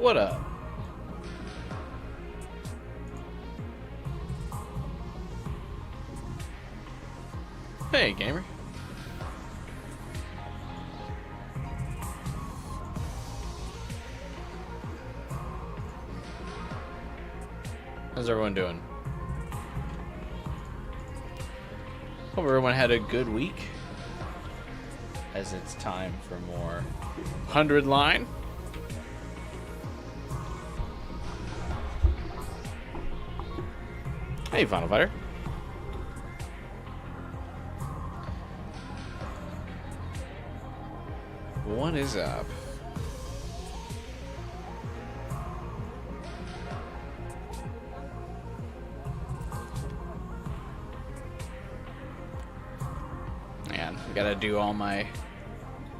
What up? Hey, gamer. How's everyone doing? Hope everyone had a good week. As it's time for more 100 line. Hey, Final Fighter. What is up? Man, I gotta do all my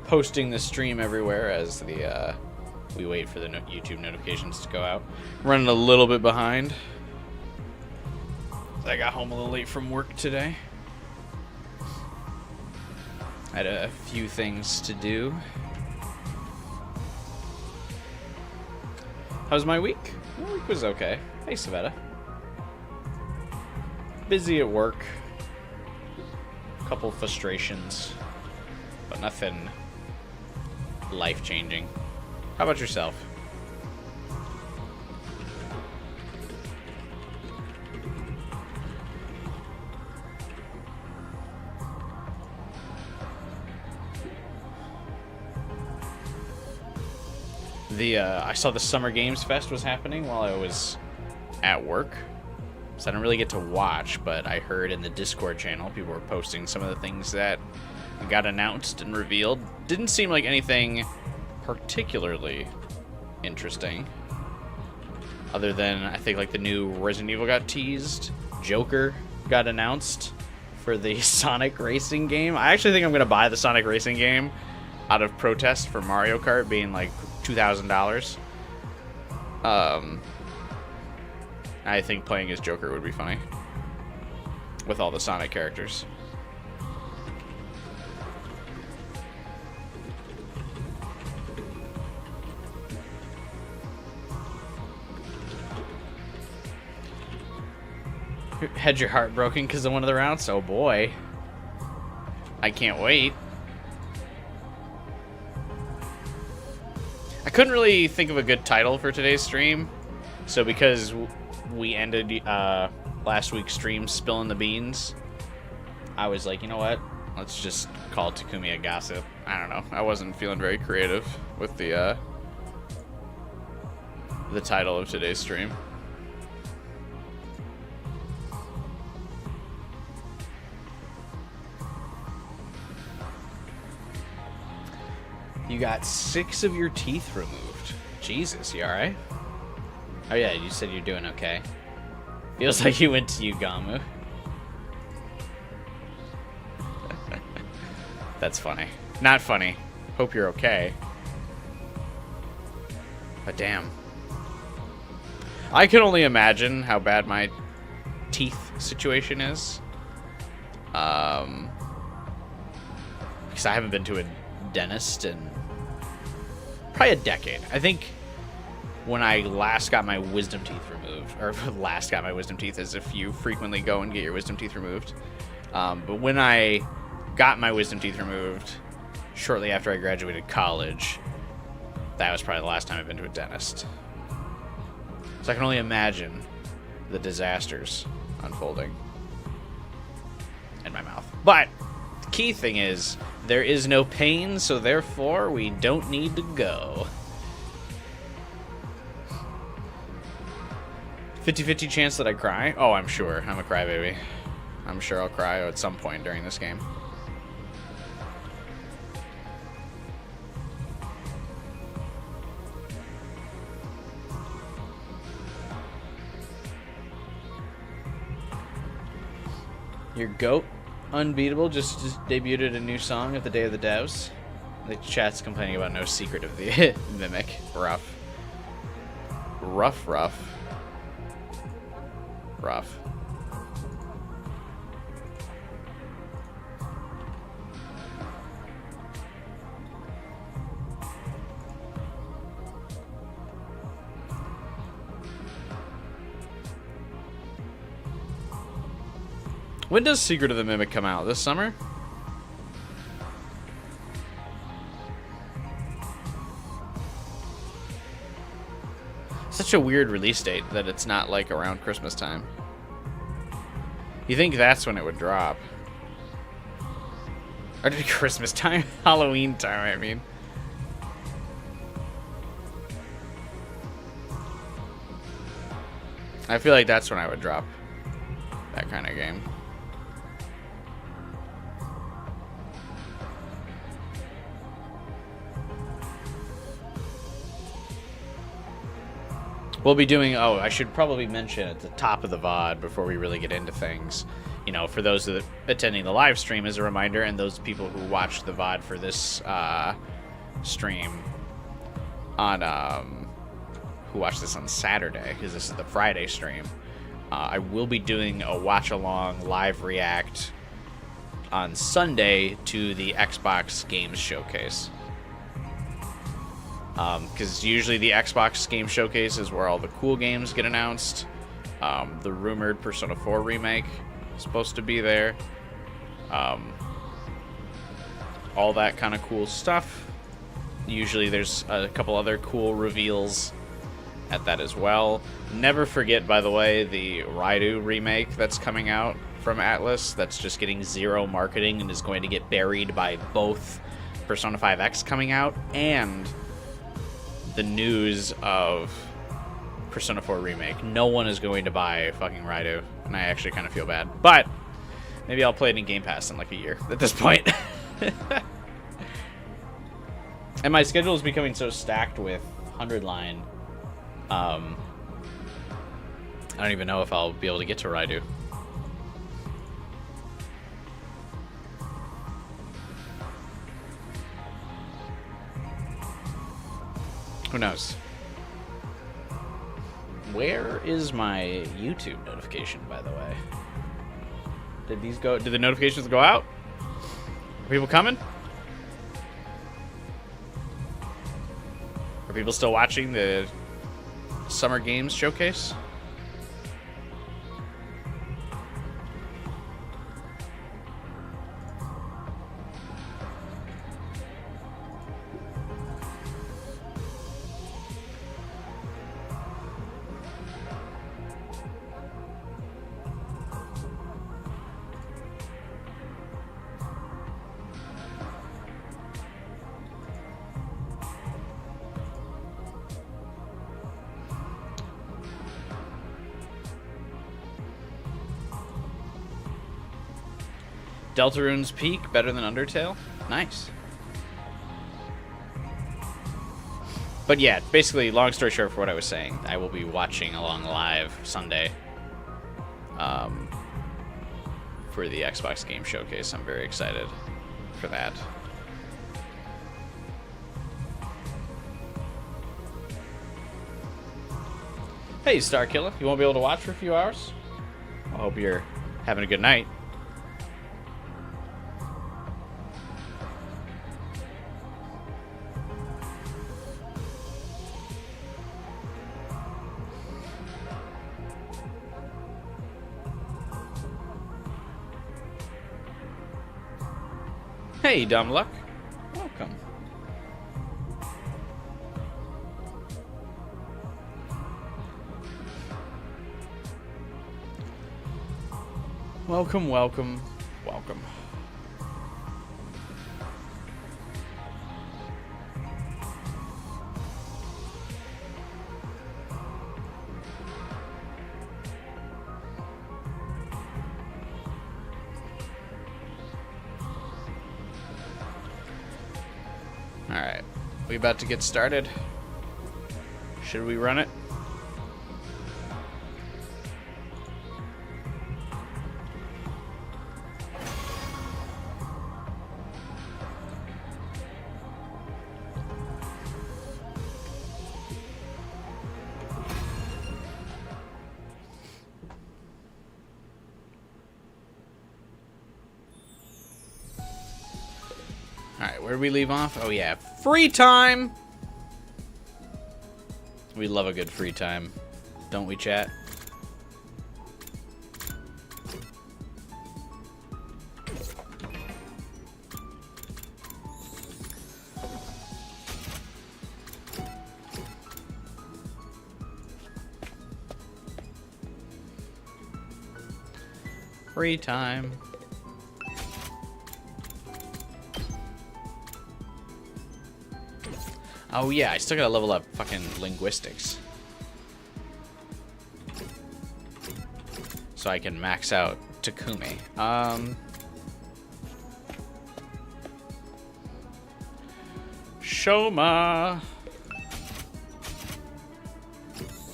posting the stream everywhere as the we wait for the YouTube notifications to go out. Running a little bit behind. I got home a little late from work today. I had a few things to do. How's my week? My week was okay. Hey, Savetta. Busy at work. Couple frustrations, but nothing life-changing. How about yourself? I saw the Summer Games Fest was happening while I was at work, so I didn't really get to watch, but I heard in the Discord channel people were posting some of the things that got announced and revealed. Didn't seem like anything particularly interesting, other than I think like the new Resident Evil got teased, Joker got announced for the Sonic Racing game. I actually think I'm gonna buy the Sonic Racing game out of protest for Mario Kart being like $2,000. I think playing as Joker would be funny with all the Sonic characters. Had your heart broken because of one of the rounds? Oh boy. I can't wait. I couldn't really think of a good title for today's stream, so because we ended last week's stream spilling the beans, I was like, you know what? Let's just call Takumi a gossip. I don't know. I wasn't feeling very creative with the title of today's stream. You got 6 of your teeth removed. Jesus, you alright? Oh yeah, you said you're doing okay. Feels like you went to Ugamu. That's funny. Not funny. Hope you're okay. But damn. I can only imagine how bad my teeth situation is. Because I haven't been to a dentist in probably a decade. I think when I last got my wisdom teeth removed, or last got my wisdom teeth as if you frequently go and get your wisdom teeth removed. But when I got my wisdom teeth removed shortly after I graduated college, that was probably the last time I've been to a dentist. So I can only imagine the disasters unfolding in my mouth. But the key thing is, there is no pain, so therefore we don't need to go. 50-50 chance that I cry? Oh, I'm sure. I'm a crybaby. I'm sure I'll cry at some point during this game. Your goat, Unbeatable, just debuted a new song at the Day of the Devs. The chat's complaining about no secret of the mimic. Rough. Rough. When does Secret of the Mimic come out? This summer? Such a weird release date that it's not like around Christmas time. You think that's when it would drop? Or did Christmas time? Halloween time, I mean. I feel like that's when I would drop that kind of game. We'll be doing, oh, I should probably mention at the top of the VOD before we really get into things, you know, for those that attending the live stream as a reminder, and those people who watched the VOD for this stream on, who watched this on Saturday, because this is the Friday stream, I will be doing a watch-along live react on Sunday to the Xbox Games Showcase. Because usually the Xbox Game Showcase is where all the cool games get announced. The rumored Persona 4 remake is supposed to be there. All that kind of cool stuff. Usually there's a couple other cool reveals at that as well. Never forget, by the way, the Raidu remake that's coming out from Atlas. That's just getting zero marketing and is going to get buried by both Persona 5X coming out and the news of Persona 4 remake. No one is going to buy fucking Raidu, and I actually kind of feel bad. But maybe I'll play it in Game Pass in like a year at this point. And my schedule is becoming so stacked with 100 line. I don't even know if I'll be able to get to Raidu. Who knows? Where is my YouTube notification, by the way? Did these go? Did the notifications go out? Are people coming? Are people still watching the Summer Games Showcase? Deltarune's Peak, better than Undertale? Nice. But yeah, basically, long story short for what I was saying, I will be watching along live Sunday for the Xbox Game Showcase. I'm very excited for that. Hey, Starkiller, you won't be able to watch for a few hours? I hope you're having a good night. Hey, Dumb Luck. Welcome. Welcome, welcome, welcome. Alright, we about to get started. Should we run it? Alright, where did we leave off? Oh yeah, free time! We love a good free time, don't we, chat? Free time. Oh yeah, I still gotta level up fucking linguistics. So I can max out Takumi. Shoma.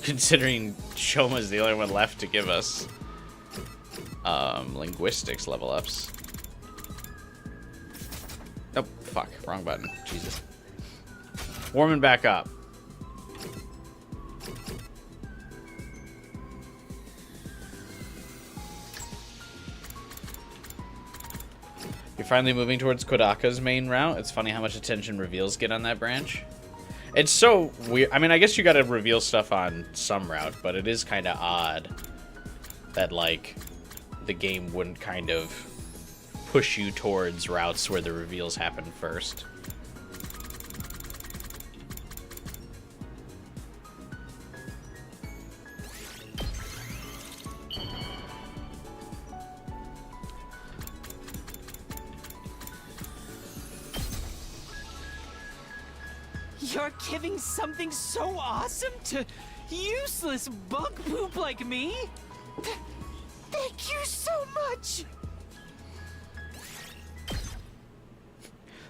Considering Shoma's the only one left to give us linguistics level ups. Oh, fuck. Wrong button. Jesus. Warming back up. You're finally moving towards Kodaka's main route. It's funny how much attention reveals get on that branch. It's so weird. I mean, I guess you gotta reveal stuff on some route, but it is kind of odd that, like, the game wouldn't kind of push you towards routes where the reveals happen first. You're giving something so awesome to useless bug poop like me? Thank you so much!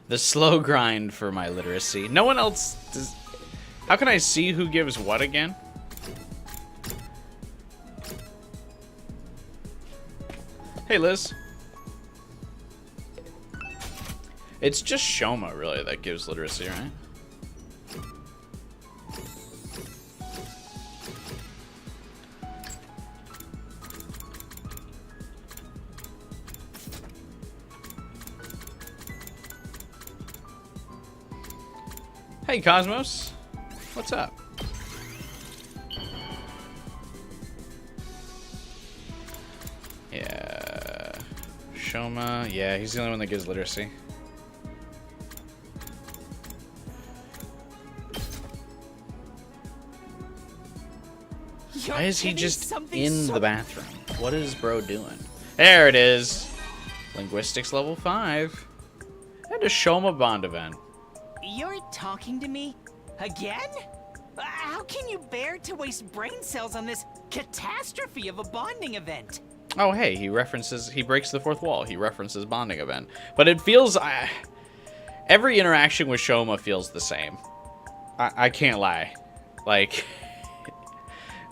The slow grind for my literacy. No one else does... How can I see who gives what again? Hey, Liz. It's just Shoma, really, that gives literacy, right? Hey, Cosmos. What's up? Yeah. Shoma. Yeah, he's the only one that gives literacy. Why is he just in the bathroom? What is bro doing? There it is. Linguistics level 5. And a Shoma bond event. You're talking to me? Again? How can you bear to waste brain cells on this catastrophe of a bonding event? Oh, hey, he breaks the fourth wall. He references bonding event. But it feels, every interaction with Shoma feels the same. I can't lie. Like,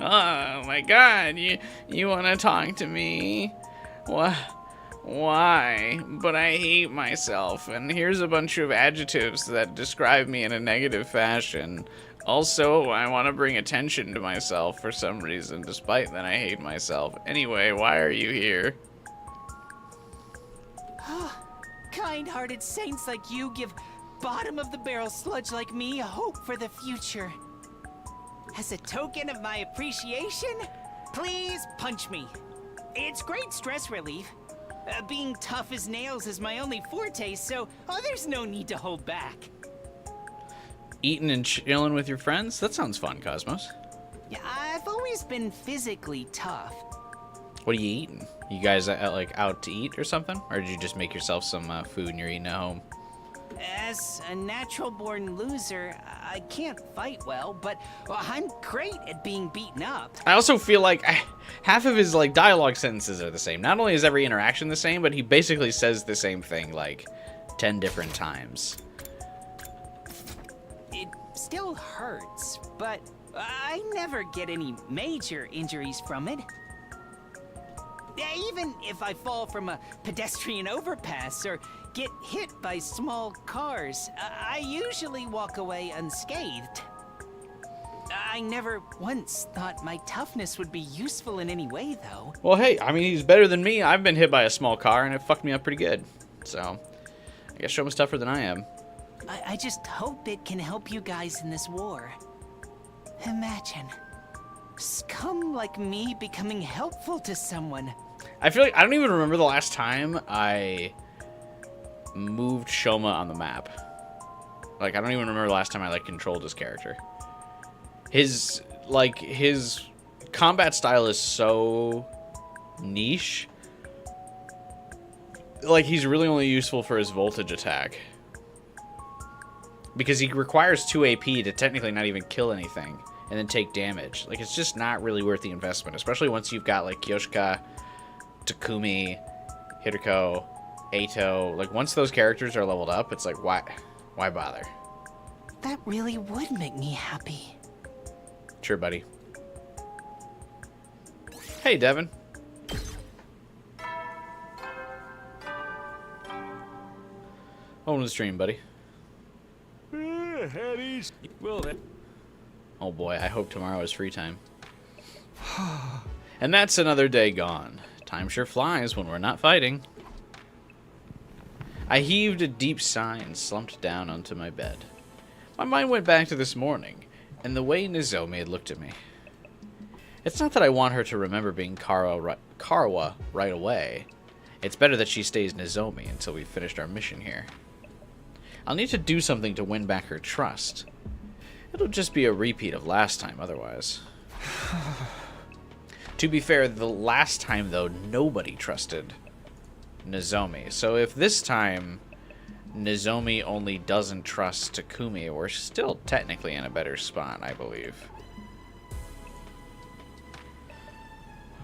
oh my god, you want to talk to me? What? Why? But I hate myself, and here's a bunch of adjectives that describe me in a negative fashion. Also, I want to bring attention to myself for some reason, despite that I hate myself. Anyway, why are you here? Kind-hearted saints like you give bottom-of-the-barrel sludge like me hope for the future. As a token of my appreciation, please punch me. It's great stress relief. Being tough as nails is my only forte, so there's no need to hold back. Eating and chilling with your friends? That sounds fun, Cosmos. Yeah, I've always been physically tough. What are you eating? You guys like out to eat or something? Or did you just make yourself some food and you're eating at home? As a natural-born loser, I can't fight well, but I'm great at being beaten up. I also feel like half of his like dialogue sentences are the same. Not only is every interaction the same, but he basically says the same thing like 10 different times. It still hurts, but I never get any major injuries from it. Even if I fall from a pedestrian overpass or get hit by small cars, I usually walk away unscathed. I never once thought my toughness would be useful in any way, though. Well, hey, I mean, he's better than me. I've been hit by a small car, and it fucked me up pretty good. So, I guess Shoma's tougher than I am. I just hope it can help you guys in this war. Imagine. Scum like me becoming helpful to someone. I feel like I don't even remember the last time I moved Shoma on the map. Like, I don't even remember the last time I, like, controlled his character. His combat style is so niche like, he's really only useful for his voltage attack. Because he requires 2 AP to technically not even kill anything. And then take damage. Like, it's just not really worth the investment. Especially once you've got, like, Kyoshika, Takumi, Hideko, Eito. Like, once those characters are leveled up, it's like, why bother? That really would make me happy. Sure, buddy. Hey, Devin. Welcome to the stream, buddy. Oh boy, I hope tomorrow is free time. And that's another day gone. Time sure flies when we're not fighting. I heaved a deep sigh and slumped down onto my bed. My mind went back to this morning, and the way Nozomi had looked at me. It's not that I want her to remember being Karawa right away. It's better that she stays Nozomi until we've finished our mission here. I'll need to do something to win back her trust. It'll just be a repeat of last time otherwise. To be fair, the last time, though, nobody trusted Nozomi. So if this time Nozomi only doesn't trust Takumi, we're still technically in a better spot, I believe.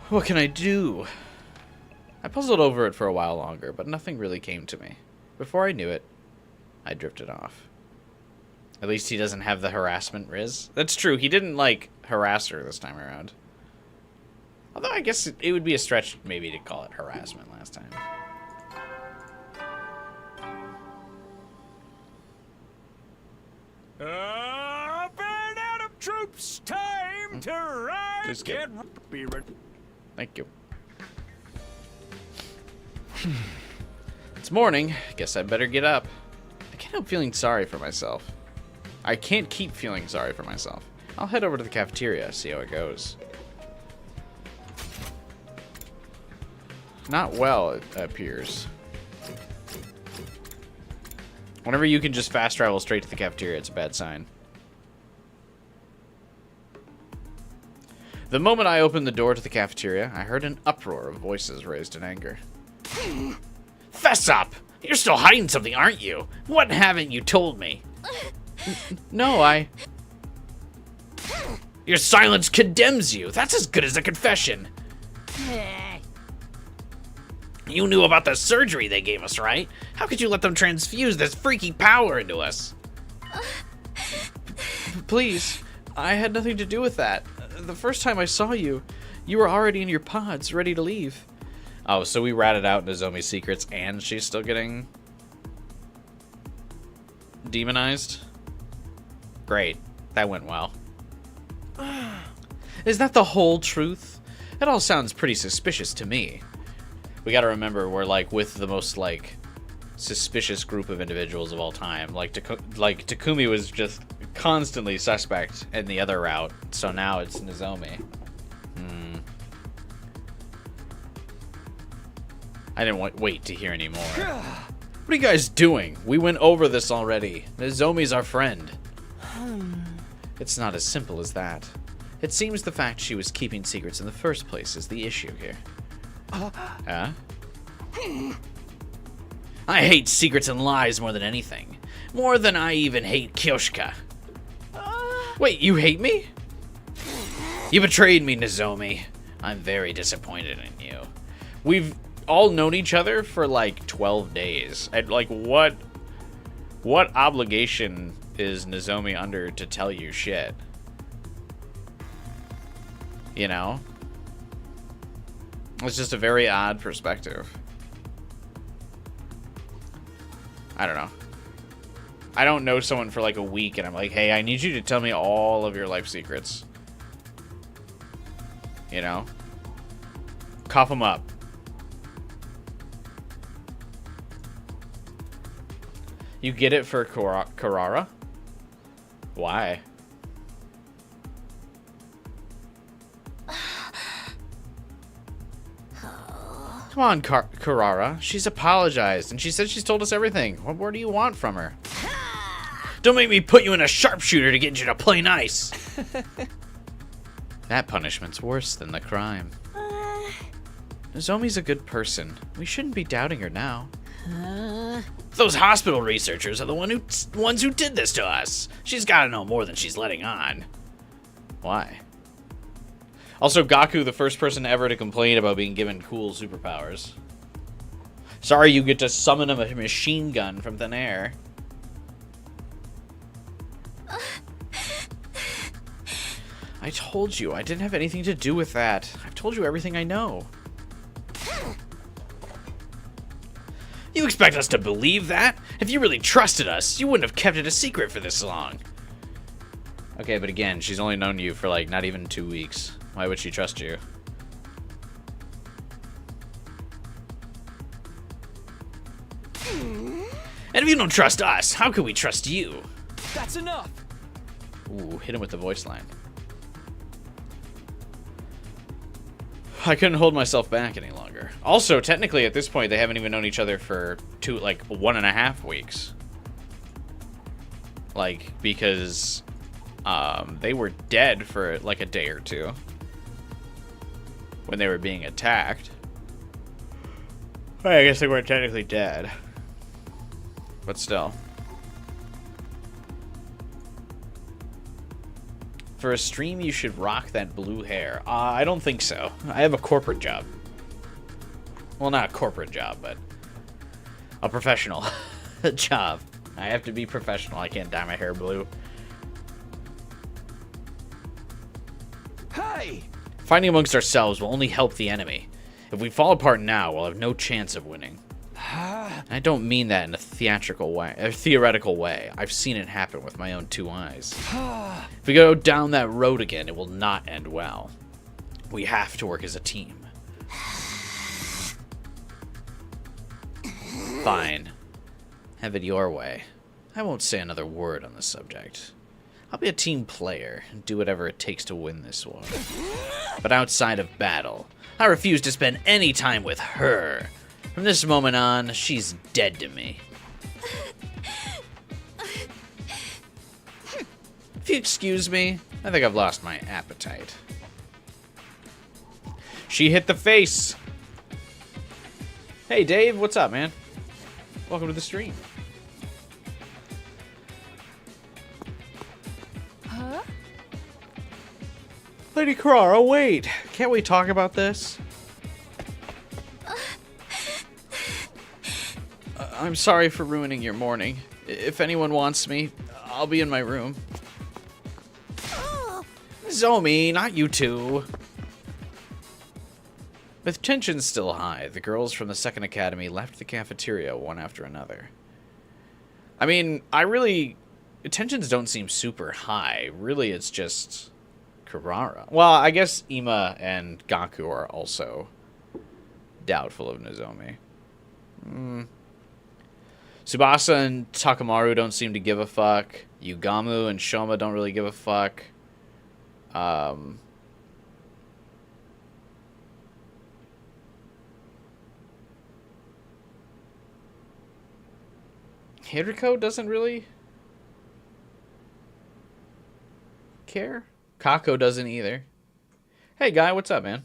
What can I do? I puzzled over it for a while longer, but nothing really came to me. Before I knew it, I drifted off. At least he doesn't have the harassment Riz. That's true, he didn't, like, harass her this time around. Although I guess it would be a stretch maybe to call it harassment last time. Band out of troops, time to ride. Just get be ready. Thank you. It's morning. Guess I better get up. I can't help feeling sorry for myself. I can't keep feeling sorry for myself. I'll head over to the cafeteria, see how it goes. Not well, it appears. Whenever you can just fast travel straight to the cafeteria, it's a bad sign. The moment I opened the door to the cafeteria, I heard an uproar of voices raised in anger. Fess up! You're still hiding something, aren't you? What haven't you told me? No, Your silence condemns you. That's as good as a confession. You knew about the surgery they gave us, right? How could you let them transfuse this freaky power into us? Please, I had nothing to do with that. The first time I saw you, you were already in your pods, ready to leave. Oh, so we ratted out Nozomi's secrets and she's still getting demonized? Great. That went well. Is that the whole truth? It all sounds pretty suspicious to me. We gotta remember, we're, like, with the most, like, suspicious group of individuals of all time. Like, Takumi was just constantly suspect in the other route, so now it's Nozomi. I didn't wait to hear any more. What are you guys doing? We went over this already. Nozomi's our friend. It's not as simple as that. It seems the fact she was keeping secrets in the first place is the issue here. Huh? I hate secrets and lies more than anything. More than I even hate Kyoshika. Wait, you hate me? You betrayed me, Nozomi. I'm very disappointed in you. We've all known each other for like 12 days. And like what obligation is Nozomi under to tell you shit? You know? It's just a very odd perspective. I don't know. I don't know someone for like a week and I'm like, hey, I need you to tell me all of your life secrets. You know? Cough them up. You get it for Kurara? Why? Come on, Kurara. She's apologized, and she said she's told us everything. What more do you want from her? Don't make me put you in a sharpshooter to get you to play nice. That punishment's worse than the crime. Nozomi's a good person. We shouldn't be doubting her now. Huh? Those hospital researchers are the ones who did this to us. She's got to know more than she's letting on. Why? Also, Gaku, the first person ever to complain about being given cool superpowers. Sorry you get to summon a machine gun from thin air. I told you, I didn't have anything to do with that. I've told you everything I know. You expect us to believe that? If you really trusted us, you wouldn't have kept it a secret for this long. Okay, but again, she's only known you for like not even 2 weeks. Why would she trust you? And if you don't trust us, how can we trust you? That's enough. Ooh, hit him with the voice line. I couldn't hold myself back any longer. Also, technically, at this point, they haven't even known each other for 1.5 weeks. Like, because they were dead for like a day or two when they were being attacked. I guess they weren't technically dead, but still. For a stream, you should rock that blue hair. I don't think so. I have a corporate job. Well, not a corporate job, but a professional job. I have to be professional. I can't dye my hair blue. Hey! Fighting amongst ourselves will only help the enemy. If we fall apart now, we'll have no chance of winning. And I don't mean that in a theatrical way, a theoretical way. I've seen it happen with my own 2 eyes. If we go down that road again, it will not end well. We have to work as a team. Fine. Have it your way. I won't say another word on the subject. I'll be a team player and do whatever it takes to win this war. But outside of battle, I refuse to spend any time with her. From this moment on, she's dead to me. If you excuse me, I think I've lost my appetite. She hit the face. Hey, Dave, what's up, man? Welcome to the stream. Huh? Lady Kurara, wait. Can't we talk about this? I'm sorry for ruining your morning. If anyone wants me, I'll be in my room. Zomi, not you two. With tension still high, the girls from the Second Academy left the cafeteria one after another. I mean, tensions don't seem super high. Really, it's just Kurara. Well, I guess Ima and Gaku are also doubtful of Nozomi. Tsubasa and Takamaru don't seem to give a fuck. Yugamu and Shoma don't really give a fuck. Hiriko doesn't really care. Kako doesn't either. Hey, guy, what's up, man?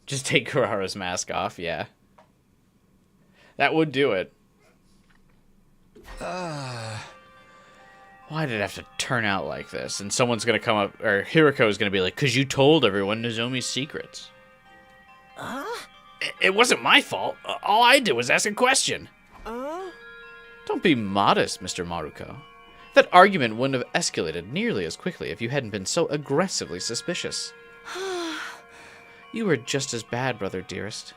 Just take Kurara's mask off, yeah. That would do it. Why did it have to turn out like this? And someone's gonna come up, or Hiriko's gonna be like, "'Cause you told everyone Nozomi's secrets." It wasn't my fault. All I did was ask a question. Don't be modest, Mr. Maruko. That argument wouldn't have escalated nearly as quickly if you hadn't been so aggressively suspicious. You were just as bad, brother dearest.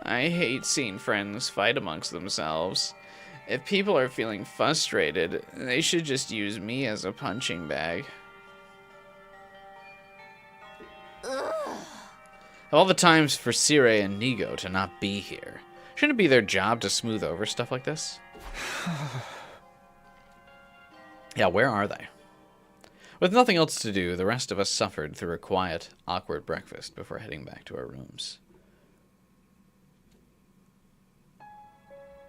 I hate seeing friends fight amongst themselves. If people are feeling frustrated, they should just use me as a punching bag. Of all the times for Sire and Nigo to not be here, shouldn't it be their job to smooth over stuff like this? Yeah, where are they? With nothing else to do, the rest of us suffered through a quiet, awkward breakfast before heading back to our rooms.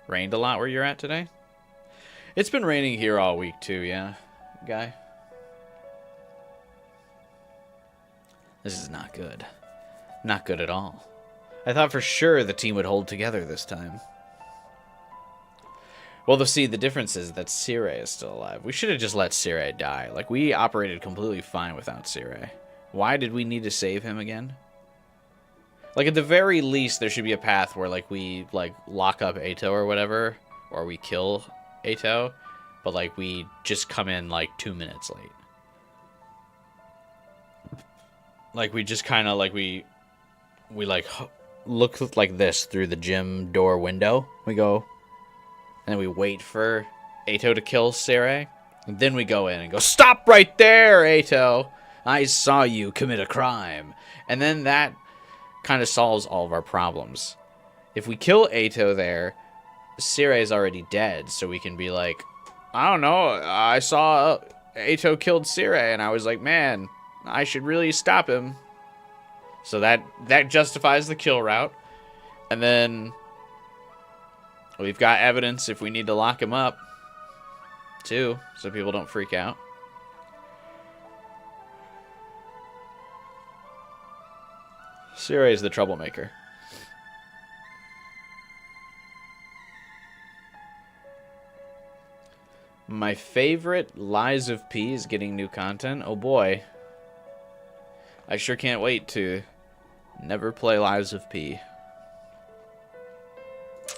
Rained a lot where you're at today? It's been raining here all week too, yeah, guy? This is not good. Not good at all. I thought for sure the team would hold together this time. Well, see, the difference is that Sirei is still alive. We should have just let Sirei die. Like, we operated completely fine without Sirei. Why did we need to save him again? Like, at the very least, there should be a path where, like, we, like, lock up Eito or whatever. Or we kill Eito. But, like, we just come in, like, 2 minutes late. Like, we just kind of, like, we like, look like this through the gym door window. We go... And then we wait for Eito to kill Sirei. And then we go in and go, "Stop right there, Eito! I saw you commit a crime." And then that kind of solves all of our problems. If we kill Eito there, Sirei's already dead. So we can be like, "I don't know, I saw Eito killed Sirei." And I was like, "Man, I should really stop him." So that justifies the kill route. And then... we've got evidence if we need to lock him up, too, so people don't freak out. Sirei is the troublemaker. My favorite Lies of P is getting new content. Oh boy. I sure can't wait to never play Lies of P.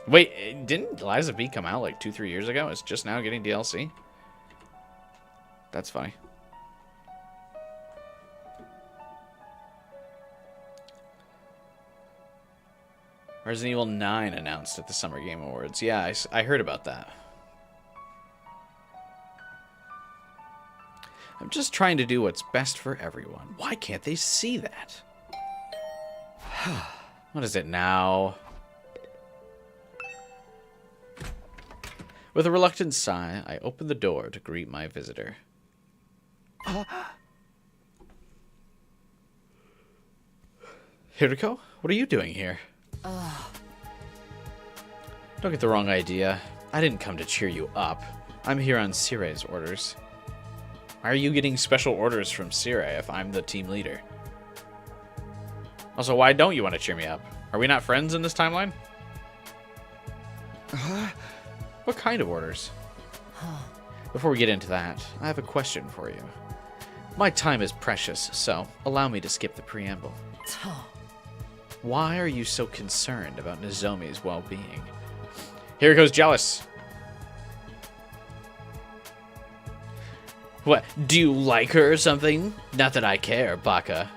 Wait, didn't Lies of P come out like 2-3 years ago? It's just now getting DLC? That's funny. Resident Evil 9 announced at the Summer Game Awards. Yeah, I heard about that. I'm just trying to do what's best for everyone. Why can't they see that? What is it now? With a reluctant sigh, I open the door to greet my visitor. Hiriko, what are you doing here? Don't get the wrong idea. I didn't come to cheer you up. I'm here on Sirei's orders. Why are you getting special orders from Sirei if I'm the team leader? Also, why don't you want to cheer me up? Are we not friends in this timeline? What kind of orders? Before we get into that, I have a question for you. My time is precious, so allow me to skip the preamble. Why are you so concerned about Nozomi's well-being? Hiriko's jealous. What, do you like her or something? Not that I care, Baka.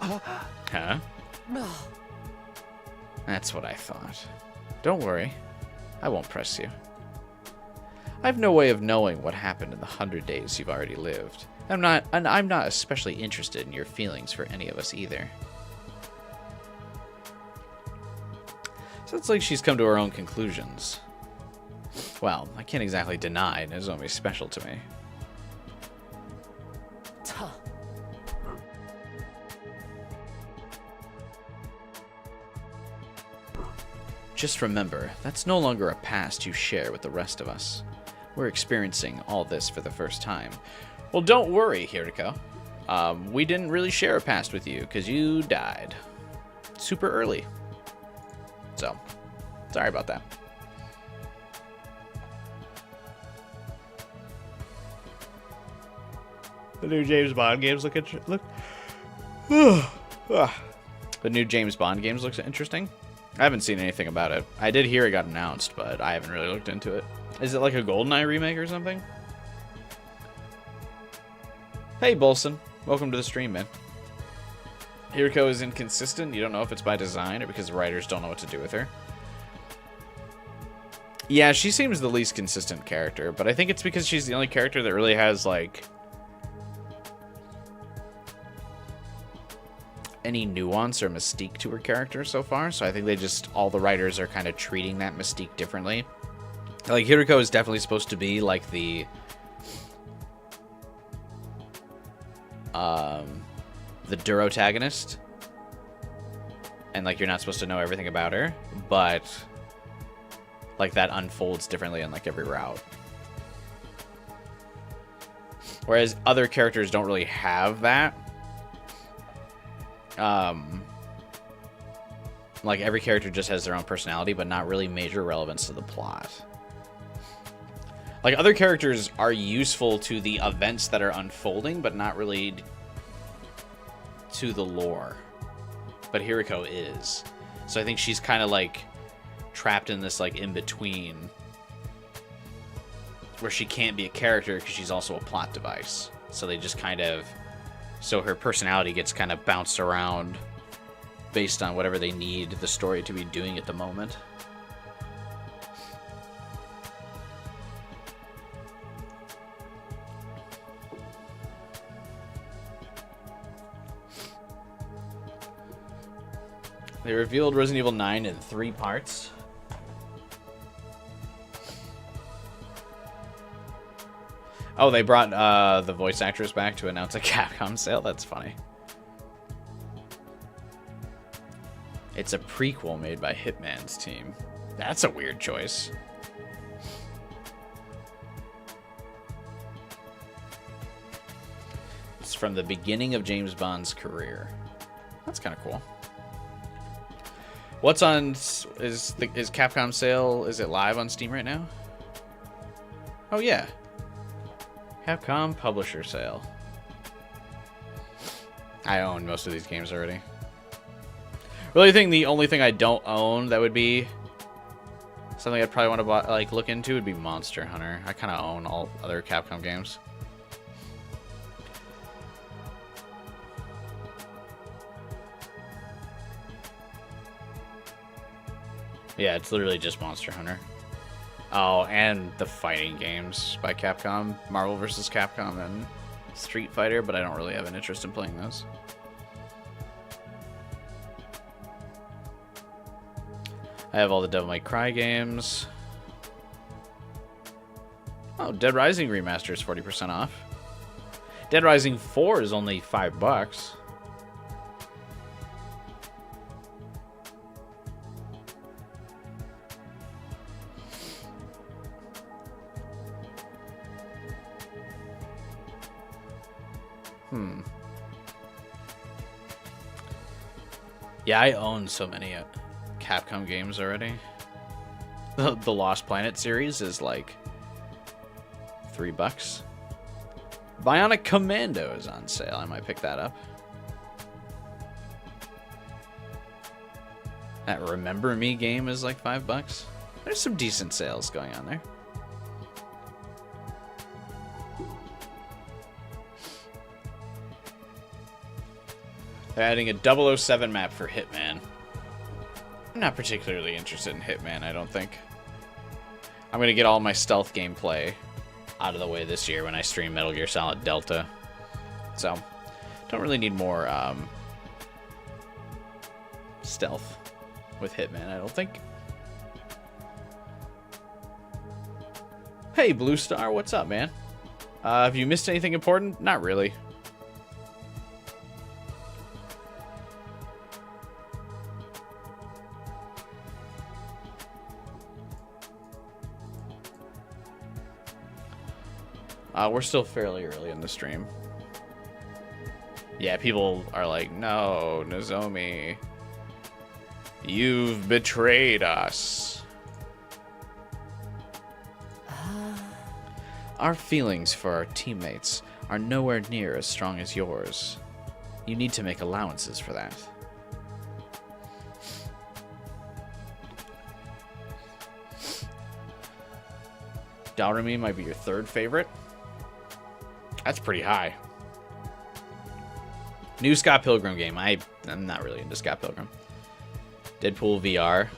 Huh? That's what I thought. Don't worry. I won't press you. I have no way of knowing what happened in the 100 days you've already lived. I'm not especially interested in your feelings for any of us either. Sounds like she's come to her own conclusions. Well, I can't exactly deny Nozomi's special to me. Just remember, that's no longer a past you share with the rest of us. We're experiencing all this for the first time. Well, don't worry, Hiriko. We didn't really share a past with you, because you died. Super early. So, sorry about that. The new James Bond games look interesting. The new James Bond games looks interesting. I haven't seen anything about it. I did hear it got announced, but I haven't really looked into it. Is it like a GoldenEye remake or something? Hey, Bolson. Welcome to the stream, man. Hiriko is inconsistent. You don't know if it's by design or because the writers don't know what to do with her. Yeah, she seems the least consistent character, but I think it's because she's the only character that really has, like, any nuance or mystique to her character so far. So I think all the writers are kind of treating that mystique differently. Like, Hiriko is definitely supposed to be like the Durotagonist, and like you're not supposed to know everything about her, but like that unfolds differently in like every route. Whereas other characters don't really have that. like every character just has their own personality, but not really major relevance to the plot. Like other characters are useful to the events that are unfolding, but not really to the lore. But Hiriko is. So I think she's kind of like trapped in this like in between where she can't be a character because she's also a plot device. So they just kind of, so her personality gets kind of bounced around based on whatever they need the story to be doing at the moment. They revealed Resident Evil 9 in 3 parts. Oh, they brought the voice actress back to announce a Capcom sale? That's funny. It's a prequel made by Hitman's team. That's a weird choice. It's from the beginning of James Bond's career. That's kind of cool. What's on is Capcom sale? Is it live on Steam right now? Oh yeah, Capcom publisher sale. I own most of these games already. Really think the only thing I don't own that would be something I'd probably want to look into would be Monster Hunter. I kind of own all other Capcom games. Yeah, it's literally just Monster Hunter. Oh, and the fighting games by Capcom. Marvel vs. Capcom and Street Fighter, but I don't really have an interest in playing those. I have all the Devil May Cry games. Oh, Dead Rising Remaster is 40% off. Dead Rising 4 is only $5. Yeah, I own so many Capcom games already. The Lost Planet series is like $3. Bionic Commando is on sale. I might pick that up. That Remember Me game is like $5. There's some decent sales going on there. They're adding a 007 map for Hitman. I'm not particularly interested in Hitman, I don't think. I'm going to get all my stealth gameplay out of the way this year when I stream Metal Gear Solid Delta. So, don't really need more stealth with Hitman, I don't think. Hey, Blue Star, what's up, man? Have you missed anything important? Not really. We're still fairly early in the stream. Yeah, people are like, no, Nozomi, you've betrayed us. Our feelings for our teammates are nowhere near as strong as yours. You need to make allowances for that. Dalrumi might be your third favorite. That's pretty high. New Scott Pilgrim game. I'm not really into Scott Pilgrim. Deadpool VR.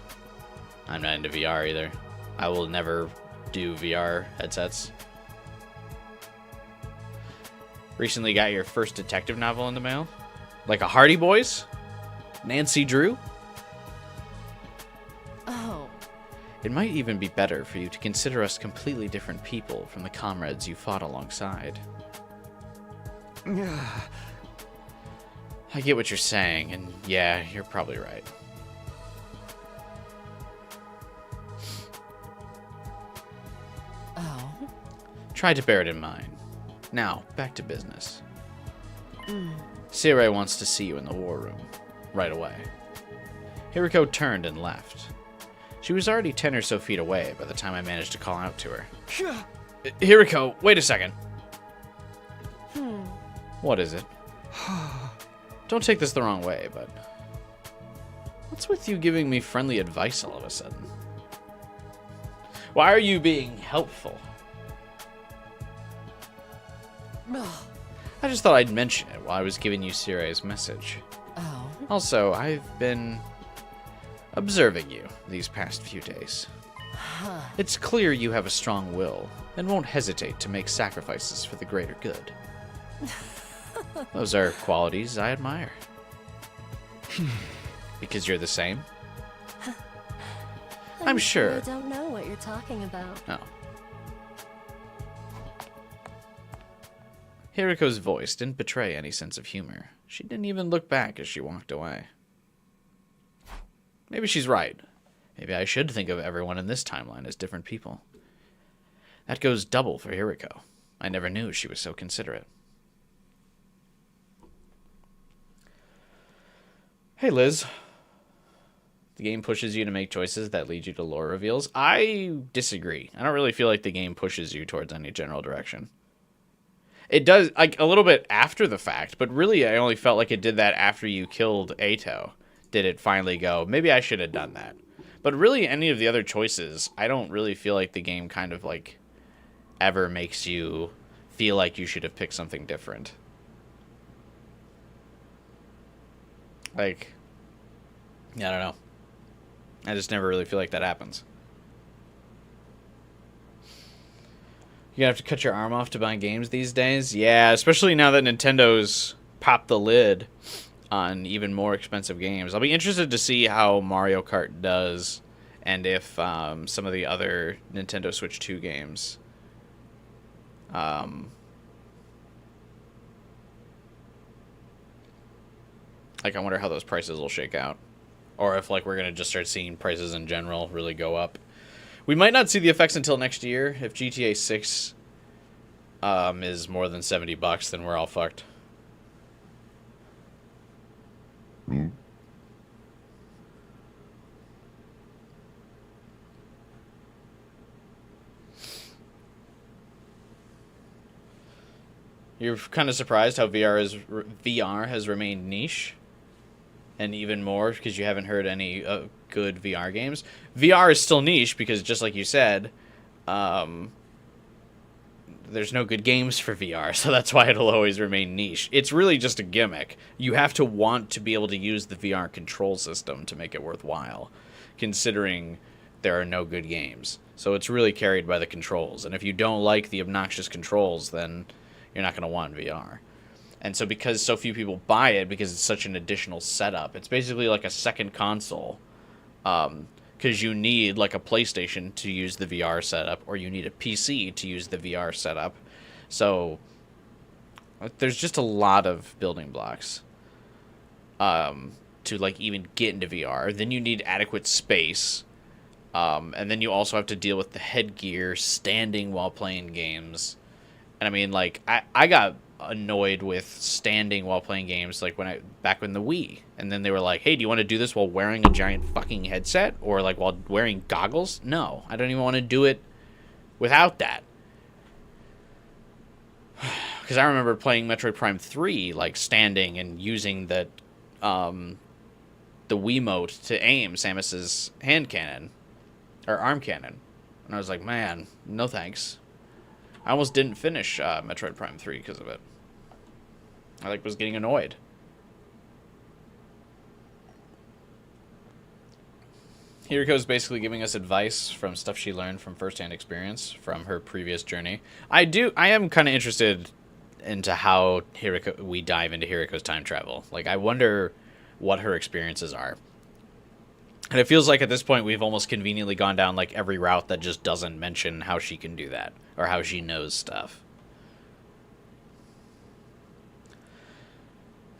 I'm not into VR either. I will never do VR headsets. Recently got your first detective novel in the mail. Like a Hardy Boys? Nancy Drew? Oh. It might even be better for you to consider us completely different people from the comrades you fought alongside. I get what you're saying, and yeah, you're probably right. Oh. Try to bear it in mind. Now, back to business. Sakurai wants to see you in the war room. Right away. Hiriko turned and left. She was already 10 or so feet away by the time I managed to call out to her. Hiriko, wait a second. What is it? Don't take this the wrong way, but... what's with you giving me friendly advice all of a sudden? Why are you being helpful? I just thought I'd mention it while I was giving you Sirai's message. Oh. Also, I've been observing you these past few days. It's clear you have a strong will and won't hesitate to make sacrifices for the greater good. Those are qualities I admire. Because you're the same? I'm sure. I don't know what you're talking about. Oh. Hiriko's voice didn't betray any sense of humor. She didn't even look back as she walked away. Maybe she's right. Maybe I should think of everyone in this timeline as different people. That goes double for Hiriko. I never knew she was so considerate. Hey, Liz. The game pushes you to make choices that lead you to lore reveals. I disagree. I don't really feel like the game pushes you towards any general direction. It does, like, a little bit after the fact, but really I only felt like it did that after you killed Eito. Did it finally go, maybe I should have done that. But really, any of the other choices, I don't really feel like the game kind of, like, ever makes you feel like you should have picked something different. Like, I don't know. I just never really feel like that happens. You have to cut your arm off to buy games these days? Yeah, especially now that Nintendo's popped the lid on even more expensive games. I'll be interested to see how Mario Kart does, and if some of the other Nintendo Switch 2 games like, I wonder how those prices will shake out. Or if, like, we're going to just start seeing prices in general really go up. We might not see the effects until next year. If GTA 6 is more than $70, then we're all fucked. You're kind of surprised how VR has remained niche? And even more because you haven't heard any good VR games. VR is still niche because, just like you said, there's no good games for VR, so that's why it'll always remain niche. It's really just a gimmick. You have to want to be able to use the VR control system to make it worthwhile, considering there are no good games. So it's really carried by the controls. And if you don't like the obnoxious controls, then you're not going to want VR. And so because so few people buy it, because it's such an additional setup, it's basically like a second console. Because you need like a PlayStation to use the VR setup, or you need a PC to use the VR setup. So there's just a lot of building blocks to like even get into VR. Then you need adequate space. And then you also have to deal with the headgear, standing while playing games. And I mean, like, I got annoyed with standing while playing games, like back when the Wii, and then they were like, hey, do you want to do this while wearing a giant fucking headset, or like while wearing goggles? No, I don't even want to do it without that, because I remember playing Metroid Prime 3 like standing and using the Wiimote to aim Samus's hand cannon or arm cannon, and I was like, man, no thanks. I almost didn't finish Metroid Prime 3 because of it. I was getting annoyed. Hiriko's basically giving us advice from stuff she learned from firsthand experience from her previous journey. I am kind of interested into how we dive into Hiriko's time travel. Like, I wonder what her experiences are. And it feels like at this point we've almost conveniently gone down like every route that just doesn't mention how she can do that or how she knows stuff.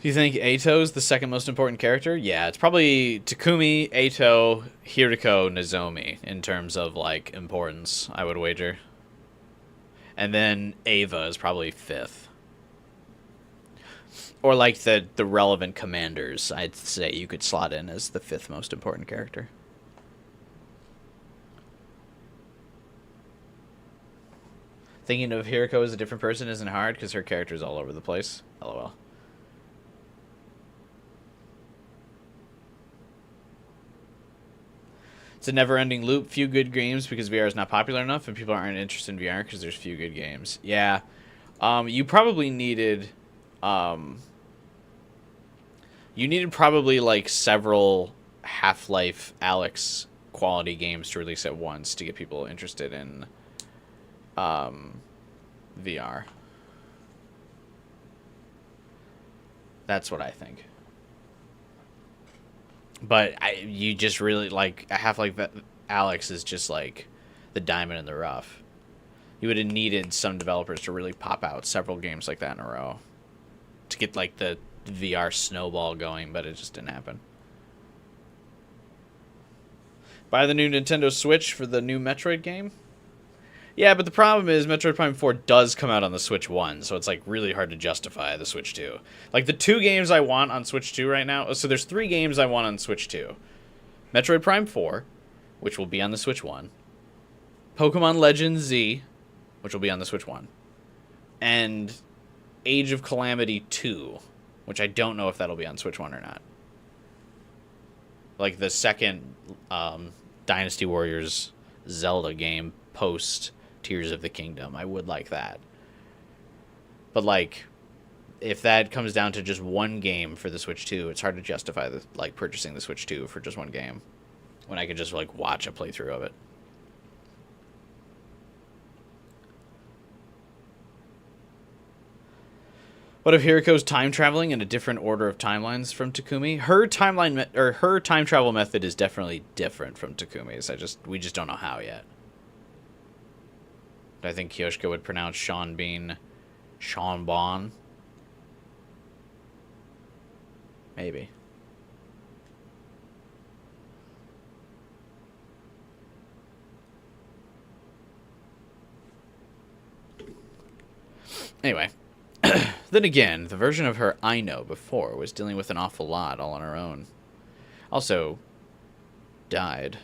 Do you think Eito's the second most important character? Yeah, it's probably Takumi, Eito, Hiriko, Nozomi in terms of like importance, I would wager. And then Ava is probably fifth. Or like the relevant commanders, I'd say you could slot in as the 5th most important character. Thinking of Hiriko as a different person isn't hard because her character's all over the place. LOL. It's a never-ending loop. Few good games because VR is not popular enough, and people aren't interested in VR because there's few good games. Yeah, you probably needed, probably like several Half-Life Alyx quality games to release at once to get people interested in VR. That's what I think. But you just really, like, Half-Life Alyx is just, like, the diamond in the rough. You would have needed some developers to really pop out several games like that in a row to get, like, the VR snowball going, but it just didn't happen. Buy the new Nintendo Switch for the new Metroid game? Yeah, but the problem is Metroid Prime 4 does come out on the Switch 1, so it's like really hard to justify the Switch 2. Like the 2 games I want on Switch 2 right now, so there's 3 games I want on Switch 2. Metroid Prime 4, which will be on the Switch 1. Pokemon Legends Z, which will be on the Switch 1. And Age of Calamity 2, which I don't know if that'll be on Switch 1 or not. Like the second Dynasty Warriors Zelda game post Tears of the Kingdom. I would like that. But like if that comes down to just one game for the Switch 2, it's hard to justify purchasing the Switch 2 for just one game when I could just like watch a playthrough of it. What if Hiriko's time traveling in a different order of timelines from Takumi? Her her time travel method is definitely different from Takumi's. We just don't know how yet. I think Kyoshika would pronounce Sean Bean Sean Bon. Maybe. Anyway. Then again, the version of her I know before was dealing with an awful lot all on her own. Also, died.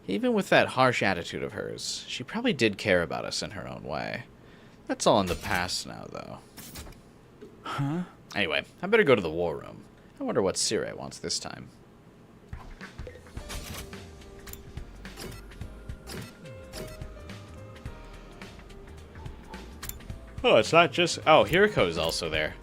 Even with that harsh attitude of hers, she probably did care about us in her own way. That's all in the past now, though. Huh? Anyway, I better go to the war room. I wonder what Sire wants this time. Oh, it's not just... Oh, Hiriko's also there.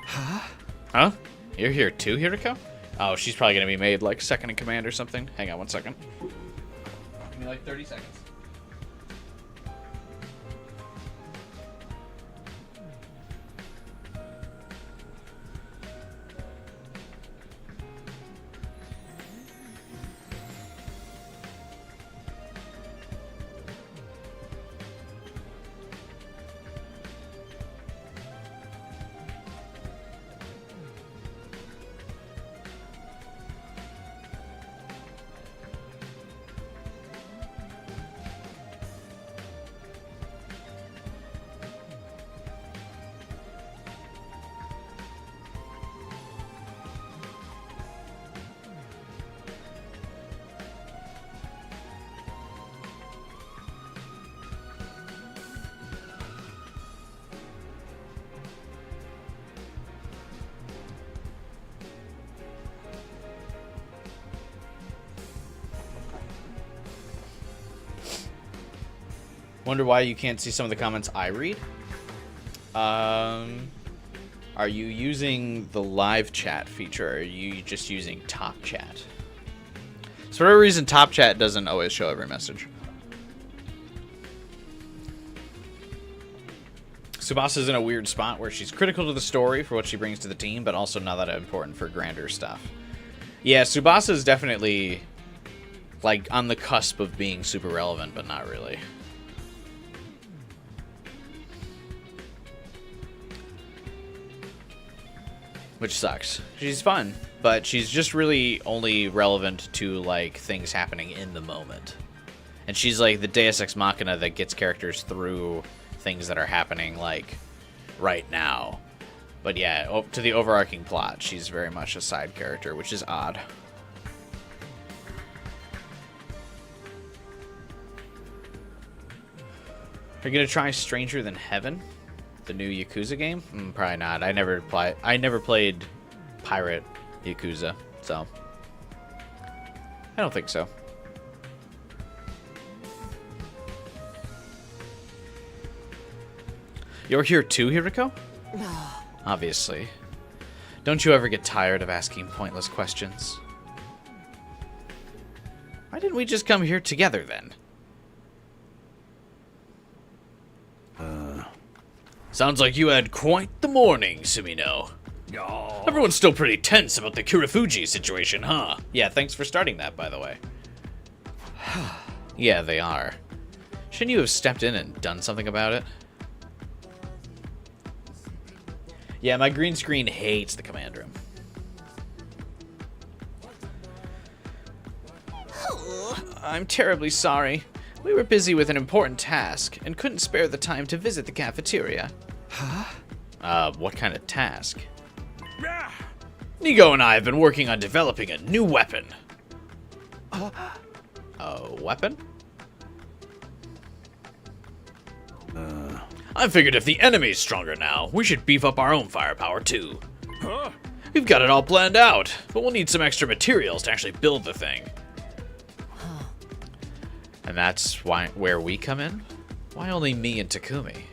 Huh? You're here too, Hiriko? Oh, she's probably going to be made, like, second in command or something. Hang on one second. Give me, like, 30 seconds. Wonder why you can't see some of the comments I read? Are you using the live chat feature, or are you just using top chat? So for whatever reason, top chat doesn't always show every message. Tsubasa's in a weird spot where she's critical to the story for what she brings to the team, but also not that important for grander stuff. Yeah, Tsubasa's definitely, like, on the cusp of being super relevant, but not really. Which sucks. She's fun, but she's just really only relevant to, like, things happening in the moment. And she's like the Deus Ex Machina that gets characters through things that are happening, like, right now. But yeah, to the overarching plot, she's very much a side character, which is odd. Are you gonna try Stranger Than Heaven, the new Yakuza game? Probably not. I never played Pirate Yakuza, so I don't think so. You're here too, Hiriko? Obviously. Don't you ever get tired of asking pointless questions? Why didn't we just come here together then? Sounds like you had quite the morning, Sumino. Oh. Everyone's still pretty tense about the Kirifuji situation, huh? Yeah, thanks for starting that, by the way. Yeah, they are. Shouldn't you have stepped in and done something about it? Yeah, my green screen hates the command room. I'm terribly sorry. We were busy with an important task and couldn't spare the time to visit the cafeteria. Huh? What kind of task? Nigo and I have been working on developing a new weapon. A weapon? I figured if the enemy's stronger now, we should beef up our own firepower too. Huh? We've got it all planned out, but we'll need some extra materials to actually build the thing. And that's where we come in? Why only me and Takumi?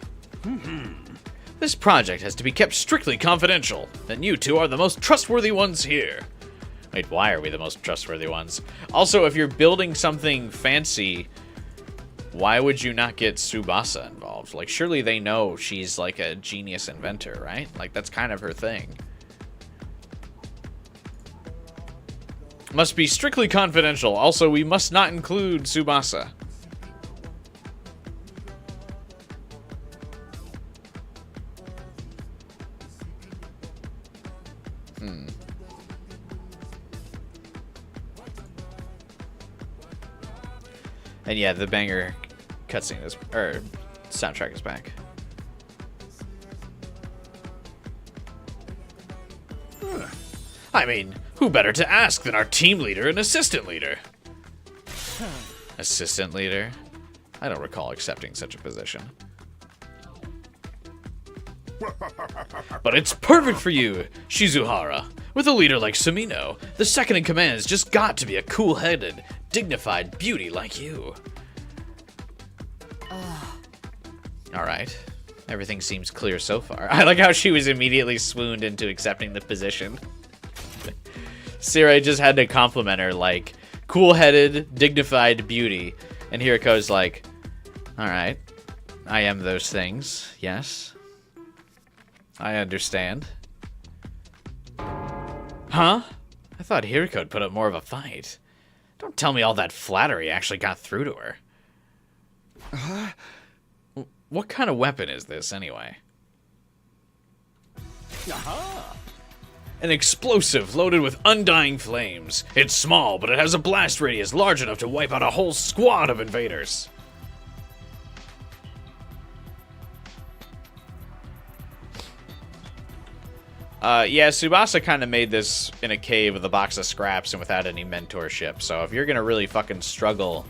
This project has to be kept strictly confidential, and you two are the most trustworthy ones here. Wait, why are we the most trustworthy ones? Also, if you're building something fancy, why would you not get Tsubasa involved? Like, surely they know she's like a genius inventor, right? Like, that's kind of her thing. Must be strictly confidential. Also, we must not include Tsubasa. And yeah, the banger cutscene is, or soundtrack is back. I mean, who better to ask than our team leader and assistant leader? Assistant leader? I don't recall accepting such a position. But it's perfect for you, Shizuhara. With a leader like Sumino, the second in command has just got to be a cool-headed, dignified beauty like you. Alright. Everything seems clear so far. I like how she was immediately swooned into accepting the position. Sarai just had to compliment her, like, cool-headed, dignified beauty. And Hiriko's like, alright, I am those things, yes. I understand. Huh? I thought Hiriko'd put up more of a fight. Don't tell me all that flattery actually got through to her. What kind of weapon is this, anyway? An explosive loaded with undying flames. It's small, but it has a blast radius large enough to wipe out a whole squad of invaders. Yeah, Tsubasa kind of made this in a cave with a box of scraps and without any mentorship. So if you're going to really fucking struggle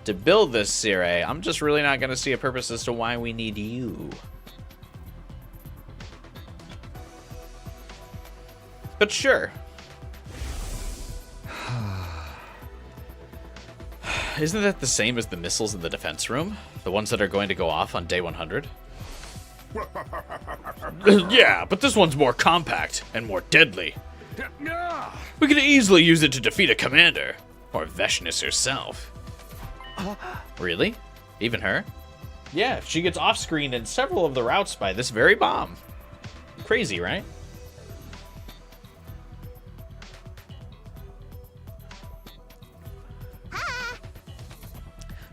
to build this Sarai, I'm just really not going to see a purpose as to why we need you. But sure. Isn't that the same as the missiles in the defense room? The ones that are going to go off on day 100? Yeah, but this one's more compact and more deadly. We could easily use it to defeat a commander. Or Veshness herself. Really? Even her? Yeah, she gets off-screen in several of the routes by this very bomb. Crazy, right?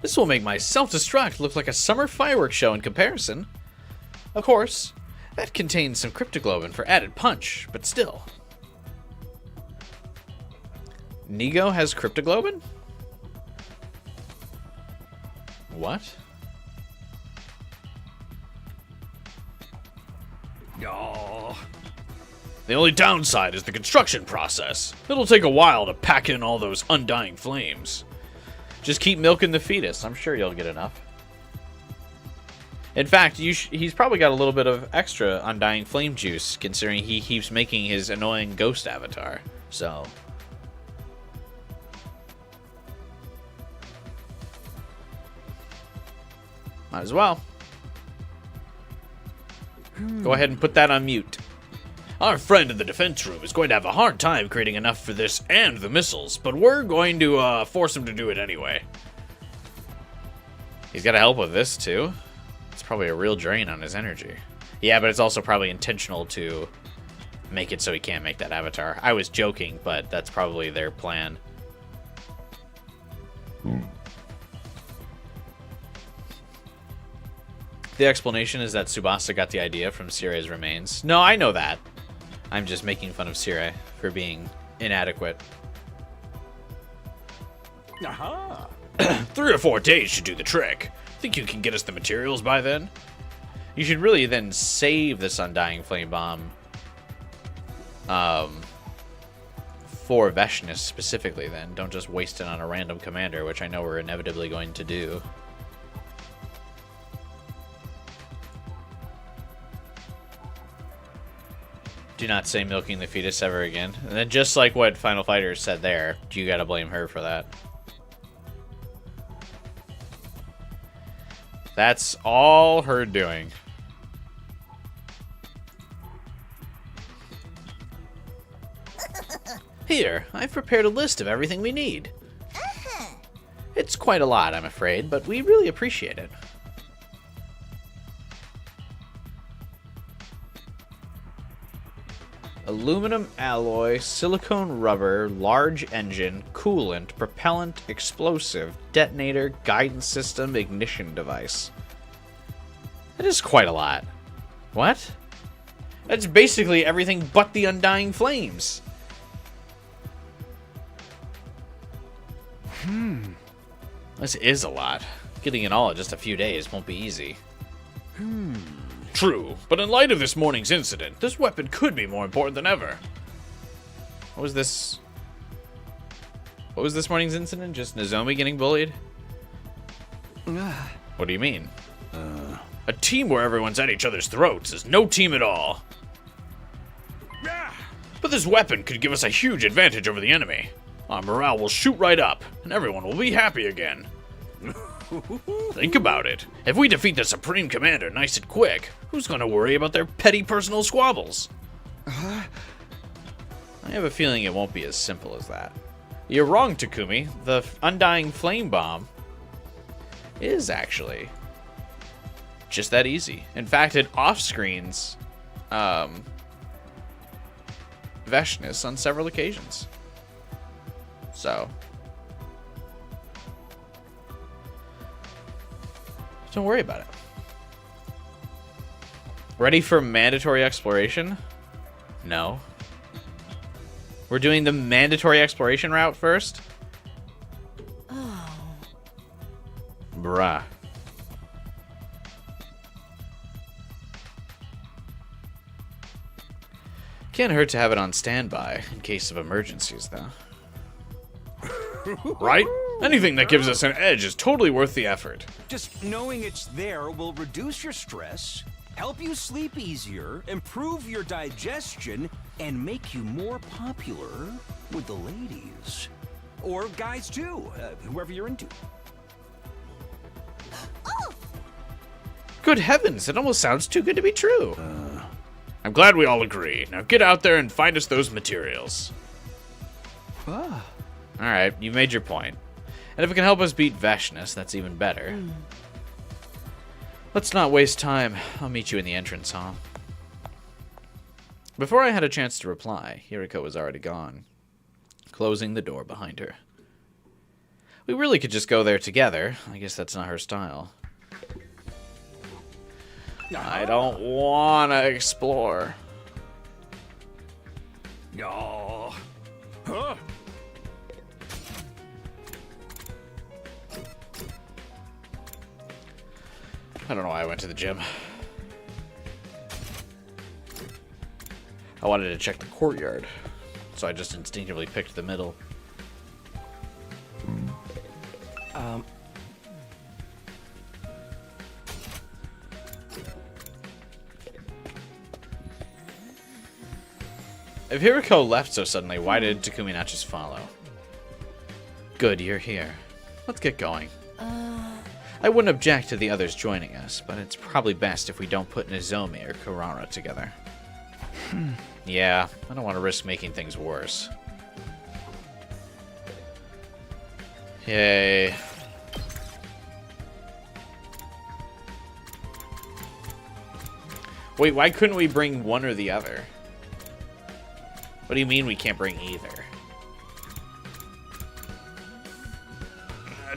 This will make my self-destruct look like a summer fireworks show in comparison. Of course, that contains some cryptoglobin for added punch, but still. Nigo has cryptoglobin? What? Oh. The only downside is the construction process. It'll take a while to pack in all those undying flames. Just keep milking the fetus. I'm sure you'll get enough. In fact, he's probably got a little bit of extra undying flame juice, considering he keeps making his annoying ghost avatar. So... might as well. Go ahead and put that on mute. Our friend in the defense room is going to have a hard time creating enough for this and the missiles, but we're going to force him to do it anyway. He's got to help with this, too. It's probably a real drain on his energy. Yeah, but it's also probably intentional to make it so he can't make that avatar. I was joking, but that's probably their plan. The explanation is that Tsubasa got the idea from Sirai's remains. No, I know that. I'm just making fun of Sirai for being inadequate. Aha. 3 or 4 days should do the trick. Think you can get us the materials by then? You should really then save this Undying Flame Bomb for Veshness specifically then. Don't just waste it on a random commander, which I know we're inevitably going to do. Do not say milking the fetus ever again. And then just like what Final Fighter said there, you gotta blame her for that. That's all her doing. Here, I've prepared a list of everything we need. It's quite a lot, I'm afraid, but we really appreciate it. Aluminum alloy, silicone rubber, large engine, coolant, propellant, explosive, detonator, guidance system, ignition device. That is quite a lot. What? That's basically everything but the Undying Flames. This is a lot. Getting it all in just a few days won't be easy. True, but in light of this morning's incident, this weapon could be more important than ever. What was this? What was this morning's incident? Just Nozomi getting bullied? What do you mean? A team where everyone's at each other's throats is no team at all. But this weapon could give us a huge advantage over the enemy. Our morale will shoot right up, and everyone will be happy again. Think about it. If we defeat the Supreme Commander nice and quick, who's going to worry about their petty personal squabbles? I have a feeling it won't be as simple as that. You're wrong, Takumi. The Undying Flame Bomb is actually just that easy. In fact, it off-screens Veshness on several occasions. So... don't worry about it. Ready for mandatory exploration? No. We're doing the mandatory exploration route first? Oh. Bruh. Can't hurt to have it on standby in case of emergencies, though. Right? Anything that gives us an edge is totally worth the effort. Just knowing it's there will reduce your stress, help you sleep easier, improve your digestion, and make you more popular with the ladies. Or guys too, whoever you're into. Good heavens, it almost sounds too good to be true. I'm glad we all agree. Now get out there and find us those materials. Alright, you made your point. And if it can help us beat Veshness, that's even better. Let's not waste time. I'll meet you in the entrance hall. Before I had a chance to reply, Hiriko was already gone, closing the door behind her. We really could just go there together. I guess that's not her style. I don't want to explore. Oh. Huh? I don't know why I went to the gym. I wanted to check the courtyard, so I just instinctively picked the middle. If Hiriko left so suddenly, why did Takumi not just follow? Good, you're here. Let's get going. I wouldn't object to the others joining us, but it's probably best if we don't put Nozomi or Kurara together. Yeah, I don't want to risk making things worse. Yay. Wait, why couldn't we bring one or the other? What do you mean we can't bring either?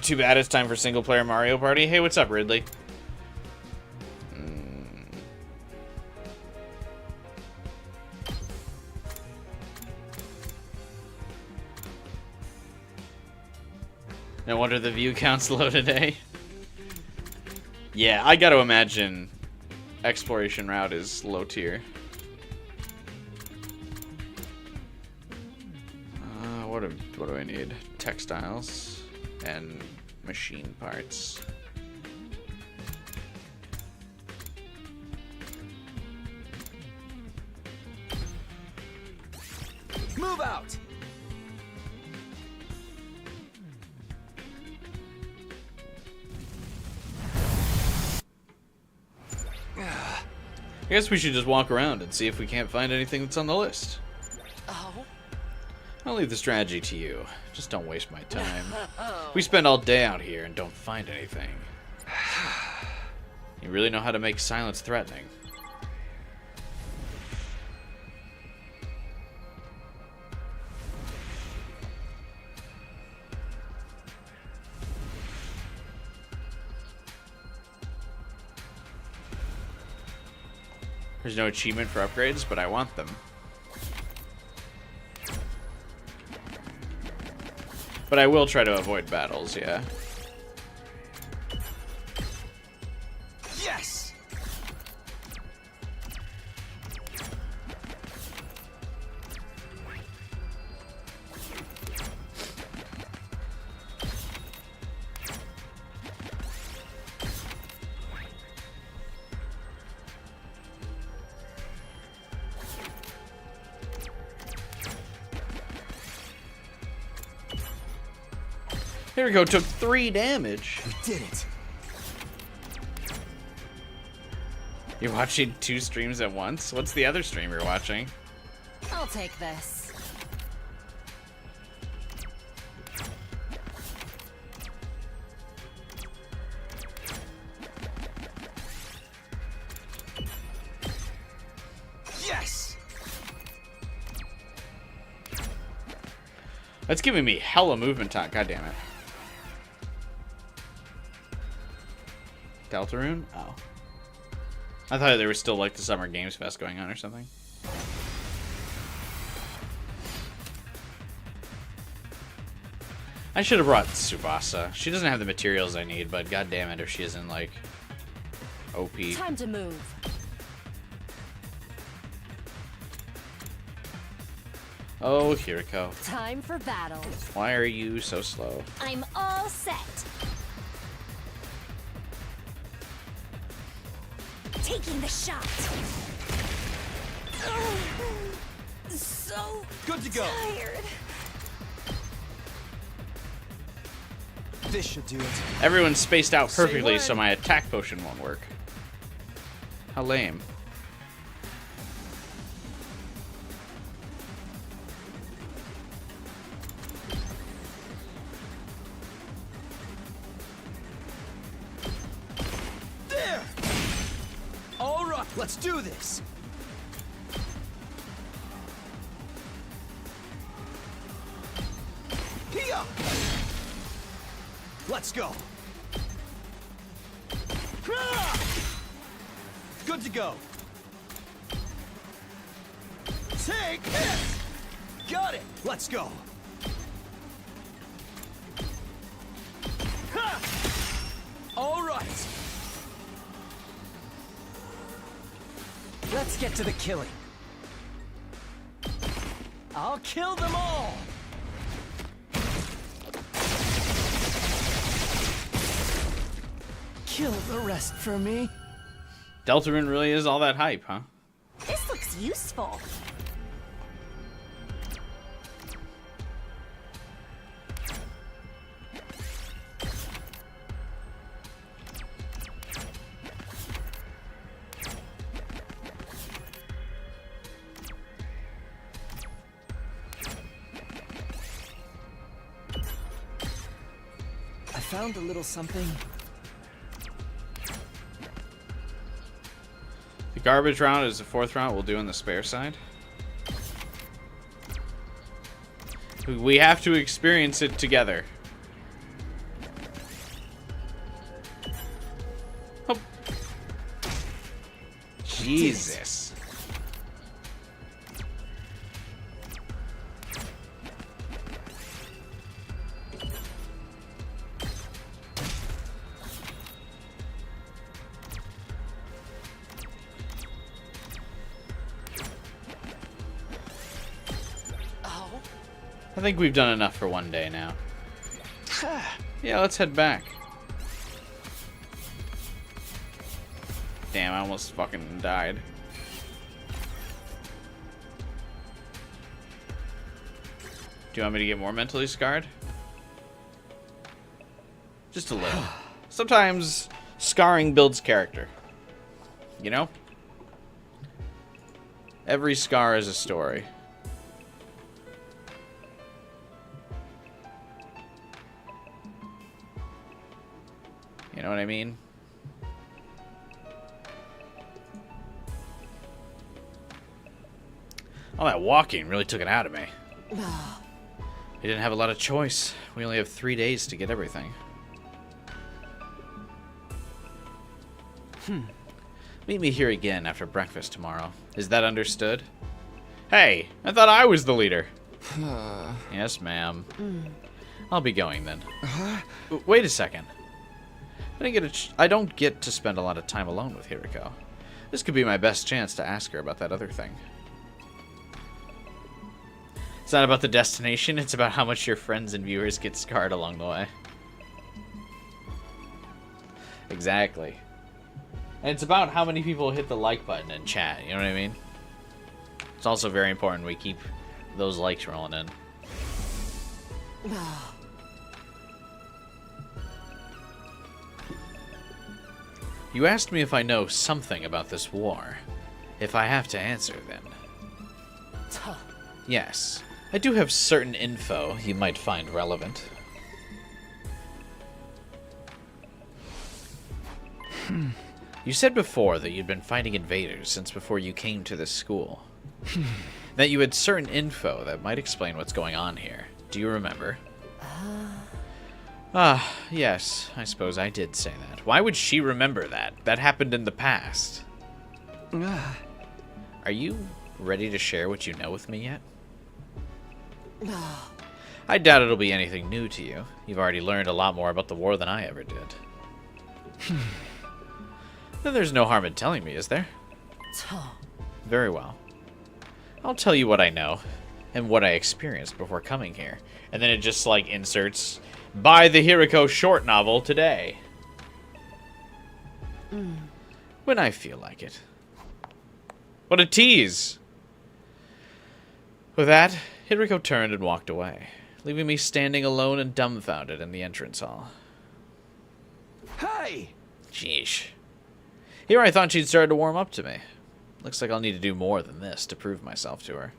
Too bad it's time for single-player Mario Party. Hey, what's up, Ridley? No wonder the view count's low today. Yeah, I gotta imagine exploration route is low tier. What do I need? Textiles and machine parts. Move out! I guess we should just walk around and see if we can't find anything that's on the list. Oh. I'll leave the strategy to you. Just don't waste my time. We spend all day out here and don't find anything. You really know how to make silence threatening. There's no achievement for upgrades, but I want them. But I will try to avoid battles, yeah. Yes! Here we go, took 3 damage. We did it. You're watching 2 streams at once? What's the other stream you're watching? I'll take this. Yes! That's giving me hella movement time, god damn it. Deltarune? Oh. I thought there was still like the Summer Games Fest going on or something. I should have brought Tsubasa. She doesn't have the materials I need, but god damn it if she isn't like OP. Time to move. Oh, Hiriko. Time for battle. Why are you so slow? I'm all set. Taking the shot. So Good to go. tired. This should do it. Everyone's spaced out Say perfectly, when. so my attack potion won't work. How lame. There! All right, let's do this. Here! Let's go. Good to go. Take this! Got it! Let's go. Ha! All right. Let's get to the killing. I'll kill them all! Kill the rest for me. Deltarune really is all that hype, huh? This looks useful. I found a little something. The garbage round is the 4th round we'll do on the spare side. We have to experience it together. Oh. Jesus. I think we've done enough for one day now. Yeah, let's head back. Damn, I almost fucking died. Do you want me to get more mentally scarred? Just a little. Sometimes scarring builds character. You know? Every scar is a story. You know what I mean? All that walking really took it out of me. We didn't have a lot of choice. We only have 3 days to get everything. Meet me here again after breakfast tomorrow. Is that understood? Hey, I thought I was the leader. Yes, ma'am. I'll be going then. Wait a second. I don't get to spend a lot of time alone with Hiriko. This could be my best chance to ask her about that other thing. It's not about the destination, it's about how much your friends and viewers get scarred along the way. Exactly. And it's about how many people hit the like button in chat, you know what I mean? It's also very important we keep those likes rolling in. You asked me if I know something about this war. If I have to answer, then. Yes, I do have certain info you might find relevant. You said before that you'd been fighting invaders since before you came to this school. That you had certain info that might explain what's going on here. Do you remember? Yes, I suppose I did say that. Why would she remember that? That happened in the past. Are you ready to share what you know with me yet? I doubt it'll be anything new to you. You've already learned a lot more about the war than I ever did. Then there's no harm in telling me, is there? Very well. I'll tell you what I know and what I experienced before coming here. And then it just, like, inserts, buy the Hiriko short novel today. When I feel like it. What a tease! With that, Hiriko turned and walked away, leaving me standing alone and dumbfounded in the entrance hall. Hey! Sheesh. Here I thought she'd started to warm up to me. Looks like I'll need to do more than this to prove myself to her.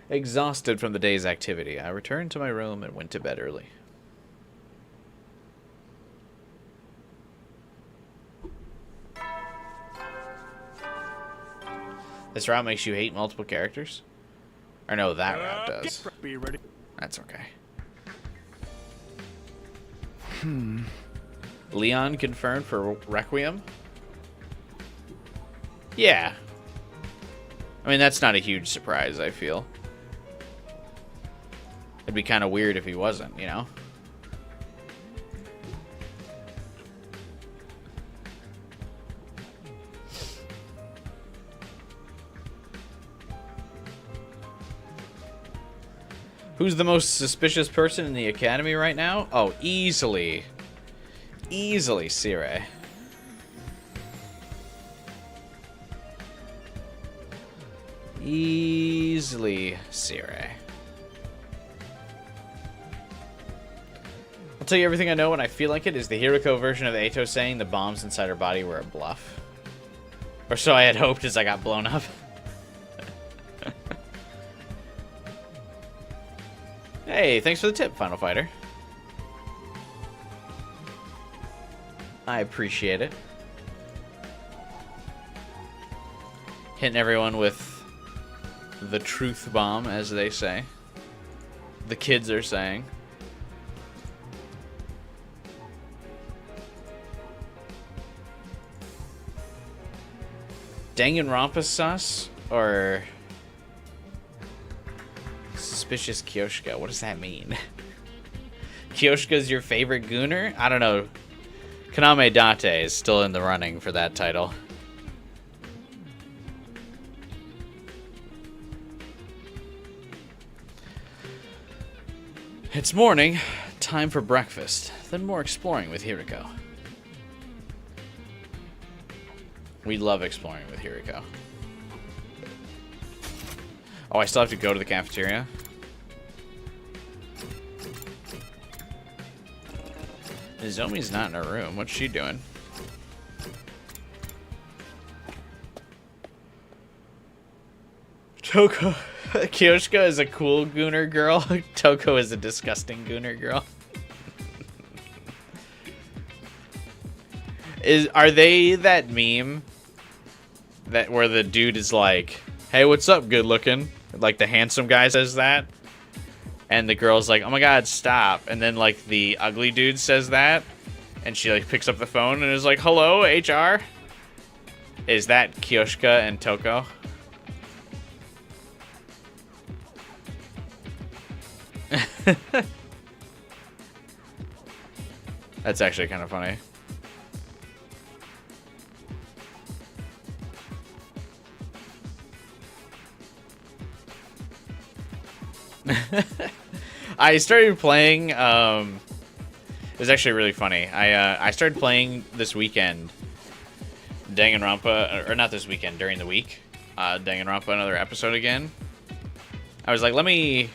Exhausted from the day's activity, I returned to my room and went to bed early. This route makes you hate multiple characters? Or no, that route does. Be ready. That's okay. Leon confirmed for Requiem? Yeah. I mean, that's not a huge surprise, I feel. It'd be kind of weird if he wasn't, you know? Who's the most suspicious person in the academy right now? Oh, easily. Easily Sire. Easily Sire. I'll tell you everything I know when I feel like it is the Hiriko version of Eito saying the bombs inside her body were a bluff. Or so I had hoped as I got blown up. Hey, thanks for the tip, Final Fighter. I appreciate it. Hitting everyone with the truth bomb, as they say. The kids are saying. Danganronpa sus or suspicious Kyoshika? What does that mean? Kyoshika's your favorite gooner? I don't know. Kaname Date is still in the running for that title. It's morning, time for breakfast, then more exploring with Hiriko. We love exploring with Hiriko. Oh, I still have to go to the cafeteria? Nozomi's not in her room. What's she doing? Toko. Kyoshika is a cool gooner girl. Toko is a disgusting gooner girl. Are they that meme that where the dude is like, "Hey, what's up, good looking?" Like the handsome guy says that, and the girl's like, "Oh my god, stop!" And then like the ugly dude says that, and she like picks up the phone and is like, "Hello, HR." Is that Kyoshika and Toko? That's actually kind of funny. I started playing, it was actually really funny. I started playing this weekend Danganronpa, or not this weekend, during the week. Danganronpa, another episode again. I was like, let me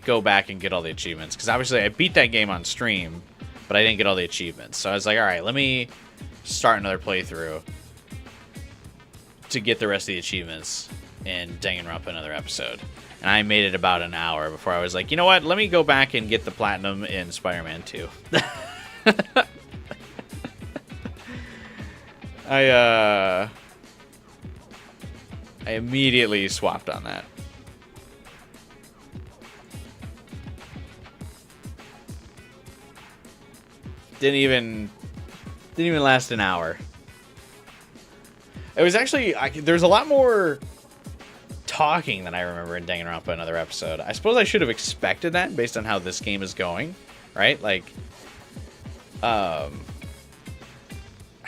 go back and get all the achievements, because obviously I beat that game on stream, but I didn't get all the achievements. So I was like, alright, let me start another playthrough to get the rest of the achievements in Danganronpa, another episode. And I made it about an hour before I was like, you know what, let me go back and get the platinum in Spider-Man 2. I immediately swapped on that. Didn't even last an hour. It was actually, there's a lot more talking than I remember in Danganronpa, another episode. I suppose I should have expected that based on how this game is going, right? Like, I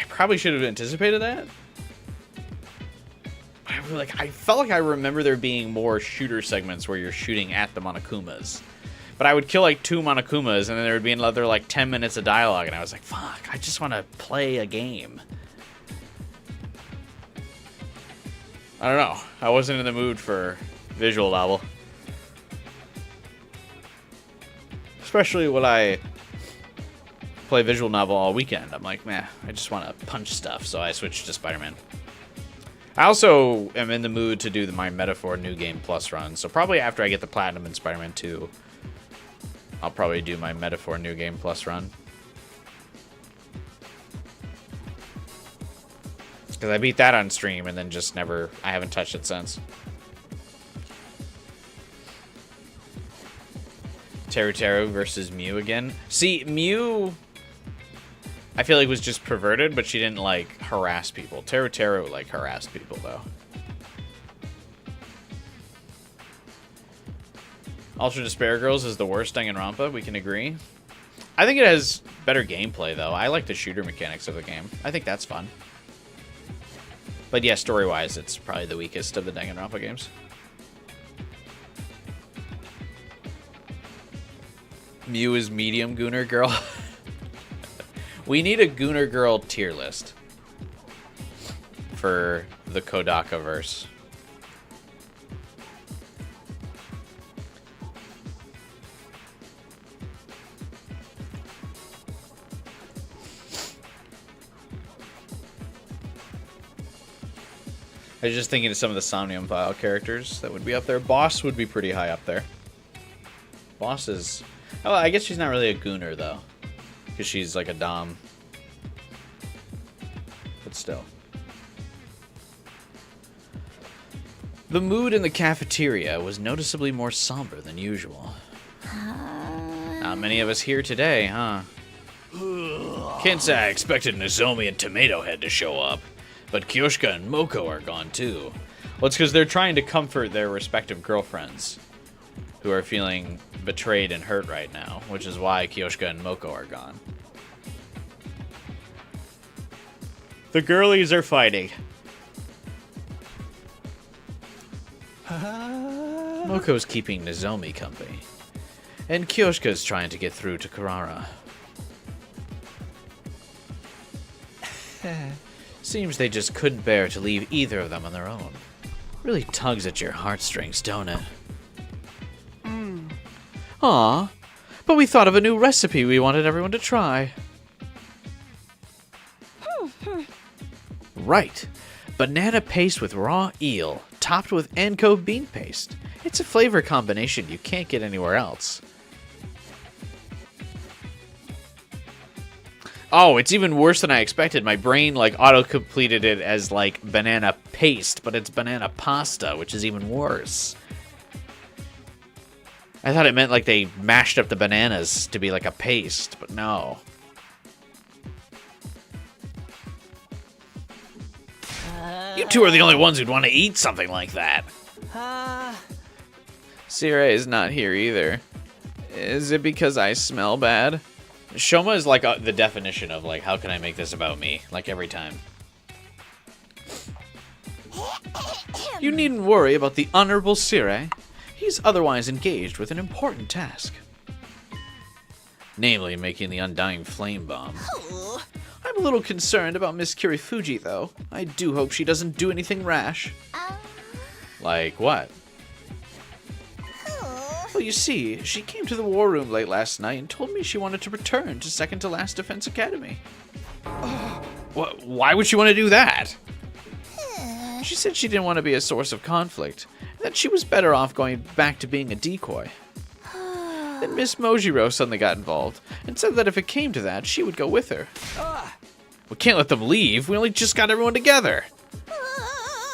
probably should have anticipated that. I felt like I remember there being more shooter segments where you're shooting at the Monokumas. But I would kill like 2 Monokumas and then there would be another like 10 minutes of dialogue and I was like, fuck, I just want to play a game. I don't know. I wasn't in the mood for visual novel. Especially when I play visual novel all weekend. I'm like, man, I just want to punch stuff, so I switched to Spider-Man. I also am in the mood to do my Metaphor New Game Plus run, so probably after I get the Platinum in Spider-Man 2, I'll probably do my Metaphor New Game Plus run. Because I beat that on stream and then just never, I haven't touched it since. Teru versus Mew again. See, Mew, I feel like was just perverted, but she didn't like harass people. Teru like harassed people though. Ultra Despair Girls is the worst Danganronpa, we can agree. I think it has better gameplay though. I like the shooter mechanics of the game. I think that's fun. But yeah, story-wise, it's probably the weakest of the Danganronpa games. Mew is medium Gooner Girl. We need a Gooner Girl tier list for the Kodaka-verse. I was just thinking of some of the Somnium File characters that would be up there. Boss would be pretty high up there. Boss is... Oh, I guess she's not really a Gooner, though. Because she's like a Dom. But still. The mood in the cafeteria was noticeably more somber than usual. Not many of us here today, huh? Can't say I expected Nozomi and Tomato Head to show up. But Kyoshika and Moko are gone too. Well, it's because they're trying to comfort their respective girlfriends who are feeling betrayed and hurt right now, which is why Kyoshika and Moko are gone. The girlies are fighting. Moko's keeping Nozomi company. And Kyoshika's trying to get through to Kurara. Seems they just couldn't bear to leave either of them on their own. Really tugs at your heartstrings, don't it? Aw, but we thought of a new recipe we wanted everyone to try. Right. Banana paste with raw eel, topped with Anko bean paste. It's a flavor combination you can't get anywhere else. Oh, it's even worse than I expected. My brain, like, auto-completed it as, like, banana paste, but it's banana pasta, which is even worse. I thought it meant, like, they mashed up the bananas to be, like, a paste, but no. You two are the only ones who'd want to eat something like that. Sire is not here either. Is it because I smell bad? Shoma is like the definition of like, how can I make this about me? Like every time. You needn't worry about the Honorable Sire. He's otherwise engaged with an important task. Namely, making the Undying Flame Bomb. I'm a little concerned about Miss Kirifuji, though. I do hope she doesn't do anything rash. Like what? Well, you see, she came to the war room late last night and told me she wanted to return to Second to Last Defense Academy. Why would she want to do that? She said she didn't want to be a source of conflict, and that she was better off going back to being a decoy. Then Miss Mojiro suddenly got involved, and said that if it came to that, she would go with her. We can't let them leave, we only just got everyone together.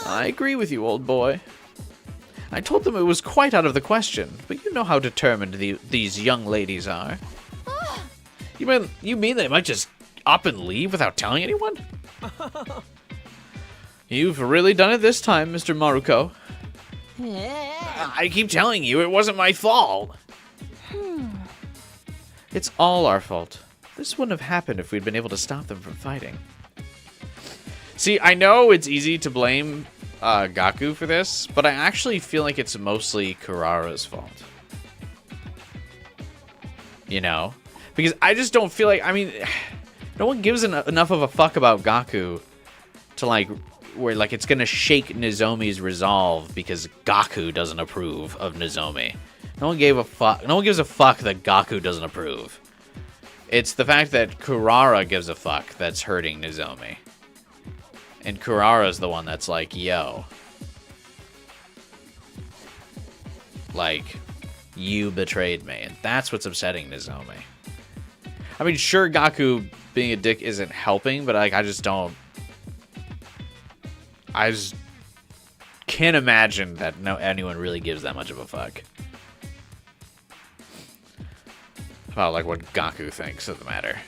I agree with you, old boy. I told them it was quite out of the question, but you know how determined these young ladies are. You mean they might just up and leave without telling anyone? You've really done it this time, Mr. Maruko. I keep telling you, it wasn't my fault. It's all our fault. This wouldn't have happened if we'd been able to stop them from fighting. See, I know it's easy to blame Gaku for this, but I actually feel like it's mostly Kurara's fault. You know? Because I just don't feel like, I mean, no one gives enough of a fuck about Gaku to like, where like it's gonna shake Nozomi's resolve because Gaku doesn't approve of Nozomi. No one gave a fuck. No one gives a fuck that Gaku doesn't approve. It's the fact that Kurara gives a fuck that's hurting Nozomi. And Kurara's the one that's like, yo. Like, you betrayed me. And that's what's upsetting Nozomi. I mean, sure, Gaku being a dick isn't helping, but like, I just can't imagine that anyone really gives that much of a fuck about like what Gaku thinks of the matter.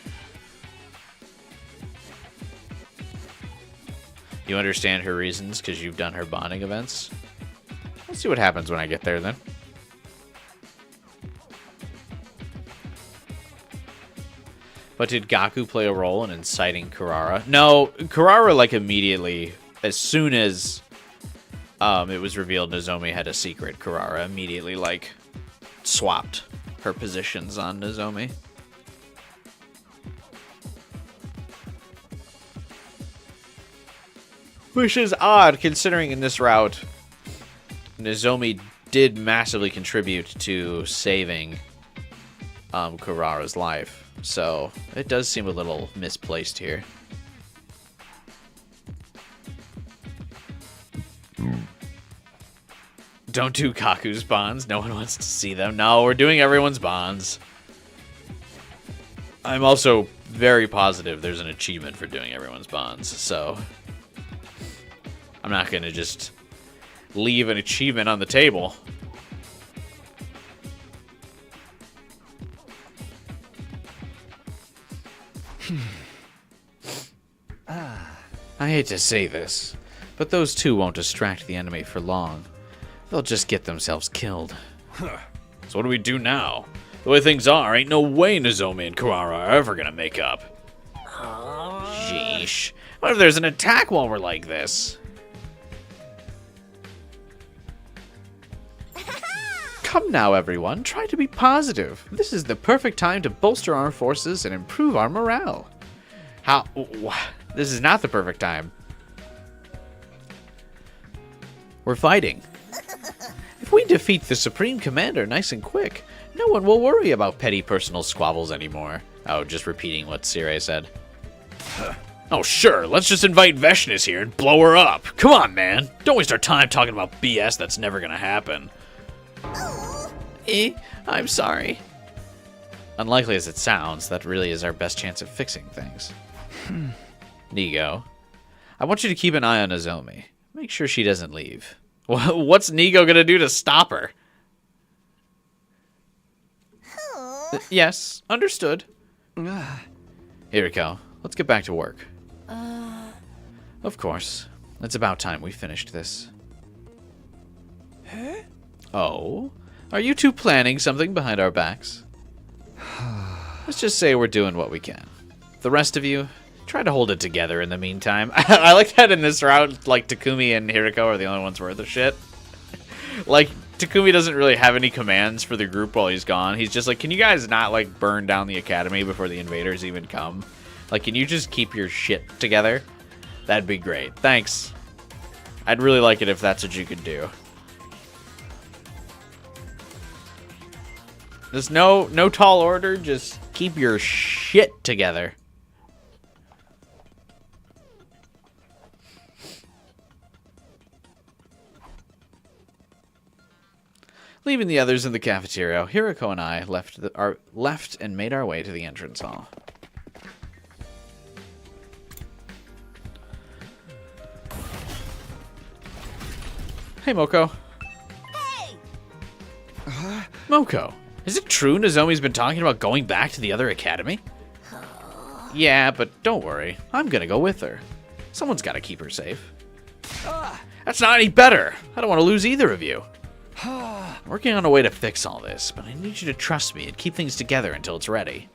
You understand her reasons because you've done her bonding events? Let's see what happens when I get there then. But did Gaku play a role in inciting Kurara? No, Kurara like immediately, as soon as it was revealed Nozomi had a secret, Kurara immediately like swapped her positions on Nozomi. Which is odd, considering in this route, Nozomi did massively contribute to saving Kurara's life. So, it does seem a little misplaced here. Don't do Kaku's bonds. No one wants to see them. No, we're doing everyone's bonds. I'm also very positive there's an achievement for doing everyone's bonds, so I'm not going to just leave an achievement on the table. I hate to say this, but those two won't distract the enemy for long. They'll just get themselves killed. So what do we do now? The way things are, ain't no way Nozomi and Kurara are ever gonna make up. Sheesh. What if there's an attack while we're like this? Come now, everyone. Try to be positive. This is the perfect time to bolster our forces and improve our morale. How? This is not the perfect time. We're fighting. If we defeat the Supreme Commander nice and quick, no one will worry about petty personal squabbles anymore. Oh, just repeating what Sire said. Oh, sure. Let's just invite Veshnis here and blow her up. Come on, man. Don't waste our time talking about BS that's never gonna happen. I'm sorry. Unlikely as it sounds, that really is our best chance of fixing things. Nigo, I want you to keep an eye on Nozomi. Make sure she doesn't leave. What's Nigo gonna do to stop her? Yes, understood. Hiriko, let's get back to work. Of course. It's about time we finished this. Huh? Oh? Are you two planning something behind our backs? Let's just say we're doing what we can. The rest of you, try to hold it together in the meantime. I like that in this route, like, Takumi and Hiriko are the only ones worth of shit. Like, Takumi doesn't really have any commands for the group while he's gone. He's just like, can you guys not, like, burn down the academy before the invaders even come? Like, can you just keep your shit together? That'd be great. Thanks. I'd really like it if that's what you could do. There's no tall order, just keep your shit together. Leaving the others in the cafeteria, Hiriko and I left and made our way to the entrance hall. Hey, Moko. Hey! Moko, is it true Nozomi's been talking about going back to the other academy? Yeah, but don't worry. I'm gonna go with her. Someone's gotta keep her safe. That's not any better. I don't want to lose either of you. I'm working on a way to fix all this, but I need you to trust me and keep things together until it's ready.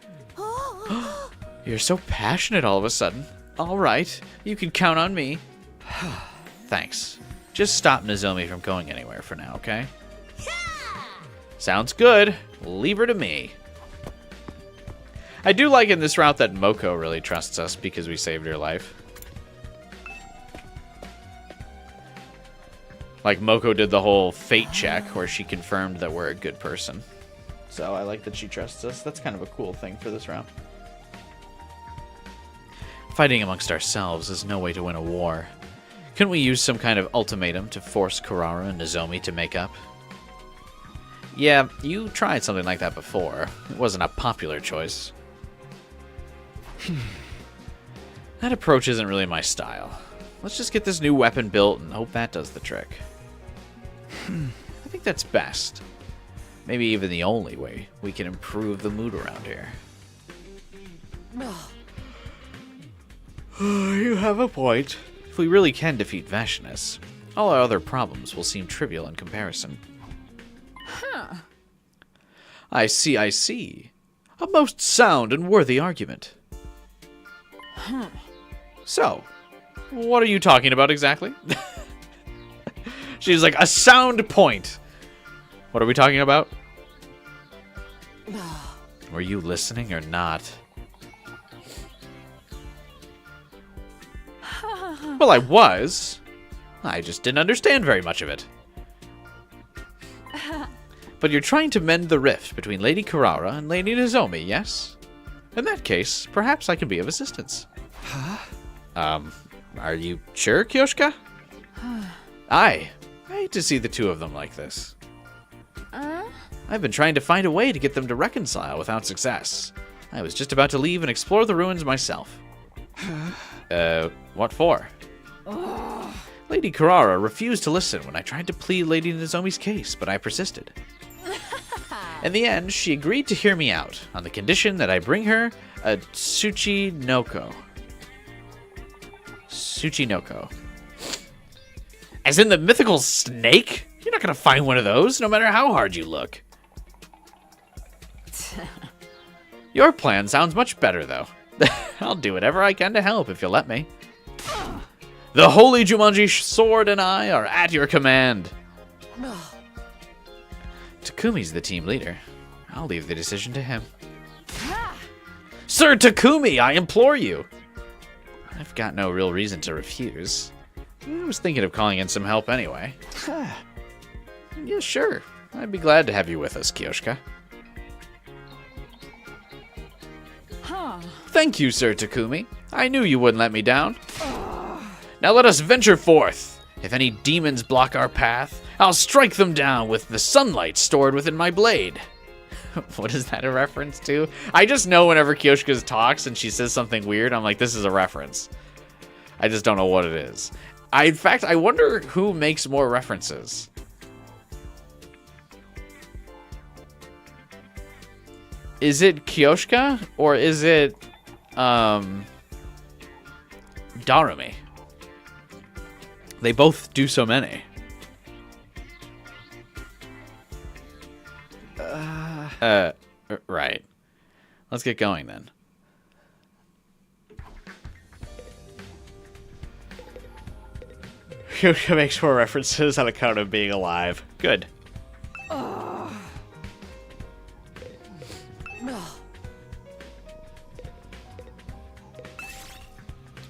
You're so passionate all of a sudden. All right, you can count on me. Thanks. Just stop Nozomi from going anywhere for now, okay? Sounds good. Leave her to me. I do like in this route that Moko really trusts us because we saved her life. Like, Moko did the whole fate check where she confirmed that we're a good person. So I like that she trusts us. That's kind of a cool thing for this round. Fighting amongst ourselves is no way to win a war. Couldn't we use some kind of ultimatum to force Kurara and Nozomi to make up? Yeah, you tried something like that before. It wasn't a popular choice. That approach isn't really my style. Let's just get this new weapon built and hope that does the trick. I think that's best. Maybe even the only way we can improve the mood around here. You have a point. If we really can defeat Vashnis, all our other problems will seem trivial in comparison. Huh. I see, I see. A most sound and worthy argument. So, what are you talking about exactly? She's like, a sound point. What are we talking about? Were you listening or not? Well, I was. I just didn't understand very much of it. But you're trying to mend the rift between Lady Kurara and Lady Nozomi, yes? In that case, perhaps I can be of assistance. Are you sure, Kyoshika? I hate to see the two of them like this. I've been trying to find a way to get them to reconcile without success. I was just about to leave and explore the ruins myself. What for? Lady Kurara refused to listen when I tried to plead Lady Nozomi's case, but I persisted. In the end, she agreed to hear me out, on the condition that I bring her a Tsuchinoko. Tsuchinoko. As in the mythical snake? You're not gonna find one of those, no matter how hard you look. Your plan sounds much better, though. I'll do whatever I can to help if you'll let me. The Holy Jumanji Sword and I are at your command. Takumi's the team leader. I'll leave the decision to him. Sir Takumi, I implore you. I've got no real reason to refuse. I was thinking of calling in some help anyway. Yeah, sure. I'd be glad to have you with us, Kyoshika. Thank you, Sir Takumi. I knew you wouldn't let me down. Now let us venture forth. If any demons block our path, I'll strike them down with the sunlight stored within my blade. What is that a reference to? I just know whenever Kyoshika talks and she says something weird, I'm like, this is a reference. I just don't know what it is. In fact, I wonder who makes more references. Is it Kyoshika or is it Darumi? They both do so many. Right. Let's get going then. Kyoshika makes more references on account of being alive. Good.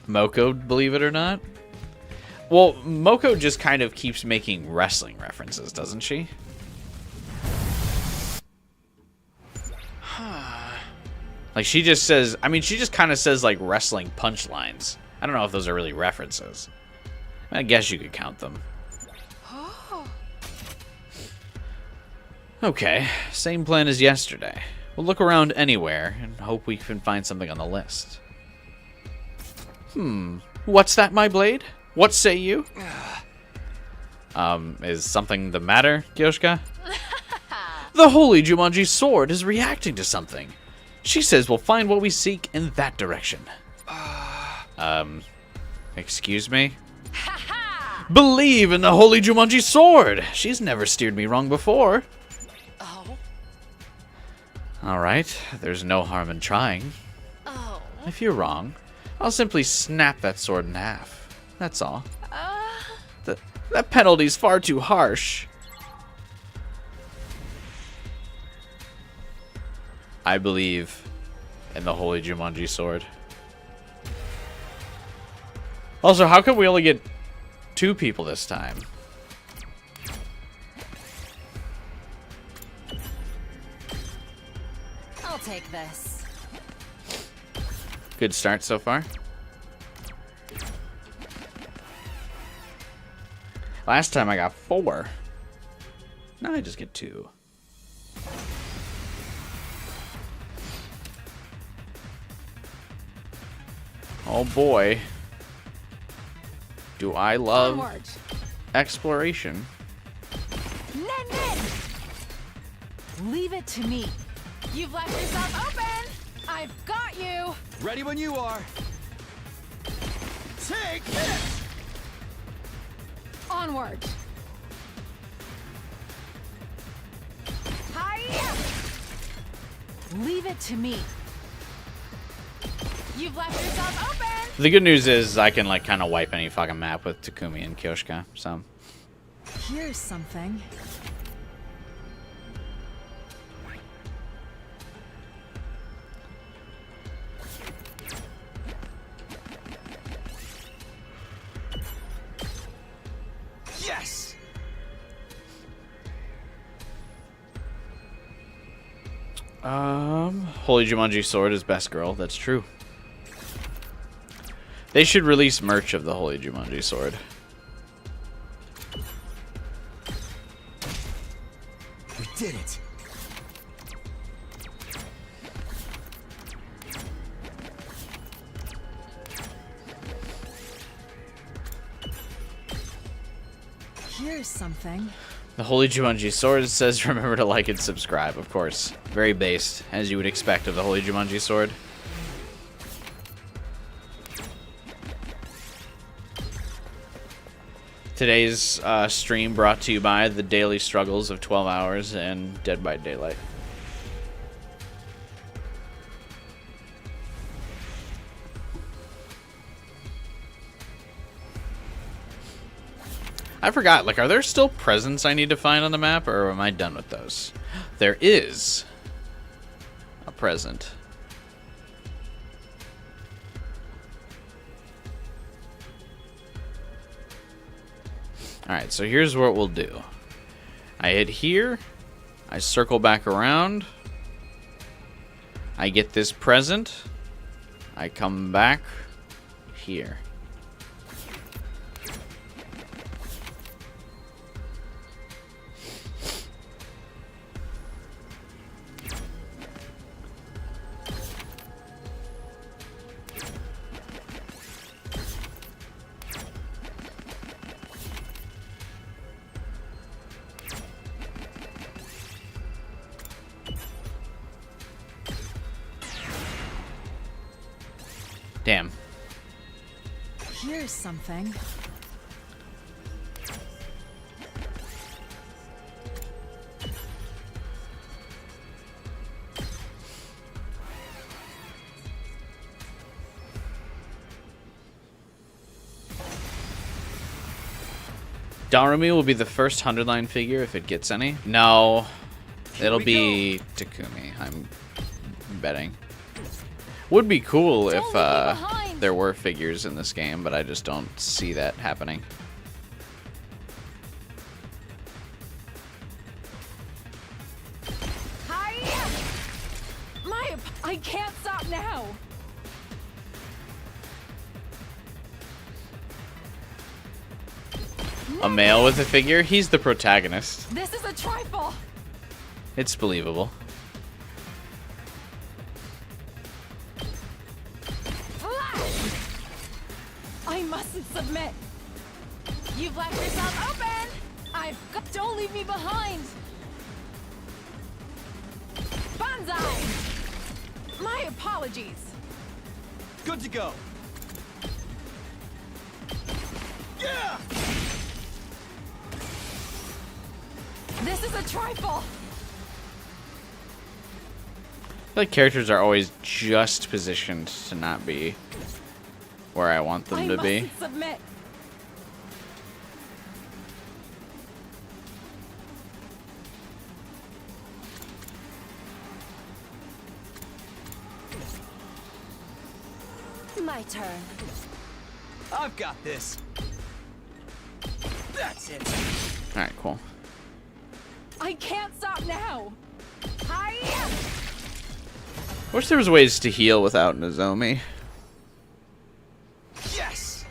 Moko, believe it or not? Well, Moko just kind of keeps making wrestling references, doesn't she? Like, she just says... I mean, she just kind of says, like, wrestling punchlines. I don't know if those are really references. I guess you could count them. Okay, same plan as yesterday. We'll look around anywhere and hope we can find something on the list. What's that, my blade? What say you? Is something the matter, Kyoshika? The Holy Jumanji Sword is reacting to something. She says we'll find what we seek in that direction. Excuse me? Believe in the Holy Jumanji Sword! She's never steered me wrong before. Alright, there's no harm in trying. If you're wrong, I'll simply snap that sword in half. That's all. That penalty's far too harsh. I believe in the Holy Jumanji Sword. Also, how come we only get 2 people this time? I'll take this. Good start so far. Last time I got 4. Now I just get 2. Oh boy. Do I love Onward. exploration. Leave it to me. You've left yourself open. I've got you. Ready when you are. Take this! Onward. Hiya! Leave it to me. You've left yourself open. The good news is I can like kind of wipe any fucking map with Takumi and Kyoshika. So Here's something. Holy Jumanji Sword is best girl. That's true. They should release merch of the Holy Jumanji Sword. We did it. Here's something. The Holy Jumanji Sword says remember to like and subscribe, of course. Very based, as you would expect of the Holy Jumanji Sword. Today's stream brought to you by the daily struggles of 12 hours and Dead by Daylight. I forgot, like, are there still presents I need to find on the map, or am I done with those? There is a present. Alright, so here's what we'll do. I hit here, I circle back around, I get this present, I come back here. Damn. Here's something. Darumi will be the first 100-line figure if it gets any. No, it'll be Takumi, I'm betting. Would be cool if there were figures in this game, but I just don't see that happening. I can't stop now. A male with a figure? He's the protagonist. This is a trifle. It's believable. I mustn't submit. You've left yourself open. Don't leave me behind. Banzai. My apologies. Good to go. Yeah. This is a trifle. I feel like characters are always just positioned to not be where I want them to be. Mustn't submit. My turn. I've got this. That's it. Alright, cool. I can't stop now. Hi-ya! Wish there was ways to heal without Nozomi. Yes.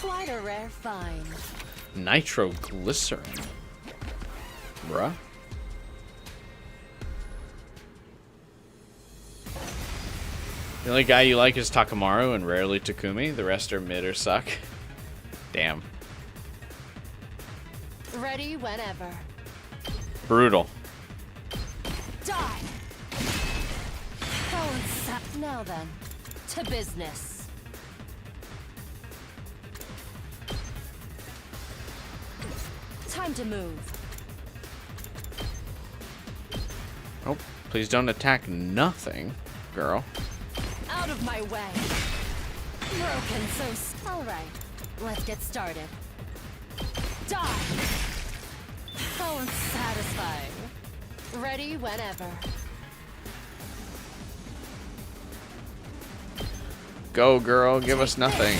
Quite a rare find. Nitroglycerin. Bruh. The only guy you like is Takamaru and rarely Takumi. The rest are mid or suck. Damn. Ready whenever. Brutal. Die. Now then, to business. Time to move. Oh, please don't attack nothing, girl. Out of my way. Broken so... Alright, let's get started. Die! How unsatisfying. Ready whenever. Go, girl. Give us nothing.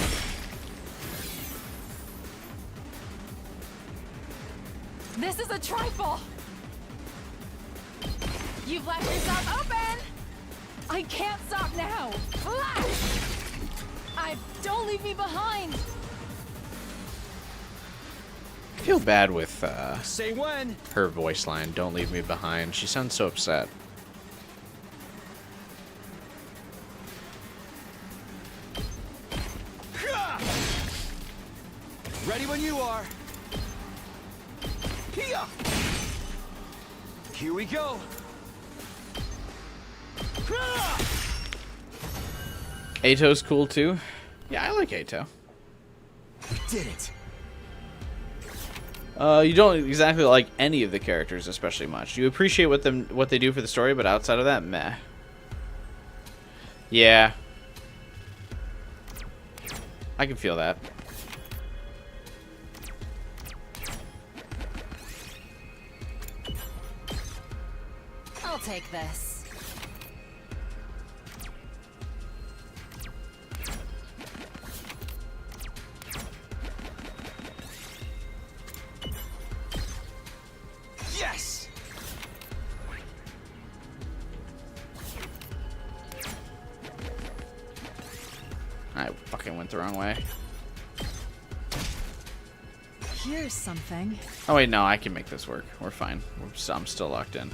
This is a trifle! You've left yourself open! I can't stop now! Flash! Don't leave me behind! I feel bad with Say when. her voice line. Don't leave me behind. She sounds so upset. Ready when you are. Here we go. Ato's cool too. Yeah, I like Ato. We did it. You don't exactly like any of the characters especially much. You appreciate what they do for the story, but outside of that, meh. Yeah. I can feel that. I'll take this. Yes. I fucking went the wrong way. Here's something. Oh wait, no, I can make this work. We're fine. I'm still locked in.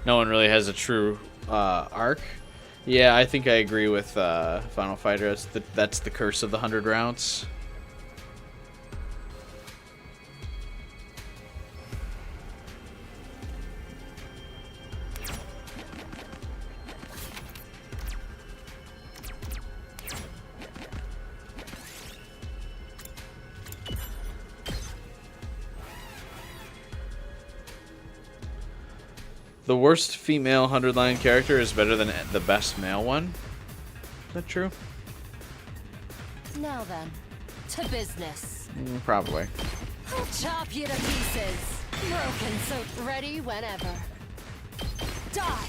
No one really has a true arc. Yeah, I think I agree with Final Fighter. That's the curse of the 100 rounds. The worst female 100-line character is better than the best male one. Is that true? Now then, to business. Probably. I'll chop you to pieces. Broken, so ready whenever. Die.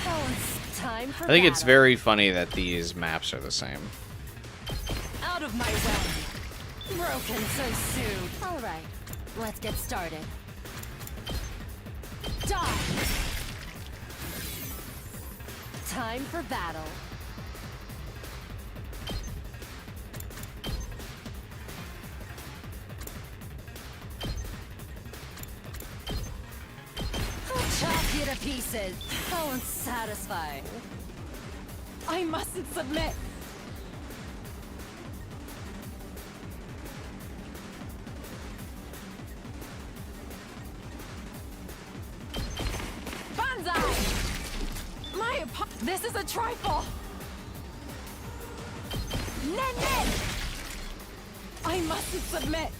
Oh, it's time for I think it's battle. very funny that these maps are the same. Out of my way. Broken so soon. All right, let's get started. Die. Time for battle. I'll chop you to pieces. How unsatisfying. I mustn't submit. This is a trifle! Nen! I mustn't submit!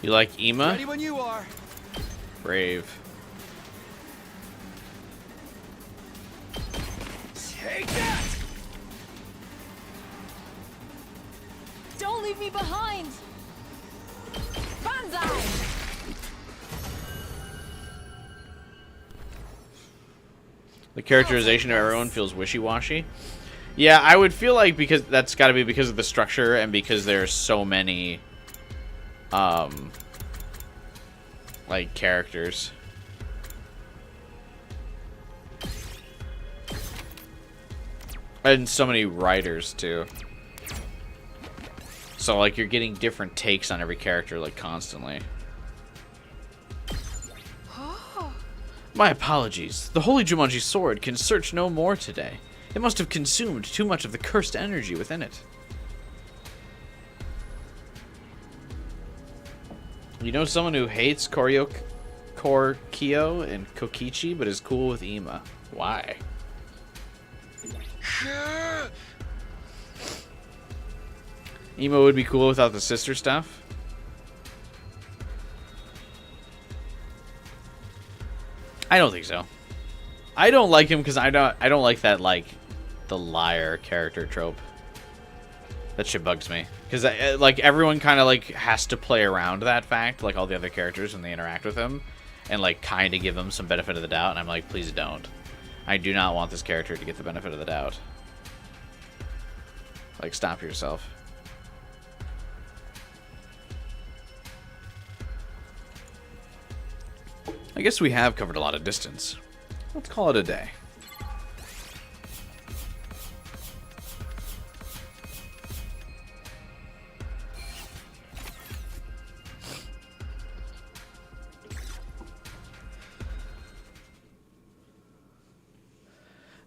You like Ima? Ready when you are. Brave. Take that! Don't leave me behind! Banzai! The characterization of everyone feels wishy-washy. Yeah, I would feel like because that's got to be because of the structure and because there's so many, like characters. And so many writers too. So like you're getting different takes on every character like constantly. My apologies. The Holy Jumanji sword can search no more today. It must have consumed too much of the cursed energy within it. You know someone who hates Kyo and Kokichi, but is cool with Ima. Why? Emo would be cool without the sister stuff. I don't think so. I don't like him because I don't like that, like, the liar character trope. That shit bugs me. Because, like, everyone kind of, like, has to play around that fact, like all the other characters when they interact with him, and, like, kind of give him some benefit of the doubt, and I'm like, please don't. I do not want this character to get the benefit of the doubt. Like, stop yourself. I guess we have covered a lot of distance. Let's call it a day.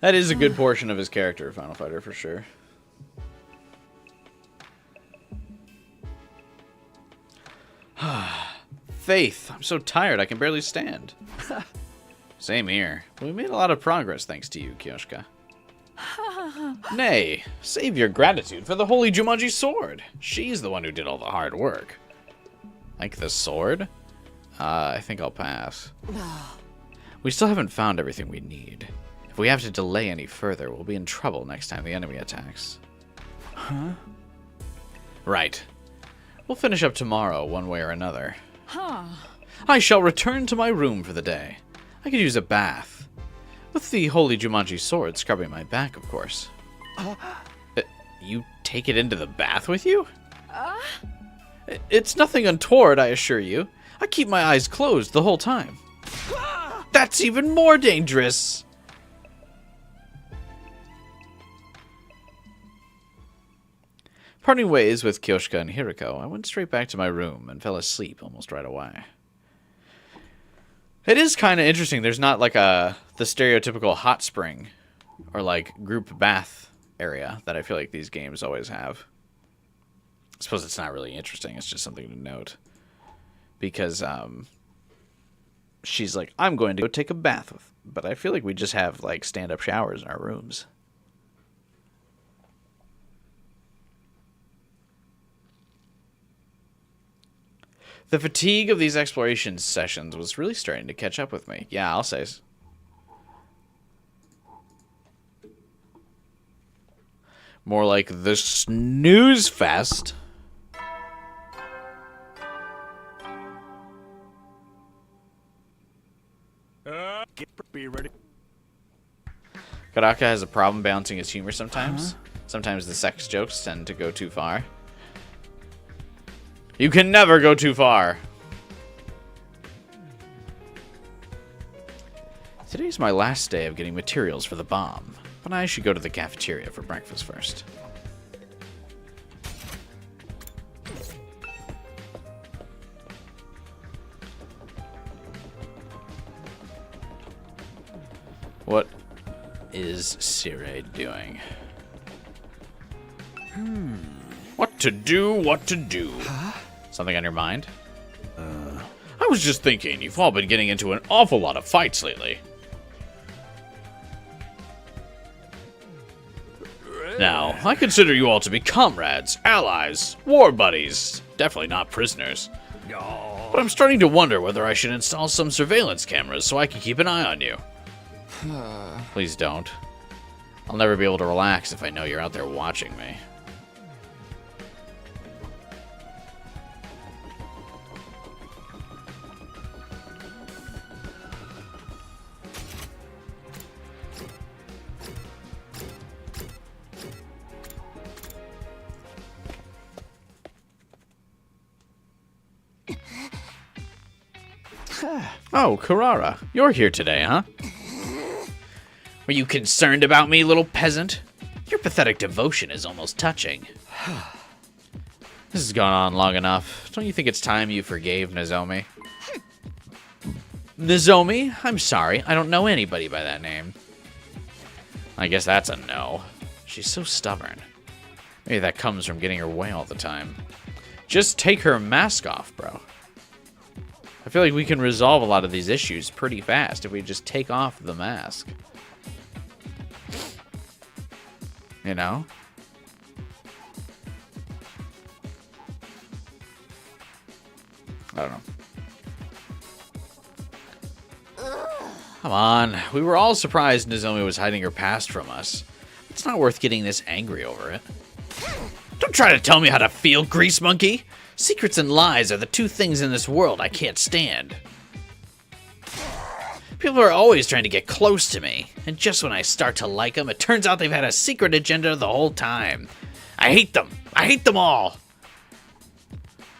That is a good portion of his character, Final Fighter, for sure. Faith, I'm so tired I can barely stand. Same here. We made a lot of progress thanks to you, Kyoshika. Nay, save your gratitude for the holy Jumanji sword. She's the one who did all the hard work. Like the sword? I think I'll pass. We still haven't found everything we need. If we have to delay any further, we'll be in trouble next time the enemy attacks. Huh? Right. We'll finish up tomorrow, one way or another. Huh. I shall return to my room for the day. I could use a bath. With the holy Jumanji sword scrubbing my back, of course. You take it into the bath with you? It's nothing untoward, I assure you. I keep my eyes closed the whole time. That's even more dangerous! Parting ways with Kyoshika and Hiriko, I went straight back to my room and fell asleep almost right away. It is kind of interesting. There's not like the stereotypical hot spring or like group bath area that I feel like these games always have. I suppose it's not really interesting. It's just something to note. Because she's like, I'm going to go take a bath with. But I feel like we just have like stand-up showers in our rooms. The fatigue of these exploration sessions was really starting to catch up with me. Yeah, I'll say. More like the snooze fest. Be ready. Kuraka has a problem balancing his humor sometimes. Sometimes the sex jokes tend to go too far. You can never go too far. Today's my last day of getting materials for the bomb, but I should go to the cafeteria for breakfast first. What is Sire doing? What to do, what to do. Something on your mind? I was just thinking, you've all been getting into an awful lot of fights lately. Now, I consider you all to be comrades, allies, war buddies, definitely not prisoners. But I'm starting to wonder whether I should install some surveillance cameras so I can keep an eye on you. Please don't. I'll never be able to relax if I know you're out there watching me. Oh, Kurara, you're here today, huh? Were you concerned about me, little peasant? Your pathetic devotion is almost touching. This has gone on long enough. Don't you think it's time you forgave Nozomi? Nozomi? I'm sorry, I don't know anybody by that name. I guess that's a no. She's so stubborn. Maybe that comes from getting her way all the time. Just take her mask off, bro. I feel like we can resolve a lot of these issues pretty fast if we just take off the mask. You know? I don't know. Come on. We were all surprised Nozomi was hiding her past from us. It's not worth getting this angry over it. Don't try to tell me how to feel, grease monkey! Secrets and lies are the two things in this world I can't stand. People are always trying to get close to me, and just when I start to like them, it turns out they've had a secret agenda the whole time. I hate them! I hate them all!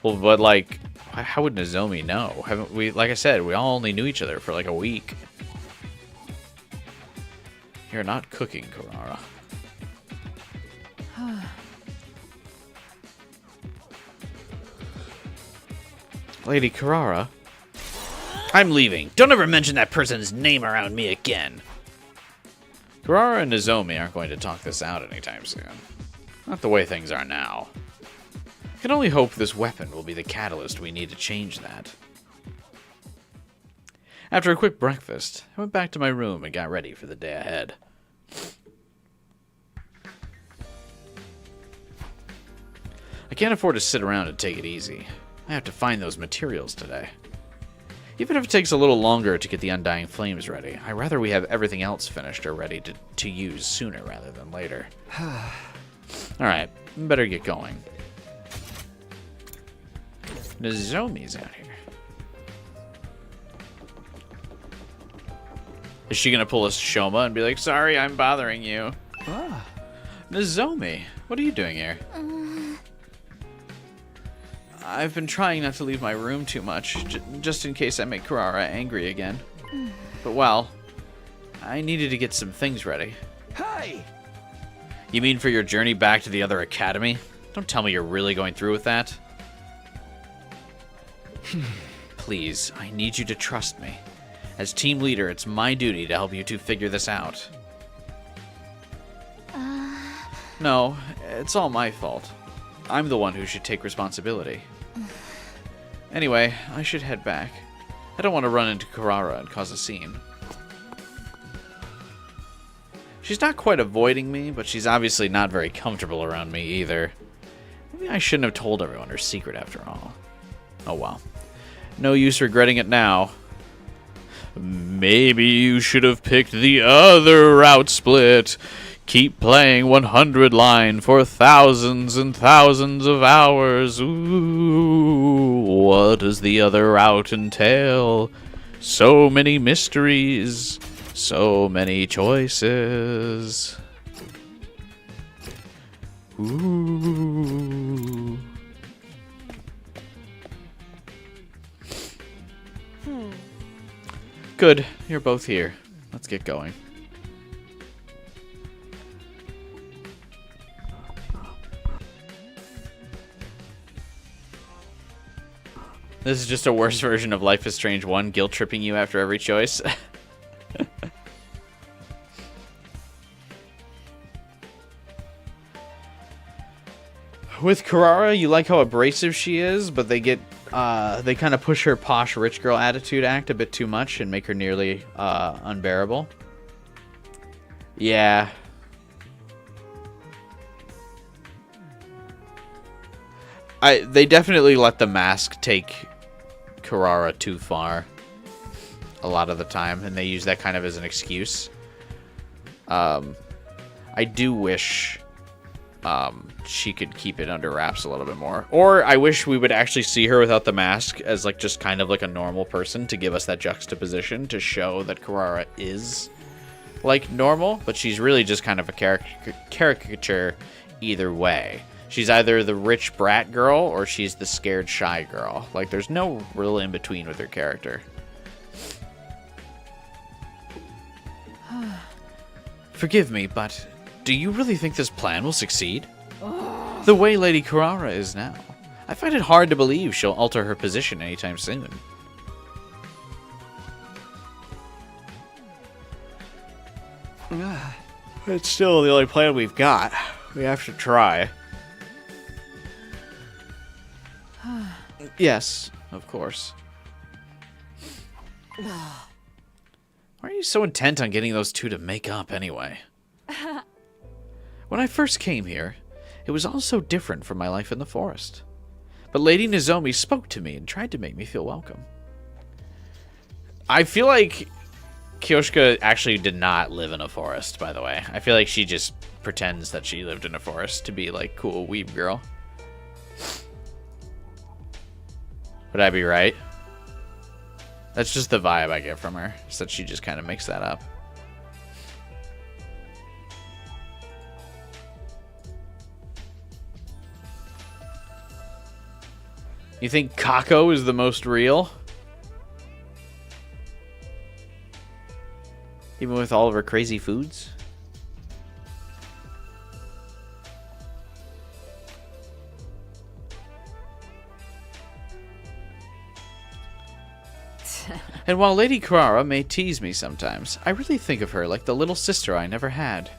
Well, but like, how would Nozomi know? Haven't we, like I said, we all only knew each other for like a week. You're not cooking, Kurara. Lady Kurara? I'm leaving. Don't ever mention that person's name around me again. Kurara and Nozomi aren't going to talk this out anytime soon. Not the way things are now. I can only hope this weapon will be the catalyst we need to change that. After a quick breakfast, I went back to my room and got ready for the day ahead. I can't afford to sit around and take it easy. I have to find those materials today. Even if it takes a little longer to get the Undying Flames ready, I'd rather we have everything else finished or ready to use sooner rather than later. Alright, better get going. Nozomi's out here. Is she gonna pull a Shoma and be like, sorry, I'm bothering you? Ah. Nozomi, what are you doing here? I've been trying not to leave my room too much, just in case I make Kurara angry again. But well, I needed to get some things ready. Hey! You mean for your journey back to the other academy? Don't tell me you're really going through with that. Please, I need you to trust me. As team leader, it's my duty to help you two figure this out. No, it's all my fault. I'm the one who should take responsibility. Anyway, I should head back. I don't want to run into Kurara and cause a scene. She's not quite avoiding me, but she's obviously not very comfortable around me either. Maybe I shouldn't have told everyone her secret after all. Oh well. No use regretting it now. Maybe you should have picked the other route split. Keep playing 100 line for thousands and thousands of hours. Ooh, what does the other route entail? So many mysteries, so many choices. Ooh. Good, you're both here. Let's get going. This is just a worse version of Life is Strange 1, guilt-tripping you after every choice. With Kurara, you like how abrasive she is, but they kind of push her posh rich girl attitude act a bit too much and make her nearly unbearable. Yeah. They definitely let the mask take Kurara too far a lot of the time, and they use that kind of as an excuse. I do wish she could keep it under wraps a little bit more. Or I wish we would actually see her without the mask as like just kind of like a normal person to give us that juxtaposition to show that Kurara is like normal, but she's really just kind of a caricature either way. She's either the rich brat girl or she's the scared shy girl. Like there's no real in between with her character. Forgive me, but do you really think this plan will succeed? The way Lady Kurara is now, I find it hard to believe she'll alter her position anytime soon. It's still the only plan we've got. We have to try. Yes, of course. Why are you so intent on getting those two to make up anyway? When I first came here, it was all so different from my life in the forest. But Lady Nozomi spoke to me and tried to make me feel welcome. I feel like Kyoshika actually did not live in a forest, by the way. I feel like she just pretends that she lived in a forest to be, like, cool weeb girl. Would I be right? That's just the vibe I get from her, is that she just kind of makes that up. You think Kako is the most real? Even with all of her crazy foods? And while Lady Kurara may tease me sometimes, I really think of her like the little sister I never had.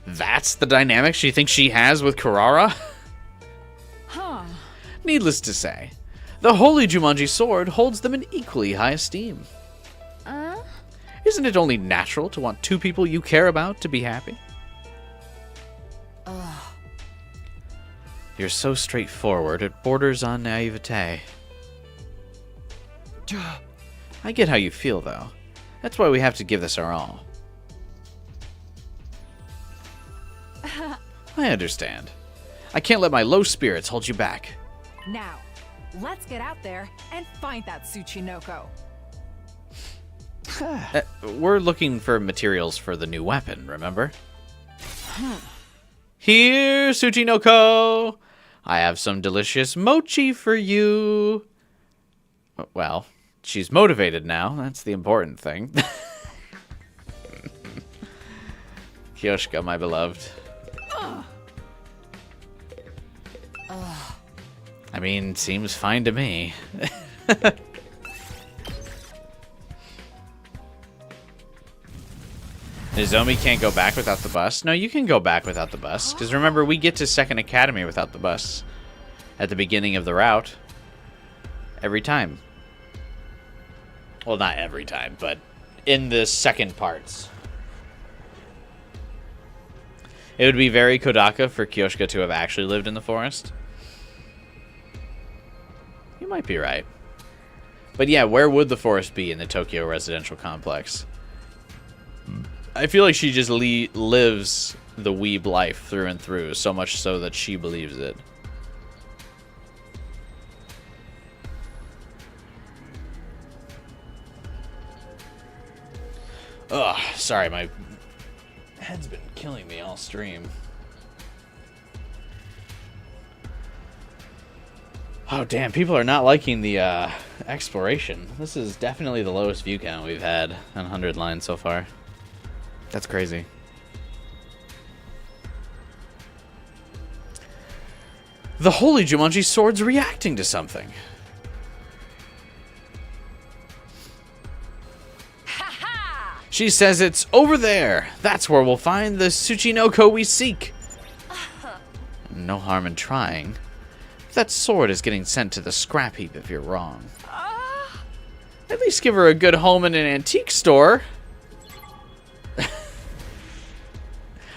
That's the dynamic she thinks she has with Kurara? Huh. Needless to say, the Holy Jumanji Sword holds them in equally high esteem. Isn't it only natural to want two people you care about to be happy? You're so straightforward, it borders on naivete. I get how you feel, though. That's why we have to give this our all. I understand. I can't let my low spirits hold you back. Now, let's get out there and find that Tsuchinoko. We're looking for materials for the new weapon, remember? Here, Tsuchinoko! I have some delicious mochi for you. Well, she's motivated now. That's the important thing. Kyoshika, my beloved. I mean, seems fine to me. Nozomi can't go back without the bus. No, you can go back without the bus. Because remember, we get to Second Academy without the bus. At the beginning of the route. Every time. Well, not every time, but in the second parts. It would be very Kodaka for Kyoshika to have actually lived in the forest. You might be right. But yeah, where would the forest be in the Tokyo residential complex? I feel like she just lives the weeb life through and through, so much so that she believes it. Ugh, sorry, my head's been killing me all stream. Oh, damn, people are not liking the exploration. This is definitely the lowest view count we've had on 100 lines so far. That's crazy. The Holy Jumanji Sword's reacting to something. She says it's over there. That's where we'll find the Tsuchinoko we seek. No harm in trying. That sword is getting sent to the scrap heap if you're wrong. At least give her a good home in an antique store.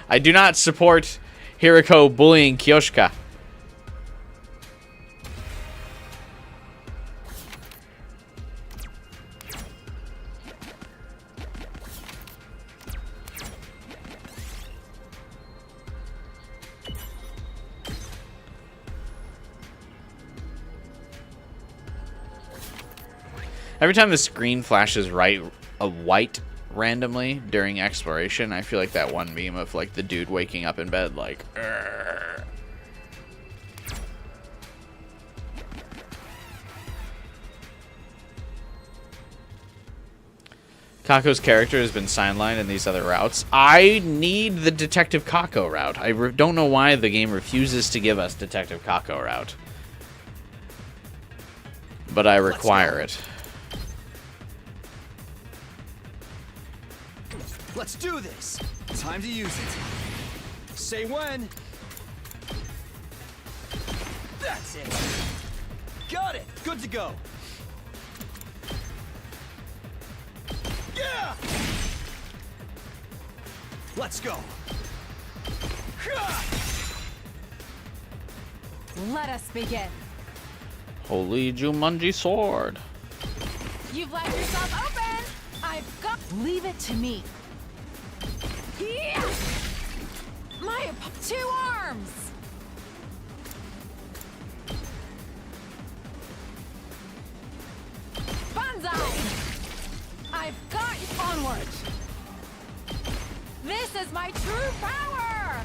I do not support Hiriko bullying Kyoshika. Every time the screen flashes white randomly during exploration, I feel like that one meme of like the dude waking up in bed like, "Urgh." Kako's character has been sidelined in these other routes. I need the Detective Kako route. I don't know why the game refuses to give us Detective Kako route. But I require it. Let's do this. Time to use it. Say when. That's it. Got it. Good to go. Yeah. Let's go. Let us begin. Holy Jumanji sword. You've left yourself open. I've got. Leave it to me. Yeah. My 2 arms. Banzai. I've got onward. This is my true power.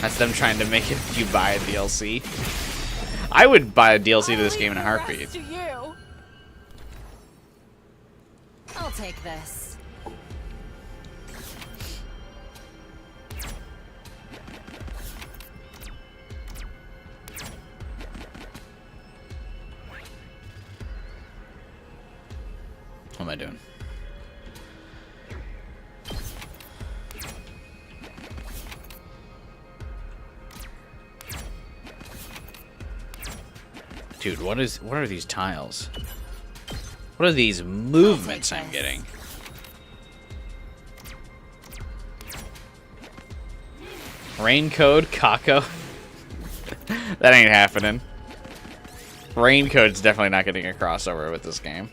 That's them trying to make it you buy a DLC. I would buy a DLC to this game in a I'll leave heartbeat. the rest to you. I'll take this. What am I doing? Dude, what are these tiles? What are these movements I'm getting? Rain code, Kako. That ain't happening. Rain code's definitely not getting a crossover with this game.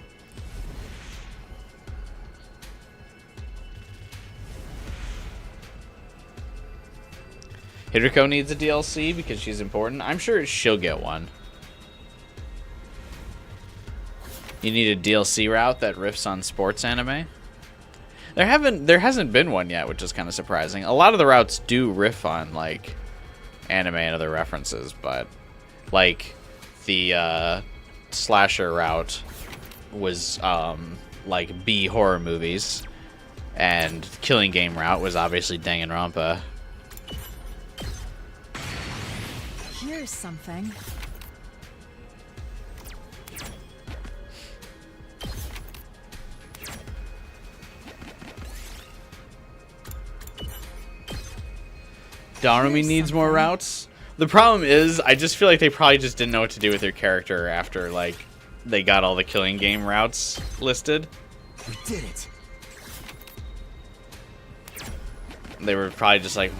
Hideko needs a DLC because she's important. I'm sure she'll get one. You need a DLC route that riffs on sports anime? There hasn't been one yet, which is kind of surprising. A lot of the routes do riff on like anime and other references, but like the slasher route was like B horror movies, and killing game route was obviously Danganronpa. Here's something. Darumi needs more routes. The problem is, I just feel like they probably just didn't know what to do with their character after, like, they got all the killing game routes listed. We did it. They were probably just like,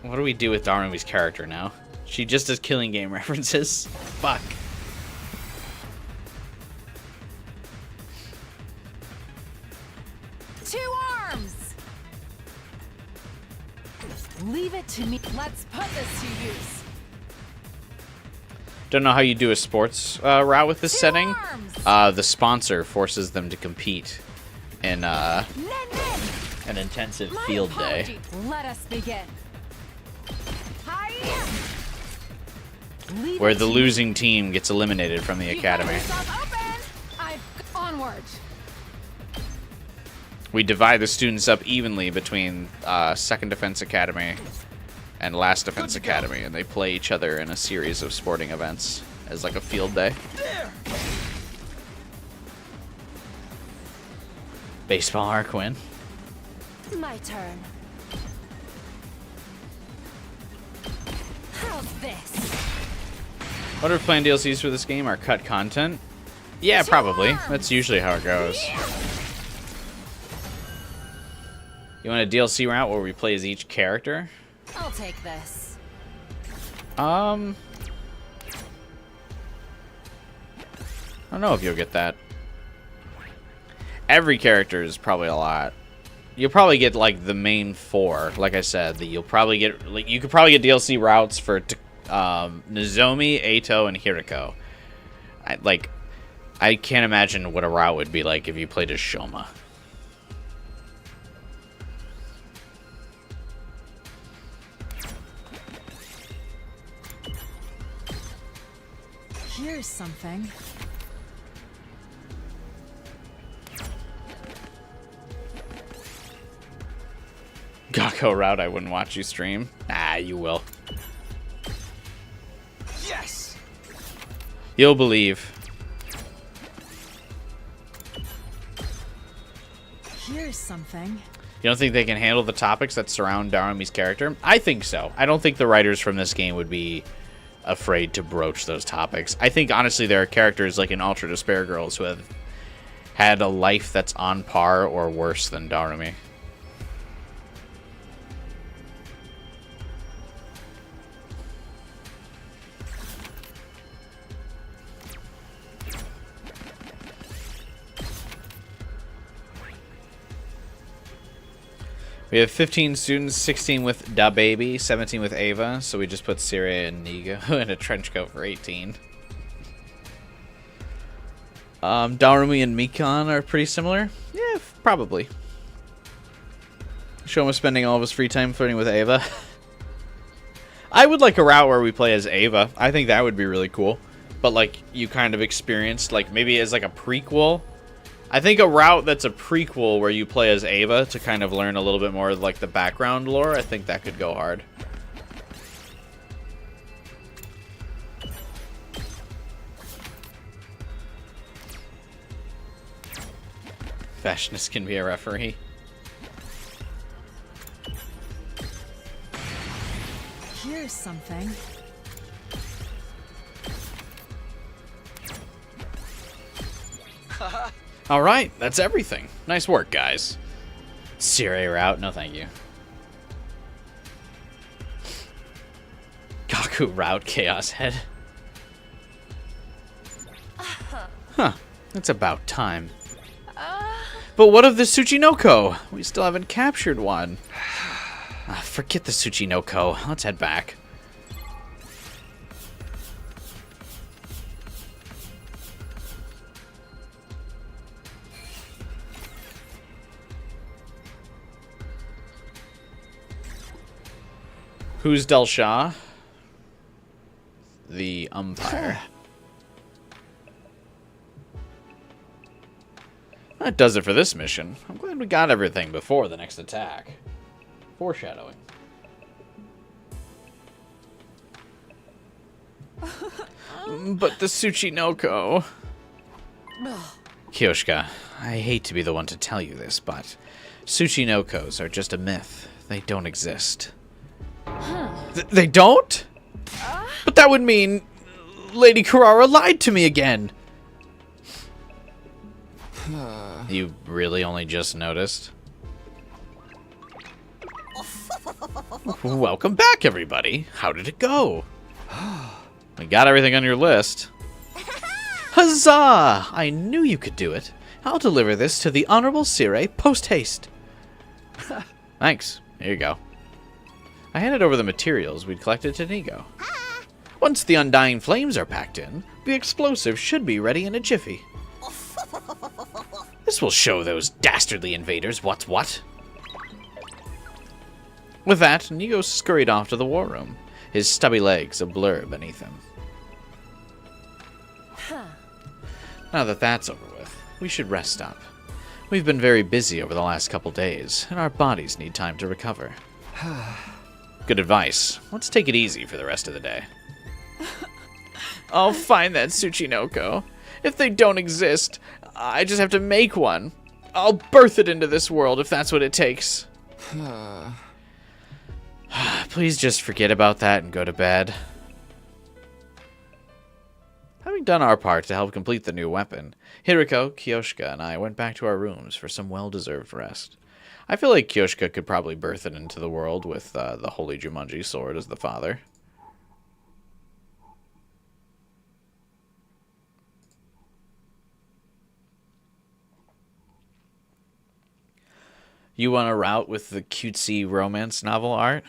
what do we do with Darumi's character now? She just does killing game references. Fuck. Two arms. Leave it to me. Let's put this to use. Don't know how you do a sports route with this Two setting. arms. The sponsor forces them to compete in Nen, nen. an intensive My field day. apologies. Let us begin. Hi-ya. Leave Where it the to me. losing team gets eliminated from the You academy. have yourself open. Onward. We divide the students up evenly between Second Defense Academy and Last Defense Academy, and they play each other in a series of sporting events as like a field day. Baseball arc win. My turn. How's this? What if planned DLCs for this game are cut content? Yeah, probably. That's usually how it goes. You want a DLC route where we play as each character? I'll take this. I don't know if you'll get that. Every character is probably a lot. You'll probably get like the main four, like I said. That you'll probably get like you could probably get DLC routes for Nozomi, Eito, and Hiriko. I can't imagine what a route would be like if you played as Shoma. Here's something. Gakko route, I wouldn't watch you stream. Ah, you will. Yes. You'll believe. Here's something. You don't think they can handle the topics that surround Darumi's character? I think so. I don't think the writers from this game would be afraid to broach those topics. I think, honestly, there are characters like in Ultra Despair Girls who have had a life that's on par or worse than Darumi. We have 15 students, 16 with Da Baby, 17 with Ava, so we just put Siri and Nigo in a trench coat for 18. Darumi and Mikan are pretty similar. Yeah, probably. Shoma spending all of his free time flirting with Ava. I would like a route where we play as Ava. I think that would be really cool. But, like, you kind of experienced, like, maybe as, like, a prequel. I think a route that's a prequel where you play as Ava to kind of learn a little bit more of, like, the background lore, I think that could go hard. Fashionist can be a referee. Here's something. All right, that's everything. Nice work, guys. Siri route, no thank you. Gaku route, Chaos Head. Huh, it's about time. But what of the Tsuchinoko? We still haven't captured one. Forget the Tsuchinoko. Let's head back. Who's Del Shah? The umpire. That does it for this mission. I'm glad we got everything before the next attack. Foreshadowing. But the Tsuchinoko. Kyoshika, I hate to be the one to tell you this, but Tsuchinokos are just a myth. They don't exist. They don't? But that would mean Lady Kurara lied to me again. You really only just noticed? Welcome back, everybody. How did it go? We got everything on your list. Huzzah! I knew you could do it. I'll deliver this to the Honorable Sire post-haste. Thanks. Here you go. I handed over the materials we'd collected to Nigo. Once the undying flames are packed in, the explosive should be ready in a jiffy. This will show those dastardly invaders what's what. With that, Nigo scurried off to the war room, his stubby legs a blur beneath him. Now that that's over with, we should rest up. We've been very busy over the last couple days, and our bodies need time to recover. Good advice. Let's take it easy for the rest of the day. I'll find that Tsuchinoko. If they don't exist, I just have to make one. I'll birth it into this world if that's what it takes. Please just forget about that and go to bed. Having done our part to help complete the new weapon, Hiriko, Kyoshika, and I went back to our rooms for some well-deserved rest. I feel like Kyoshika could probably birth it into the world with the Holy Jumanji sword as the father. You want a route with the cutesy romance novel art?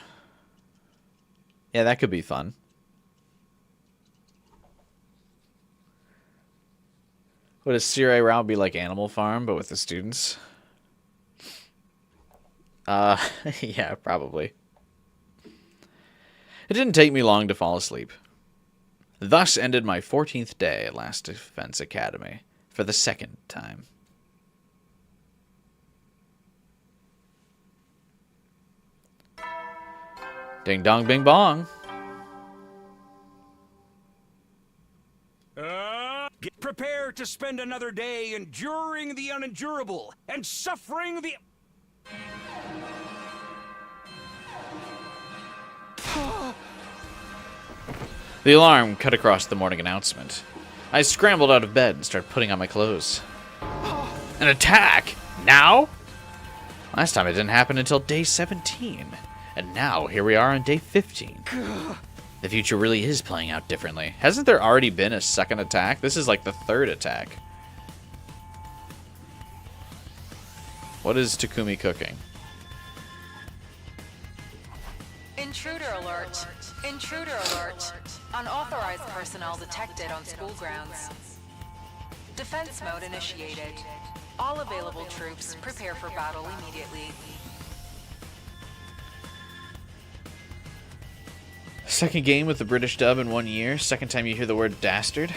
Yeah, that could be fun. Would a Sirei route be like Animal Farm, but with the students? Yeah, probably. It didn't take me long to fall asleep. Thus ended my 14th day at Last Defense Academy, for the second time. Ding dong bing bong. Get prepared to spend another day enduring the unendurable and suffering the... The alarm cut across the morning announcement. I scrambled out of bed and started putting on my clothes. An attack? Now? Last time it didn't happen until day 17. And now, here we are on day 15. The future really is playing out differently. Hasn't there already been a second attack? This is like the third attack. What is Takumi cooking? Intruder alert. Unauthorized personnel detected on school grounds. Defense mode initiated. All available troops prepare for battle immediately. Second game with the British dub in 1 year. Second time you hear the word dastard.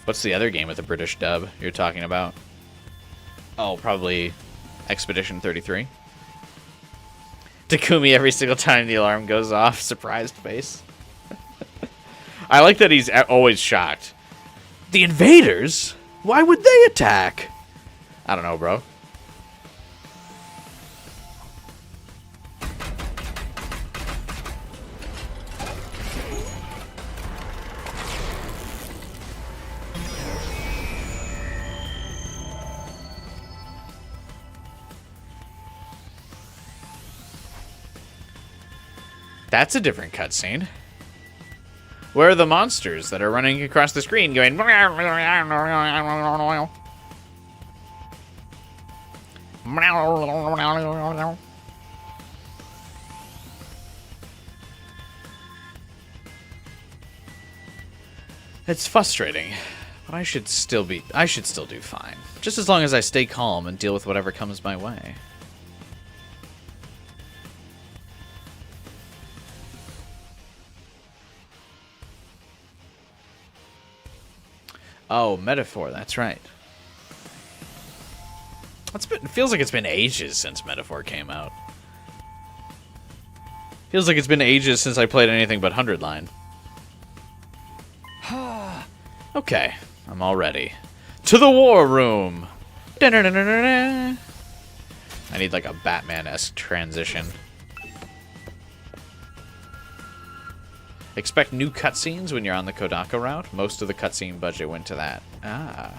What's the other game with the British dub you're talking about? Oh, probably Expedition 33. Takumi every single time the alarm goes off. Surprised face. I like that he's always shocked. The invaders? Why would they attack? I don't know, bro. That's a different cutscene. Where are the monsters that are running across the screen going... It's frustrating, but I should still do fine. Just as long as I stay calm and deal with whatever comes my way. Oh, Metaphor, that's right. It feels like it's been ages since Metaphor came out. Feels like it's been ages since I played anything but 100 Line. Okay, I'm all ready. To the war room! I need like a Batman-esque transition. Expect new cutscenes when you're on the Kodaka route. Most of the cutscene budget went to that. Ah.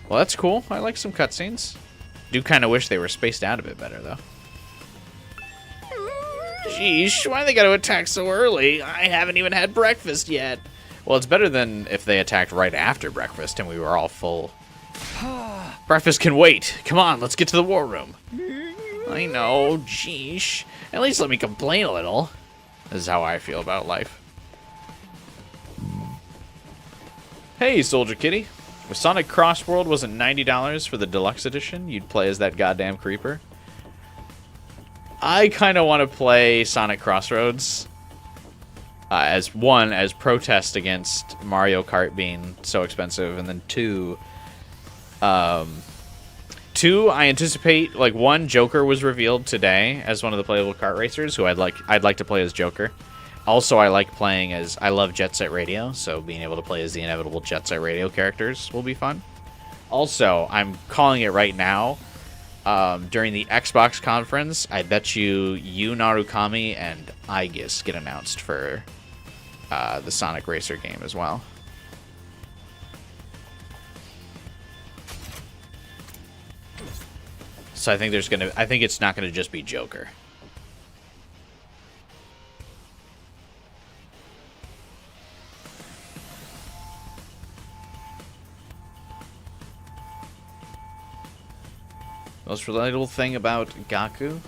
Well, that's cool. I like some cutscenes. Do kind of wish they were spaced out a bit better, though. Sheesh, why they gotta attack so early? I haven't even had breakfast yet. Well, it's better than if they attacked right after breakfast and we were all full. Breakfast can wait. Come on, let's get to the war room. I know, sheesh. At least let me complain a little. This is how I feel about life. Hey, Soldier Kitty. If Sonic Crossworld wasn't $90 for the deluxe edition, you'd play as that goddamn creeper. I kind of want to play Sonic Crossroads as protest against Mario Kart being so expensive, and then two, I anticipate, like, one, Joker was revealed today as one of the playable kart racers, who I'd like to play as Joker. Also, I love Jet Set Radio, so being able to play as the inevitable Jet Set Radio characters will be fun. Also, I'm calling it right now. During the Xbox conference, I bet you Narukami and Aegis get announced for the Sonic Racer game as well. So I think it's not gonna just be Joker. Most relatable thing about Gaku?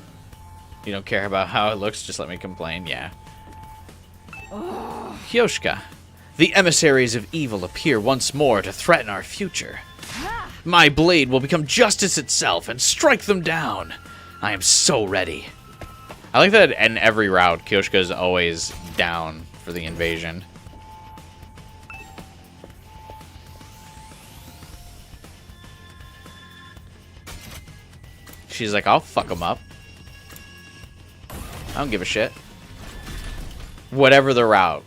You don't care about how it looks, just let me complain, yeah. Kyoshika. The emissaries of evil appear once more to threaten our future. My blade will become justice itself and strike them down. I am so ready. I like that in every route, Kyoshika is always down for the invasion. She's like, I'll fuck them up. I don't give a shit. Whatever the route.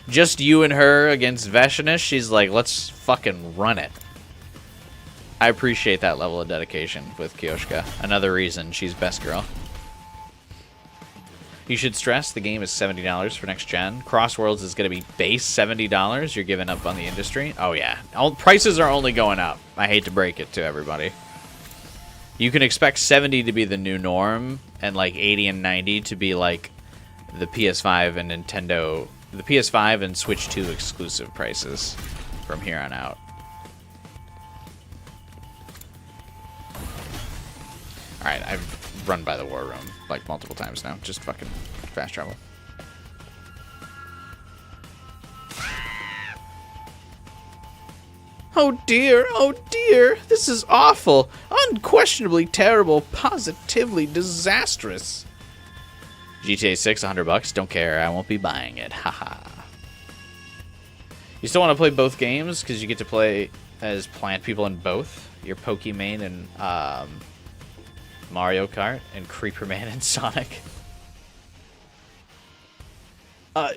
Just you and her against Vashinish, she's like, let's fucking run it. I appreciate that level of dedication with Kyoshika. Another reason she's best girl. You should stress the game is $70 for next gen. Crossworlds is going to be base $70. You're giving up on the industry. Oh yeah. Prices are only going up. I hate to break it to everybody. You can expect 70 to be the new norm, and like 80 and 90 to be like the PS5 and Nintendo, the PS5 and Switch 2 exclusive prices from here on out. Alright, I've run by the war room, like, multiple times now. Just fucking fast travel. Oh dear, this is awful, unquestionably terrible, positively disastrous. GTA 6, $100, don't care, I won't be buying it, haha. You still want to play both games, because you get to play as plant people in both. Your Pokemon and Mario Kart, and Creeper Man and Sonic.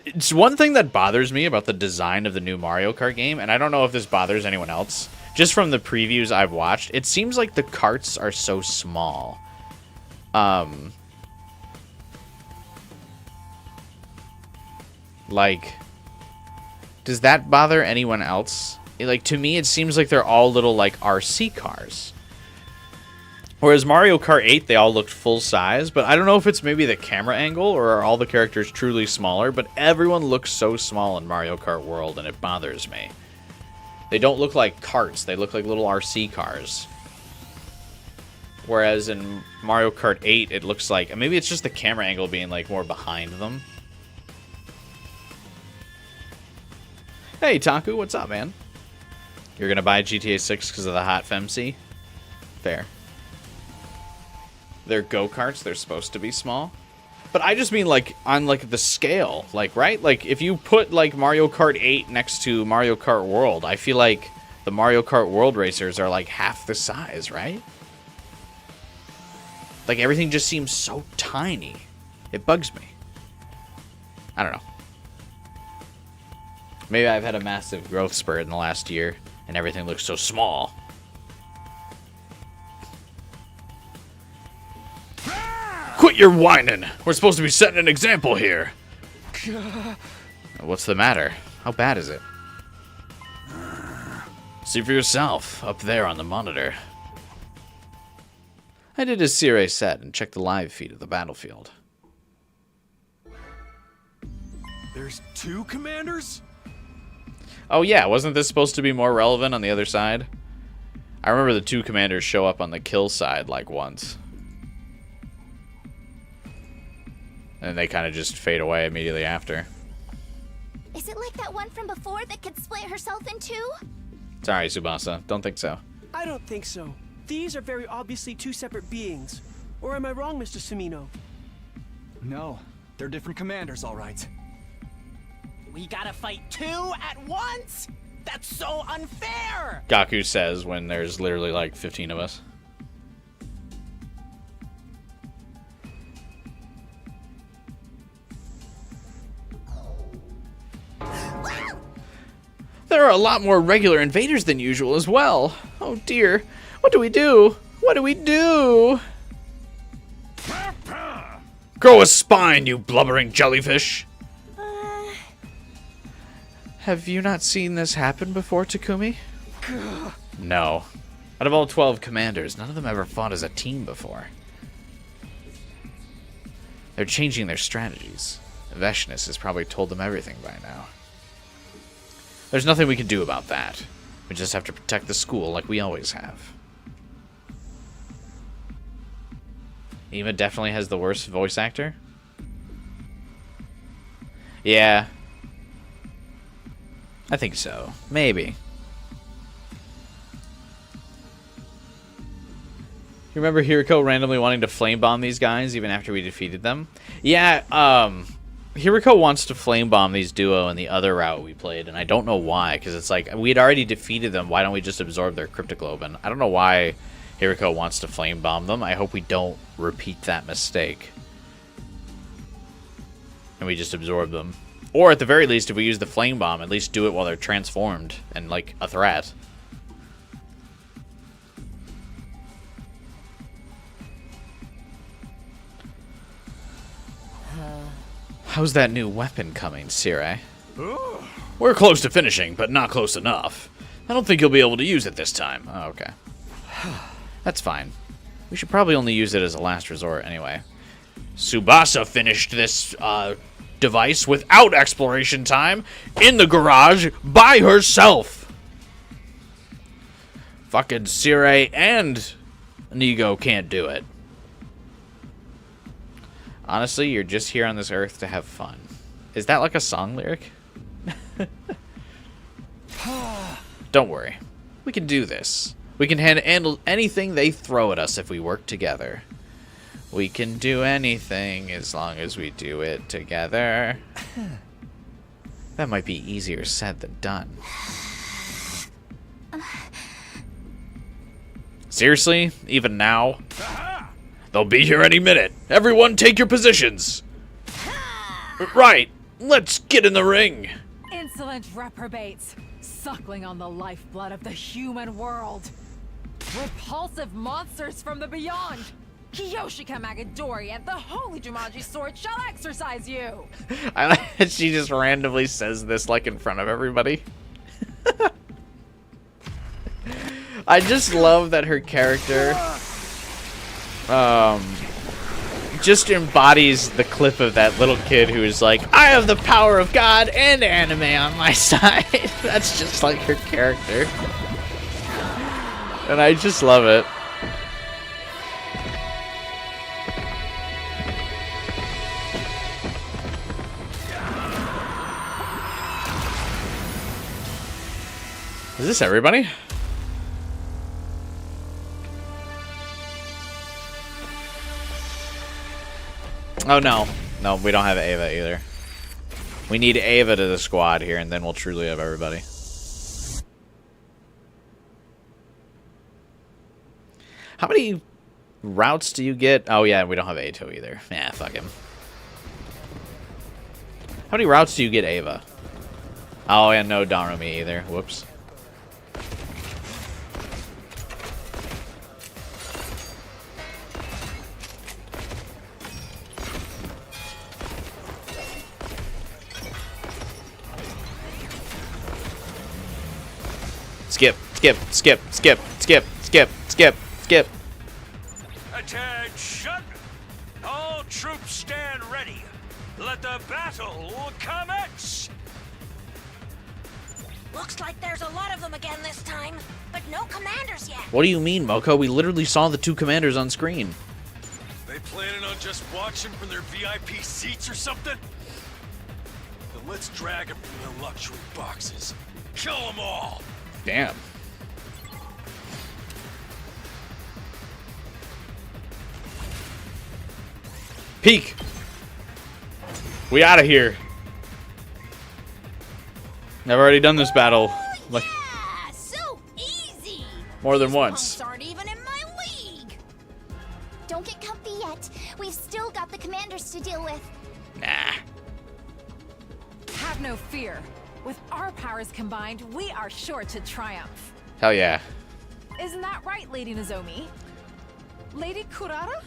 It's one thing that bothers me about the design of the new Mario Kart game, and I don't know if this bothers anyone else. Just from the previews I've watched, it seems like the carts are so small. Like, does that bother anyone else? Like, to me, it seems like they're all little, like, RC cars. Whereas Mario Kart 8, they all looked full size, but I don't know if it's maybe the camera angle or are all the characters truly smaller, but everyone looks so small in Mario Kart World, and it bothers me. They don't look like carts, they look like little RC cars. Whereas in Mario Kart 8, it looks like, maybe it's just the camera angle being like more behind them. Hey Taku, what's up, man? You're gonna buy GTA 6 because of the hot femc? Fair. They're go-karts, they're supposed to be small. But I just mean, like, on, like, the scale. Like, right? Like, if you put, like, Mario Kart 8 next to Mario Kart World, I feel like the Mario Kart World racers are, like, half the size, right? Like, everything just seems so tiny. It bugs me. I don't know. Maybe I've had a massive growth spurt in the last year, and everything looks so small. Quit your whining! We're supposed to be setting an example here! What's the matter? How bad is it? See for yourself, up there on the monitor. I did as Sire said and checked the live feed of the battlefield. There's 2 commanders? Oh yeah, wasn't this supposed to be more relevant on the other side? I remember the 2 commanders show up on the kill side like once. And they kind of just fade away immediately after. Is it like that one from before that could split herself in two? Sorry, Tsubasa. Don't think so. I don't think so. These are very obviously 2 separate beings. Or am I wrong, Mr. Sumino? No, they're different commanders, all right. We gotta fight 2 at once? That's so unfair! Gaku says when there's literally like 15 of us. There are a lot more regular invaders than usual as well. Oh dear. What do we do? What do we do? Grow a spine, you blubbering jellyfish. Have you not seen this happen before, Takumi? No. Out of all 12 commanders, none of them ever fought as a team before. They're changing their strategies. Veshness has probably told them everything by now. There's nothing we can do about that. We just have to protect the school like we always have. Ema definitely has the worst voice actor. Yeah. I think so. Maybe. You remember Hiriko randomly wanting to flame bomb these guys even after we defeated them? Yeah, Hiriko wants to flame bomb these duo in the other route we played, and I don't know why, because it's like, we had already defeated them, why don't we just absorb their Cryptoglobin? I don't know why Hiriko wants to flame bomb them. I hope we don't repeat that mistake. And we just absorb them. Or at the very least, if we use the flame bomb, at least do it while they're transformed and like a threat. How's that new weapon coming, Sire? We're close to finishing, but not close enough. I don't think you'll be able to use it this time. Oh, okay. That's fine. We should probably only use it as a last resort anyway. Tsubasa finished this device without exploration time in the garage by herself. Fucking Sire and Nigo can't do it. Honestly, you're just here on this earth to have fun. Is that like a song lyric? Don't worry. We can do this. We can handle anything they throw at us if we work together. We can do anything as long as we do it together. That might be easier said than done. Seriously? Even now? They'll be here any minute. Everyone take your positions. Right. Let's get in the ring. Insolent reprobates, suckling on the lifeblood of the human world. Repulsive monsters from the beyond. Kyoshika Magadori and the holy Jumanji sword shall exercise you. I like that she just randomly says this like in front of everybody. I just love that her character just embodies the clip of that little kid who is like, I have the power of God and anime on my side. That's just like her character. And I just love it. Is this everybody? Oh no. No, we don't have Ava either. We need Ava to the squad here, and then we'll truly have everybody. How many routes do you get? Oh yeah, we don't have Ato either. Yeah, fuck him. How many routes do you get Ava? Oh, and no Darumi either. Whoops. Skip, skip, skip, skip, skip, skip, skip, skip. Attention! All troops stand ready. Let the battle commence! Looks like there's a lot of them again this time, but no commanders yet. What do you mean, Moko? We literally saw the two commanders on screen. They planning on just watching from their VIP seats or something? Then let's drag them from their luxury boxes. Kill them all! Damn. Peek. We out of here. I've already done this battle like Yeah, so easy. more than These once. punks aren't even in my league. Don't get comfy yet. We've still got the commanders to deal with. Nah. Have no fear. With our powers combined, we are sure to triumph. Hell yeah. Isn't that right, Lady Nozomi? Lady Kurara?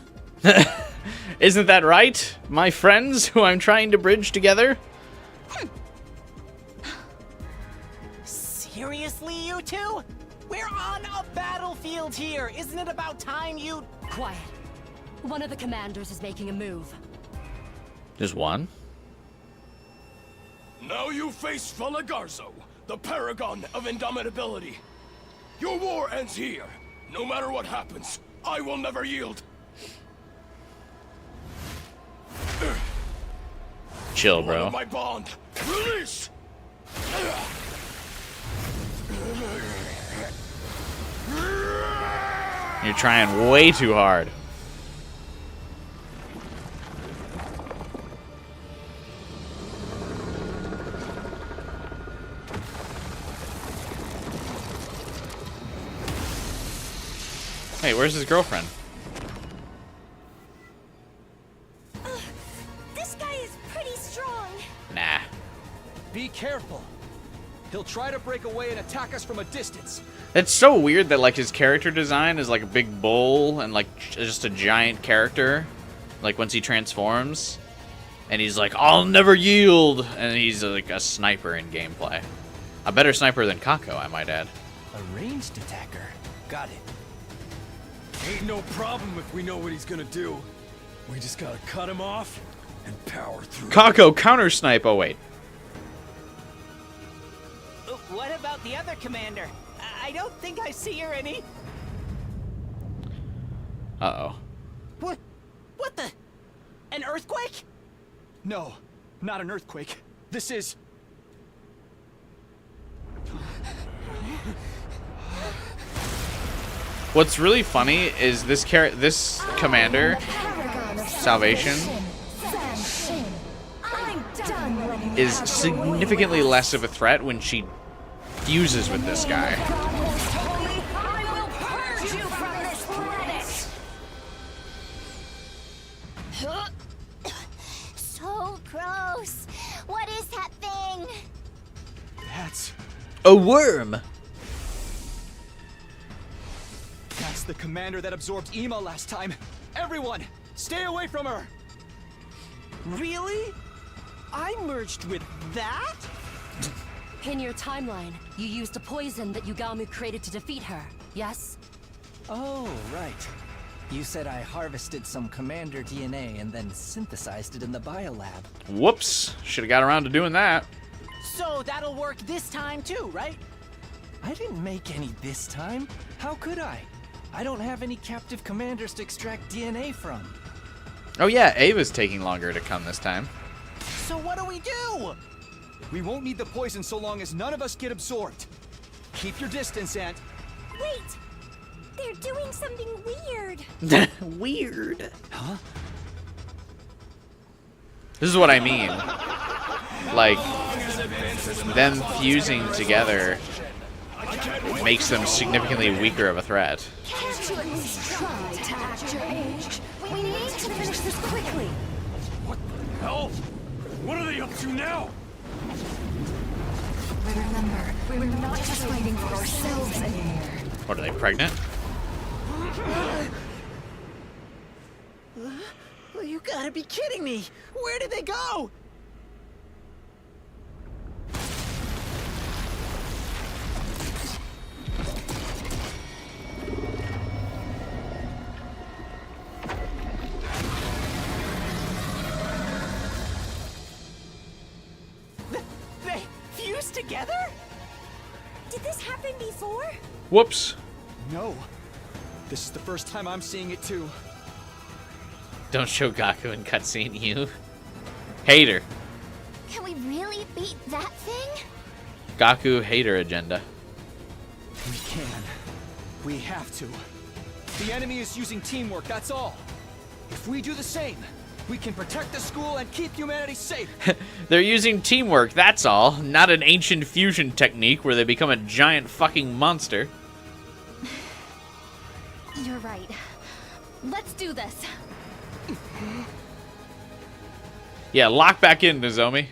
Isn't that right, my friends who I'm trying to bridge together? Seriously, you two? We're on a battlefield here. Isn't it about time you... Quiet. One of the commanders is making a move. Just one? Now you face Falagarzo, the paragon of indomitability. Your war ends here. No matter what happens, I will never yield. Chill, bro. My bond. Release! You're trying way too hard. Hey, where's his girlfriend? This guy is pretty strong. Nah. Be careful. He'll try to break away and attack us from a distance. It's so weird that like his character design is like a big bull and like just a giant character. Like once he transforms, and he's like, "I'll never yield," and he's like a sniper in gameplay. A better sniper than Kako, I might add. A ranged attacker. Got it. Ain't no problem if we know what he's gonna do. We just gotta cut him off and power through. Kako counter snipe. Oh wait. What about the other commander? I don't think I see her any... Uh oh. What the... An earthquake? No, not an earthquake. This is... What's really funny is this commander, Salvation, is significantly less of a threat when she fuses with this guy. So gross. What is that thing? That's... A worm! That's the commander that absorbed Ema last time. Everyone, stay away from her! Really? I merged with that? In your timeline, you used a poison that Yugamu created to defeat her, yes? Oh, right. You said I harvested some commander DNA and then synthesized it in the biolab. Whoops. Should have got around to doing that. So that'll work this time too, right? I didn't make any this time. How could I? I don't have any captive commanders to extract DNA from. Oh yeah, Ava's taking longer to come this time. So what do we do? We won't need the poison so long as none of us get absorbed. Keep your distance, Ant. Wait! They're doing something weird. Weird. Huh? This is what I mean. Like, them fusing together makes them significantly weaker of a threat. Can't you at least try to act your age? We need to finish this quickly. What the hell? What are they up to now? Remember, we're not just fighting for ourselves anymore. What, are they pregnant? Well, you gotta be kidding me. Where did they go? They fused together? Did this happen before? Whoops. No. This is the first time I'm seeing it too. Don't show Gaku in cutscene, you. Hater. Can we really beat that thing? Gaku hater agenda. We can. We have to. The enemy is using teamwork, that's all. If we do the same, we can protect the school and keep humanity safe. They're using teamwork, that's all. Not an ancient fusion technique where they become a giant fucking monster. You're right. Let's do this. Yeah, lock back in, Nozomi.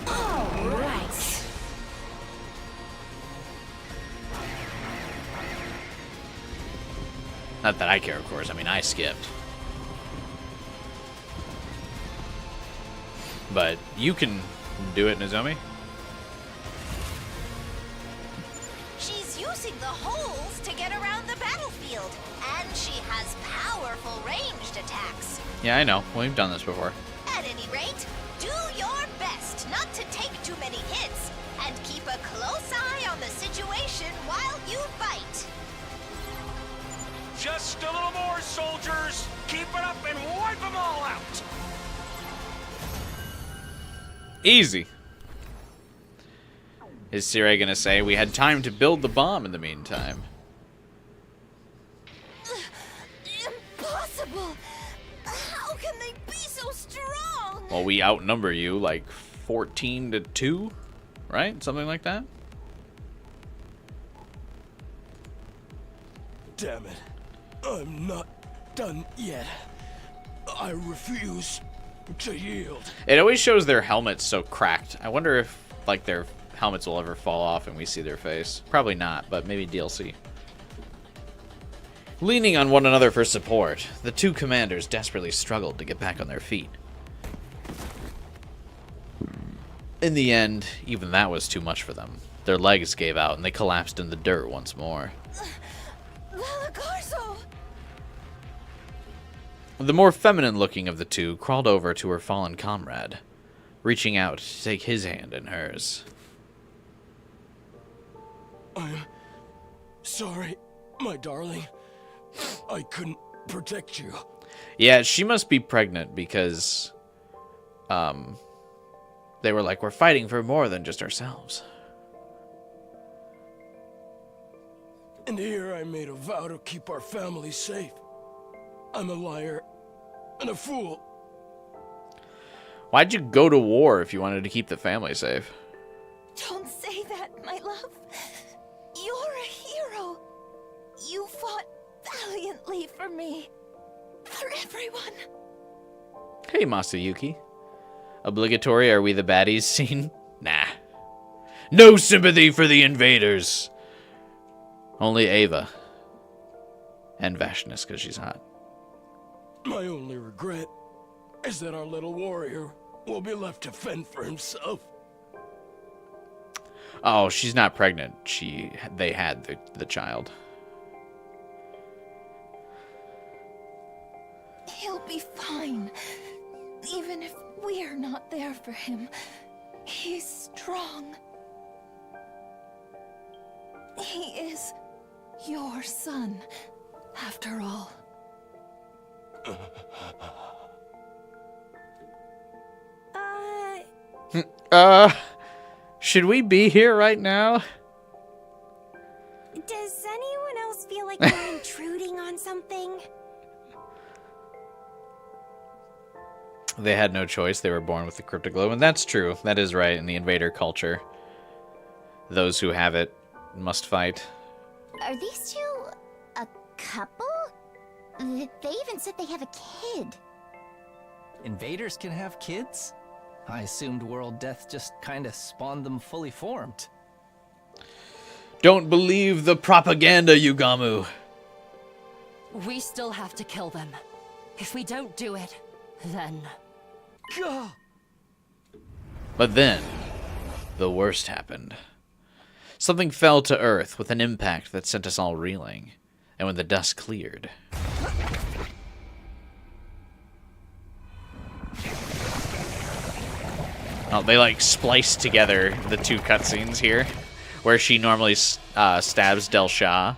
All right. Not that I care, of course. I mean, I skipped. But you can do it, Nozomi. She's using the holes to get around the battlefield, and she has powerful ranged attacks. Yeah, I know. We've done this before. At any rate, do your best not to take too many hits, and keep a close eye on the situation while you fight. Just a little more, soldiers! Keep it up and wipe them all out! Easy. Is Sire gonna say, we had time to build the bomb in the meantime? Impossible! How can they be so strong? Well, we outnumber you like 14 to 2, right? Something like that? Damn it. I'm not done yet. I refuse to yield. It always shows their helmets so cracked. I wonder if, like, their helmets will ever fall off and we see their face. Probably not, but maybe DLC. Leaning on one another for support, the two commanders desperately struggled to get back on their feet. In the end, even that was too much for them. Their legs gave out and they collapsed in the dirt once more. The more feminine looking of the two crawled over to her fallen comrade, reaching out to take his hand in hers. I'm sorry, my darling. I couldn't protect you. Yeah, she must be pregnant because they were like, we're fighting for more than just ourselves. And here I made a vow to keep our family safe. I'm a liar and a fool. Why'd you go to war if you wanted to keep the family safe? Don't say that, my love. You're a hero. You fought valiantly for me. For everyone. Hey, Masayuki. Obligatory Are We the Baddies scene? Nah. No sympathy for the invaders. Only Ava. And Vashnus, because she's hot. My only regret is that our little warrior will be left to fend for himself. Oh, she's not pregnant. They had the child. He'll be fine. Even if we're not there for him, he's strong. He is your son, after all. Should we be here right now? Does anyone else feel like they're intruding on something? They had no choice. They were born with the cryptoglobe, and that's true. That is right. In the invader culture, those who have it must fight. Are these two a couple? They even said they have a kid. Invaders can have kids? I assumed world death just kinda spawned them fully formed. Don't believe the propaganda, Yugamu. We still have to kill them. If we don't do it, then... But then, the worst happened. Something fell to Earth with an impact that sent us all reeling. And when the dust cleared... Oh, they like spliced together the two cutscenes here, where she normally stabs Del Shah.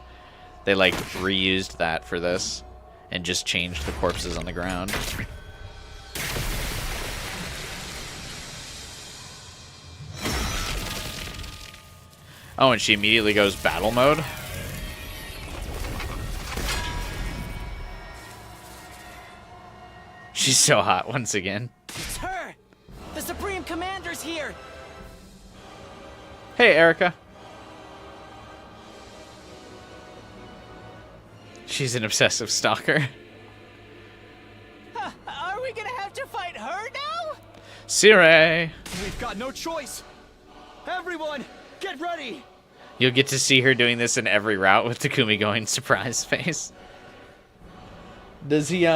They like reused that for this, and just changed the corpses on the ground. Oh, and she immediately goes battle mode. She's so hot once again. It's her! The Supreme Commander's here! Hey, Erica. She's an obsessive stalker. Are we gonna have to fight her now? Sire! We've got no choice. Everyone, get ready! You'll get to see her doing this in every route with Takumi going surprise face. Does he,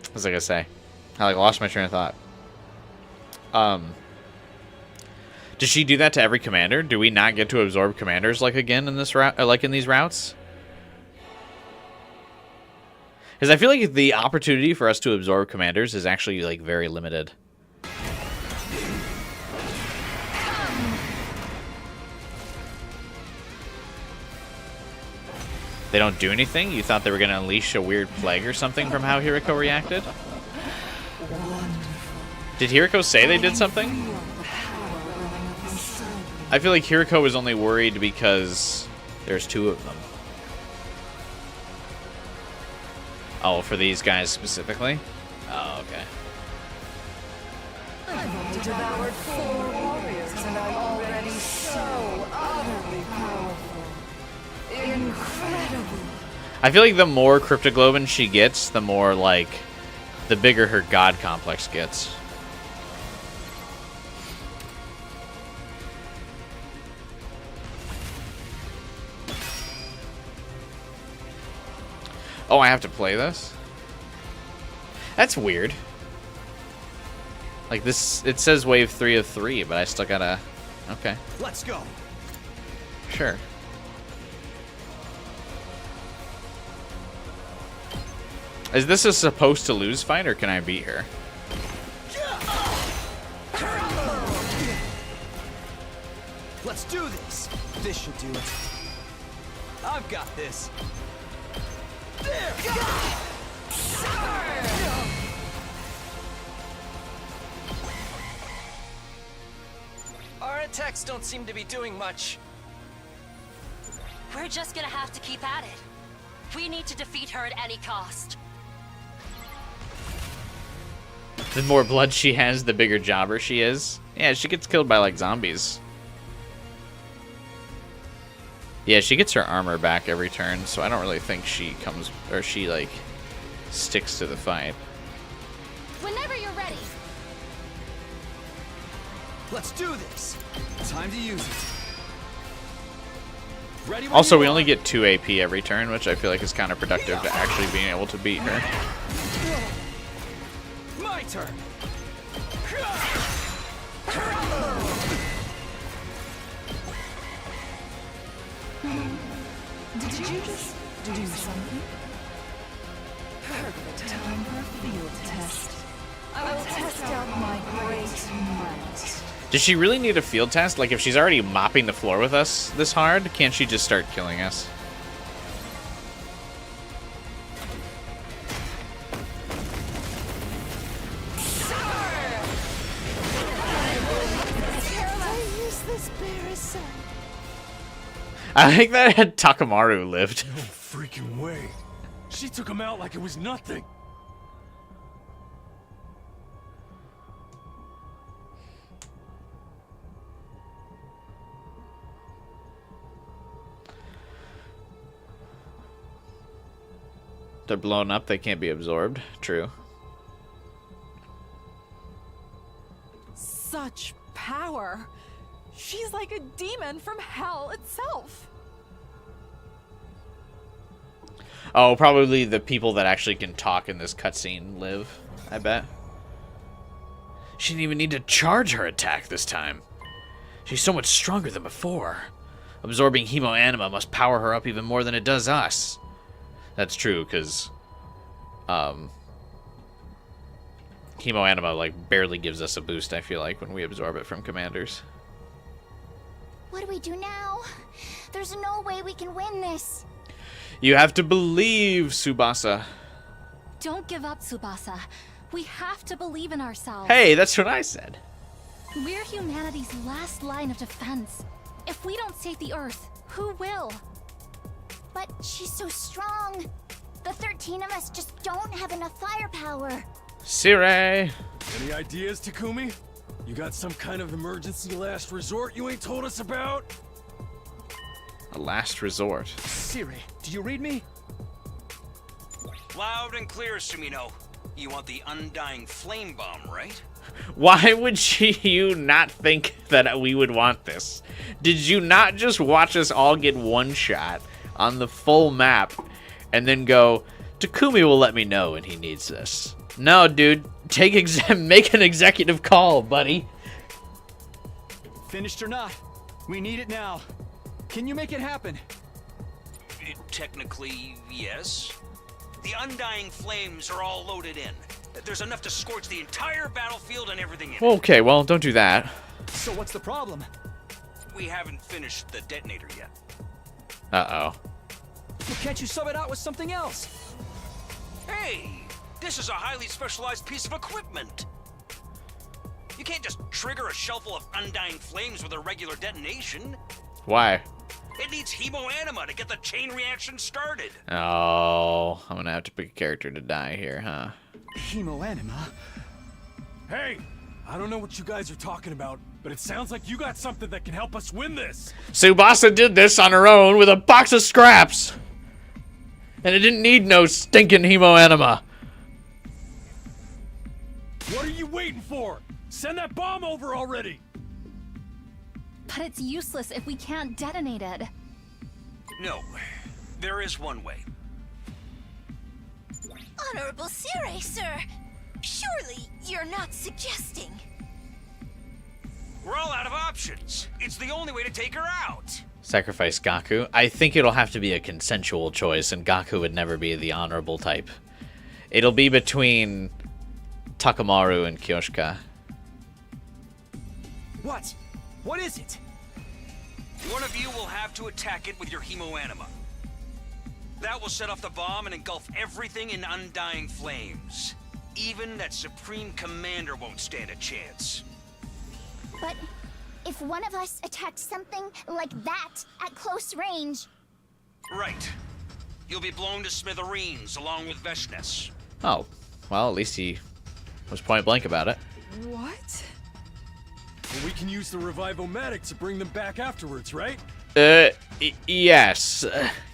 What was I gonna say? I like lost my train of thought. Does she do that to every commander? Do we not get to absorb commanders like again in this route, like in these routes? Because I feel like the opportunity for us to absorb commanders is actually like very limited. They don't do anything? You thought they were going to unleash a weird plague or something from how Hiriko reacted? Did Hiriko say they did something? I feel like Hiriko was only worried because there's two of them. Oh, for these guys specifically? Oh, okay. I've only devoured 4 warriors and I'm already so utterly powerful. Incredible. I feel like the more Cryptoglobin she gets, the more, like, the bigger her god complex gets. Oh, I have to play this? That's weird. Like this, it says wave 3 of 3, but I still gotta... Okay. Let's go. Sure. Is this a supposed to lose fight, or can I beat her? Let's do this. This should do it. I've got this. There! Our attacks don't seem to be doing much. We're just gonna have to keep at it. We need to defeat her at any cost. The more blood she has, the bigger jobber she is. Yeah, she gets killed by, like, zombies. Yeah, she gets her armor back every turn, so I don't really think she comes, or she, like, sticks to the fight. Whenever you're ready. Let's do this. Time to use it. Ready when Also, you we are. only get 2 AP every turn, which I feel like is counterproductive to actually being able to beat her. My turn. Did you just do something? Perfect time for a field test. I will test out my great might. Does she really need a field test? Like, if she's already mopping the floor with us this hard, can't she just start killing us? I think that had Takamaru lived. No freaking way. She took him out like it was nothing. They're blown up, they can't be absorbed. True. Such power. She's like a demon from hell itself. Oh, probably the people that actually can talk in this cutscene live, I bet. She didn't even need to charge her attack this time. She's so much stronger than before. Absorbing hemoanima must power her up even more than it does us. That's true, because hemoanima, like, barely gives us a boost, I feel like, when we absorb it from commanders. What do we do now? There's no way we can win this. You have to believe, Tsubasa. Don't give up, Tsubasa. We have to believe in ourselves. Hey, that's what I said. We're humanity's last line of defense. If we don't save the Earth, who will? But she's so strong. The 13 of us just don't have enough firepower. Sire. Any ideas, Takumi? You got some kind of emergency last resort you ain't told us about? A last resort. Siri, do you read me? Loud and clear, Sumino. You want the undying flame bomb, right? Why would you not think that we would want this? Did you not just watch us all get one shot on the full map and then go, Takumi will let me know when he needs this? No, dude. Make an executive call, buddy. Finished or not, we need it now. Can you make it happen? Technically, yes. The undying flames are all loaded in. There's enough to scorch the entire battlefield and everything in it. Okay, well, don't do that. So what's the problem? We haven't finished the detonator yet. Uh-oh. Well, can't you sub it out with something else? Hey, this is a highly specialized piece of equipment. You can't just trigger a shell full of undying flames with a regular detonation. Why? It needs hemoanima to get the chain reaction started. Oh, I'm gonna have to pick a character to die here, huh? Hemoanima? Hey, I don't know what you guys are talking about, but it sounds like you got something that can help us win this. Tsubasa did this on her own with a box of scraps. And it didn't need no stinking hemoanima. What are you waiting for? Send that bomb over already! But it's useless if we can't detonate it. No, there is one way. Honorable Sire, sir. Surely you're not suggesting. We're all out of options. It's the only way to take her out. Sacrifice Gaku. I think it'll have to be a consensual choice, and Gaku would never be the honorable type. It'll be between Takamaru and Kyoshika. What? What is it? One of you will have to attack it with your hemoanima. That will set off the bomb and engulf everything in undying flames. Even that Supreme Commander won't stand a chance. But if one of us attacked something like that at close range... Right. You'll be blown to smithereens along with Veshnes. Oh, well, at least he was point blank about it. What? Well, we can use the Revive-O-Matic to bring them back afterwards, right? Yes. I'm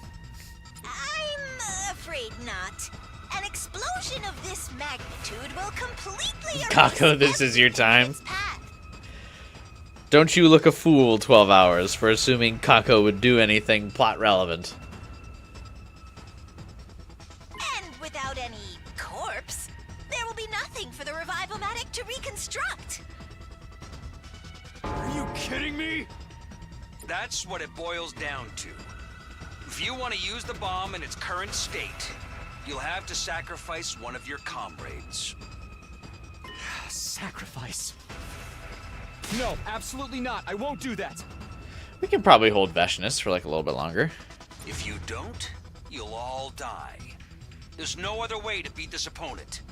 afraid not. An explosion of this magnitude will completely Kako, this is your time. its path. Don't you look a fool, 12 hours, for assuming Kako would do anything plot relevant. And without any corpse, there will be nothing for the Revive-O-Matic to reconstruct. Are you kidding me? That's what it boils down to. If you want to use the bomb in its current state, you'll have to sacrifice one of your comrades. Sacrifice. No, absolutely not. I won't do that. We can probably hold Veshnes for like a little bit longer. If you don't, you'll all die. There's no other way to beat this opponent.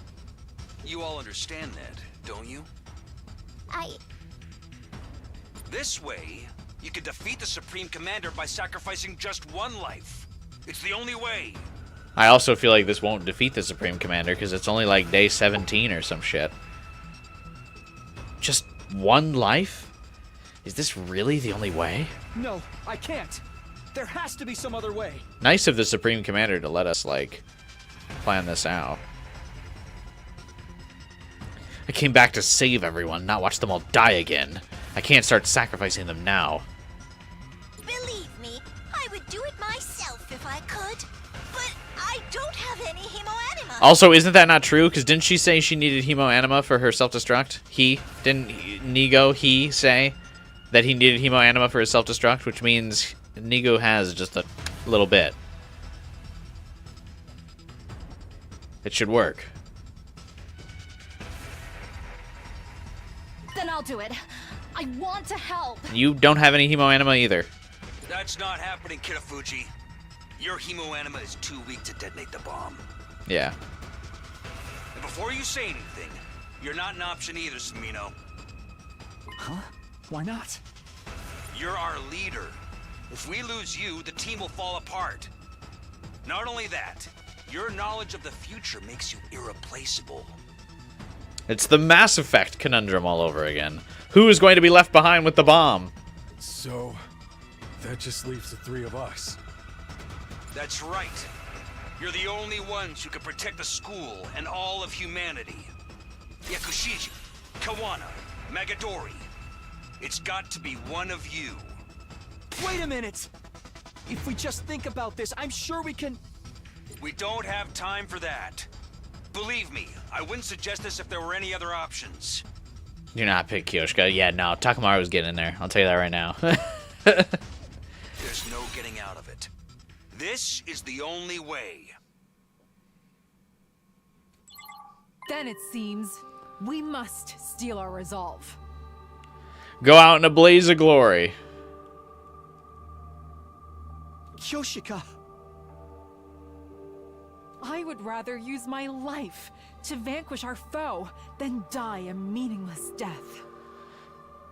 You all understand that, don't you? This way, you can defeat the Supreme Commander by sacrificing just one life. It's the only way. I also feel like this won't defeat the Supreme Commander because it's only like day 17 or some shit. Just one life? Is this really the only way? No, I can't. There has to be some other way. Nice of the Supreme Commander to let us, like, plan this out. I came back to save everyone, not watch them all die again. I can't start sacrificing them now. Believe me, I would do it myself if I could. But I don't have any hemoanima. Also, isn't that not true? Because didn't she say she needed hemoanima for her self-destruct? Didn't Nigo say that he needed hemoanima for his self-destruct? Which means Nigo has just a little bit. It should work. Then I'll do it. I want to help. You don't have any hemoanima either. That's not happening, Kitafuji. Your hemoanima is too weak to detonate the bomb. Yeah. And before you say anything, you're not an option either, Sumino. Huh? Why not? You're our leader. If we lose you, the team will fall apart. Not only that, your knowledge of the future makes you irreplaceable. It's the Mass Effect conundrum all over again. Who is going to be left behind with the bomb? So, that just leaves the three of us. That's right. You're the only ones who can protect the school and all of humanity. Yakushiji, Kawana, Magadori. It's got to be one of you. Wait a minute! If we just think about this, I'm sure we can... We don't have time for that. Believe me, I wouldn't suggest this if there were any other options. Do not pick Kyoshika. Yeah, no, Takamaru's getting in there. I'll tell you that right now. There's no getting out of it. This is the only way. Then it seems we must steal our resolve. Go out in a blaze of glory. Kyoshika. I would rather use my life to vanquish our foe than die a meaningless death.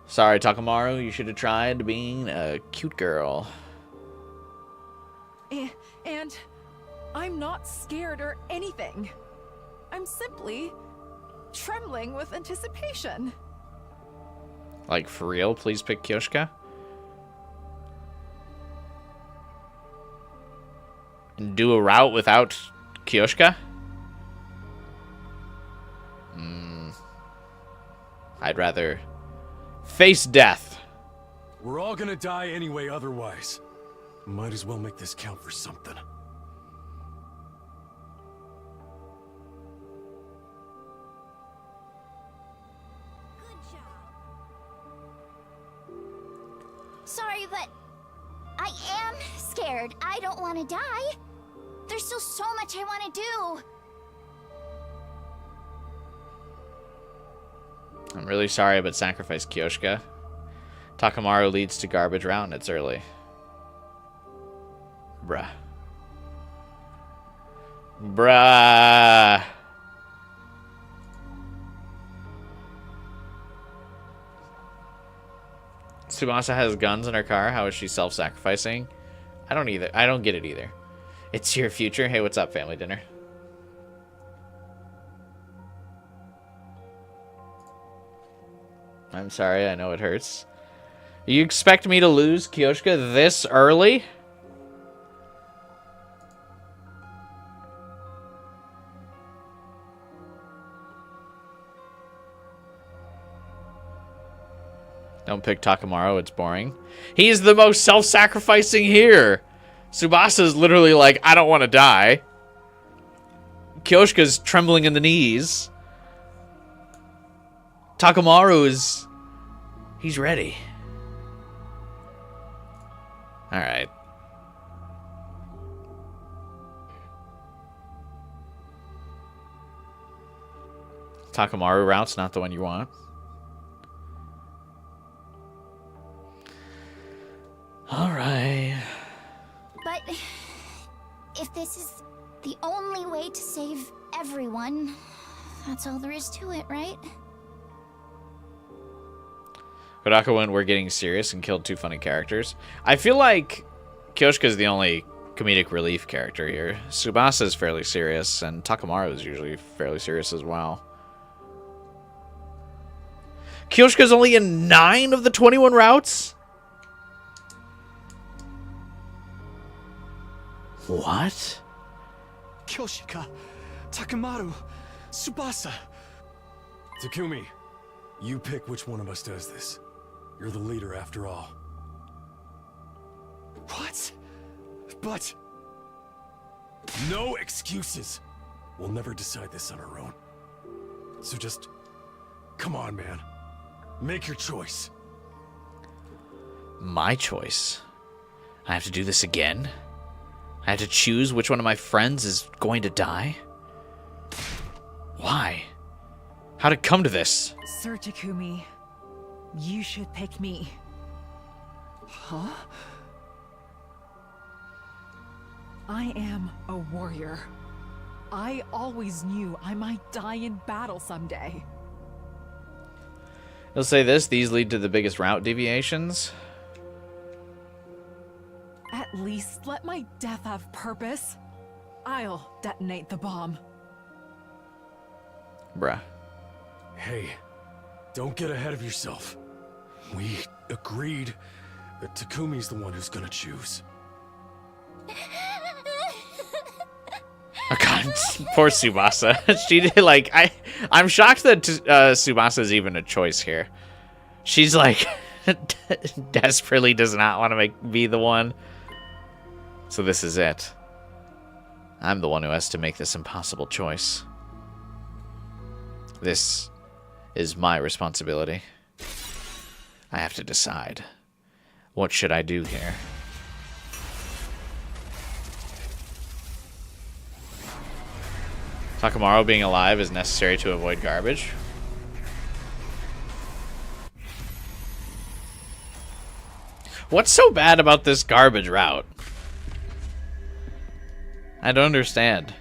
Sorry, Takamaru. You should have tried being a cute girl. And I'm not scared or anything. I'm simply trembling with anticipation. Like, for real? Please pick Kyoshika? And do a route without Kyoshika? I'd rather face death. We're all gonna die anyway otherwise. Might as well make this count for something. Sorry, but I am scared. I don't want to die. There's still so much I want to do. I'm really sorry, but sacrifice Kyoshika. Takamaru leads to garbage round. It's early. Bruh. Bruh. Tsubasa has guns in her car. How is she self-sacrificing? I don't either. I don't get it either. It's your future. Hey, what's up, family dinner? I'm sorry. I know it hurts. You expect me to lose Kyoshika this early? Don't pick Takamaru, it's boring. He's the most self-sacrificing here. Tsubasa's literally like, I don't want to die. Kyoshika's trembling in the knees. Takamaru's... he's ready. Alright. Takamaru route's not the one you want. Alright. But if this is the only way to save everyone, that's all there is to it, right? Kodaka went, we're getting serious and killed 2 funny characters. I feel like Kyoshika's the only comedic relief character here. Tsubasa is fairly serious, and Takamaru is usually fairly serious as well. Kyoshika's only in 9 of the 21 routes? What? Kyoshika, Takamaru, Tsubasa. Takumi, you pick which one of us does this. You're the leader after all. What? But... no excuses. We'll never decide this on our own. So just... come on, man. Make your choice. My choice? I have to do this again? I have to choose which one of my friends is going to die? Why? How'd it come to this? Sir Takumi, you should pick me. Huh? I am a warrior. I always knew I might die in battle someday. He'll say this, these lead to the biggest route deviations. At least let my death have purpose. I'll detonate the bomb. Bruh. Hey, don't get ahead of yourself. We agreed that Takumi's the one who's gonna choose. Oh god, poor Tsubasa. She did like I'm shocked that Tsubasa's even a choice here. She's like desperately does not want to be the one. So this is it. I'm the one who has to make this impossible choice. This is my responsibility. I have to decide. What should I do here? Takamaru being alive is necessary to avoid garbage. What's so bad about this garbage route? I don't understand.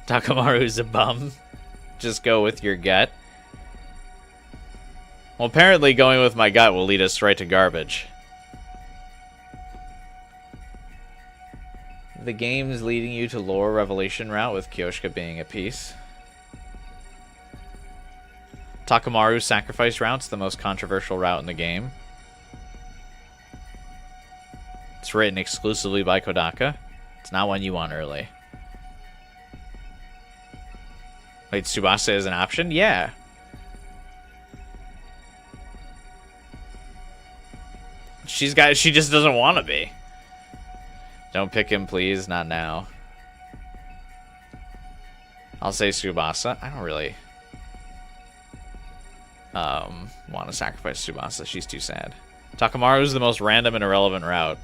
Takamaru's a bum. Just go with your gut. Well, apparently going with my gut will lead us right to garbage. The game's leading you to lore revelation route with Kyoshika being a piece. Takamaru's sacrifice route's the most controversial route in the game. It's written exclusively by Kodaka. It's not one you want early. Wait, Tsubasa is an option? Yeah. She just doesn't want to be. Don't pick him, please. Not now. I'll say Tsubasa. I don't really want to sacrifice Tsubasa. She's too sad. Takamaru's the most random and irrelevant route.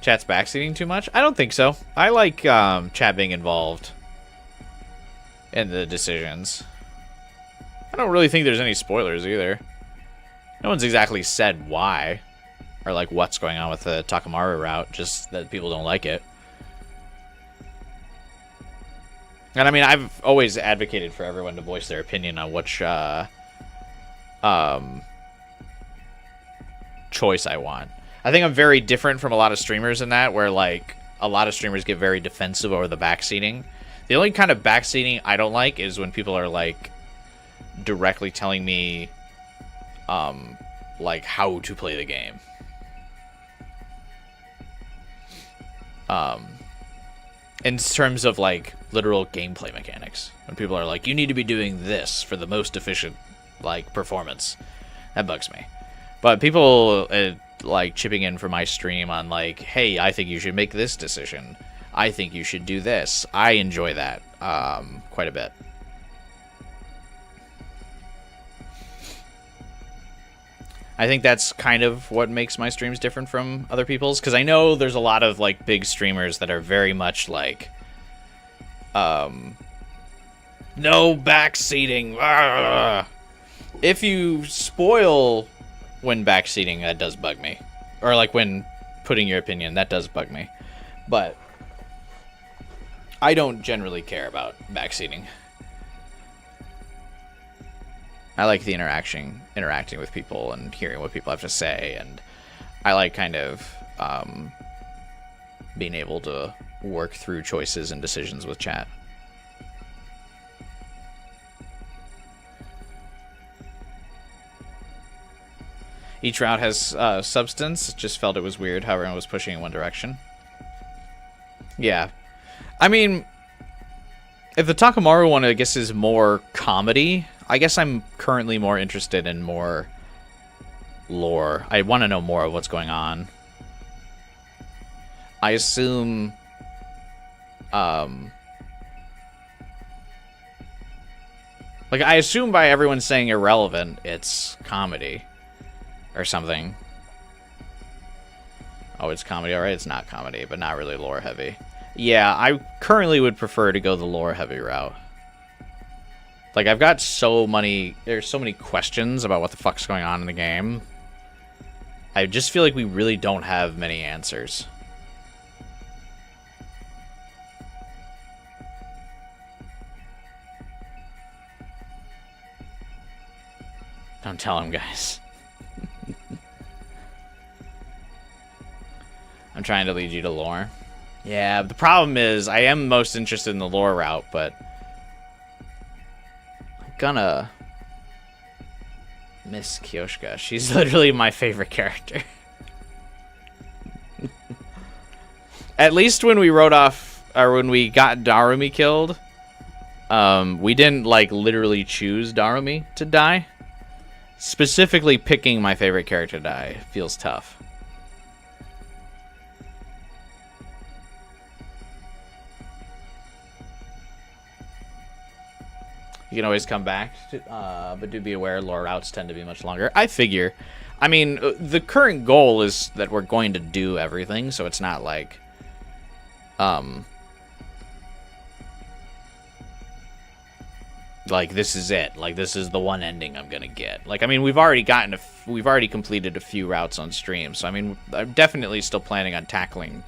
Chat's backseating too much? I don't think so. I like chat being involved in the decisions. I don't really think there's any spoilers either. No one's exactly said why or like what's going on with the Takamaru route, just that people don't like it. And I mean, I've always advocated for everyone to voice their opinion on which choice I want. I think I'm very different from a lot of streamers in that, where like a lot of streamers get very defensive over the backseating. The only kind of backseating I don't like is when people are like directly telling me like how to play the game. In terms of like literal gameplay mechanics, when people are like, you need to be doing this for the most efficient like performance, that bugs me. But people like chipping in for my stream on like, hey, I think you should make this decision, I think you should do this, I enjoy that quite a bit. I think that's kind of what makes my streams different from other people's, because I know there's a lot of like big streamers that are very much like no backseating. If you spoil when backseating, that does bug me, or like when putting your opinion, that does bug me, but I don't generally care about backseating. I like the interacting with people and hearing what people have to say, and I like kind of being able to work through choices and decisions with chat. Each route has substance. Just felt it was weird how everyone was pushing in one direction. Yeah. I mean, if the Takamaru one, I guess, is more comedy, I guess I'm currently more interested in more lore. I want to know more of what's going on. I assume like, I assume by everyone saying irrelevant, it's comedy or something. Oh, it's comedy. All right, it's not comedy, but not really lore heavy. Yeah, I currently would prefer to go the lore heavy route. Like, I've got so many... There's so many questions about what the fuck's going on in the game. I just feel like we really don't have many answers. Don't tell him, guys. I'm trying to lead you to lore. Yeah, the problem is I am most interested in the lore route, but I'm gonna miss Kyoshika. She's literally my favorite character. At least when we wrote off, or when we got Darumi killed, we didn't like literally choose Darumi to die. Specifically picking my favorite character to die feels tough. You can always come back, but do be aware lore routes tend to be much longer. I figure. I mean, the current goal is that we're going to do everything, so it's not like... like, this is it. Like, this is the one ending I'm gonna get. Like, I mean, we've already completed a few routes on stream, so I mean, I'm definitely still planning on tackling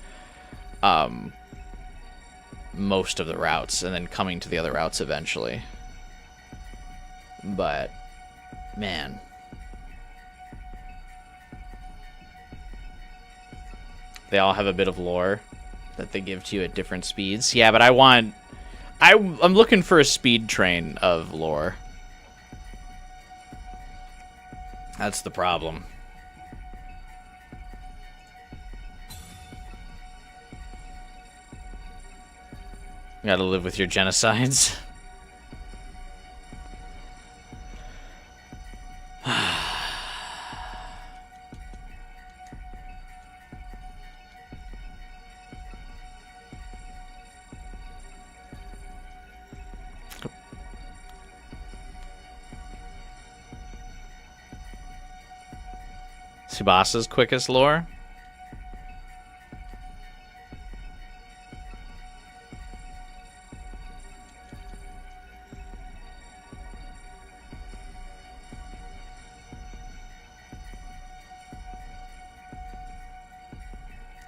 most of the routes and then coming to the other routes eventually. But, man. They all have a bit of lore that they give to you at different speeds. Yeah, but I'm looking for a speed train of lore. That's the problem. You gotta live with your genocides. Tsubasa's quickest lore?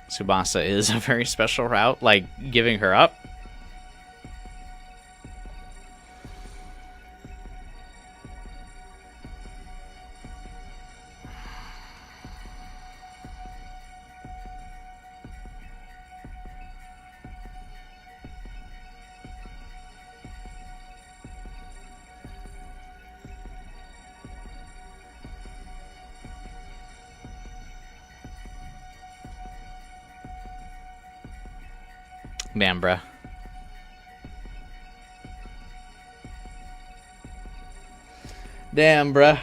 Tsubasa is a very special route, like giving her up. Man, bruh. Damn, bruh.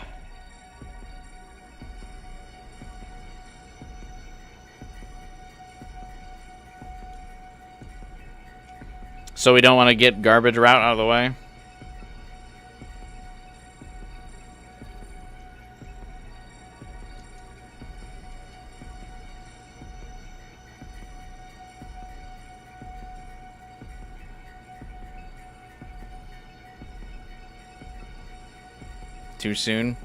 So we don't want to get garbage route out of the way? Too soon?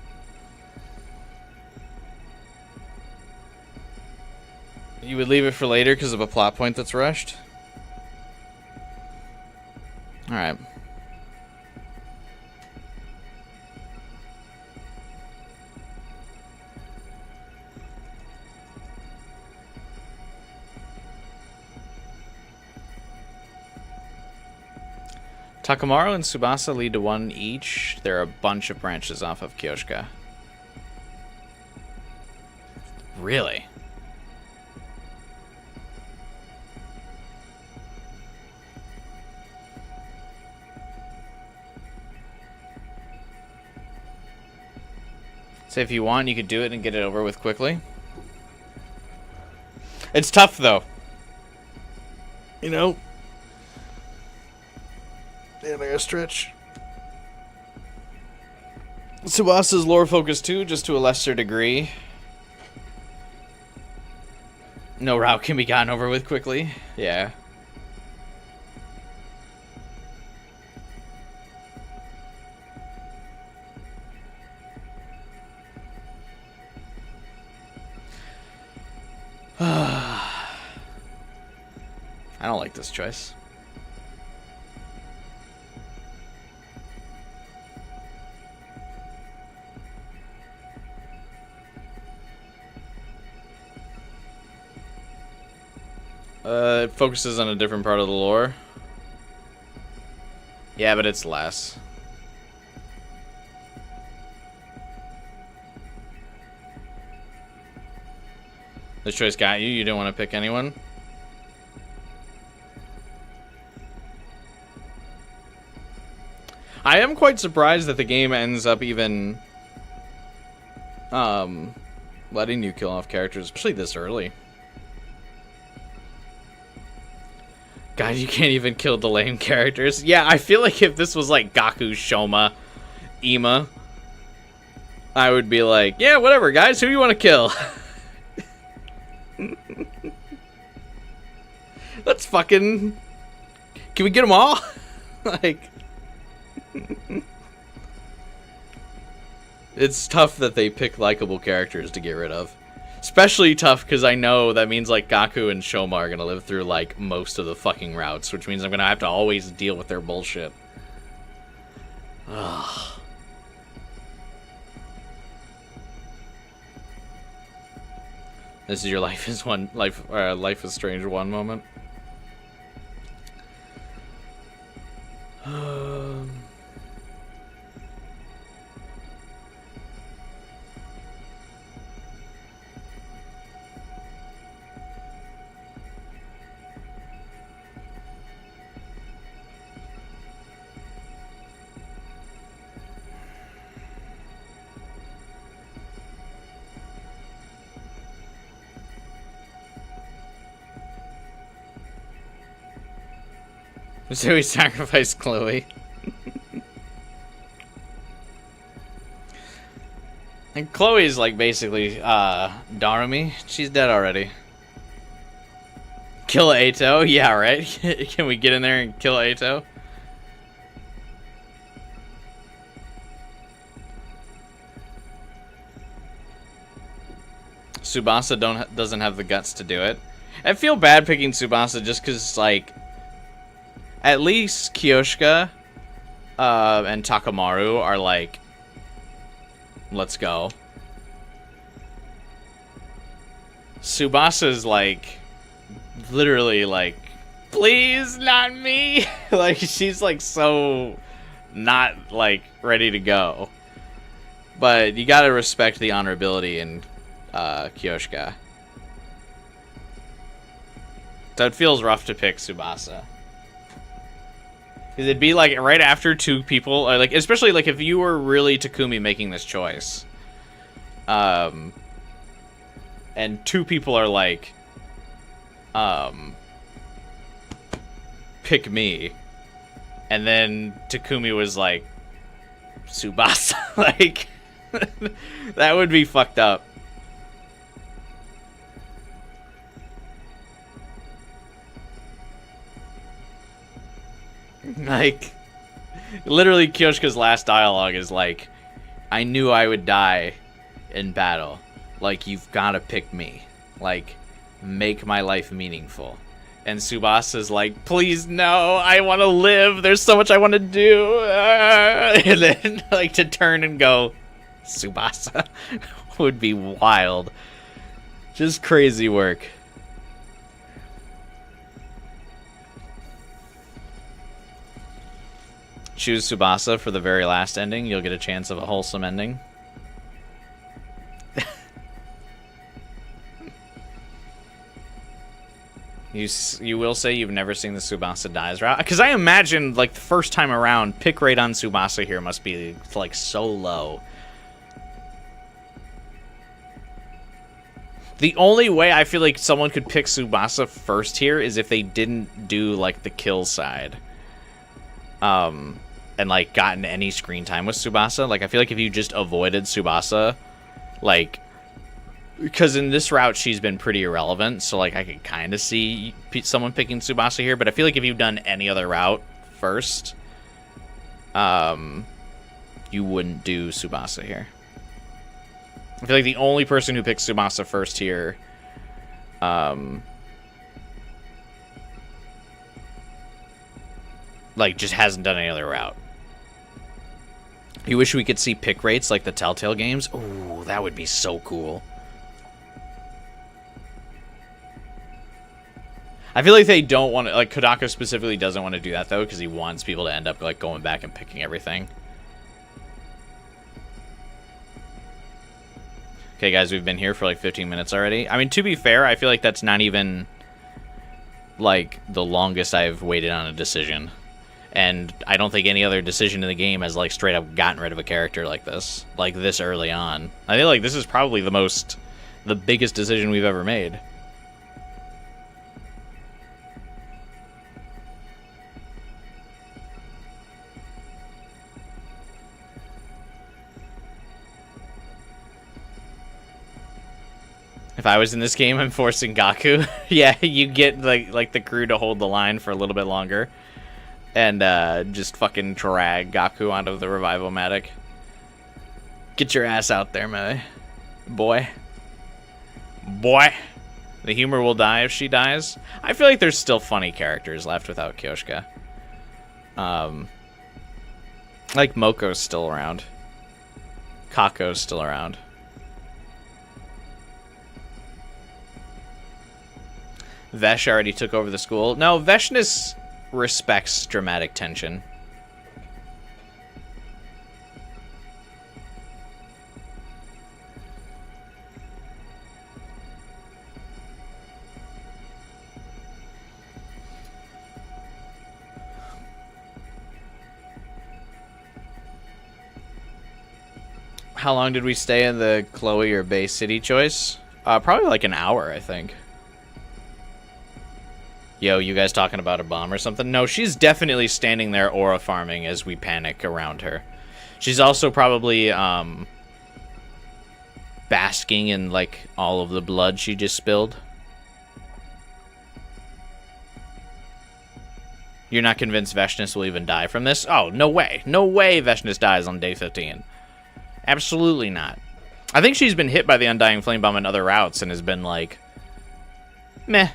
You would leave it for later because of a plot point that's rushed? Alright. Takamaru and Tsubasa lead to one each. There are a bunch of branches off of Kyoshika. Really? So if you want, you could do it and get it over with quickly. It's tough, though. You know? Yeah, I gotta stretch. Tsubasa's lore focused too, just to a lesser degree. No route can be gotten over with quickly. Yeah. I don't like this choice. It focuses on a different part of the lore. Yeah, but it's less. This choice got you. You didn't want to pick anyone? I am quite surprised that the game ends up even letting you kill off characters, especially this early. God, you can't even kill the lame characters. Yeah, I feel like if this was like Gaku, Shoma, Ima, I would be like, yeah, whatever, guys. Who do you want to kill? Let's fucking... Can we get them all? Like... It's tough that they pick likable characters to get rid of. Especially tough because I know that means like Gaku and Shoma are gonna live through like most of the fucking routes, which means I'm gonna have to always deal with their bullshit. Ugh. This is your Life is is Strange 1 moment. So we sacrificed Chloe. And Chloe's like basically Darumi. She's dead already. Kill Ato? Yeah, right? Can we get in there and kill Ato? Tsubasa doesn't have the guts to do it. I feel bad picking Tsubasa just because, like, at least Kyoshika and Takamaru are like, let's go. Tsubasa's like, literally like, please, not me. Like, she's like so not like ready to go. But you gotta respect the honorability in Kyoshika. So it feels rough to pick Tsubasa. Because it'd be like right after two people, or like, especially like if you were really Takumi making this choice. And two people are like, pick me. And then Takumi was like, Tsubasa. Like, that would be fucked up. Like, literally Kyoshika's last dialogue is like, I knew I would die in battle. Like, you've got to pick me. Like, make my life meaningful. And Tsubasa's like, please, no, I want to live. There's so much I want to do. And then, like, to turn and go, Tsubasa would be wild. Just crazy work. Choose Tsubasa for the very last ending. You'll get a chance of a wholesome ending. You will say you've never seen the Tsubasa dies route? Because I imagine, like, the first time around, pick rate on Tsubasa here must be, like, so low. The only way I feel like someone could pick Tsubasa first here is if they didn't do, like, the kill side. And, like, gotten any screen time with Tsubasa. Like, I feel like if you just avoided Tsubasa, like... Because in this route, she's been pretty irrelevant, so, like, I could kind of see someone picking Tsubasa here, but I feel like if you've done any other route first, you wouldn't do Tsubasa here. I feel like the only person who picks Tsubasa first here, like, just hasn't done any other route. You wish we could see pick rates like the Telltale games? Ooh, that would be so cool. I feel like they don't want to, like, Kodaka specifically doesn't want to do that, though, because he wants people to end up, like, going back and picking everything. Okay, guys, we've been here for, like, 15 minutes already. I mean, to be fair, I feel like that's not even, like, the longest I've waited on a decision. And I don't think any other decision in the game has, like, straight up gotten rid of a character like this early on. I feel like this is probably the biggest decision we've ever made. If I was in this game, I'm forcing Gaku. Yeah, you get like the crew to hold the line for a little bit longer. And just fucking drag Gaku onto the revival-matic. Get your ass out there, my boy. Boy. The humor will die if she dies. I feel like there's still funny characters left without Kyoshika. Like Moko's still around. Kako's still around. Vesh already took over the school. No, Veshness respects dramatic tension. How long did we stay in the Chloe or Bay City choice? Probably like an hour, I think. Yo, you guys talking about a bomb or something? No, she's definitely standing there aura farming as we panic around her. She's also probably, basking in, like, all of the blood she just spilled. You're not convinced Veshness will even die from this? Oh, no way. No way Veshness dies on day 15. Absolutely not. I think she's been hit by the Undying Flame Bomb in other routes and has been like, meh.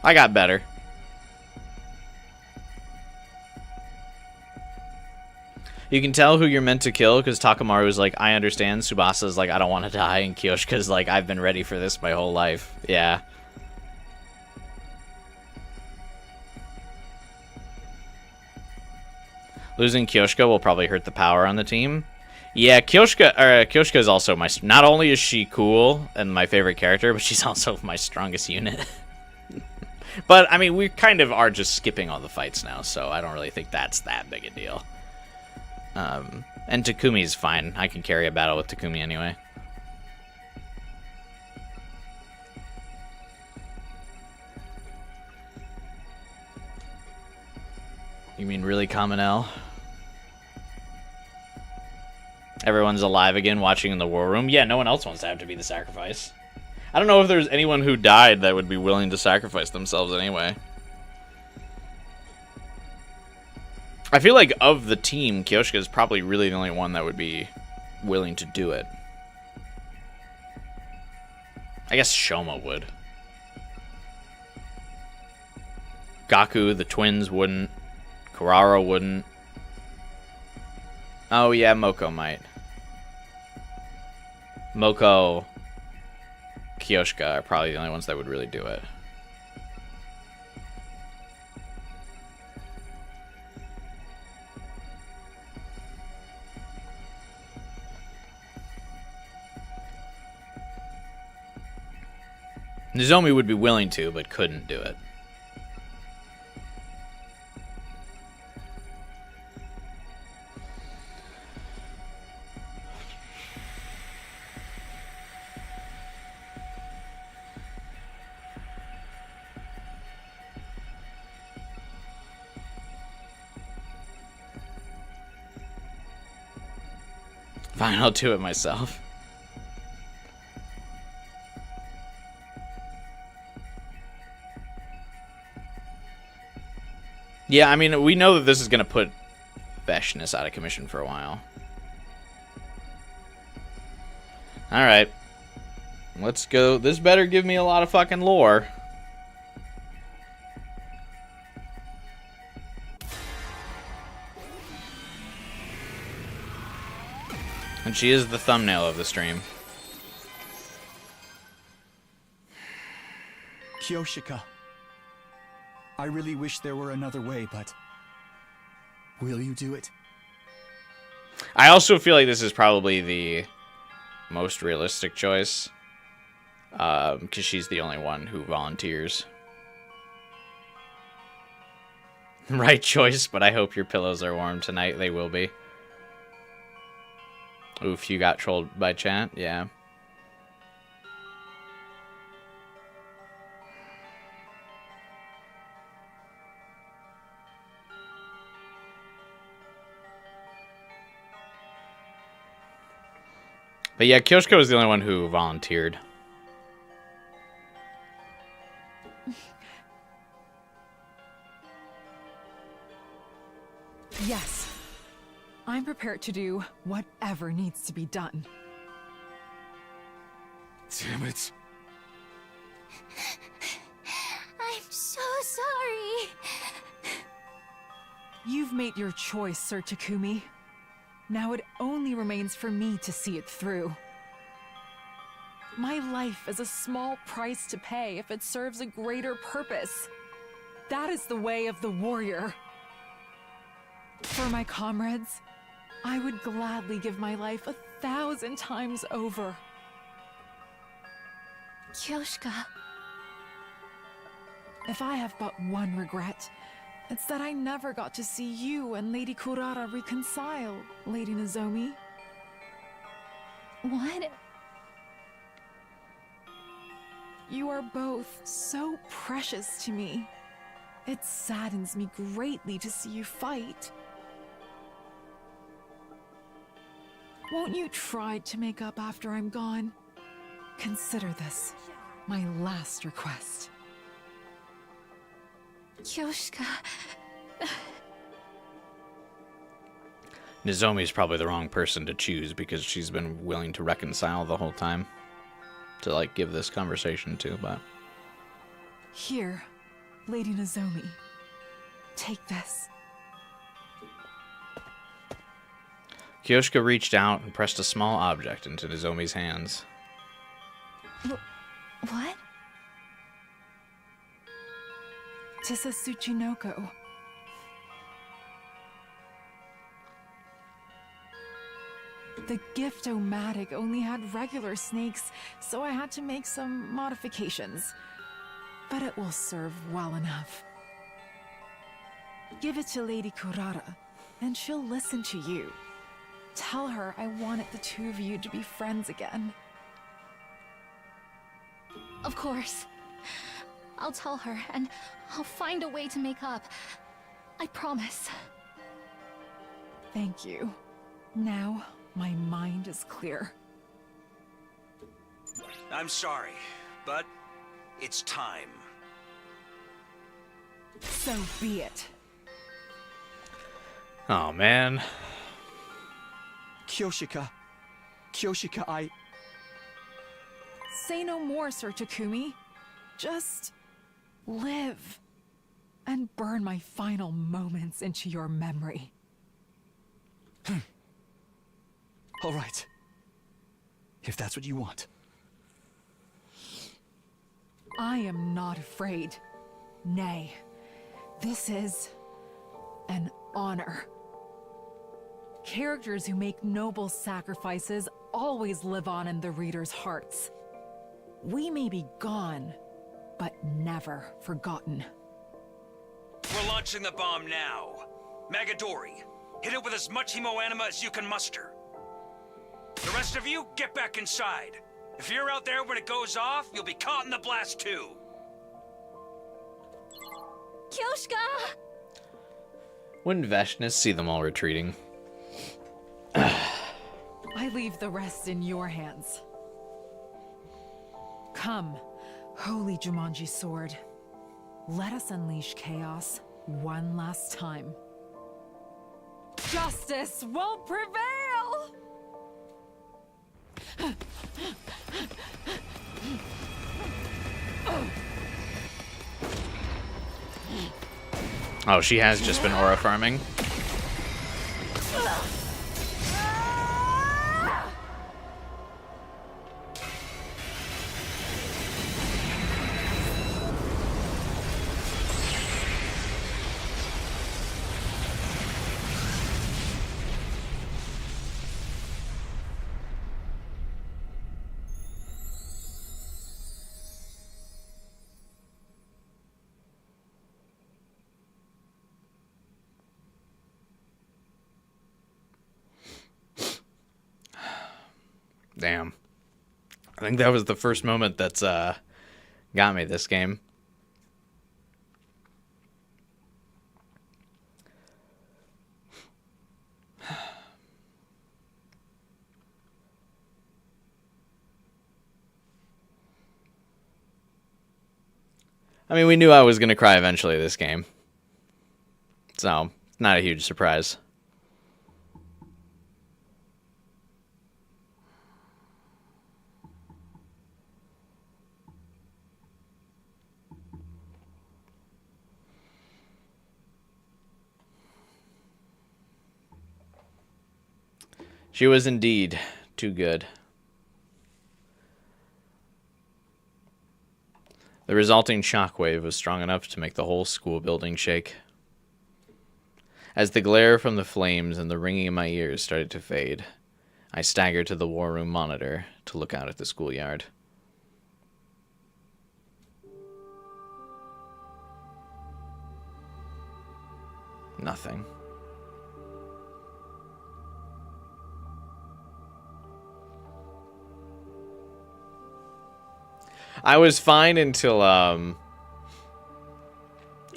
I got better. You can tell who you're meant to kill because Takamaru's like, I understand. Tsubasa's like, I don't want to die. And Kyoshika's like, I've been ready for this my whole life. Yeah. Losing Kyoshika will probably hurt the power on the team. Yeah, Kyoshika is also my... Not only is she cool and my favorite character, but she's also my strongest unit. But, I mean, we kind of are just skipping all the fights now, so I don't really think that's that big a deal. And Takumi's fine. I can carry a battle with Takumi anyway. You mean really Common L? Everyone's alive again watching in the war room. Yeah, no one else wants to have to be the sacrifice. I don't know if there's anyone who died that would be willing to sacrifice themselves anyway. I feel like of the team, Kyoshika is probably really the only one that would be willing to do it. I guess Shoma would. Gaku, the twins wouldn't. Kurara wouldn't. Oh yeah, Moko might. Moko, Kyoshika are probably the only ones that would really do it. Nozomi would be willing to, but couldn't do it. Fine, I'll do it myself. Yeah, I mean, we know that this is going to put Veshness out of commission for a while. Alright. Let's go. This better give me a lot of fucking lore. And she is the thumbnail of the stream. Kyoshika. I really wish there were another way, but... will you do it? I also feel like this is probably the most realistic choice. Because she's the only one who volunteers. Right choice, but I hope your pillows are warm tonight. They will be. Oof, you got trolled by chat? Yeah. But yeah, Kyoshika was the only one who volunteered. Yes. I'm prepared to do whatever needs to be done. Damn it. I'm so sorry. You've made your choice, Sir Takumi. Now it only remains for me to see it through. My life is a small price to pay if it serves a greater purpose. That is the way of the warrior. For my comrades, I would gladly give my life 1,000 times over. Kyoshika. If I have but one regret, it's that I never got to see you and Lady Kurara reconcile, Lady Nozomi. What? You are both so precious to me. It saddens me greatly to see you fight. Won't you try to make up after I'm gone? Consider this my last request. Kyoshika. Nozomi's probably the wrong person to choose because she's been willing to reconcile the whole time. To, like, give this conversation to, but... Here, Lady Nozomi, take this. Kyoshika reached out and pressed a small object into Nozomi's hands. What? Tis a Tsuchinoko. The gift-o-matic only had regular snakes, so I had to make some modifications. But it will serve well enough. Give it to Lady Kurara, and she'll listen to you. Tell her I wanted the two of you to be friends again. Of course. I'll tell her, and I'll find a way to make up. I promise. Thank you. Now, my mind is clear. I'm sorry, but it's time. So be it. Oh, man. Kyoshika. Kyoshika, Say no more, Sir Takumi. Just live and burn my final moments into your memory. All right. If that's what you want. I am not afraid. Nay, this is an honor. Characters who make noble sacrifices always live on in the reader's hearts. We may be gone, but never forgotten. We're launching the bomb now. Magadori, hit it with as much hemoanima as you can muster. The rest of you, get back inside. If you're out there when it goes off, you'll be caught in the blast too. Kyoshika! Wouldn't Vashnis see them all retreating? I leave the rest in your hands. Come, holy Jumanji sword. Let us unleash chaos one last time. Justice will prevail! Oh, she has just been aura farming. Damn. I think that was the first moment that's got me this game. I mean, we knew I was going to cry eventually this game. So, not a huge surprise. She was indeed too good. The resulting shockwave was strong enough to make the whole school building shake. As the glare from the flames and the ringing in my ears started to fade, I staggered to the war room monitor to look out at the schoolyard. Nothing. I was fine until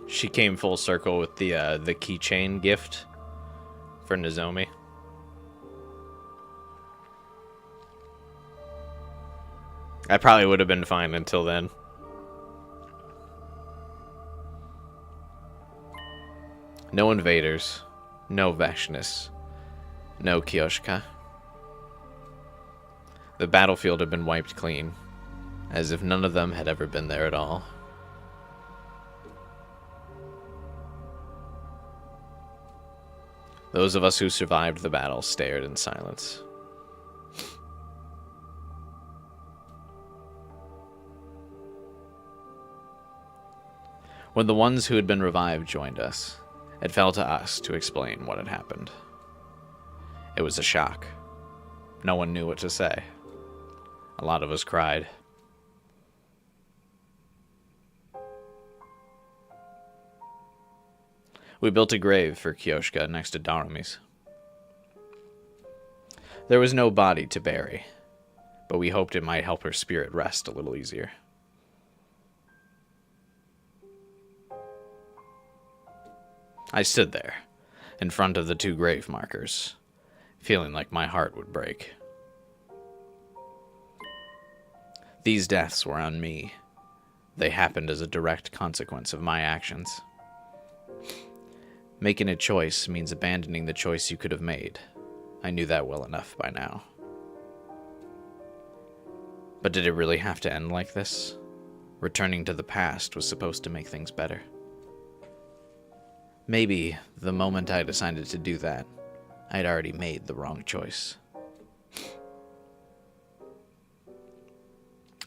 she came full circle with the keychain gift for Nozomi. I probably would have been fine until then. No invaders, no Vashnis, no Kyoshika. The battlefield had been wiped clean, as if none of them had ever been there at all. Those of us who survived the battle stared in silence. When the ones who had been revived joined us, it fell to us to explain what had happened. It was a shock. No one knew what to say. A lot of us cried. We built a grave for Kyoshika next to Darumi's. There was no body to bury, but we hoped it might help her spirit rest a little easier. I stood there, in front of the 2 grave markers, feeling like my heart would break. These deaths were on me. They happened as a direct consequence of my actions. Making a choice means abandoning the choice you could have made. I knew that well enough by now. But did it really have to end like this? Returning to the past was supposed to make things better. Maybe the moment I decided to do that, I'd already made the wrong choice.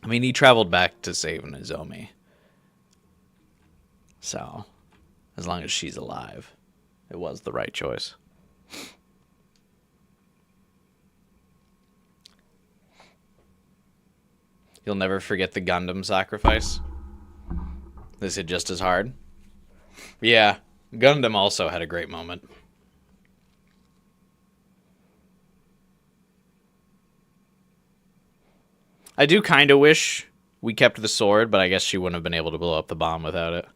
I mean, he traveled back to save Nozomi. So, as long as she's alive, it was the right choice. You'll never forget the Gundam sacrifice? This hit just as hard? Yeah, Gundam also had a great moment. I do kind of wish we kept the sword, but I guess she wouldn't have been able to blow up the bomb without it.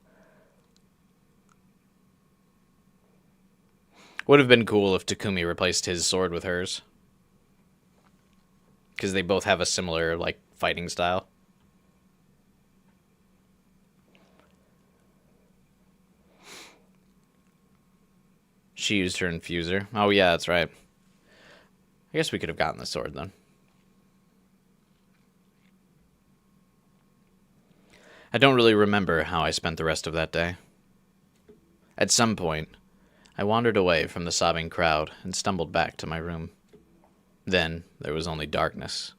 Would have been cool if Takumi replaced his sword with hers. Because they both have a similar, like, fighting style. She used her infuser. Oh, yeah, that's right. I guess we could have gotten the sword, then. I don't really remember how I spent the rest of that day. At some point, I wandered away from the sobbing crowd and stumbled back to my room. Then there was only darkness.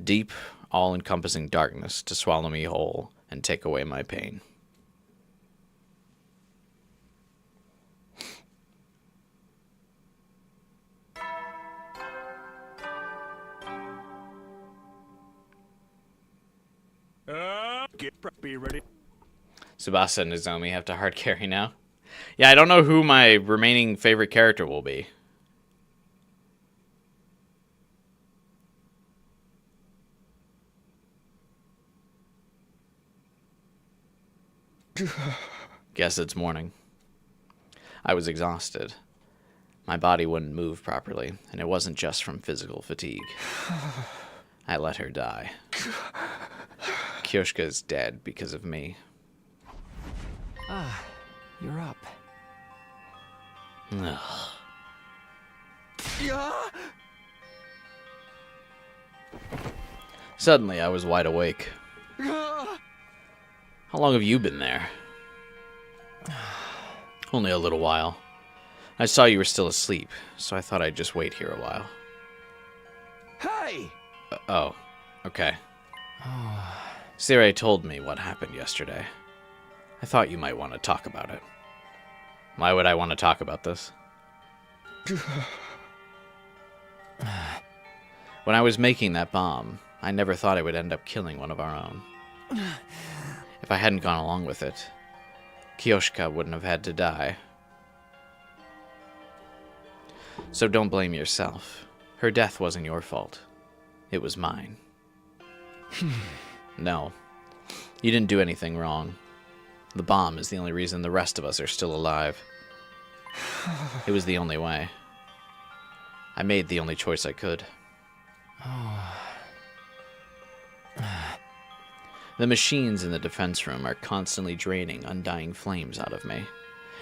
Deep, all-encompassing darkness to swallow me whole and take away my pain. Be ready. Tsubasa and Nozomi have to hard carry now. Yeah, I don't know who my remaining favorite character will be. Guess it's morning. I was exhausted. My body wouldn't move properly, and it wasn't just from physical fatigue. I let her die. Kyoshika is dead because of me. Ah, you're up. Ugh. Suddenly, I was wide awake. How long have you been there? Only a little while. I saw you were still asleep, so I thought I'd just wait here a while. Hey! Oh, okay. Sire told me what happened yesterday. I thought you might want to talk about it. Why would I want to talk about this? When I was making that bomb, I never thought I would end up killing one of our own. If I hadn't gone along with it, Kyoshika wouldn't have had to die. So don't blame yourself. Her death wasn't your fault. It was mine. No, you didn't do anything wrong. The bomb is the only reason the rest of us are still alive. It was the only way. I made the only choice I could. The machines in the defense room are constantly draining undying flames out of me,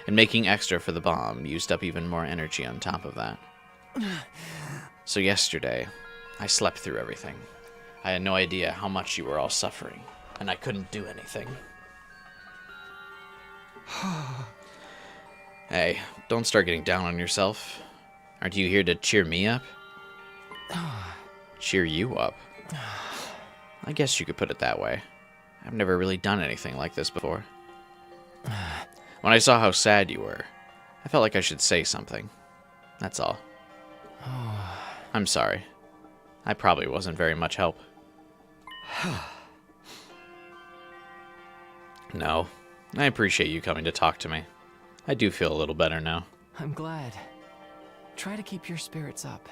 and making extra for the bomb used up even more energy on top of that. So yesterday, I slept through everything. I had no idea how much you were all suffering, and I couldn't do anything. Hey, don't start getting down on yourself. Aren't you here to cheer me up? Cheer you up? I guess you could put it that way. I've never really done anything like this before. When I saw how sad you were, I felt like I should say something. That's all. I'm sorry. I probably wasn't very much help. No, I appreciate you coming to talk to me. I do feel a little better now. I'm glad. Try to keep your spirits up.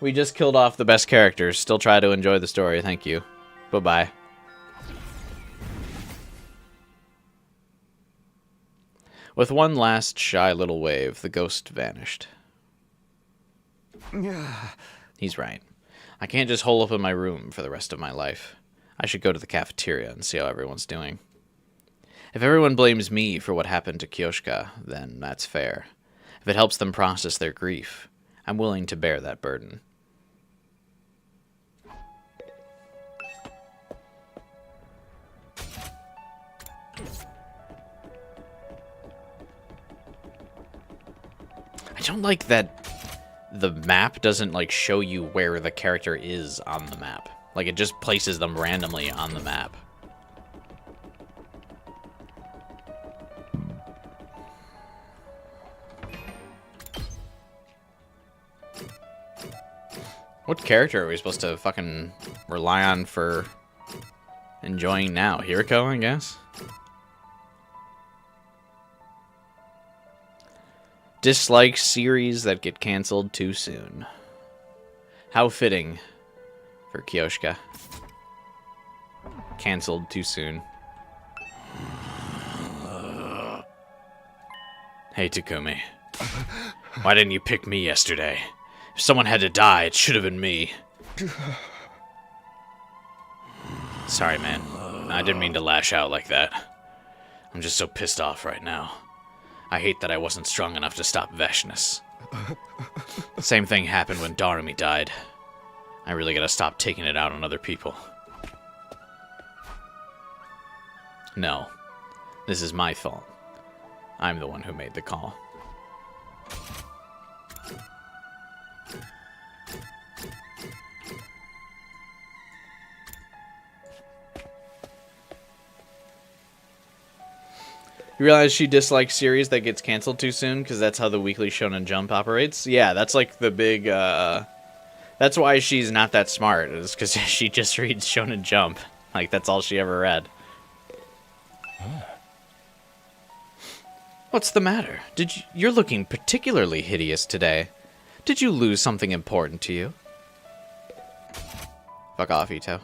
We just killed off the best characters. Still try to enjoy the story. Thank you. Bye-bye. With one last shy little wave, the ghost vanished. He's right. I can't just hole up in my room for the rest of my life. I should go to the cafeteria and see how everyone's doing. If everyone blames me for what happened to Kyoshika, then that's fair. If it helps them process their grief, I'm willing to bear that burden. I don't like that the map doesn't like show you where the character is on the map. Like it just places them randomly on the map. What character are we supposed to fucking rely on for enjoying now? Hiriko, I guess? Dislike series that get canceled too soon. How fitting for Kyoshika. Canceled too soon. Hey, Takumi. Why didn't you pick me yesterday? If someone had to die, it should have been me. Sorry, man. I didn't mean to lash out like that. I'm just so pissed off right now. I hate that I wasn't strong enough to stop Veshness. Same thing happened when Darumi died. I really gotta stop taking it out on other people. No. This is my fault. I'm the one who made the call. You realize she dislikes series that gets canceled too soon? Because that's how the Weekly Shonen Jump operates? Yeah, that's like the big, that's why she's not that smart, is because she just reads Shonen Jump. Like, that's all she ever read. What's the matter? You're looking particularly hideous today. Did you lose something important to you? Fuck off, Ito.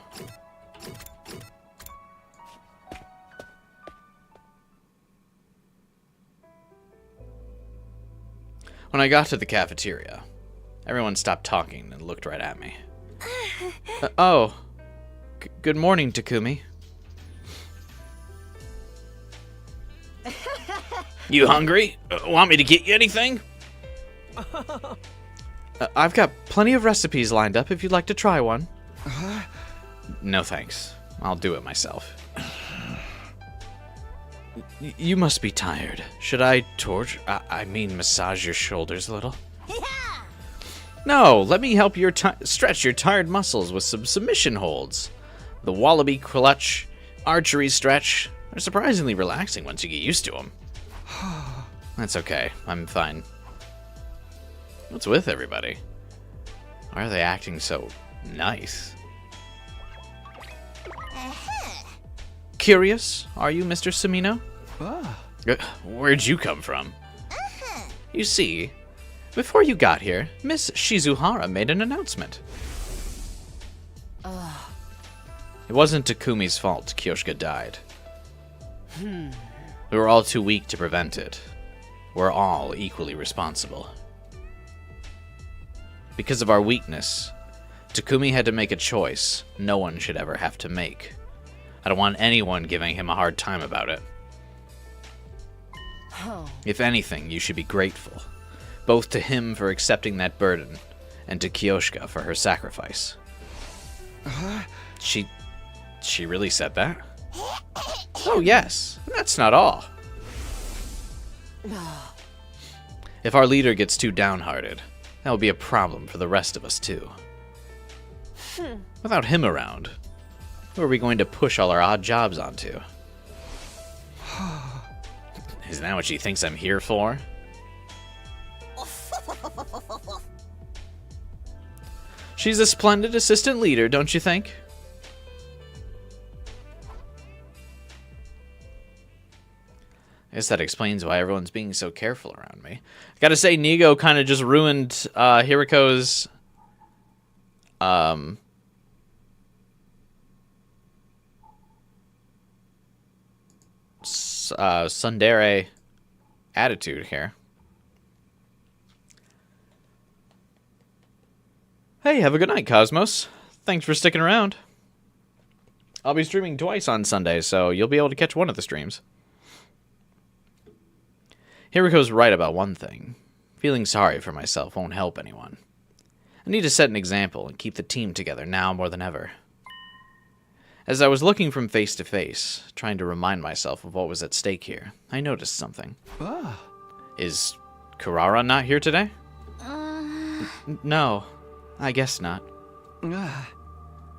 When I got to the cafeteria, everyone stopped talking and looked right at me. Good morning, Takumi. You hungry? Want me to get you anything? I've got plenty of recipes lined up if you'd like to try one. No thanks. I'll do it myself. You must be tired. Should I massage your shoulders a little? No, let me help stretch your tired muscles with some submission holds. The wallaby clutch, archery stretch are surprisingly relaxing once you get used to them. That's okay. I'm fine. What's with everybody? Why are they acting so nice? Curious, are you, Mr. Sumino? Where'd you come from? You see, before you got here, Miss Shizuhara made an announcement. It wasn't Takumi's fault Kyoshika died. We were all too weak to prevent it. We're all equally responsible. Because of our weakness, Takumi had to make a choice no one should ever have to make. I don't want anyone giving him a hard time about it. If anything, you should be grateful, both to him for accepting that burden, and to Kyoshika for her sacrifice. She really said that? Oh yes, that's not all. If our leader gets too downhearted, that will be a problem for the rest of us, too. Without him around, who are we going to push all our odd jobs onto? Isn't that what she thinks I'm here for? She's a splendid assistant leader, don't you think? I guess that explains why everyone's being so careful around me. I gotta say, Nigo kind of just ruined Hiriko's tsundere attitude here. Hey, have a good night, Cosmos. Thanks for sticking around. I'll be streaming twice on Sunday, so you'll be able to catch one of the streams. Hiriko's right about one thing. Feeling sorry for myself won't help anyone. I need to set an example and keep the team together now more than ever. As I was looking from face to face, trying to remind myself of what was at stake here, I noticed something. Is Kurara not here today? No, I guess not.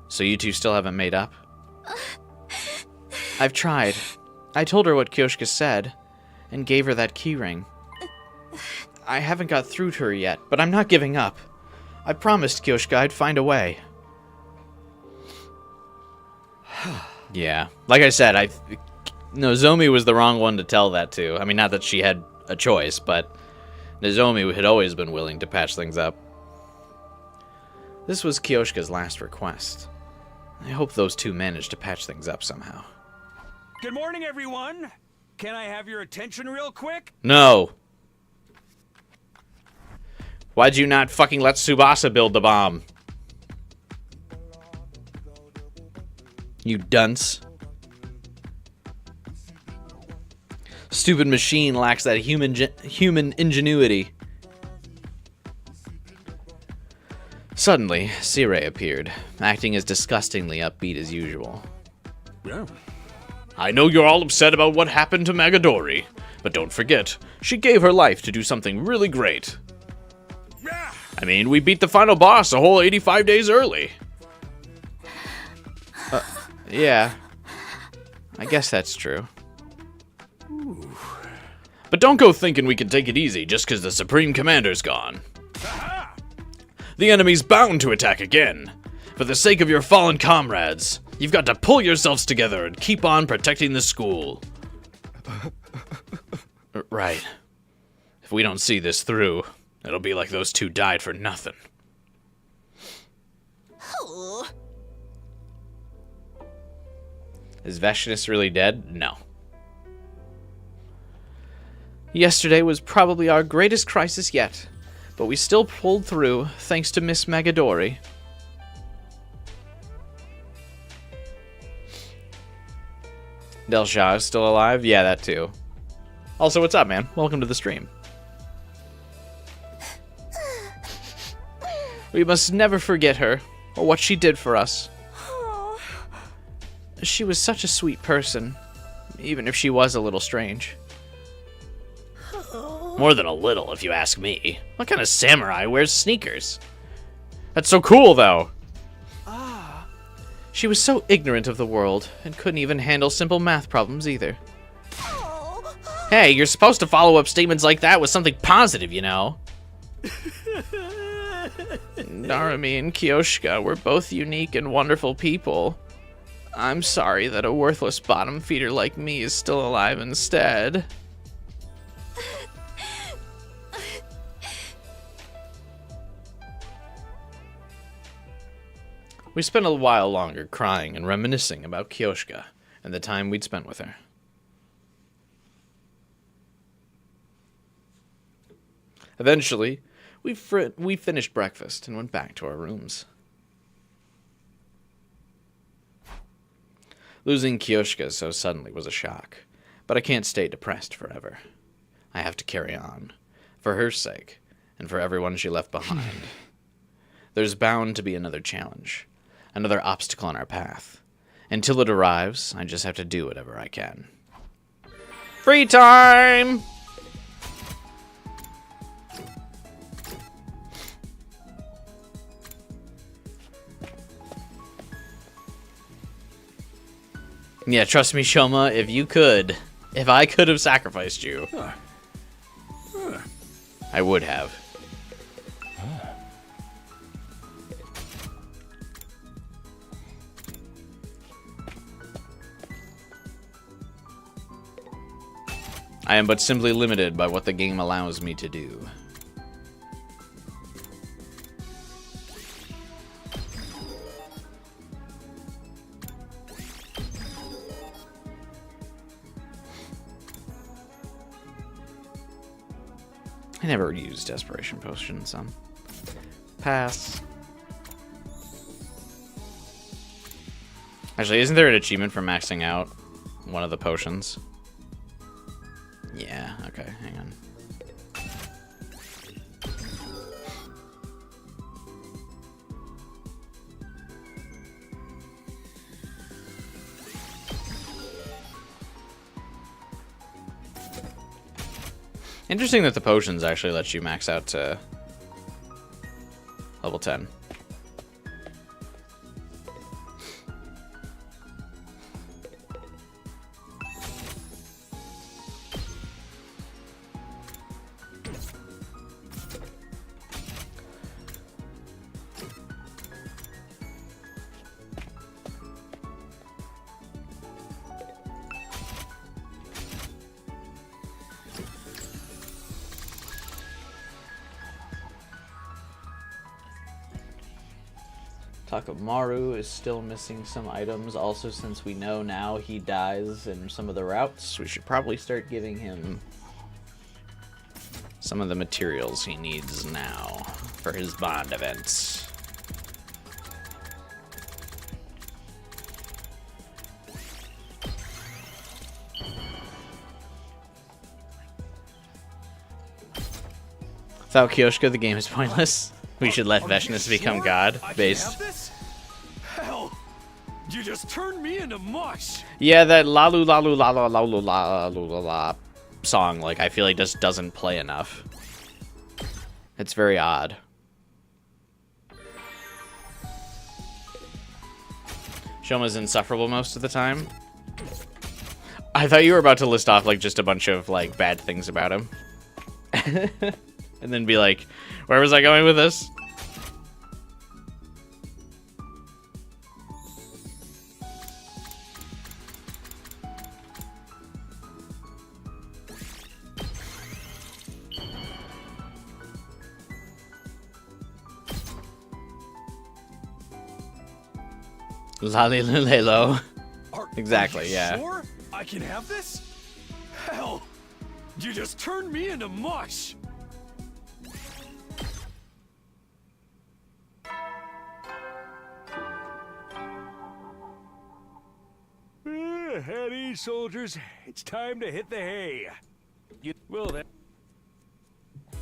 So you two still haven't made up? I've tried. I told her what Kyoshika said, and gave her that keyring. I haven't got through to her yet, but I'm not giving up. I promised Kyoshika I'd find a way. Yeah, like I said, Nozomi was the wrong one to tell that to. I mean, not that she had a choice, but Nozomi had always been willing to patch things up. This was Kyoshika's last request. I hope those two managed to patch things up somehow. Good morning, everyone. Can I have your attention real quick? No. Why'd you not fucking let Tsubasa build the bomb? You dunce. Stupid machine lacks that human ingenuity. Suddenly, Sirei appeared, acting as disgustingly upbeat as usual. Yeah. I know you're all upset about what happened to Magadori, but don't forget, she gave her life to do something really great. I mean, we beat the final boss a whole 85 days early. Yeah. I guess that's true. Ooh. But don't go thinking we can take it easy just because the Supreme Commander's gone. The enemy's bound to attack again. For the sake of your fallen comrades, you've got to pull yourselves together and keep on protecting the school. Right. If we don't see this through, it'll be like those two died for nothing. Oh. Is Vashtinus really dead? No. Yesterday was probably our greatest crisis yet, but we still pulled through thanks to Miss Magadori. Del Shah is still alive? Yeah, that too. Also, what's up, man? Welcome to the stream. We must never forget her, or what she did for us. She was such a sweet person, even if she was a little strange. More than a little, if you ask me. What kind of samurai wears sneakers? That's so cool, though. She was so ignorant of the world, and couldn't even handle simple math problems either. Hey, you're supposed to follow up statements like that with something positive, you know? Narumi and Kyoshika were both unique and wonderful people. I'm sorry that a worthless bottom feeder like me is still alive instead. We spent a while longer crying and reminiscing about Kyoshika and the time we'd spent with her. Eventually, we finished breakfast and went back to our rooms. Losing Kyoshika so suddenly was a shock, but I can't stay depressed forever. I have to carry on, for her sake, and for everyone she left behind. There's bound to be another challenge, another obstacle on our path. Until it arrives, I just have to do whatever I can. Free time! Yeah, trust me, Shoma, if I could have sacrificed you, I would have. I am but simply limited by what the game allows me to do. I never used desperation potions, so pass. Actually, isn't there an achievement for maxing out one of the potions? Yeah, okay, hang on. Interesting that the potions actually let you max out to level 10. Takamaru is still missing some items. Also, since we know now he dies in some of the routes, we should probably start giving him some of the materials he needs now for his bond events. Without Kyoshika, the game is pointless. We should let Veshness become God, based. Hell, you just turned me into mush. Yeah, that lalu lalu la la lalu la la la song, like, I feel like just doesn't play enough. It's very odd. Shoma's insufferable most of the time. I thought you were about to list off, like, just a bunch of, like, bad things about him. And then be like, where was I going with this? Lalilulelo. Exactly, yeah. Sure? I can have this? Hell, you just turned me into mush. At ease, soldiers. It's time to hit the hay. You will then. I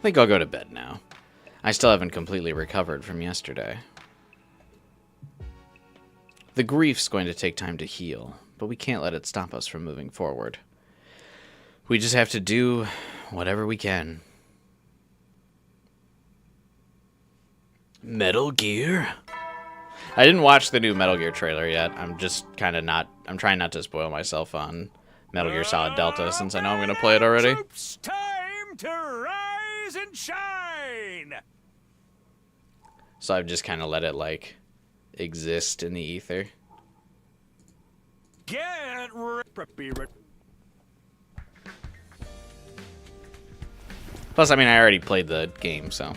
think I'll go to bed now. I still haven't completely recovered from yesterday. The grief's going to take time to heal, but we can't let it stop us from moving forward. We just have to do whatever we can. Metal Gear? I didn't watch the new Metal Gear trailer yet. I'm trying not to spoil myself on Metal Gear Solid Delta since I know I'm going to play it already. It's time to rise and shine. So I've just kind of let it, like, exist in the ether. Get ready. Plus, I mean, I already played the game, so.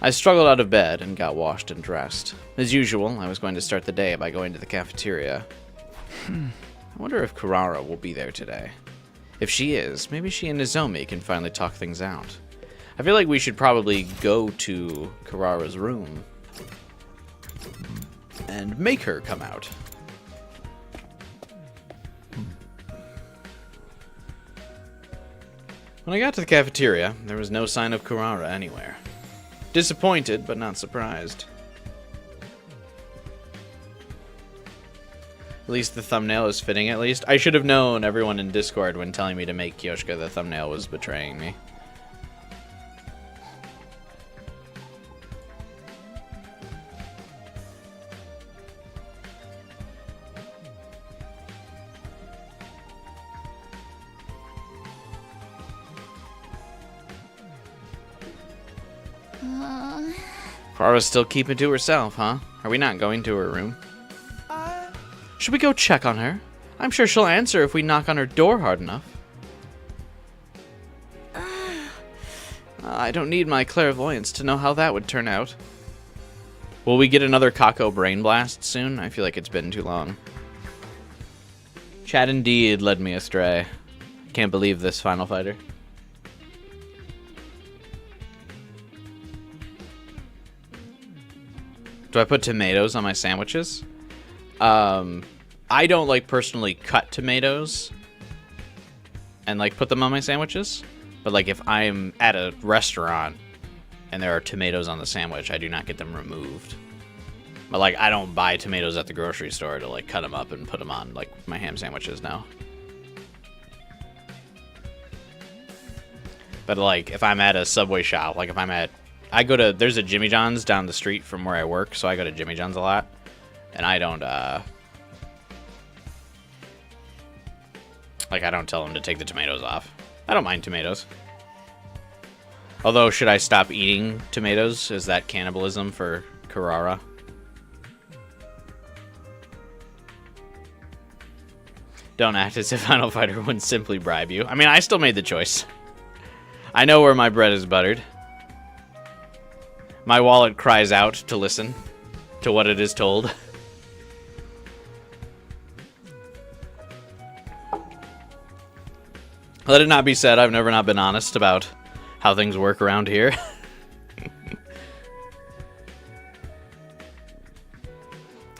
I struggled out of bed and got washed and dressed. As usual, I was going to start the day by going to the cafeteria. I wonder if Kurara will be there today. If she is, maybe she and Nozomi can finally talk things out. I feel like we should probably go to Kurara's room and make her come out. When I got to the cafeteria, there was no sign of Kurara anywhere. Disappointed, but not surprised. At least the thumbnail is fitting, at least. I should have known everyone in Discord when telling me to make Kyoshika the thumbnail was betraying me. Kurara's still keeping to herself, huh? Are we not going to her room? Should we go check on her? I'm sure she'll answer if we knock on her door hard enough. I don't need my clairvoyance to know how that would turn out. Will we get another Kako Brain Blast soon? I feel like it's been too long. Chat indeed led me astray. Can't believe this, Final Fighter. Do I put tomatoes on my sandwiches? I don't like personally cut tomatoes and like put them on my sandwiches. But like if I'm at a restaurant and there are tomatoes on the sandwich, I do not get them removed. But like I don't buy tomatoes at the grocery store to like cut them up and put them on like my ham sandwiches now. But like if I'm at a Subway shop, like if I'm at, there's a Jimmy John's down the street from where I work, so I go to Jimmy John's a lot. And I don't, like I don't tell them to take the tomatoes off. I don't mind tomatoes. Although, should I stop eating tomatoes? Is that cannibalism for Kurara? Don't act as if Final Fighter wouldn't simply bribe you. I mean, I still made the choice. I know where my bread is buttered. My wallet cries out to listen to what it is told. Let it not be said, I've never not been honest about how things work around here.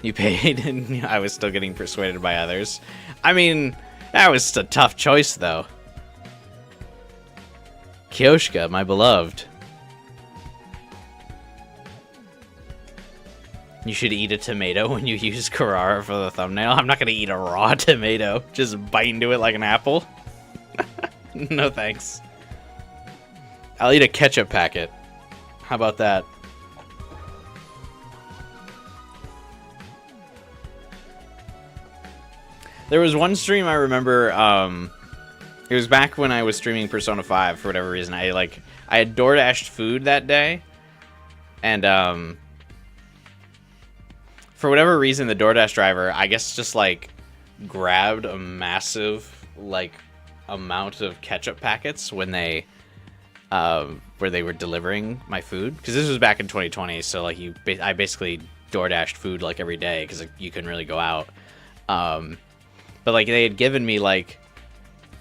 You paid, and I was still getting persuaded by others. I mean, that was a tough choice, though. Kyoshika, my beloved. You should eat a tomato when you use Kurara for the thumbnail. I'm not going to eat a raw tomato. Just bite into it like an apple. No thanks. I'll eat a ketchup packet. How about that? There was one stream I remember, it was back when I was streaming Persona 5 for whatever reason. I had DoorDashed food that day, and for whatever reason the DoorDash driver, I guess, just like grabbed a massive like amount of ketchup packets when they where they were delivering my food, because this was back in 2020, so like I basically DoorDashed food like every day because like, you couldn't really go out, but like they had given me like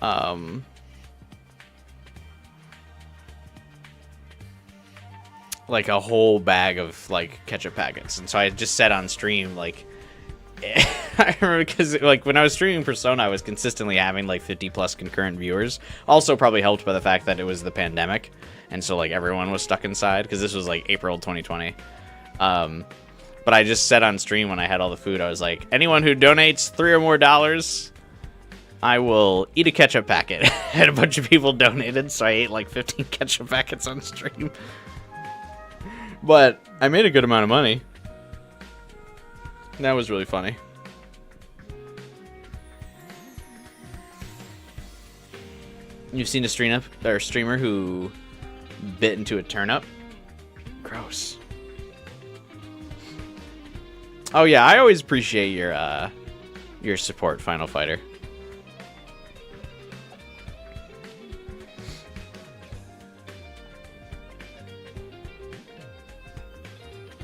a whole bag of like ketchup packets, and so I just said on stream like I remember because like when I was streaming Persona, I was consistently having like 50 plus concurrent viewers. Also probably helped by the fact that it was the pandemic, and so like everyone was stuck inside because this was like April 2020. But I just said on stream when I had all the food, I was like, anyone who donates $3 or more, I will eat a ketchup packet. And a bunch of people donated, so I ate like 15 ketchup packets on stream. But I made a good amount of money. That was really funny. You've seen a streamer who bit into a turnip? Gross. Oh yeah, I always appreciate your support, Final Fighter.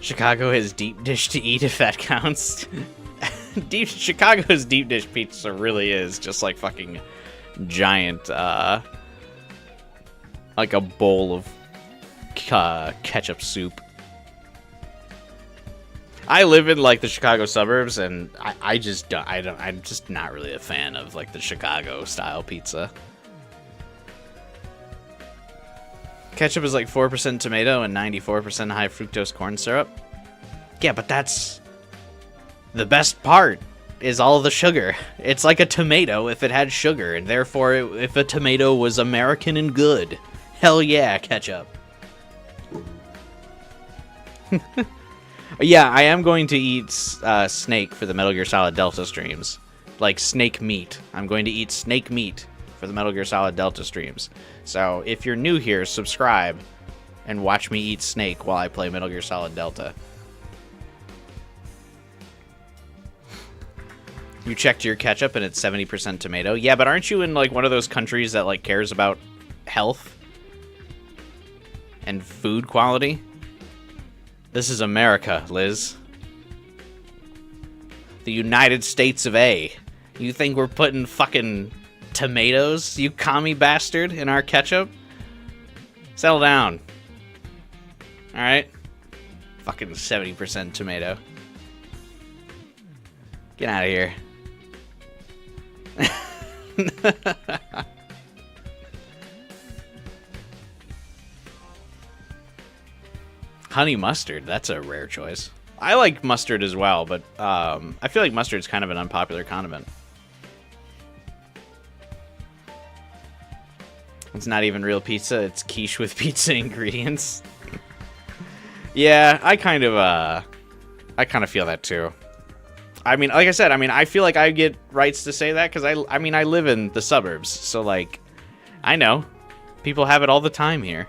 Chicago has deep dish to eat, if that counts. Chicago's deep dish pizza really is just like fucking giant, like a bowl of ketchup soup. I live in like the Chicago suburbs, and I'm just not really a fan of like the Chicago style pizza. Ketchup is like 4% tomato and 94% high fructose corn syrup. Yeah, but that's the best part is all the sugar. It's like a tomato if it had sugar, and therefore if a tomato was American and good. Hell yeah, ketchup. Yeah, I am going to eat snake for the Metal Gear Solid Delta streams. Like snake meat. I'm going to eat snake meat for the Metal Gear Solid Delta streams. So if you're new here, subscribe and watch me eat Snake while I play Metal Gear Solid Delta. You checked your ketchup and it's 70% tomato. Yeah, but aren't you in like one of those countries that like cares about health and food quality? This is America, Liz. The United States of A. You think we're putting fucking tomatoes, you commie bastard, in our ketchup? Settle down. Alright? Fucking 70% tomato. Get out of here. Honey mustard, that's a rare choice. I like mustard as well, but I feel like mustard's kind of an unpopular condiment. It's not even real pizza, it's quiche with pizza ingredients. Yeah, I kind of feel that too. I mean, like I said, I feel like I get rights to say that because I live in the suburbs, so like, I know people have it all the time here.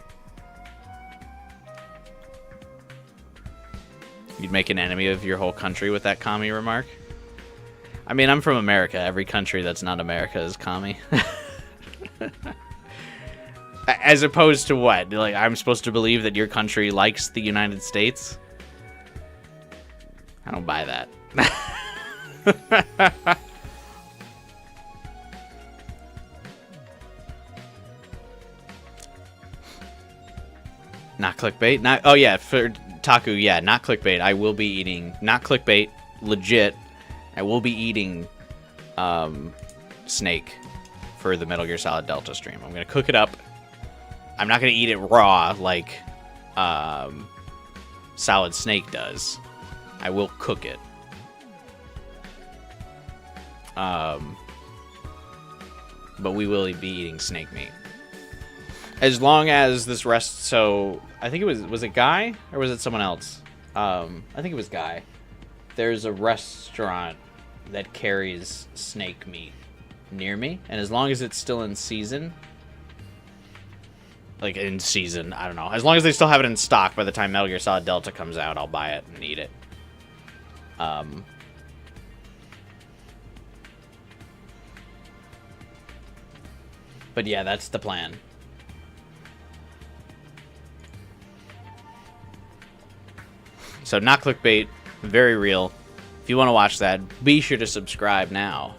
You'd make an enemy of your whole country with that commie remark. I mean, I'm from America. Every country that's not America is commie. As opposed to what? Like, I'm supposed to believe that your country likes the United States? I don't buy that. Not clickbait. Not. Oh yeah, for Taku. Yeah, not clickbait. I will be eating. Not clickbait. Legit. I will be eating Snake for the Metal Gear Solid Delta stream. I'm gonna cook it up. I'm not gonna eat it raw like Solid Snake does. I will cook it. But we will be eating snake meat. As long as this rest, so I think it was it Guy or was it someone else? I think it was Guy. There's a restaurant that carries snake meat near me, and as long as it's still in season, like in season, I don't know. As long as they still have it in stock by the time Metal Gear Solid Delta comes out, I'll buy it and eat it. But yeah, that's the plan. So not clickbait, very real. If you want to watch that, be sure to subscribe now.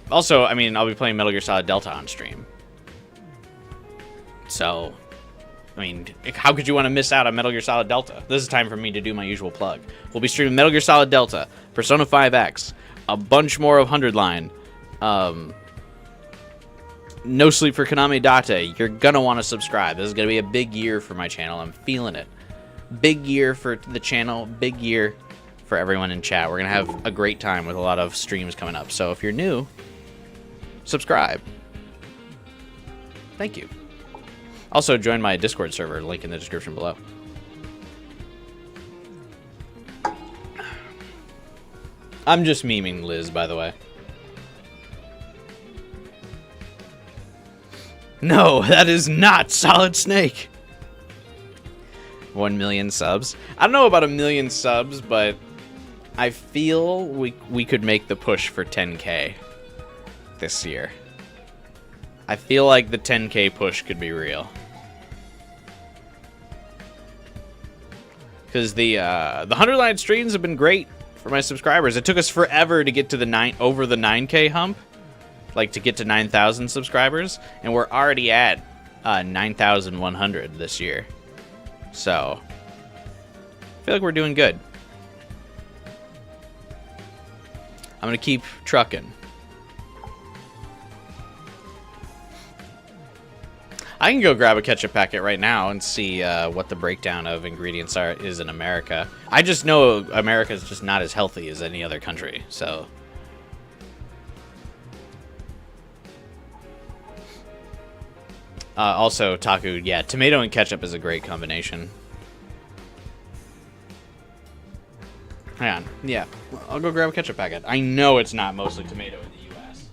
Also, I mean, I'll be playing Metal Gear Solid Delta on stream. So, I mean, how could you want to miss out on Metal Gear Solid Delta? This is time for me to do my usual plug. We'll be streaming Metal Gear Solid Delta, Persona 5X, a bunch more of 100 Line, No Sleep for Konami Date. You're gonna want to subscribe. This is gonna be a big year for my channel. I'm feeling it. Big year for the channel. Big year for everyone in chat. We're gonna have a great time with a lot of streams coming up. So if you're new, subscribe. Thank you. Also, join my Discord server. Link in the description below. I'm just memeing Liz, by the way. No, that is not Solid Snake. 1 million subs. I don't know about 1 million subs, but I feel we could make the push for 10K this year. I feel like the 10K push could be real. Because the 100 Line streams have been great for my subscribers. It took us forever to get to over the 9K hump. Like, to get to 9,000 subscribers, and we're already at 9,100 this year. So, I feel like we're doing good. I'm gonna keep trucking. I can go grab a ketchup packet right now and see what the breakdown of ingredients is in America. I just know America is just not as healthy as any other country, so... also, Taku, yeah, tomato and ketchup is a great combination. Hang on, yeah, I'll go grab a ketchup packet. I know it's not mostly tomato in the U.S.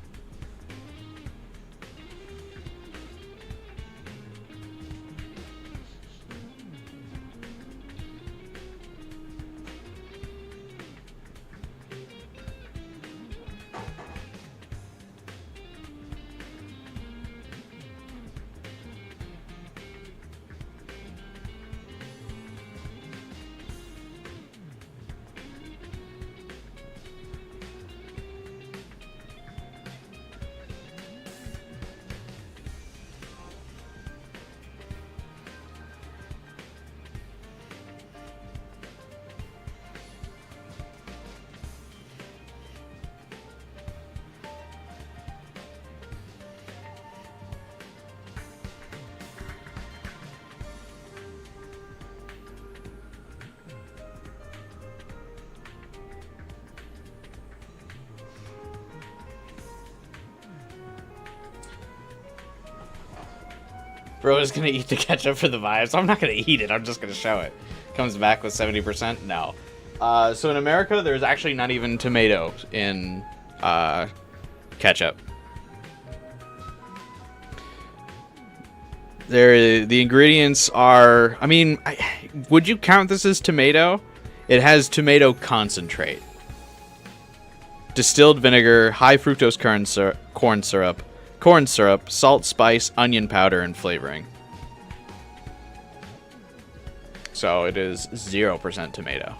Bro is gonna eat the ketchup for the vibes. I'm not gonna eat it. I'm just gonna show it. Comes back with 70%. No. So in America, there's actually not even tomato in ketchup. The ingredients are. I mean, would you count this as tomato? It has tomato concentrate, distilled vinegar, high fructose corn syrup, salt, spice, onion powder, and flavoring. So it is 0% tomato.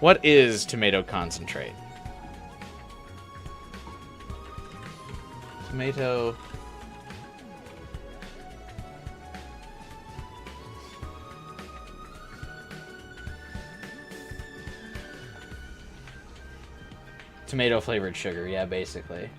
What is tomato concentrate? Tomato. Tomato flavored sugar, yeah, basically.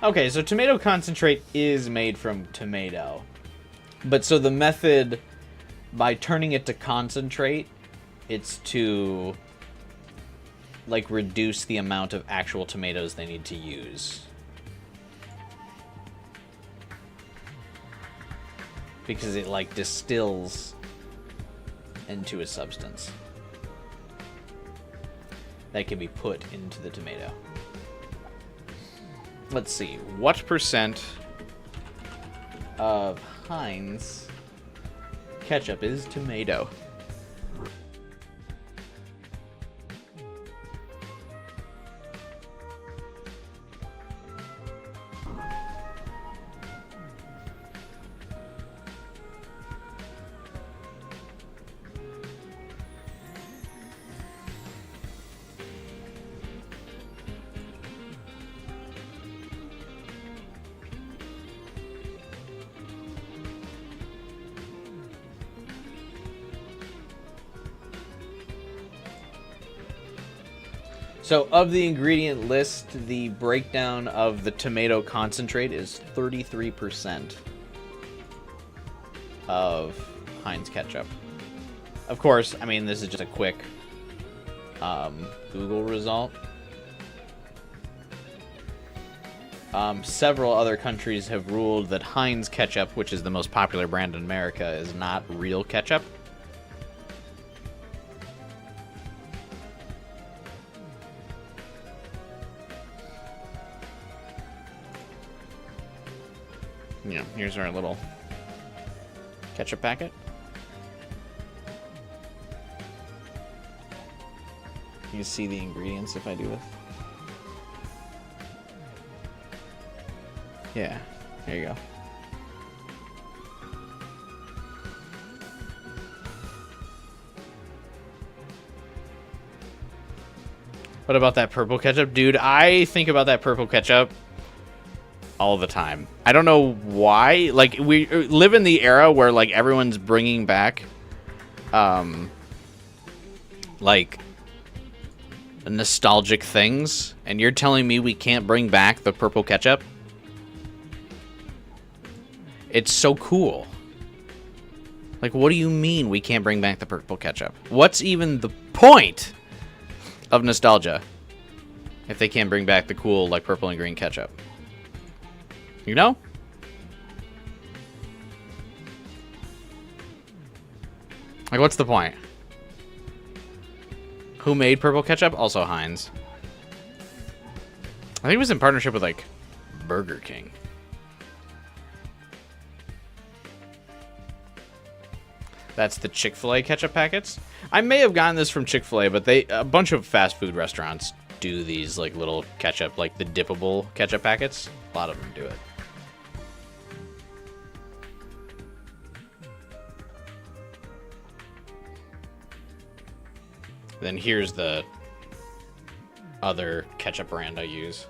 Okay, so tomato concentrate is made from tomato. But so the method, by turning it to concentrate, it's to, like, reduce the amount of actual tomatoes they need to use. Because it, like, distills into a substance that can be put into the tomato. Let's see, what percent of Heinz ketchup is tomato? So, of the ingredient list, the breakdown of the tomato concentrate is 33% of Heinz ketchup. Of course, I mean, this is just a quick Google result. Several other countries have ruled that Heinz ketchup, which is the most popular brand in America, is not real ketchup. You know, here's our little ketchup packet. You see the ingredients if I do this? Yeah, there you go. What about that purple ketchup? Dude, I think about that purple ketchup all the time. I don't know why. Like, we live in the era where, like, everyone's bringing back, like, nostalgic things, and you're telling me we can't bring back the purple ketchup? It's so cool. Like, what do you mean we can't bring back the purple ketchup? What's even the point of nostalgia if they can't bring back the cool, like, purple and green ketchup? You know? Like, what's the point? Who made purple ketchup? Also Heinz. I think it was in partnership with, like, Burger King. That's the Chick-fil-A ketchup packets. I may have gotten this from Chick-fil-A, but a bunch of fast food restaurants do these, like, little ketchup, like the dippable ketchup packets. A lot of them do it. Then here's the other ketchup brand I use.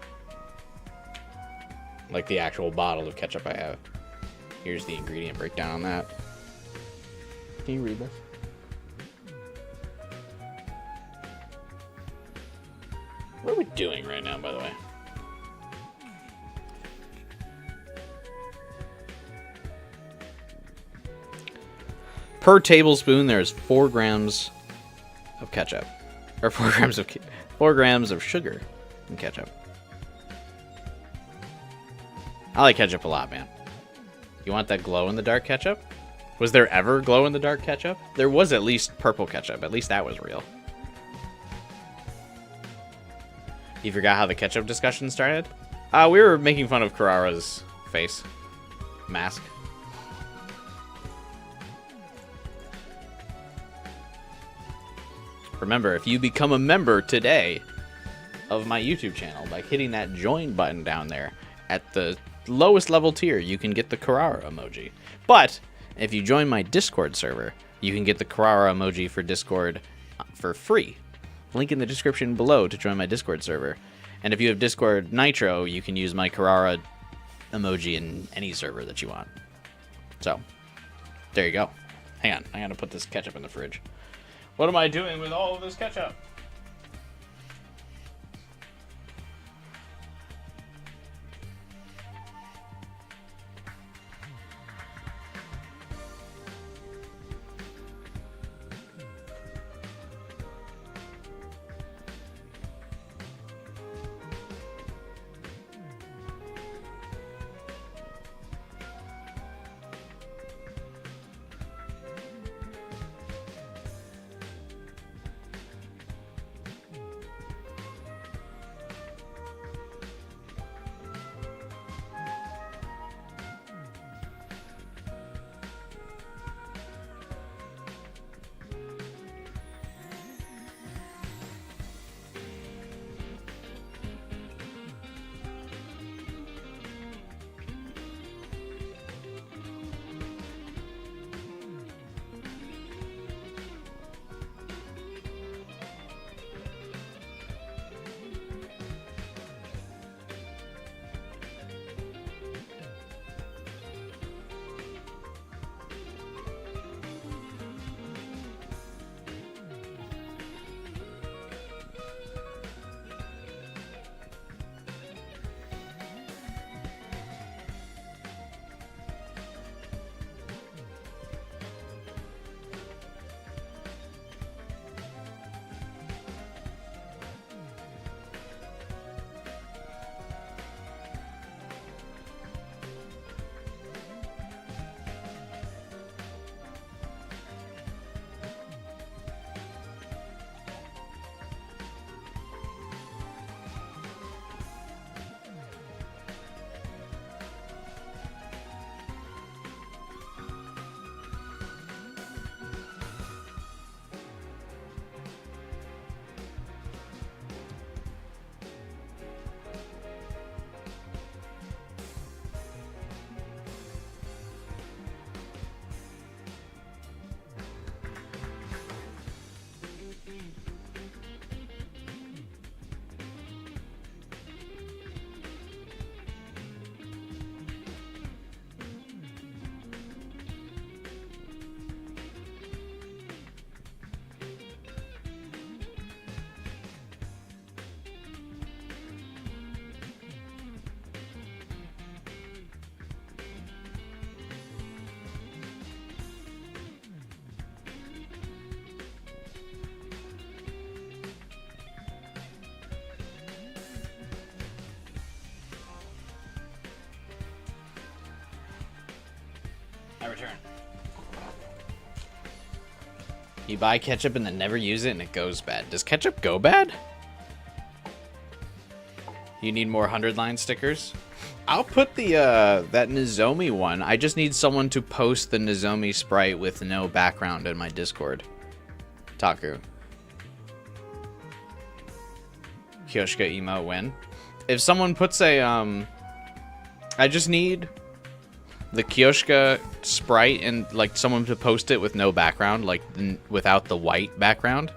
Like the actual bottle of ketchup I have. Here's the ingredient breakdown on that. Can you read this? What are we doing right now, by the way? per tablespoon, there's 4 grams of ketchup. Or 4 grams of sugar in ketchup. I like ketchup a lot, man. You want that glow-in-the-dark ketchup? Was there ever glow-in-the-dark ketchup? There was at least purple ketchup. At least that was real. You forgot how the ketchup discussion started? We were making fun of Kurara's face. Mask. Remember, if you become a member today of my YouTube channel by hitting that join button down there at the lowest level tier, you can get the Kurara emoji. But if you join my Discord server, you can get the Kurara emoji for Discord for free. Link in the description below to join my Discord server. And if you have Discord Nitro, you can use my Kurara emoji in any server that you want. So, there you go. Hang on, I gotta put this ketchup in the fridge. What am I doing with all of this ketchup? I return. You buy ketchup and then never use it and it goes bad. Does ketchup go bad? You need more 100-line stickers? I'll put the that Nozomi one. I just need someone to post the Nozomi sprite with no background in my Discord. Taku. Kyoshika emote win. If someone puts a I just need the Kyoshika sprite and like someone to post it with no background, like without the white background.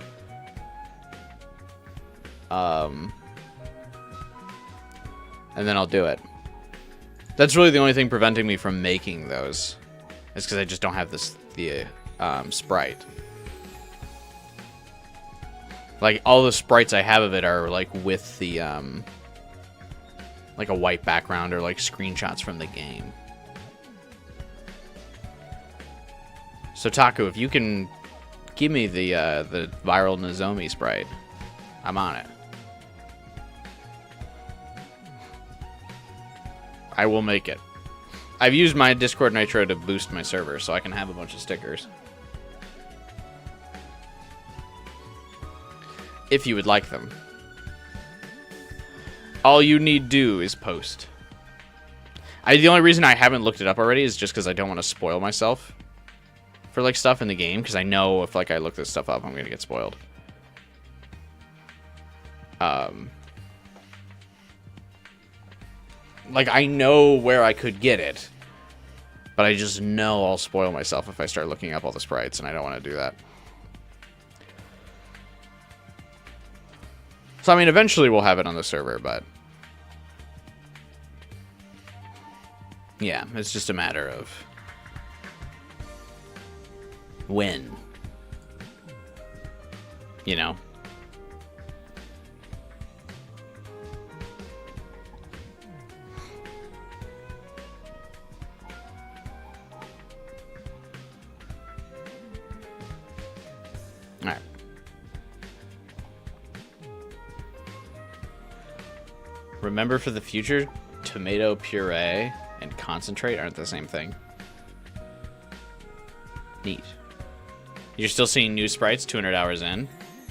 And then I'll do it. That's really the only thing preventing me from making those. Is because I just don't have the sprite. Like all the sprites I have of it are like with the like a white background or like screenshots from the game. So Taku, if you can give me the viral Nozomi sprite, I'm on it. I will make it. I've used my Discord Nitro to boost my server, so I can have a bunch of stickers. If you would like them. All you need do is post. The only reason I haven't looked it up already is just because I don't want to spoil myself for like stuff in the game, because I know if like I look this stuff up, I'm gonna get spoiled. Like I know where I could get it, but I just know I'll spoil myself if I start looking up all the sprites, and I don't want to do that. So I mean, eventually we'll have it on the server, but yeah, it's just a matter of when, you know. All right. Remember for the future, tomato puree and concentrate aren't the same thing. Neat. You're still seeing new sprites 200 hours in?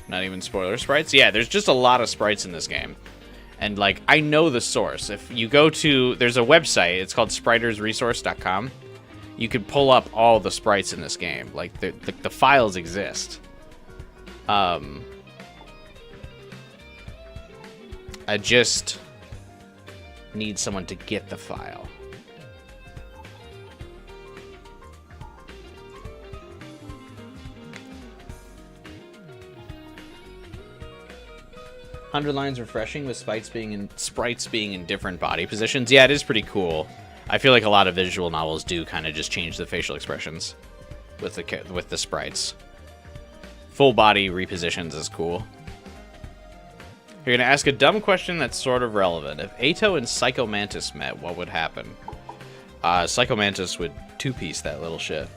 Not even spoiler sprites? Yeah, there's just a lot of sprites in this game. And, like, I know the source. If you go to... There's a website. It's called spritersresource.com. You could pull up all the sprites in this game. Like, the files exist. I just need someone to get the file. Underlines refreshing with sprites being in different body positions. Yeah, it is pretty cool. I feel like a lot of visual novels do kind of just change the facial expressions with the sprites. Full body repositions is cool. You're gonna ask a dumb question that's sort of relevant. If Ato and Psycho Mantis met, what would happen? Psycho Mantis would two-piece that little shit.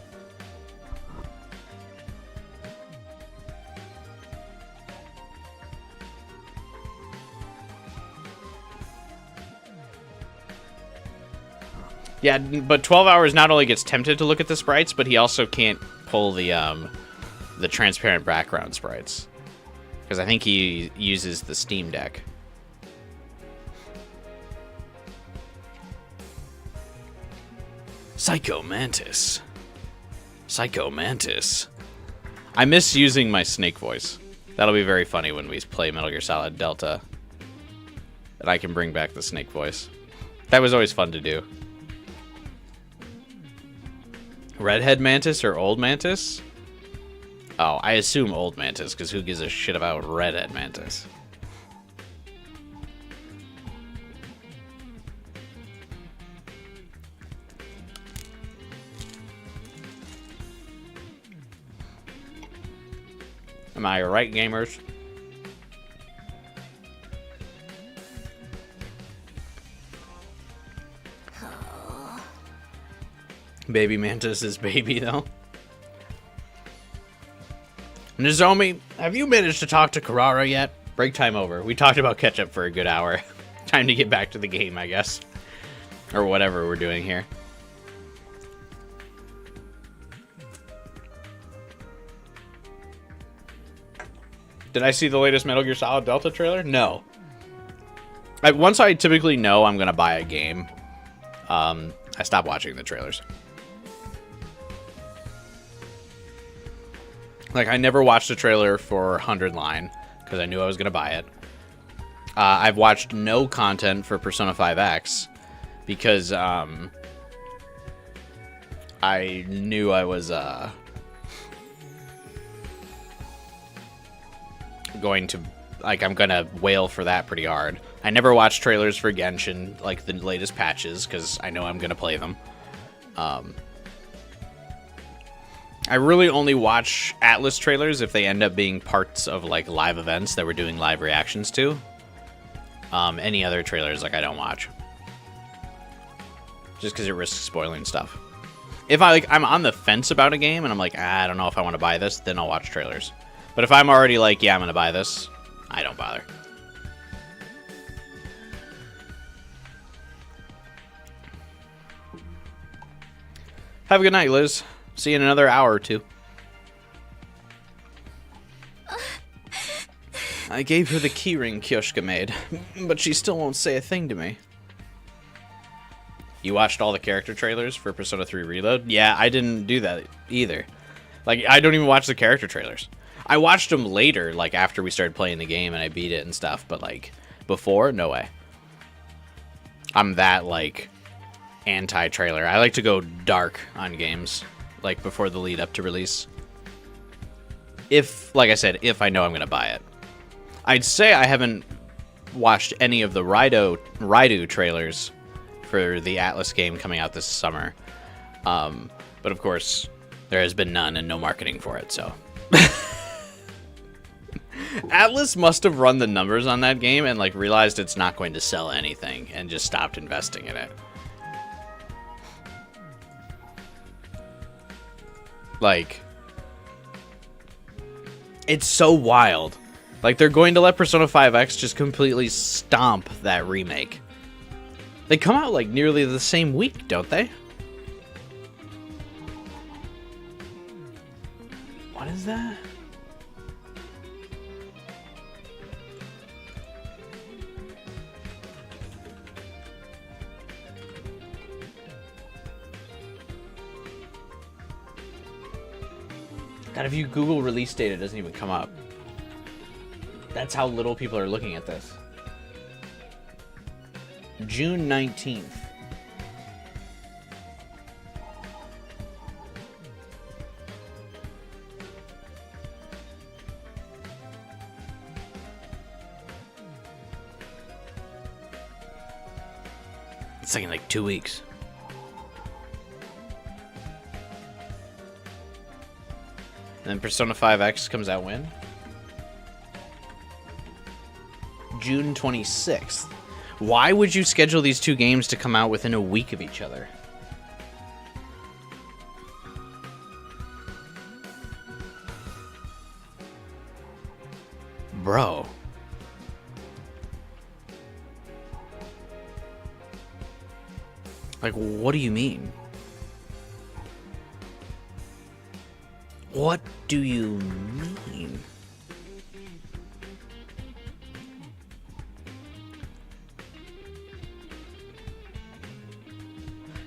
Yeah, but 12 Hours not only gets tempted to look at the sprites, but he also can't pull the transparent background sprites. Because I think he uses the Steam Deck. Psycho Mantis. Psycho Mantis. I miss using my Snake voice. That'll be very funny when we play Metal Gear Solid Delta. And I can bring back the Snake voice. That was always fun to do. Redhead Mantis or Old Mantis? Oh, I assume Old Mantis, because who gives a shit about Redhead Mantis? Am I right, gamers? Baby Mantis is baby, though. Nozomi, have you managed to talk to Kurara yet? Break time over. We talked about ketchup for a good hour. Time to get back to the game, I guess. Or whatever we're doing here. Did I see the latest Metal Gear Solid Delta trailer? No. Once I typically know I'm going to buy a game, I stop watching the trailers. Like, I never watched a trailer for 100 Line, because I knew I was going to buy it. I've watched no content for Persona 5X, because I knew I was going to, like, I'm going to wail for that pretty hard. I never watched trailers for Genshin, like the latest patches, because I know I'm going to play them. I really only watch Atlas trailers if they end up being parts of, like, live events that we're doing live reactions to. Any other trailers, like, I don't watch. Just because it risks spoiling stuff. If I'm on the fence about a game and I'm like, I don't know if I want to buy this, then I'll watch trailers. But if I'm already like, yeah, I'm going to buy this, I don't bother. Have a good night, Liz. See you in another hour or two. I gave her the keyring Kyoshika made, but she still won't say a thing to me. You watched all the character trailers for Persona 3 Reload? Yeah, I didn't do that either. Like, I don't even watch the character trailers. I watched them later, like, after we started playing the game and I beat it and stuff, but, like, before, no way. I'm that, like, anti-trailer. I like to go dark on games, like, before the lead up to release. If, like I said, if I know I'm going to buy it. I'd say I haven't watched any of the Raidu trailers for the Atlas game coming out this summer. But of course, there has been none and no marketing for it, so. Atlas must have run the numbers on that game and like realized it's not going to sell anything and just stopped investing in it. Like, it's so wild. Like, they're going to let Persona 5X just completely stomp that remake. They come out, like, nearly the same week, don't they? What is that? God, if you Google release date, it doesn't even come up. That's how little people are looking at this. June 19th. It's taking like 2 weeks. And then Persona 5X comes out when? June 26th. Why would you schedule these two games to come out within a week of each other? Bro. Like, what do you mean? What do you mean?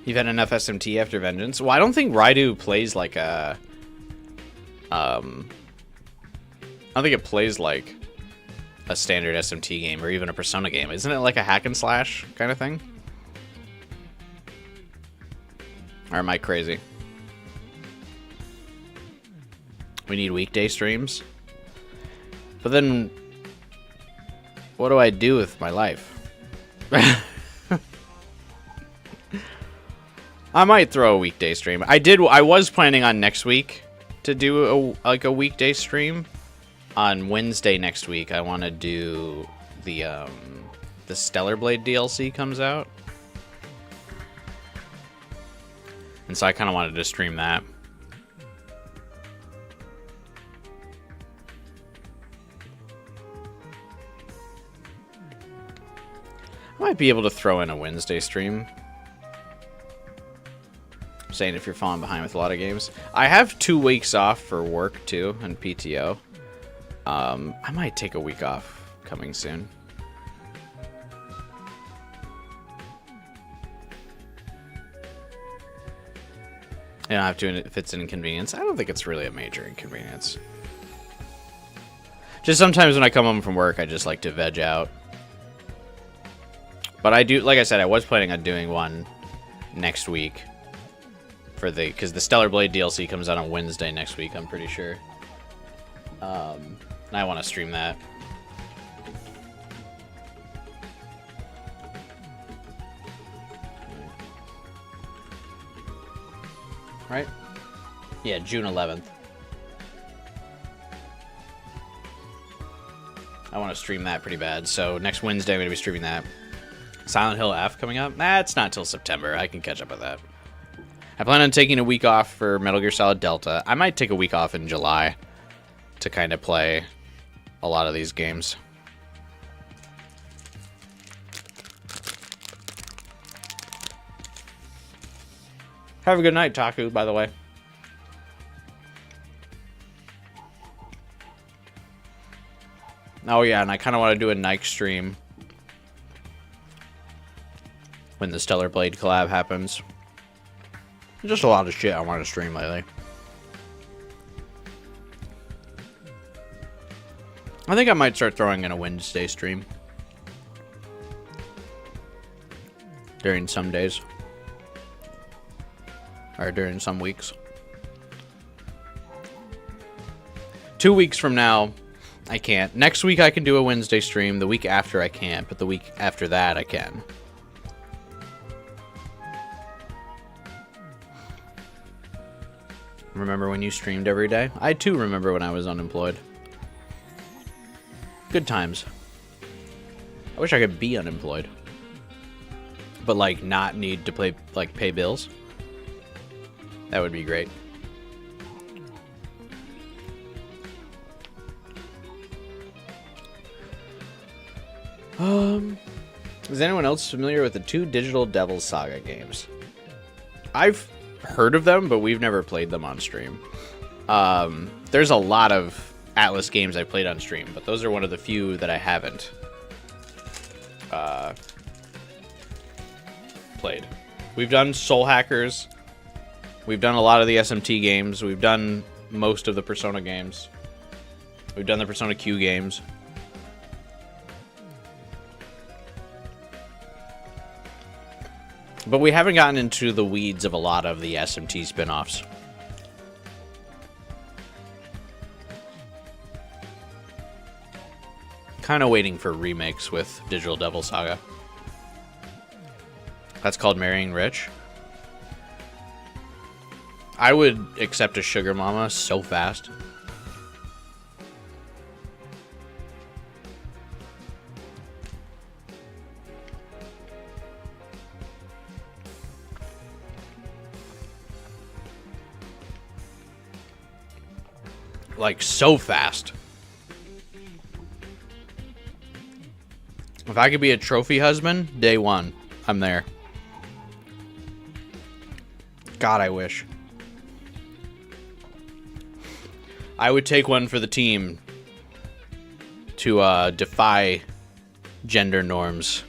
You've had enough SMT after Vengeance? Well, I don't think Raidu plays like a... I don't think it plays like a standard SMT game or even a Persona game. Isn't it like a hack and slash kind of thing? Or am I crazy? We need weekday streams? But then... what do I do with my life? I might throw a weekday stream. I was planning on next week to do a weekday stream. On Wednesday next week, I want to do the Stellar Blade DLC comes out. And so I kind of wanted to stream that. I might be able to throw in a Wednesday stream. I'm saying if you're falling behind with a lot of games. I have 2 weeks off for work too and PTO. I might take a week off coming soon. I don't have to if it's an inconvenience. I don't think it's really a major inconvenience. Just sometimes when I come home from work, I just like to veg out. But I do, like I said, I was planning on doing one next week for because the Stellar Blade DLC comes out on Wednesday next week, I'm pretty sure. And I want to stream that. Right? Yeah, June 11th. I want to stream that pretty bad. So next Wednesday, I'm going to be streaming that. Silent Hill F coming up? Nah, it's not till September. I can catch up with that. I plan on taking a week off for Metal Gear Solid Delta. I might take a week off in July to kind of play a lot of these games. Have a good night, Taku, by the way. Oh yeah, and I kind of want to do a Nike stream when the Stellar Blade collab happens. Just a lot of shit I want to stream lately. I think I might start throwing in a Wednesday stream during some days. Or during some weeks. 2 weeks from now, I can't. Next week I can do a Wednesday stream. The week after I can't, but the week after that I can. Remember when you streamed every day? I too remember when I was unemployed. Good times. I wish I could be unemployed. But like not need to pay bills. That would be great. Is anyone else familiar with the 2 Digital Devil Saga games? I've heard of them, but we've never played them on stream. There's a lot of Atlas games I played on stream, but those are one of the few that I haven't played. We've done Soul Hackers. We've done a lot of the SMT games. We've done most of the Persona games. We've done the Persona Q games. But we haven't gotten into the weeds of a lot of the SMT spin-offs. Kind of waiting for remakes with Digital Devil Saga. That's called Marrying Rich. I would accept a sugar mama so fast. Like, so fast. If I could be a trophy husband, day one, I'm there. God, I wish. I would take one for the team to defy gender norms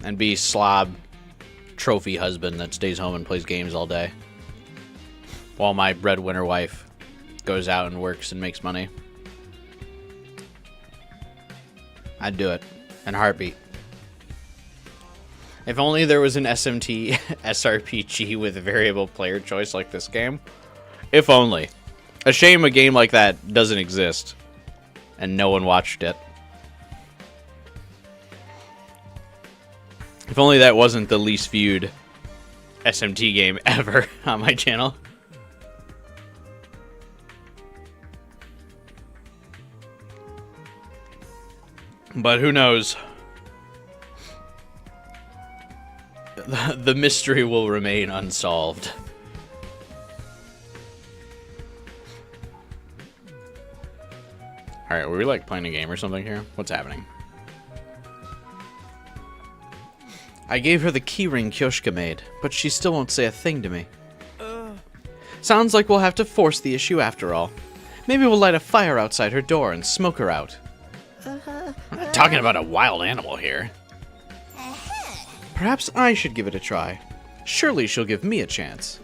and be slob trophy husband that stays home and plays games all day while my breadwinner wife goes out and works and makes money. I'd do it in a heartbeat. If only there was an SMT SRPG with variable player choice like this game. If only. A shame a game like that doesn't exist and no one watched it. If only that wasn't the least viewed SMT game ever on my channel. But who knows? The mystery will remain unsolved. Alright, were we like playing a game or something here? What's happening? I gave her the keyring Kyoshika made, but she still won't say a thing to me. Sounds like we'll have to force the issue after all. Maybe we'll light a fire outside her door and smoke her out. I'm not talking about a wild animal here. Perhaps I should give it a try. Surely she'll give me a chance.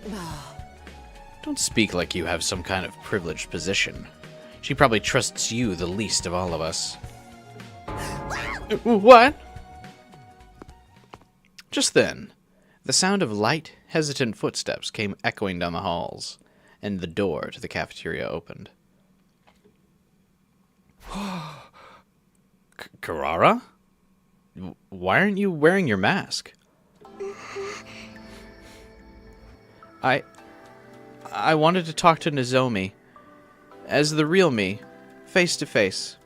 Don't speak like you have some kind of privileged position. She probably trusts you the least of all of us. What? Just then, the sound of light, hesitant footsteps came echoing down the halls, and the door to the cafeteria opened. Kurara? Why aren't you wearing your mask? I wanted to talk to Nozomi. As the real me, face to face.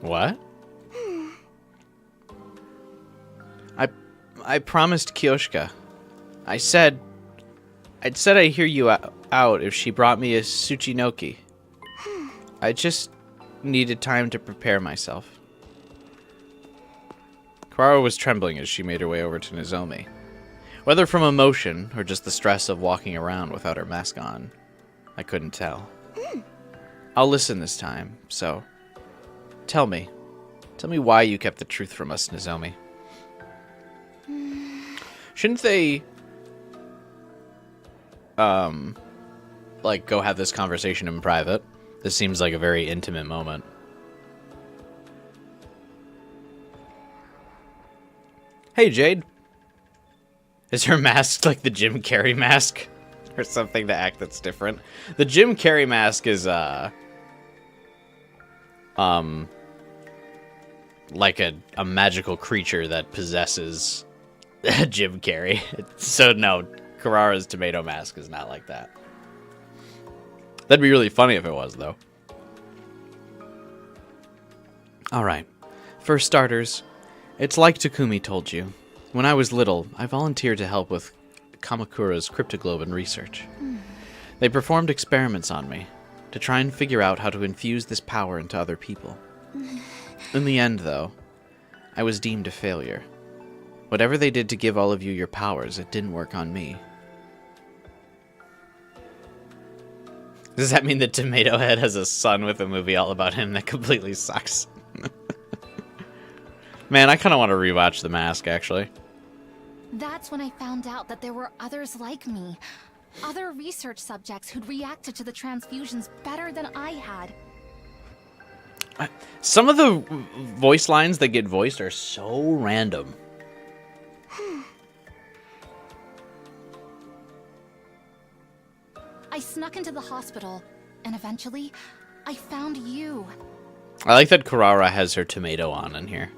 What? I promised Kyoshika I'd said I'd hear you out if she brought me a Tsuchinoki. I just needed time to prepare myself. Kurara was trembling as she made her way over to Nozomi. Whether from emotion or just the stress of walking around without her mask on, I couldn't tell. I'll listen this time, so tell me why you kept the truth from us, Nozomi. Shouldn't they like go have this conversation in private? This seems like a very intimate moment. Hey, Jade. Is her mask like the Jim Carrey mask? Or something to act that's different? The Jim Carrey mask is, like a magical creature that possesses Jim Carrey. So no, Kurara's tomato mask is not like that. That'd be really funny if it was, though. Alright. For starters, it's like Takumi told you. When I was little, I volunteered to help with Kamakura's cryptoglobin research. They performed experiments on me to try and figure out how to infuse this power into other people. In the end, though, I was deemed a failure. Whatever they did to give all of you your powers, it didn't work on me. Does that mean that Tomato Head has a son with a movie all about him that completely sucks? Man, I kind of want to rewatch The Mask, actually. That's when I found out that there were others like me. Other research subjects who'd reacted to the transfusions better than I had. Some of the voice lines that get voiced are so random. I snuck into the hospital, and eventually, I found you. I like that Kurara has her tomato on in here.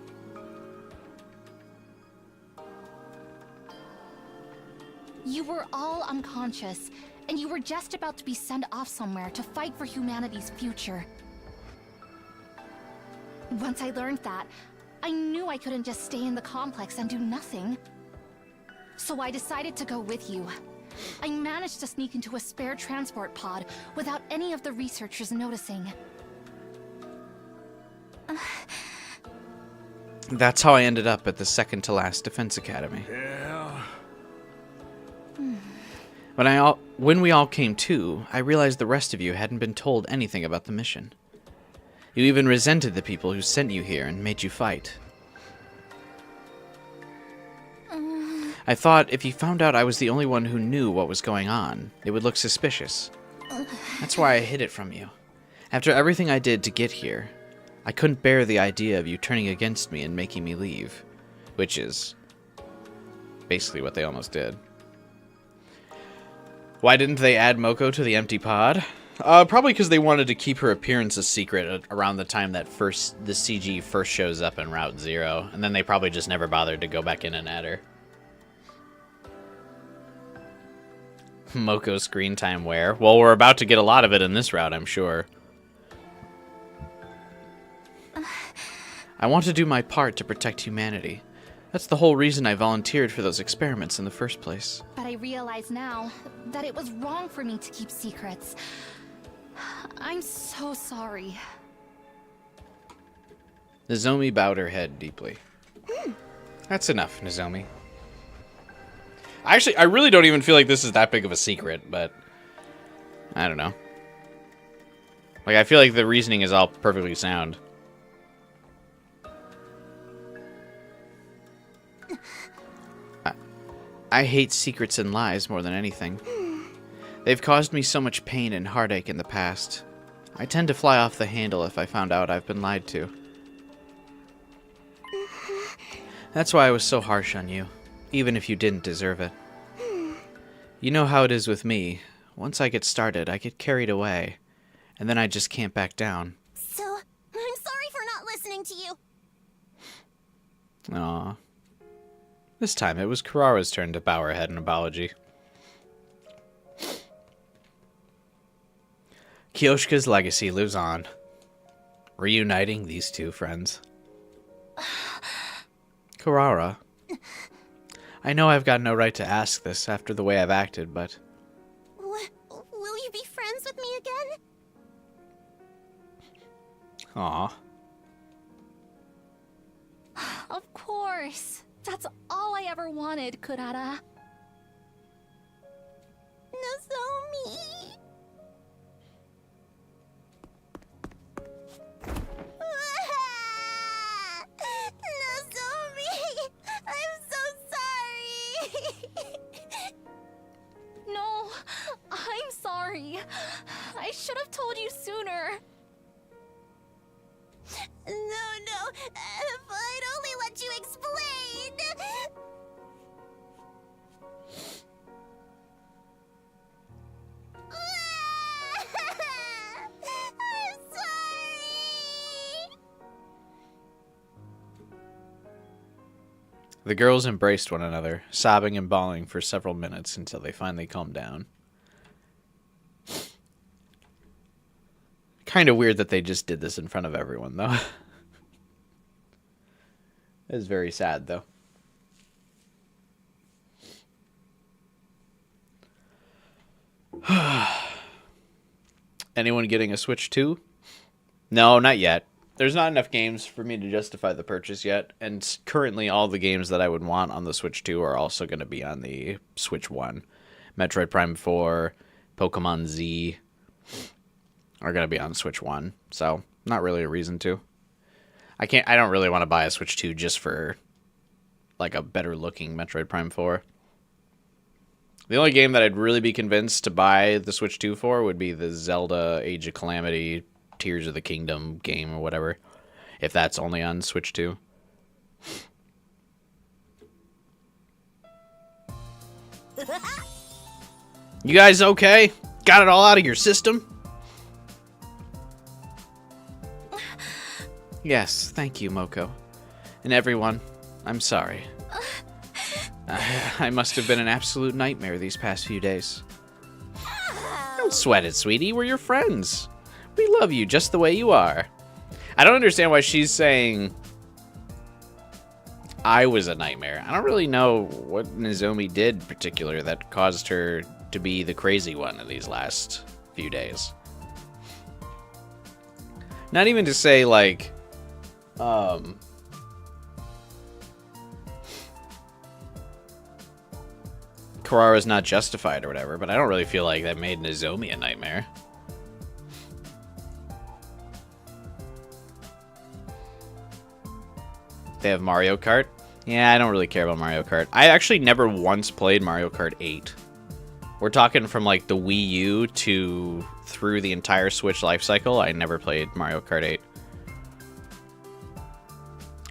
You were all unconscious, and you were just about to be sent off somewhere to fight for humanity's future. Once I learned that, I knew I couldn't just stay in the complex and do nothing. So I decided to go with you. I managed to sneak into a spare transport pod without any of the researchers noticing. That's how I ended up at the second-to-last Defense Academy. Yeah. When we all came to, I realized the rest of you hadn't been told anything about the mission. You even resented the people who sent you here and made you fight. I thought if you found out I was the only one who knew what was going on, it would look suspicious. That's why I hid it from you. After everything I did to get here, I couldn't bear the idea of you turning against me and making me leave. Which is basically what they almost did. Why didn't they add Moko to the empty pod? Probably because they wanted to keep her appearance a secret around the time that the CG first shows up in Route Zero, and then they probably just never bothered to go back in and add her. Moko screen time where? Well, we're about to get a lot of it in this route, I'm sure. I want to do my part to protect humanity. That's the whole reason I volunteered for those experiments in the first place. But I realize now that it was wrong for me to keep secrets. I'm so sorry. Nozomi bowed her head deeply. That's enough, Nozomi. Actually, I really don't even feel like this is that big of a secret, but I don't know. Like, I feel like the reasoning is all perfectly sound. I hate secrets and lies more than anything. They've caused me so much pain and heartache in the past. I tend to fly off the handle if I found out I've been lied to. That's why I was so harsh on you, even if you didn't deserve it. You know how it is with me. Once I get started, I get carried away, and then I just can't back down. So, I'm sorry for not listening to you. Aww. This time, it was Kurara's turn to bow her head in apology. Kyoshika's legacy lives on, reuniting these two friends. Kurara, I know I've got no right to ask this after the way I've acted, but... Will you be friends with me again? Aw. Of course. That's all I ever wanted, Kurara. Nozomi! Nozomi! I'm so sorry! No, I'm sorry. I should have told you sooner. No, if I'd only let you explain! I'm sorry! The girls embraced one another, sobbing and bawling for several minutes until they finally calmed down. Kind of weird that they just did this in front of everyone, though. It's very sad, though. Anyone getting a Switch 2? No, not yet. There's not enough games for me to justify the purchase yet, and currently all the games that I would want on the Switch 2 are also going to be on the Switch 1. Metroid Prime 4, Pokemon Z are going to be on Switch 1, so not really a reason to. I don't really want to buy a Switch 2 just for like a better looking Metroid Prime 4. The only game that I'd really be convinced to buy the Switch 2 for would be the Zelda Age of Calamity Tears of the Kingdom game or whatever, if that's only on Switch 2. You guys okay? Got it all out of your system? Yes, thank you, Moko. And everyone, I'm sorry. I must have been an absolute nightmare these past few days. Don't sweat it, sweetie. We're your friends. We love you just the way you are. I don't understand why she's saying I was a nightmare. I don't really know what Nozomi did in particular that caused her to be the crazy one in these last few days. Not even to say, like, Kurara's not justified or whatever, but I don't really feel like that made Nozomi a nightmare. They have Mario Kart? Yeah, I don't really care about Mario Kart. I actually never once played Mario Kart 8. We're talking from like the Wii U to through the entire Switch lifecycle. I never played Mario Kart 8.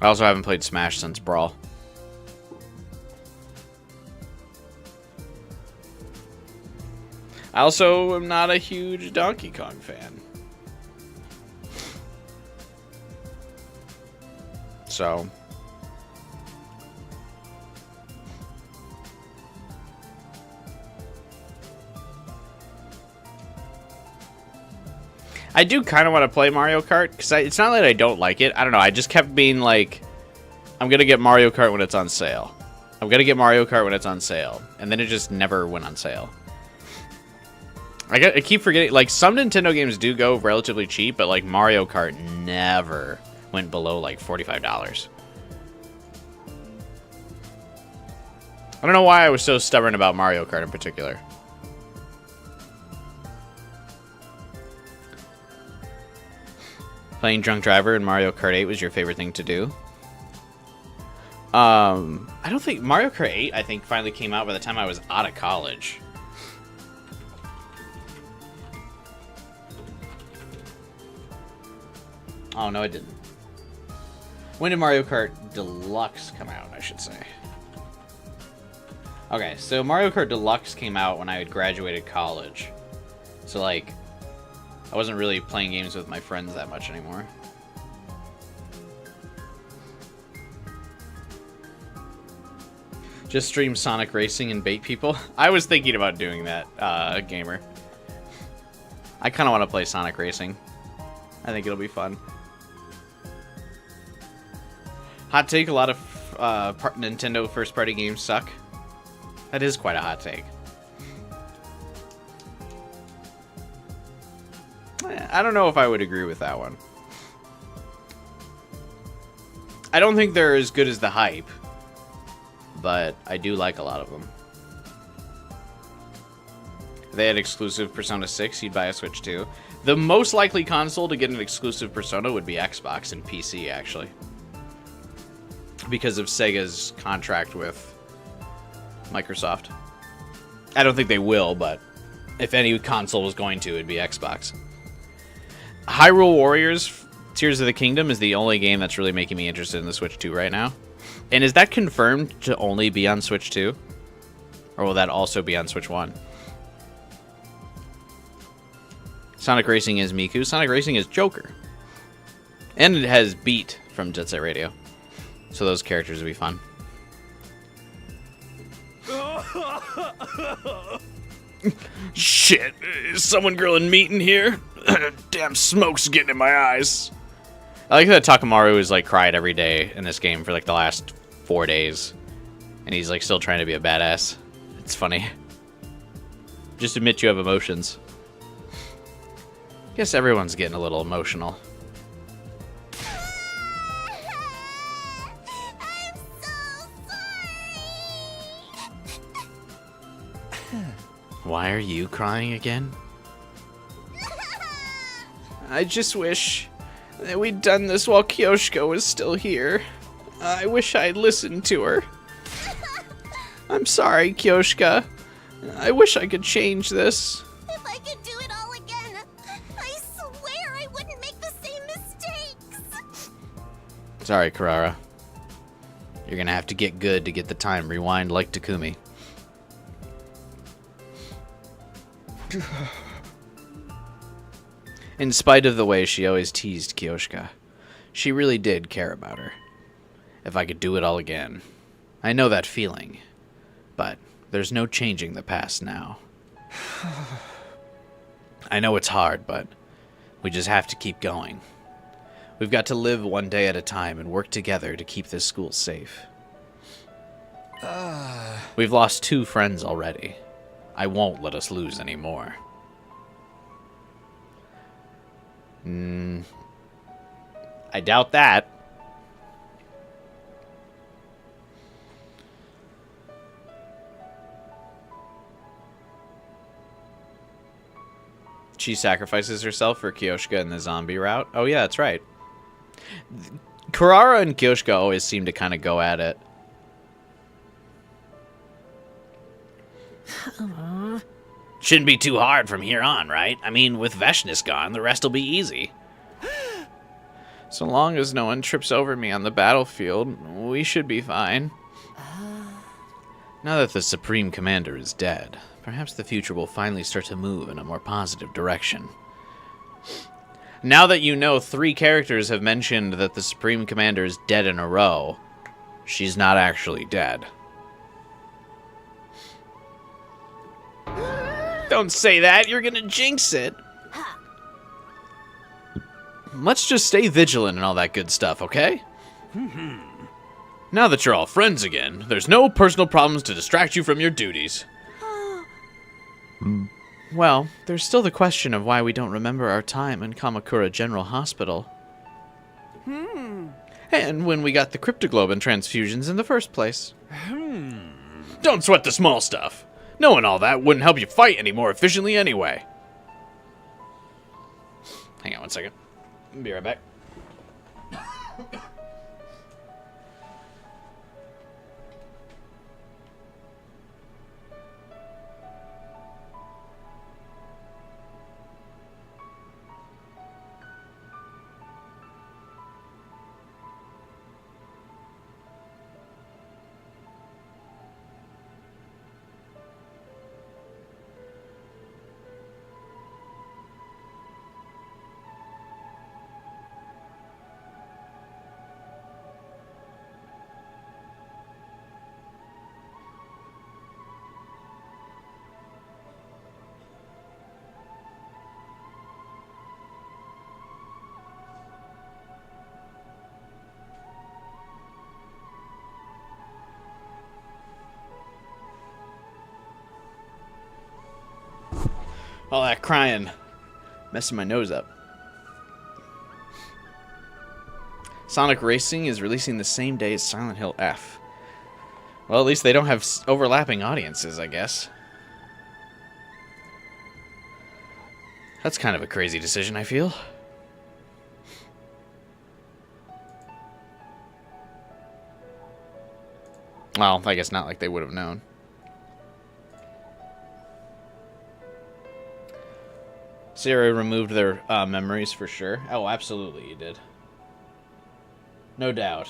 I also haven't played Smash since Brawl. I also am not a huge Donkey Kong fan. So... I do kind of want to play Mario Kart, because it's not that I don't like it. I don't know, I just kept being like, I'm going to get Mario Kart when it's on sale. I'm going to get Mario Kart when it's on sale. And then it just never went on sale. I keep forgetting, like, some Nintendo games do go relatively cheap, but, like, Mario Kart never went below, like, $45. I don't know why I was so stubborn about Mario Kart in particular. Playing Drunk Driver in Mario Kart 8 was your favorite thing to do? I don't think... Mario Kart 8, I think, finally came out by the time I was out of college. Oh, no, it didn't. When did Mario Kart Deluxe come out, I should say? Okay, so Mario Kart Deluxe came out when I had graduated college. So, like... I wasn't really playing games with my friends that much anymore. Just stream Sonic Racing and bait people. I was thinking about doing that, gamer. I kind of want to play Sonic Racing. I think it'll be fun. Hot take, a lot of Nintendo first-party games suck. That is quite a hot take. I don't know if I would agree with that one. I don't think they're as good as the hype, but I do like a lot of them. If they had exclusive Persona 6, you'd buy a Switch 2. The most likely console to get an exclusive Persona would be Xbox and PC, actually. Because of Sega's contract with Microsoft. I don't think they will, but if any console was going to, it'd be Xbox. Hyrule Warriors Tears of the Kingdom is the only game that's really making me interested in the Switch 2 right now. And is that confirmed to only be on Switch 2? Or will that also be on Switch 1? Sonic Racing is Miku. Sonic Racing is Joker. And it has Beat from Jet Set Radio. So those characters would be fun. Shit, is someone grilling meat in here? Damn smoke's getting in my eyes. I like that Takamaru is like cried every day in this game for like the last 4 days. And he's like still trying to be a badass. It's funny. Just admit you have emotions. Guess everyone's getting a little emotional. I'm so sorry. Why are you crying again? I just wish that we'd done this while Kyoshika was still here. I wish I'd listened to her. I'm sorry, Kyoshika. I wish I could change this. If I could do it all again, I swear I wouldn't make the same mistakes. Sorry, Kurara. You're gonna have to get good to get the time rewind like Takumi. In spite of the way she always teased Kyoshika, she really did care about her. If I could do it all again. I know that feeling, but there's no changing the past now. I know it's hard, but we just have to keep going. We've got to live one day at a time and work together to keep this school safe. We've lost 2 friends already. I won't let us lose any more. I doubt that. She sacrifices herself for Kyoshika in the zombie route. Oh yeah, that's right. Kurara and Kyoshika always seem to kind of go at it. Shouldn't be too hard from here on, right? I mean, with Veshness gone, the rest will be easy. So long as no one trips over me on the battlefield, we should be fine. Now that the Supreme Commander is dead, perhaps the future will finally start to move in a more positive direction. Now that you know 3 characters have mentioned that the Supreme Commander is dead in a row, she's not actually dead. Don't say that, you're gonna jinx it. Let's just stay vigilant and all that good stuff, okay? Now that you're all friends again, there's no personal problems to distract you from your duties. Well, there's still the question of why we don't remember our time in Kamakura General Hospital. And when we got the cryptoglobin transfusions in the first place. Don't sweat the small stuff. Knowing all that wouldn't help you fight any more efficiently anyway. Hang on one second. I'll be right back. All that crying, messing my nose up. Sonic Racing is releasing the same day as Silent Hill F. Well, at least they don't have overlapping audiences, I guess. That's kind of a crazy decision, I feel. Well, I guess not like they would have known. Sarah removed their memories for sure. Oh, absolutely, you did. No doubt.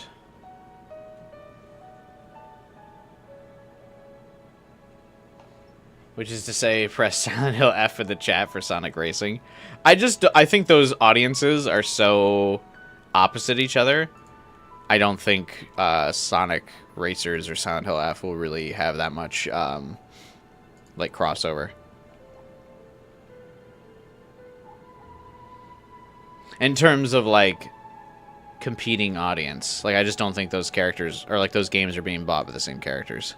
Which is to say, press Silent Hill F in the chat for Sonic Racing. I think those audiences are so opposite each other. I don't think Sonic Racers or Silent Hill F will really have that much, like, crossover. In terms of, like, competing audience. Like, I just don't think those characters, or, like, those games are being bought by the same characters.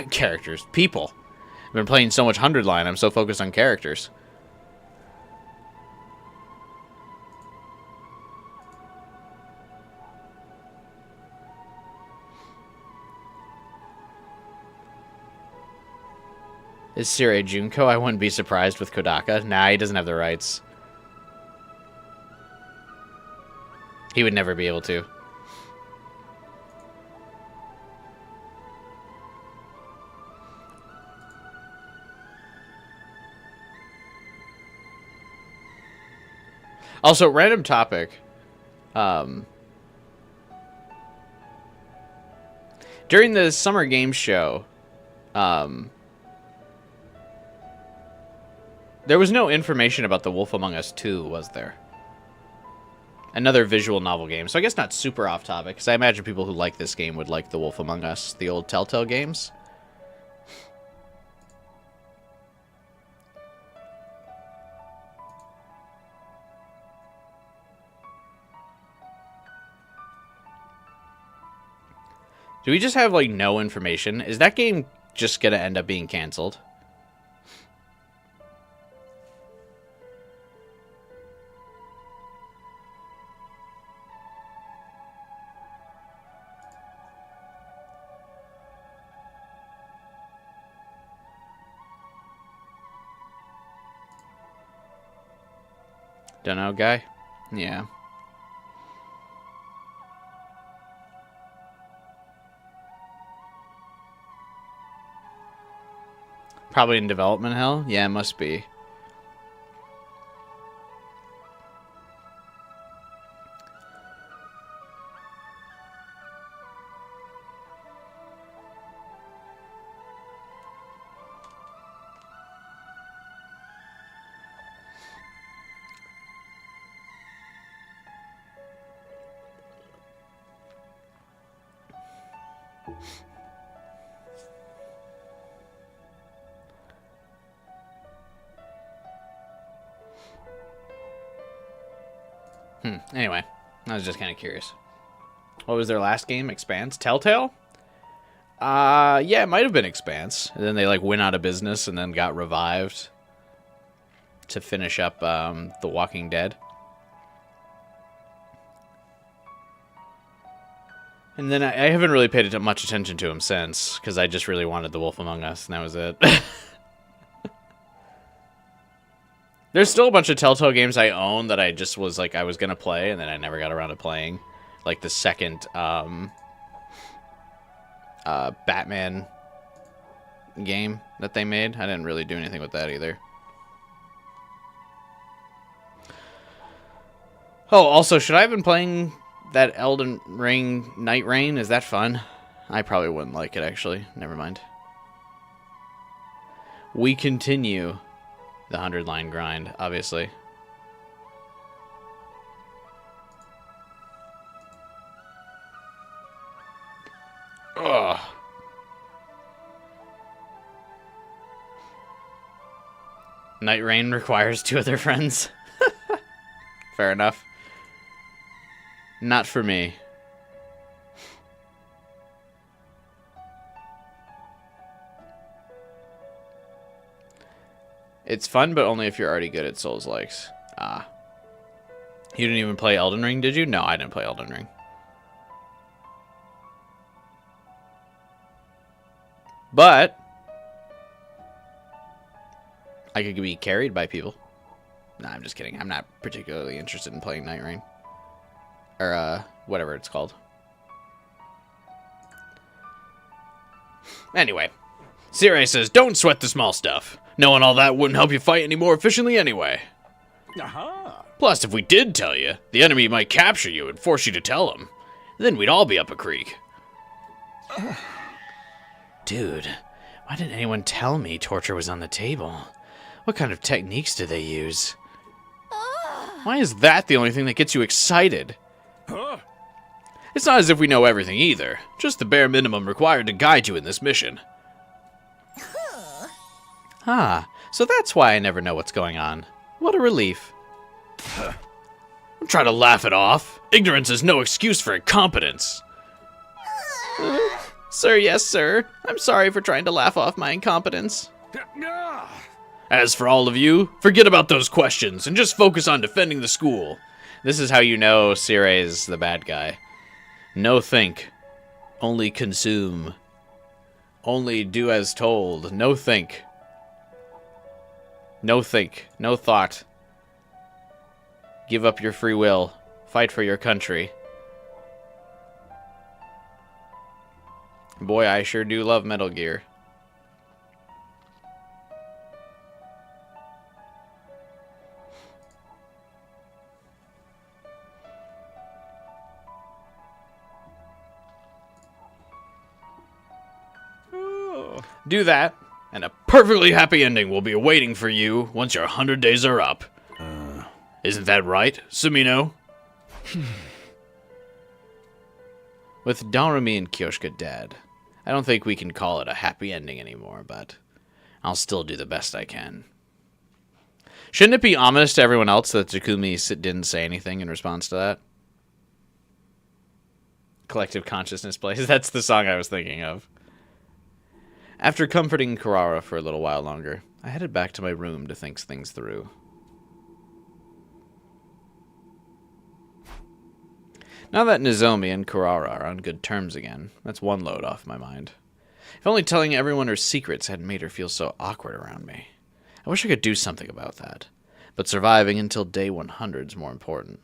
Characters. People. I've been playing so much 100 Line, I'm so focused on characters. Is Sirei Junko? I wouldn't be surprised with Kodaka. Nah, he doesn't have the rights. He would never be able to. Also, random topic. During the Summer Games Show, there was no information about The Wolf Among Us 2, was there? Another visual novel game. So I guess not super off topic, because I imagine people who like this game would like The Wolf Among Us, the old Telltale games. Do we just have, like, no information? Is that game just gonna end up being canceled? Don't know, guy? Yeah. Probably in development hell? Yeah, it must be. Anyway, I was just kind of curious. What was their last game? Expanse? Telltale? Yeah, it might have been Expanse. And then they, like, went out of business and then got revived to finish up The Walking Dead. And then I haven't really paid much attention to him since, because I just really wanted The Wolf Among Us, and that was it. There's still a bunch of Telltale games I own that I just was like, I was going to play, and then I never got around to playing. Like the second Batman game that they made. I didn't really do anything with that either. Oh, also, should I have been playing that Elden Ring Night Rain? Is that fun? I probably wouldn't like it, actually. Never mind. We continue the 100-line grind, obviously. Ugh. Night Rain requires 2 other friends. Fair enough. Not for me. It's fun, but only if you're already good at Souls-likes. Ah. You didn't even play Elden Ring, did you? No, I didn't play Elden Ring. But I could be carried by people. Nah, I'm just kidding. I'm not particularly interested in playing Night Rain. Or, whatever it's called. Anyway. Sirei says, don't sweat the small stuff. Knowing all that wouldn't help you fight any more efficiently anyway. Aha! Plus, if we did tell you, the enemy might capture you and force you to tell them. Then we'd all be up a creek. Dude, why didn't anyone tell me torture was on the table? What kind of techniques do they use? Why is that the only thing that gets you excited? Huh? It's not as if we know everything either. Just the bare minimum required to guide you in this mission. Ah, so that's why I never know what's going on. What a relief. I'm trying to laugh it off. Ignorance is no excuse for incompetence. Sir, yes, sir. I'm sorry for trying to laugh off my incompetence. As for all of you, forget about those questions and just focus on defending the school. This is how you know Sirei is the bad guy. No think. Only consume. Only do as told. No think. No think. No thought. Give up your free will. Fight for your country. Boy, I sure do love Metal Gear. Do that, and a perfectly happy ending will be awaiting for you once your 100 days are up. Isn't that right, Sumino? With Doremi and Kyoshika dead, I don't think we can call it a happy ending anymore, but I'll still do the best I can. Shouldn't it be ominous to everyone else that Takumi didn't say anything in response to that? Collective consciousness plays. That's the song I was thinking of. After comforting Kurara for a little while longer, I headed back to my room to think things through. Now that Nozomi and Kurara are on good terms again, that's one load off my mind. If only telling everyone her secrets hadn't made her feel so awkward around me. I wish I could do something about that, but surviving until day 100 is more important.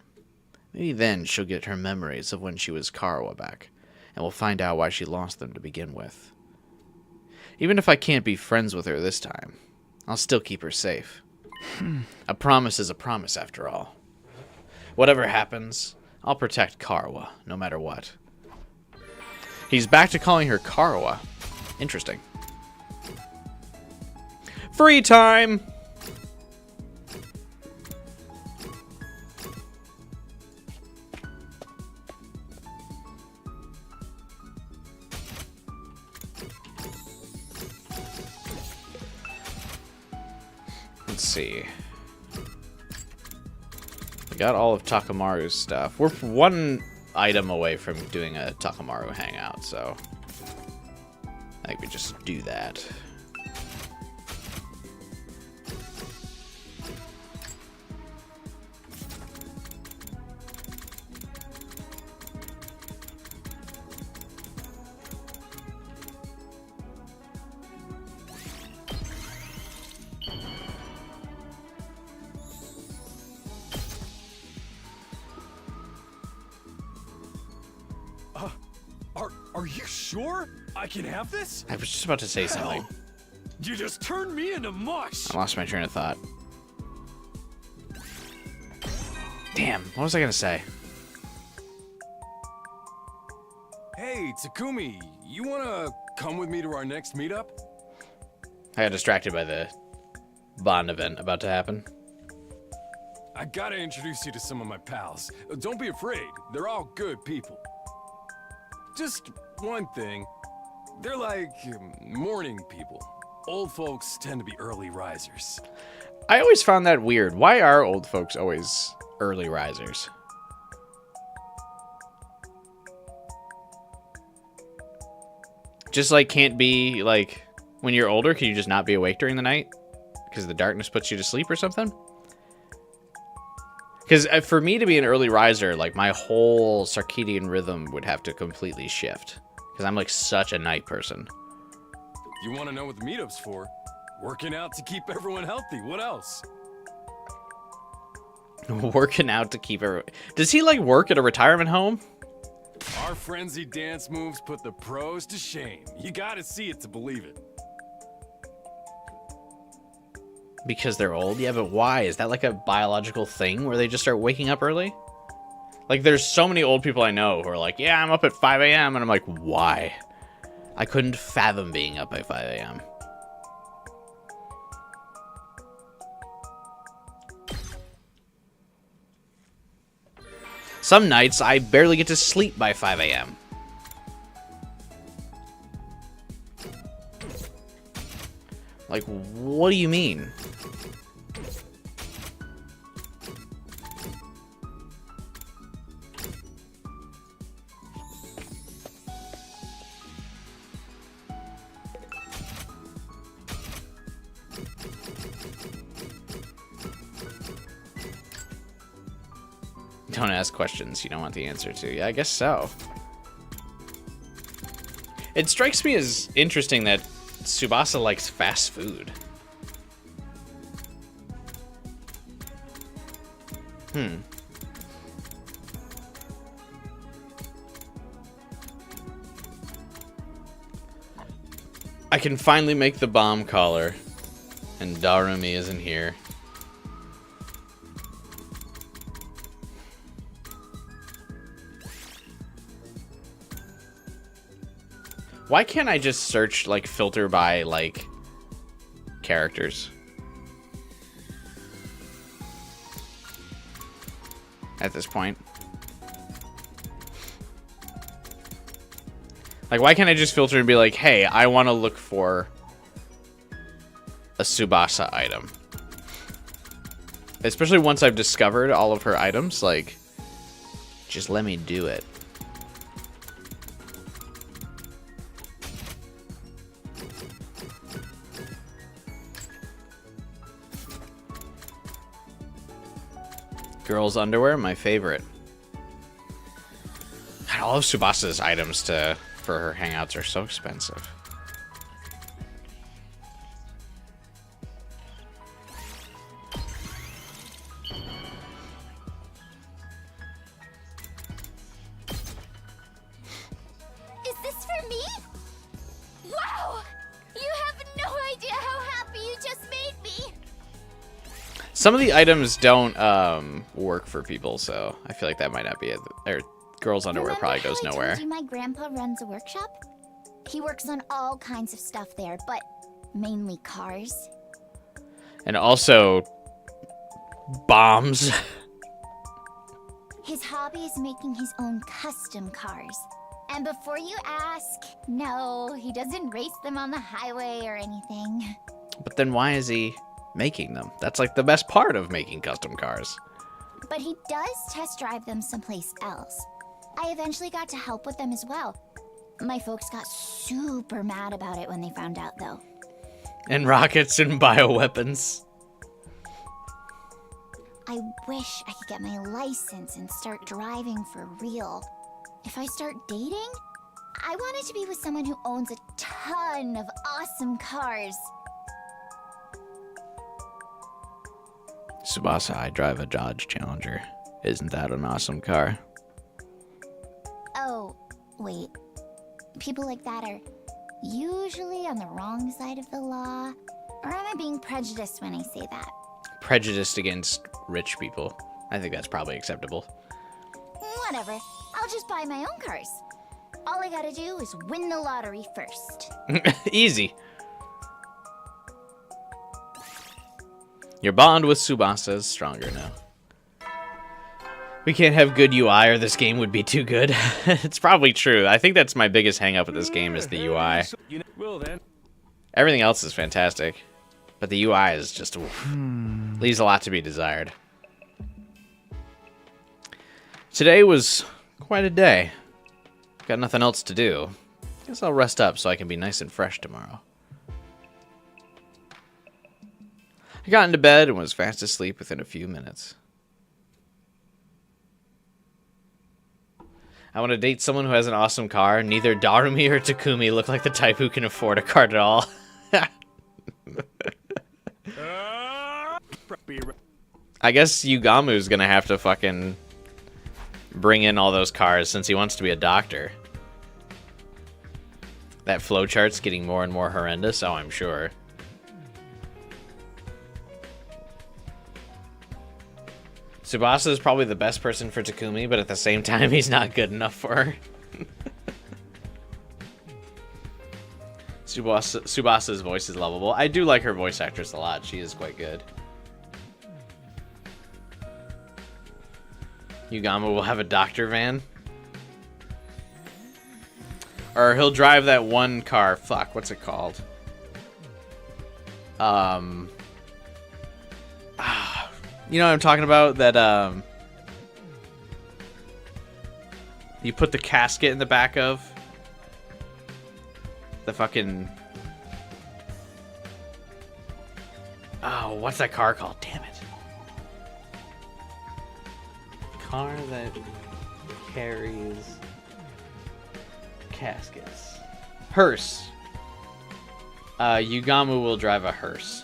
Maybe then she'll get her memories of when she was Karawa back, and we'll find out why she lost them to begin with. Even if I can't be friends with her this time, I'll still keep her safe. A promise is a promise, after all. Whatever happens, I'll protect Karawa, no matter what. He's back to calling her Karawa. Interesting. Free time! Let's see. We got all of Takamaru's stuff. We're one item away from doing a Takamaru hangout, so I think we just do that. Are you sure I can have this? I was just about to say something. Hell, you just turned me into mush. I lost my train of thought. Damn, what was I gonna say? Hey, Takumi, you wanna come with me to our next meetup? I got distracted by the Bond event about to happen. I gotta introduce you to some of my pals. Don't be afraid, they're all good people. Just one thing, they're like morning people. Old folks tend to be early risers. I always found that weird. Why are old folks always early risers? Just like can't be like when you're older, can you just not be awake during the night? because the darkness puts you to sleep or something? Because for me to be an early riser, like, my whole circadian rhythm would have to completely shift. Because I'm, like, such a night person. You want to know what the meetup's for? Working out to keep everyone healthy. What else? Working out to keep everyone... Does he, like, work at a retirement home? Our frenzied dance moves put the pros to shame. You gotta see it to believe it. Because they're old? Yeah, but why? Is that like a biological thing where they just start waking up early? Like, there's so many old people I know who are like, yeah, I'm up at 5 a.m. And I'm like, why? I couldn't fathom being up at 5 a.m. Some nights, I barely get to sleep by 5 a.m. Like, what do you mean? Don't ask questions you don't want the answer to. Yeah, I guess so. It strikes me as interesting that Tsubasa likes fast food. I can finally make the bomb collar, and Darumi isn't here. Why can't I just search, like, filter by, like, characters? At this point. Like, why can't I just filter and be like, hey, I want to look for a Tsubasa item? Especially once I've discovered all of her items, like, just let me do it. Girls' underwear, my favorite. God, all of Tsubasa's items for her hangouts are so expensive. Is this for me? Wow! You have no idea how happy you just made me! Some of the items don't work for people, so I feel like that might not be it. Or girls' underwear probably goes Remember how I nowhere. told you my grandpa runs a workshop? He works on all kinds of stuff there, but mainly cars. And also bombs. His hobby is making his own custom cars. And before you ask, no, he doesn't race them on the highway or anything. But then why is he making them? That's like the best part of making custom cars. But he does test drive them someplace else. I eventually got to help with them as well. My folks got super mad about it when they found out, though. And rockets and bioweapons. I wish I could get my license and start driving for real. If I start dating, I want it to be with someone who owns a ton of awesome cars. Tsubasa, I drive a Dodge Challenger. Isn't that an awesome car? Oh, wait. People like that are usually on the wrong side of the law? Or am I being prejudiced when I say that? Prejudiced against rich people. I think that's probably acceptable. Whatever. I'll just buy my own cars. All I gotta do is win the lottery first. Easy. Your bond with Tsubasa is stronger now. We can't have good UI or this game would be too good. It's probably true. I think that's my biggest hang up with this game is the UI. Everything else is fantastic. But the UI is just... leaves a lot to be desired. Today was quite a day. Got nothing else to do. Guess I'll rest up so I can be nice and fresh tomorrow. I got into bed and was fast asleep within a few minutes. I want to date someone who has an awesome car. Neither Darumi or Takumi look like the type who can afford a car at all. I guess Yugamu's gonna have to fucking bring in all those cars since he wants to be a doctor. That flowchart's getting more and more horrendous, oh, I'm sure. Tsubasa is probably the best person for Takumi, but at the same time, he's not good enough for her. Tsubasa's voice is lovable. I do like her voice actress a lot. She is quite good. Yugama will have a doctor van. Or he'll drive that one car. Fuck, what's it called? You know what I'm talking about? That, you put the casket in the back of? The fucking... Oh, what's that car called? Damn it. Car that carries caskets. Hearse. Yugamu will drive a hearse.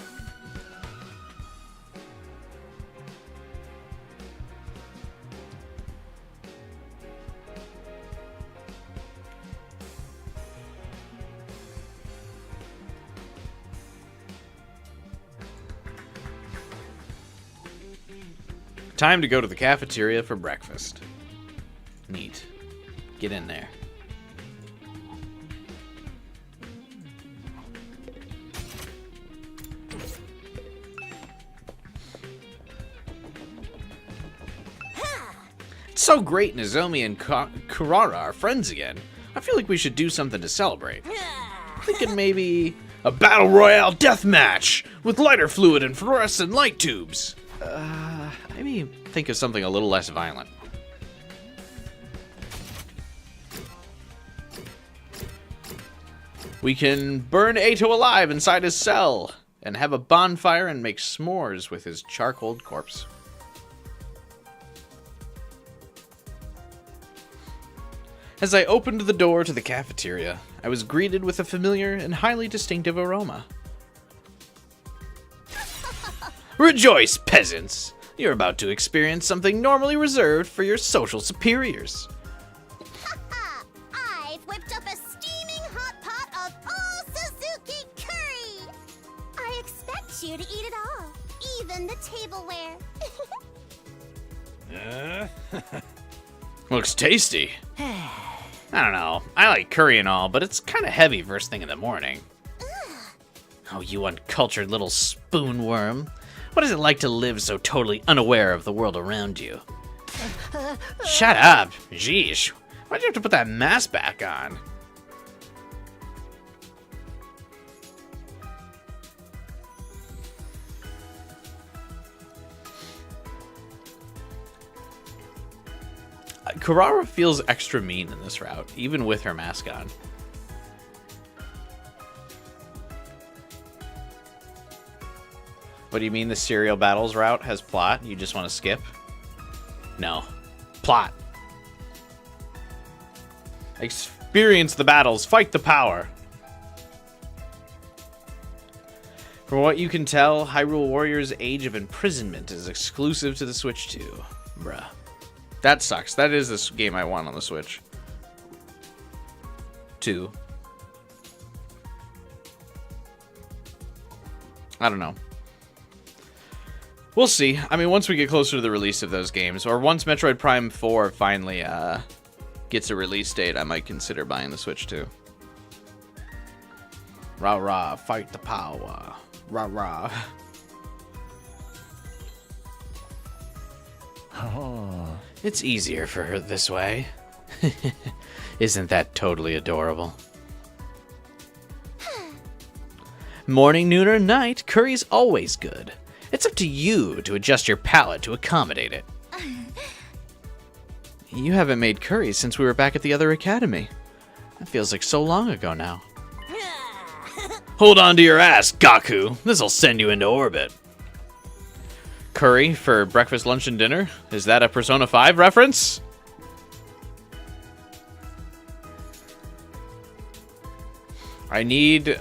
Time to go to the cafeteria for breakfast. Neat. Get in there. It's so great Nozomi and Kurara are friends again. I feel like we should do something to celebrate. Thinking maybe a battle royale death match with lighter fluid and fluorescent light tubes. Maybe think of something a little less violent. We can burn Eito alive inside his cell and have a bonfire and make s'mores with his charcoal corpse. As I opened the door to the cafeteria, I was greeted with a familiar and highly distinctive aroma. Rejoice, peasants! You're about to experience something normally reserved for your social superiors. I've whipped up a steaming hot pot of all Suzuki curry! I expect you to eat it all, even the tableware. Looks tasty. I don't know. I like curry and all, but it's kind of heavy first thing in the morning. Oh, you uncultured little spoonworm. What is it like to live so totally unaware of the world around you? Shut up. Jeesh. Why'd you have to put that mask back on? Kurara feels extra mean in this route, even with her mask on. What do you mean the serial battles route has plot? You just want to skip? No. Plot. Experience the battles. Fight the power. From what you can tell, Hyrule Warriors Age of Imprisonment is exclusive to the Switch 2. Bruh. That sucks. That is this game I want on the Switch. 2. I don't know. We'll see. I mean, once we get closer to the release of those games, or once Metroid Prime 4 finally gets a release date, I might consider buying the Switch 2. Rah rah, fight the power. Rah rah. Oh. It's easier for her this way. Isn't that totally adorable? Morning, noon, or night, curry's always good. It's up to you to adjust your palate to accommodate it. You haven't made curry since we were back at the other academy. That feels like so long ago now. Hold on to your ass, Gaku. This'll send you into orbit. Curry for breakfast, lunch, and dinner? Is that a Persona 5 reference? I need,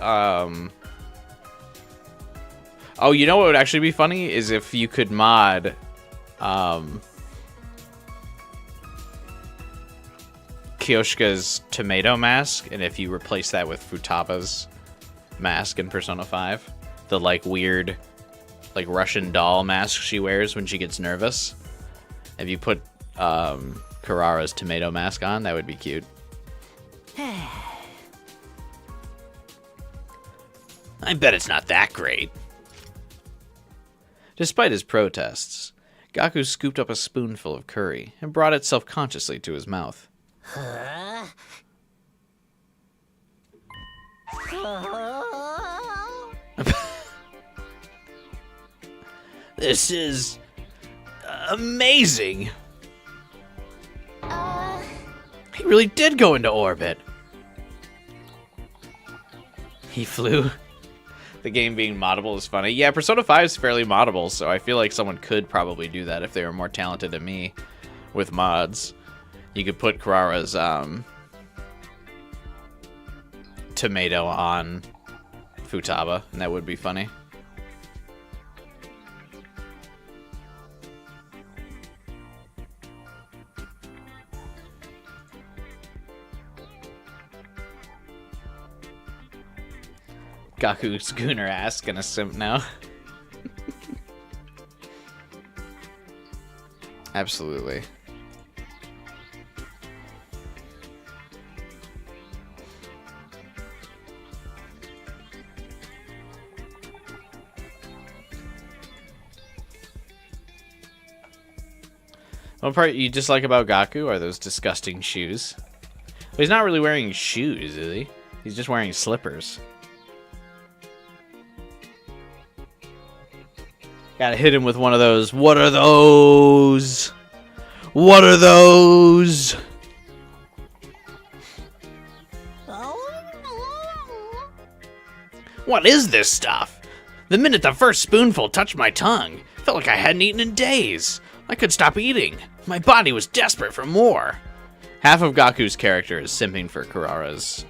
Oh, you know what would actually be funny? Is if you could mod, Kyoshika's tomato mask, and if you replace that with Futaba's mask in Persona 5. The, like, weird, like, Russian doll mask she wears when she gets nervous. If you put, Kurara's tomato mask on, that would be cute. I bet it's not that great. Despite his protests, Gaku scooped up a spoonful of curry and brought it self-consciously to his mouth. This is amazing. He really did go into orbit. He flew. The game being moddable is funny. Yeah, Persona 5 is fairly moddable, so I feel like someone could probably do that if they were more talented than me with mods. You could put Kurara's tomato on Futaba, and that would be funny. Gaku's Gooner ass gonna simp now. Absolutely. One part you dislike about Gaku are those disgusting shoes. But he's not really wearing shoes, is he? He's just wearing slippers. Gotta hit him with one of those. What are those? What are those? What is this stuff? The minute the first spoonful touched my tongue, felt like I hadn't eaten in days. I couldn't stop eating. My body was desperate for more. Half of Gaku's character is simping for Kurara's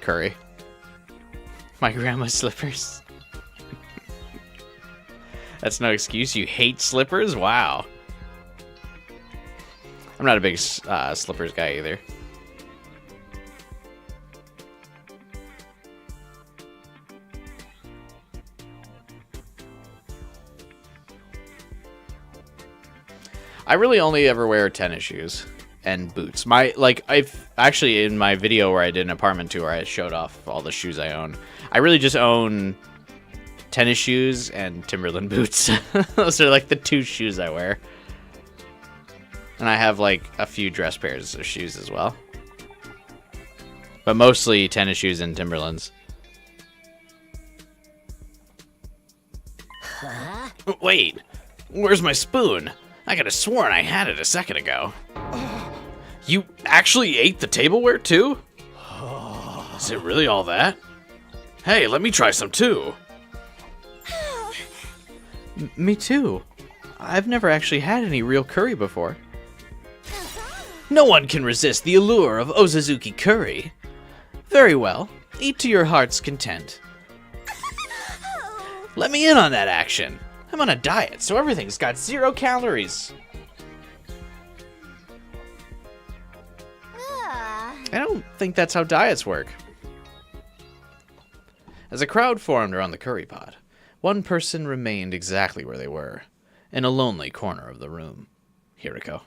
curry. My grandma's slippers. That's no excuse. You hate slippers? Wow. I'm not a big slippers guy either. I really only ever wear tennis shoes and boots. I've actually, in my video where I did an apartment tour, I showed off all the shoes I own. I really just own tennis shoes and Timberland boots. Those are like the two shoes I wear. And I have like a few dress pairs of shoes as well. But mostly tennis shoes and Timberlands. Huh? Wait, where's my spoon? I could have sworn I had it a second ago. You actually ate the tableware too? Is it really all that? Hey, let me try some too. Me too. I've never actually had any real curry before. No one can resist the allure of Ozazuki curry. Very well, eat to your heart's content. Let me in on that action. I'm on a diet, so everything's got 0 calories. I don't think that's how diets work. As a crowd formed around the curry pot, one person remained exactly where they were, in a lonely corner of the room. Hiriko.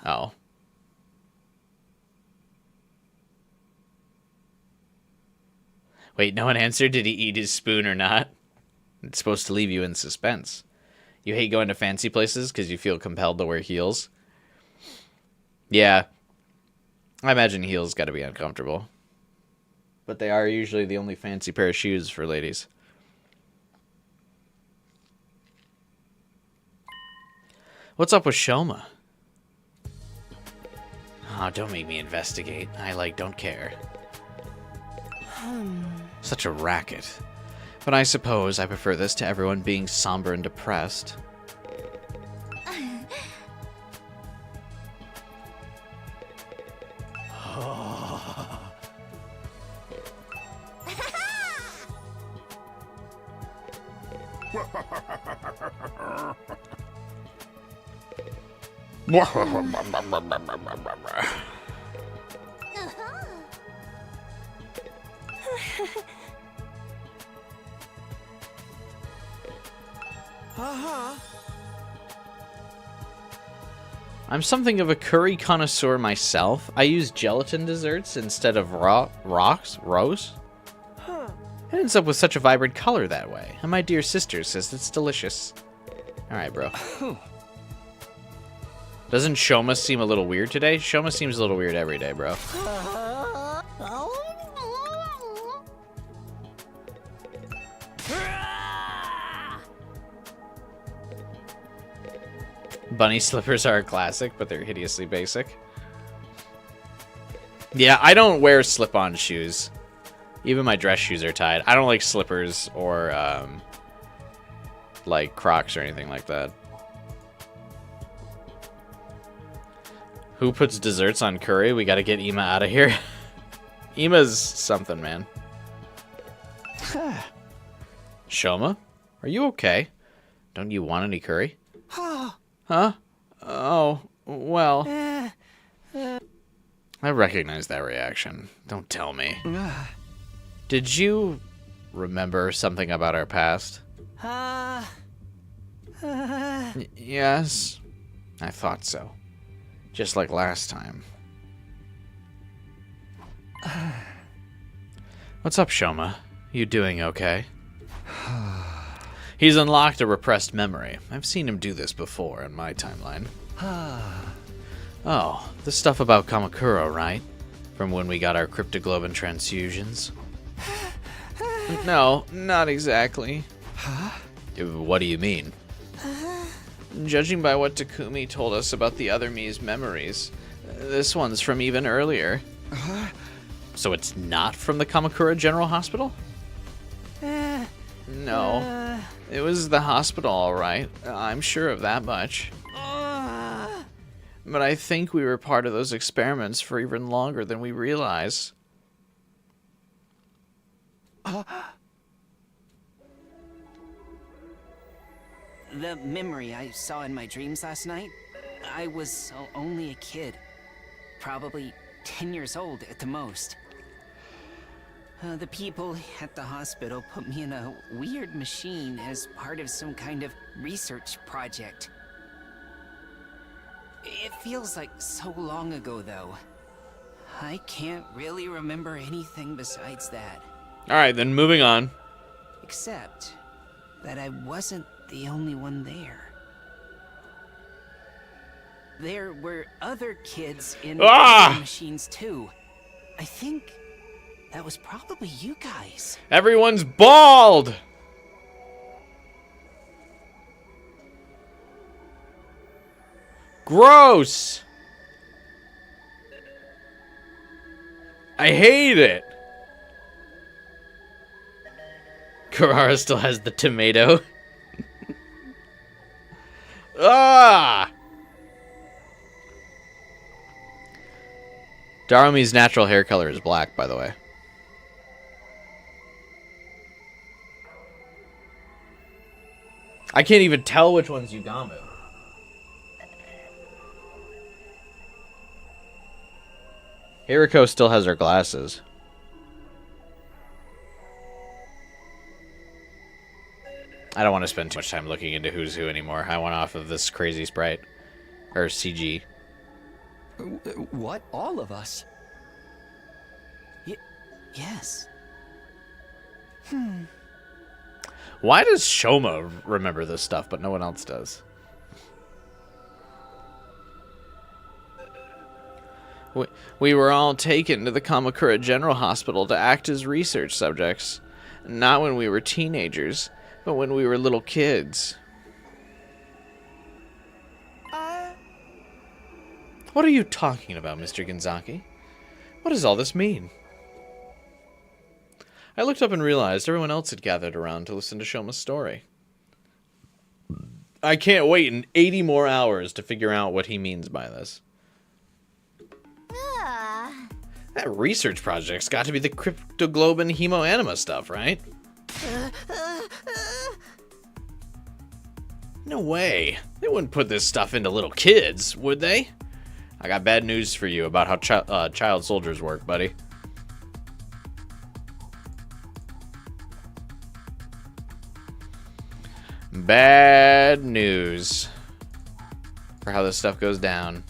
Oh. Wait, no one answered? Did he eat his spoon or not? It's supposed to leave you in suspense. You hate going to fancy places because you feel compelled to wear heels? Yeah. I imagine heels got to be uncomfortable. But they are usually the only fancy pair of shoes for ladies. What's up with Shoma? Oh, don't make me investigate. I, don't care. Such a racket. But I suppose I prefer this to everyone being somber and depressed. I'm something of a curry connoisseur myself. I use gelatin desserts instead of rows. It ends up with such a vibrant color that way, and my dear sister says it's delicious. Alright, bro. Doesn't Shoma seem a little weird today? Shoma seems a little weird every day, bro. Bunny slippers are a classic, but they're hideously basic. Yeah, I don't wear slip-on shoes. Even my dress shoes are tied. I don't like slippers or, like, Crocs or anything like that. Who puts desserts on curry? We gotta get Ima out of here. Ima's something, man. Shoma? Are you okay? Don't you want any curry? Huh? Oh, well. I recognize that reaction. Don't tell me. Did you remember something about our past? Yes. I thought so. Just like last time. What's up, Shoma? You doing okay? He's unlocked a repressed memory. I've seen him do this before in my timeline. Oh, the stuff about Kamakura, right? From when we got our cryptoglobin transfusions? No, not exactly. What do you mean? Judging by what Takumi told us about the other Mii's memories, this one's from even earlier. So it's not from the Kamakura General Hospital? No. It was the hospital, all right. I'm sure of that much. But I think we were part of those experiments for even longer than we realize. The memory I saw in my dreams last night, I was only a kid. Probably 10 years old at the most. The people at the hospital put me in a weird machine as part of some kind of research project. It feels like so long ago, though. I can't really remember anything besides that. Alright, then moving on. Except that I wasn't the only one there. There were other kids in the machines, too. I think that was probably you guys. Everyone's bald! Gross! I hate it! Kurara still has the tomato. Darumi's natural hair color is black, by the way. I can't even tell which one's Yugamu. Hiriko still has her glasses. I don't want to spend too much time looking into who's who anymore. I want off of this crazy sprite. Or CG. What? All of us? Yes. Why does Shoma remember this stuff, but no one else does? We were all taken to the Kamakura General Hospital to act as research subjects. Not when we were teenagers, but when we were little kids. What are you talking about, Mr. Gonzaki? What does all this mean? I looked up and realized everyone else had gathered around to listen to Shoma's story. I can't wait in 80 more hours to figure out what he means by this. That research project's got to be the cryptoglobin hemoanima stuff, right? No way. They wouldn't put this stuff into little kids, would they? I got bad news for you about how child soldiers work, buddy. Bad news for how this stuff goes down.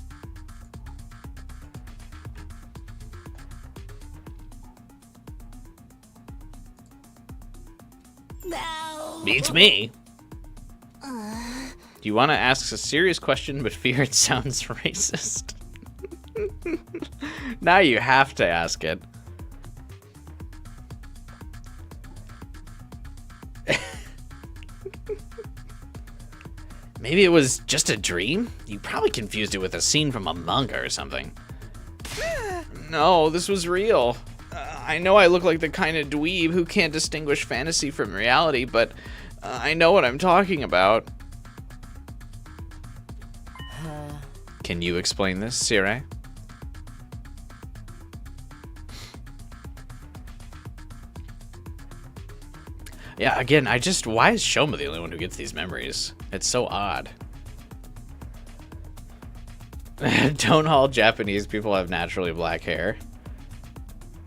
No. Beats me. Do you want to ask a serious question but fear it sounds racist? Now you have to ask it. Maybe it was just a dream? You probably confused it with a scene from a manga or something. No, this was real. I know I look like the kind of dweeb who can't distinguish fantasy from reality, but I know what I'm talking about. Can you explain this, Sire? Yeah, again, why is Shoma the only one who gets these memories? It's so odd. Don't all Japanese people have naturally black hair?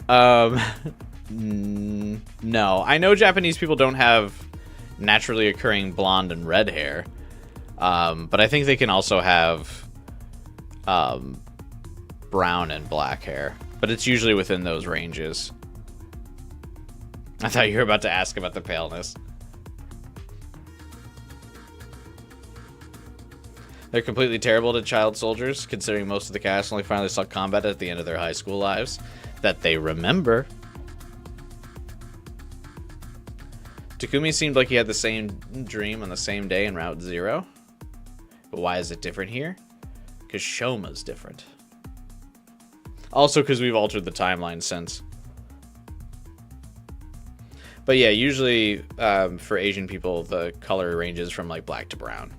No. I know Japanese people don't have naturally occurring blonde and red hair. But I think they can also have brown and black hair. But it's usually within those ranges. I thought you were about to ask about the paleness. They're completely terrible to child soldiers, considering most of the cast only finally saw combat at the end of their high school lives that they remember. Takumi seemed like he had the same dream on the same day in Route Zero. But why is it different here? Because Shoma's different. Also because we've altered the timeline since. But yeah, usually for Asian people, the color ranges from like black to brown.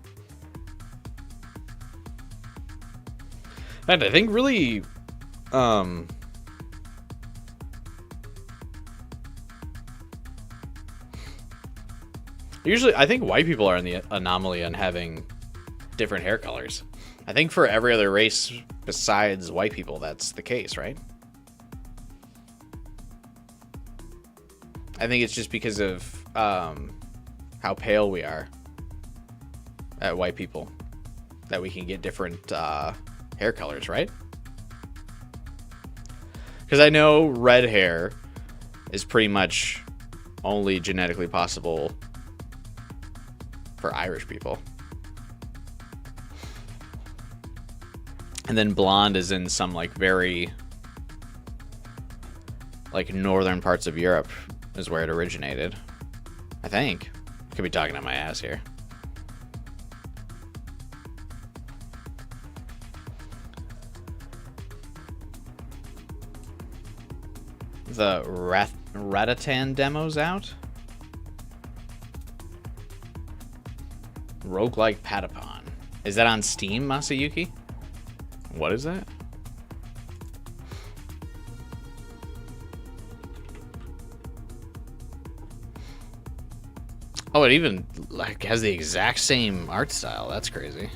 And I think really, usually I think white people are in the anomaly on having different hair colors. I think for every other race besides white people, that's the case, right? I think it's just because of how pale we are at white people that we can get different hair colors, right? Because I know red hair is pretty much only genetically possible for Irish people. And then blonde is in some like very like northern parts of Europe is where it originated. I think. I could be talking on my ass here. The Ratatan demo's out. Roguelike Patapon. Is that on Steam, Masayuki? What is that? Oh, it even like has the exact same art style. That's crazy.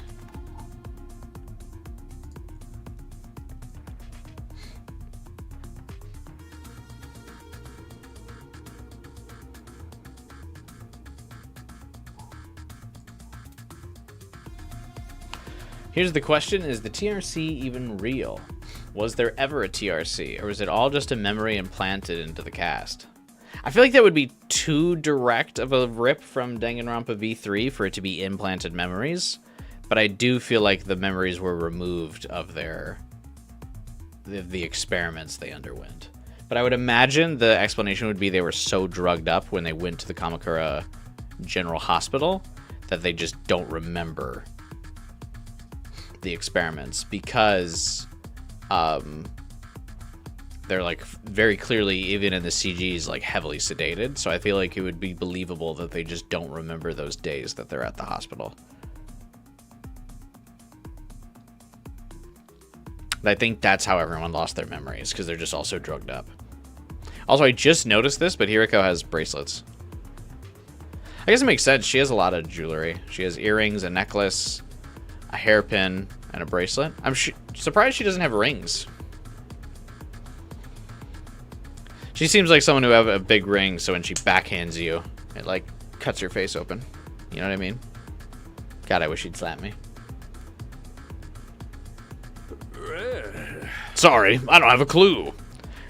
Here's the question, is the TRC even real? Was there ever a TRC, or was it all just a memory implanted into the cast? I feel like that would be too direct of a rip from Danganronpa V3 for it to be implanted memories, but I do feel like the memories were removed of the experiments they underwent. But I would imagine the explanation would be they were so drugged up when they went to the Kamakura General Hospital that they just don't remember the experiments because they're like very clearly, even in the CGs, like heavily sedated. So I feel like it would be believable that they just don't remember those days that they're at the hospital. And I think that's how everyone lost their memories, because they're just all so drugged up. Also, I just noticed this, but Hiriko has bracelets. I guess it makes sense. She has a lot of jewelry. She has earrings, a necklace, a hairpin, and a bracelet. I'm surprised she doesn't have rings. She seems like someone who have a big ring, so when she backhands you, it like cuts your face open. You know what I mean? God, I wish she'd slap me. Sorry, I don't have a clue.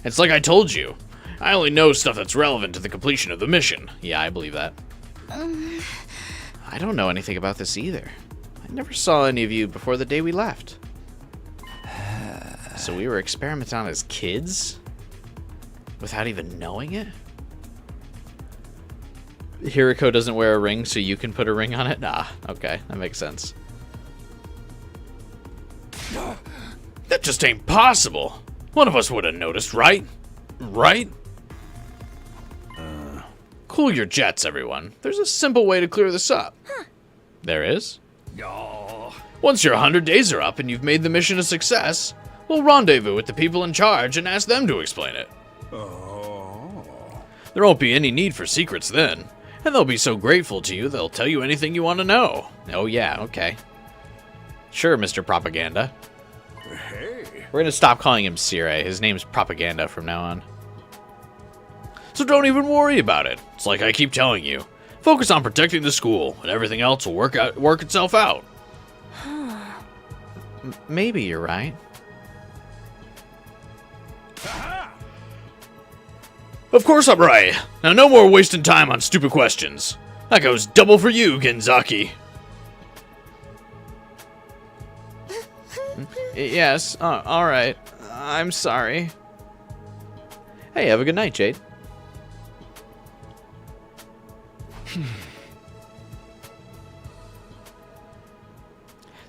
It's like I told you. I only know stuff that's relevant to the completion of the mission. Yeah, I believe that. I don't know anything about this either. I never saw any of you before the day we left. So we were experimenting on as kids? Without even knowing it? Hiriko doesn't wear a ring, so you can put a ring on it? Ah, okay, that makes sense. That just ain't possible. One of us would have noticed, right? Right? Cool your jets, everyone. There's a simple way to clear this up. There is? Once your 100 days are up and you've made the mission a success, we'll rendezvous with the people in charge and ask them to explain it. There won't be any need for secrets then, and they'll be so grateful to you they'll tell you anything you want to know. Oh yeah, okay. Sure, Mr. Propaganda. We're gonna stop calling him Sire. His name's Propaganda from now on. So don't even worry about it. It's like I keep telling you. Focus on protecting the school, and everything else will work itself out. Maybe you're right. Of course I'm right. Now no more wasting time on stupid questions. That goes double for you, Genzaki. Yes, alright. I'm sorry. Hey, have a good night, Jade.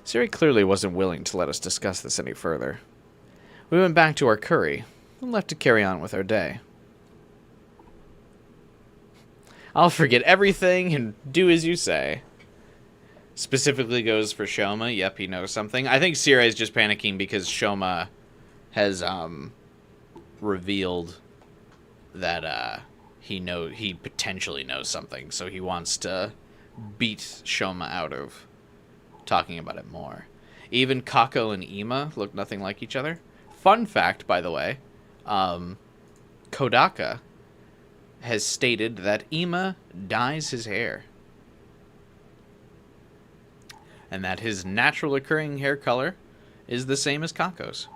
Siri clearly wasn't willing to let us discuss this any further. We went back to our curry and left to carry on with our day. I'll forget everything and do as you say. Specifically goes for Shoma. Yep, he knows something. I think Siri is just panicking because Shoma has revealed that he potentially knows something, so he wants to beat Shoma out of talking about it more. Even Kako and Ima look nothing like each other. Fun fact, by the way, Kodaka has stated that Ima dyes his hair, and that his natural occurring hair color is the same as Kako's.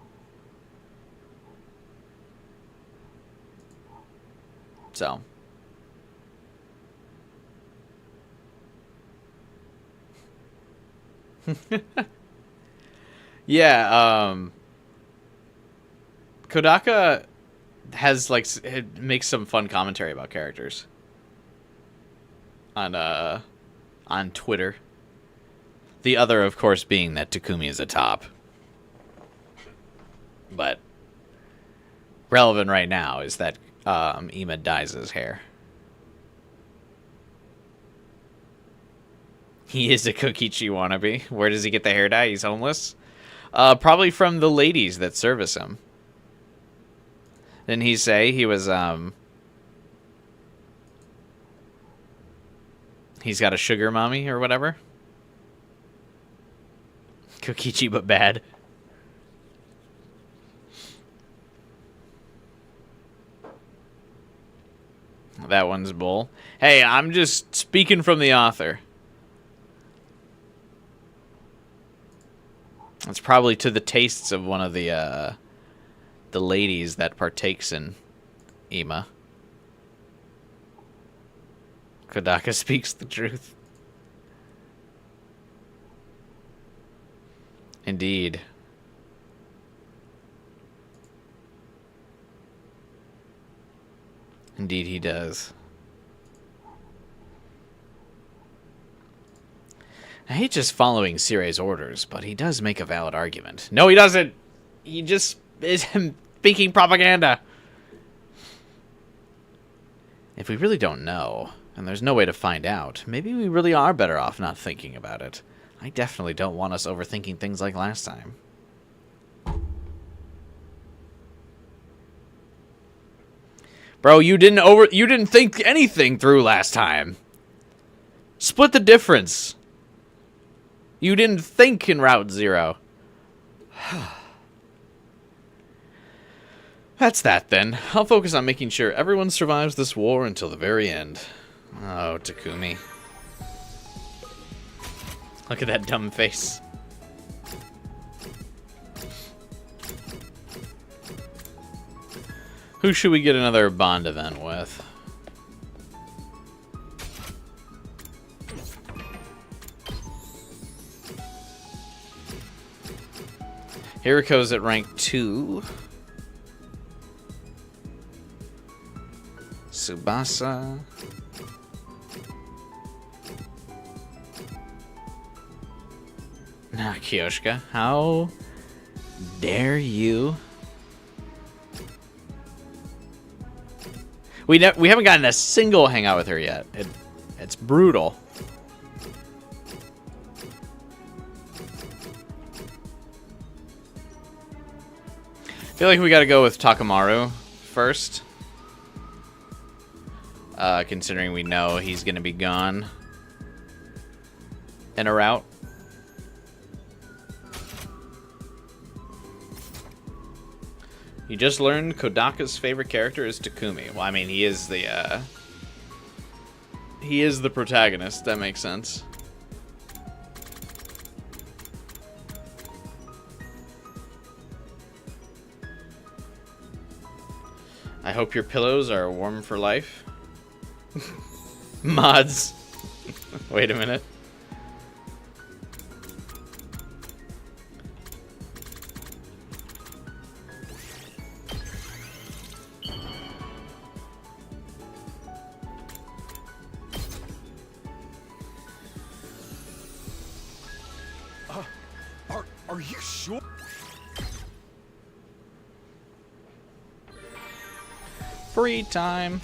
So yeah, Kodaka has it makes some fun commentary about characters on Twitter. The other, of course, being that Takumi is a top. But relevant right now is that Ima dyes his hair. He is a Kokichi wannabe. Where does he get the hair dye? He's homeless? Probably from the ladies that service him. Didn't he say he was, he's got a sugar mommy or whatever? Kokichi but bad. That one's bull. Hey, I'm just speaking from the author. It's probably to the tastes of one of the ladies that partakes in Ima. Kodaka speaks the truth. Indeed. Indeed he does. I hate just following Sire's orders, but he does make a valid argument. No, he doesn't! He just speaking propaganda. If we really don't know, and there's no way to find out, maybe we really are better off not thinking about it. I definitely don't want us overthinking things like last time. Bro, you didn't think anything through last time. Split the difference. You didn't think in Route Zero. That's that then. I'll focus on making sure everyone survives this war until the very end. Oh, Takumi. Look at that dumb face. Who should we get another Bond event with? Hiriko's at rank 2. Tsubasa. Nah, Kyoshika, how dare you? We haven't gotten a single hangout with her yet. It's brutal. I feel like we gotta go with Takamaru first. Considering we know he's gonna be gone in a route. You just learned Kodaka's favorite character is Takumi. Well, I mean, he is the protagonist. That makes sense. I hope your pillows are warm for life. Mods. Wait a minute. Are you sure? Free time.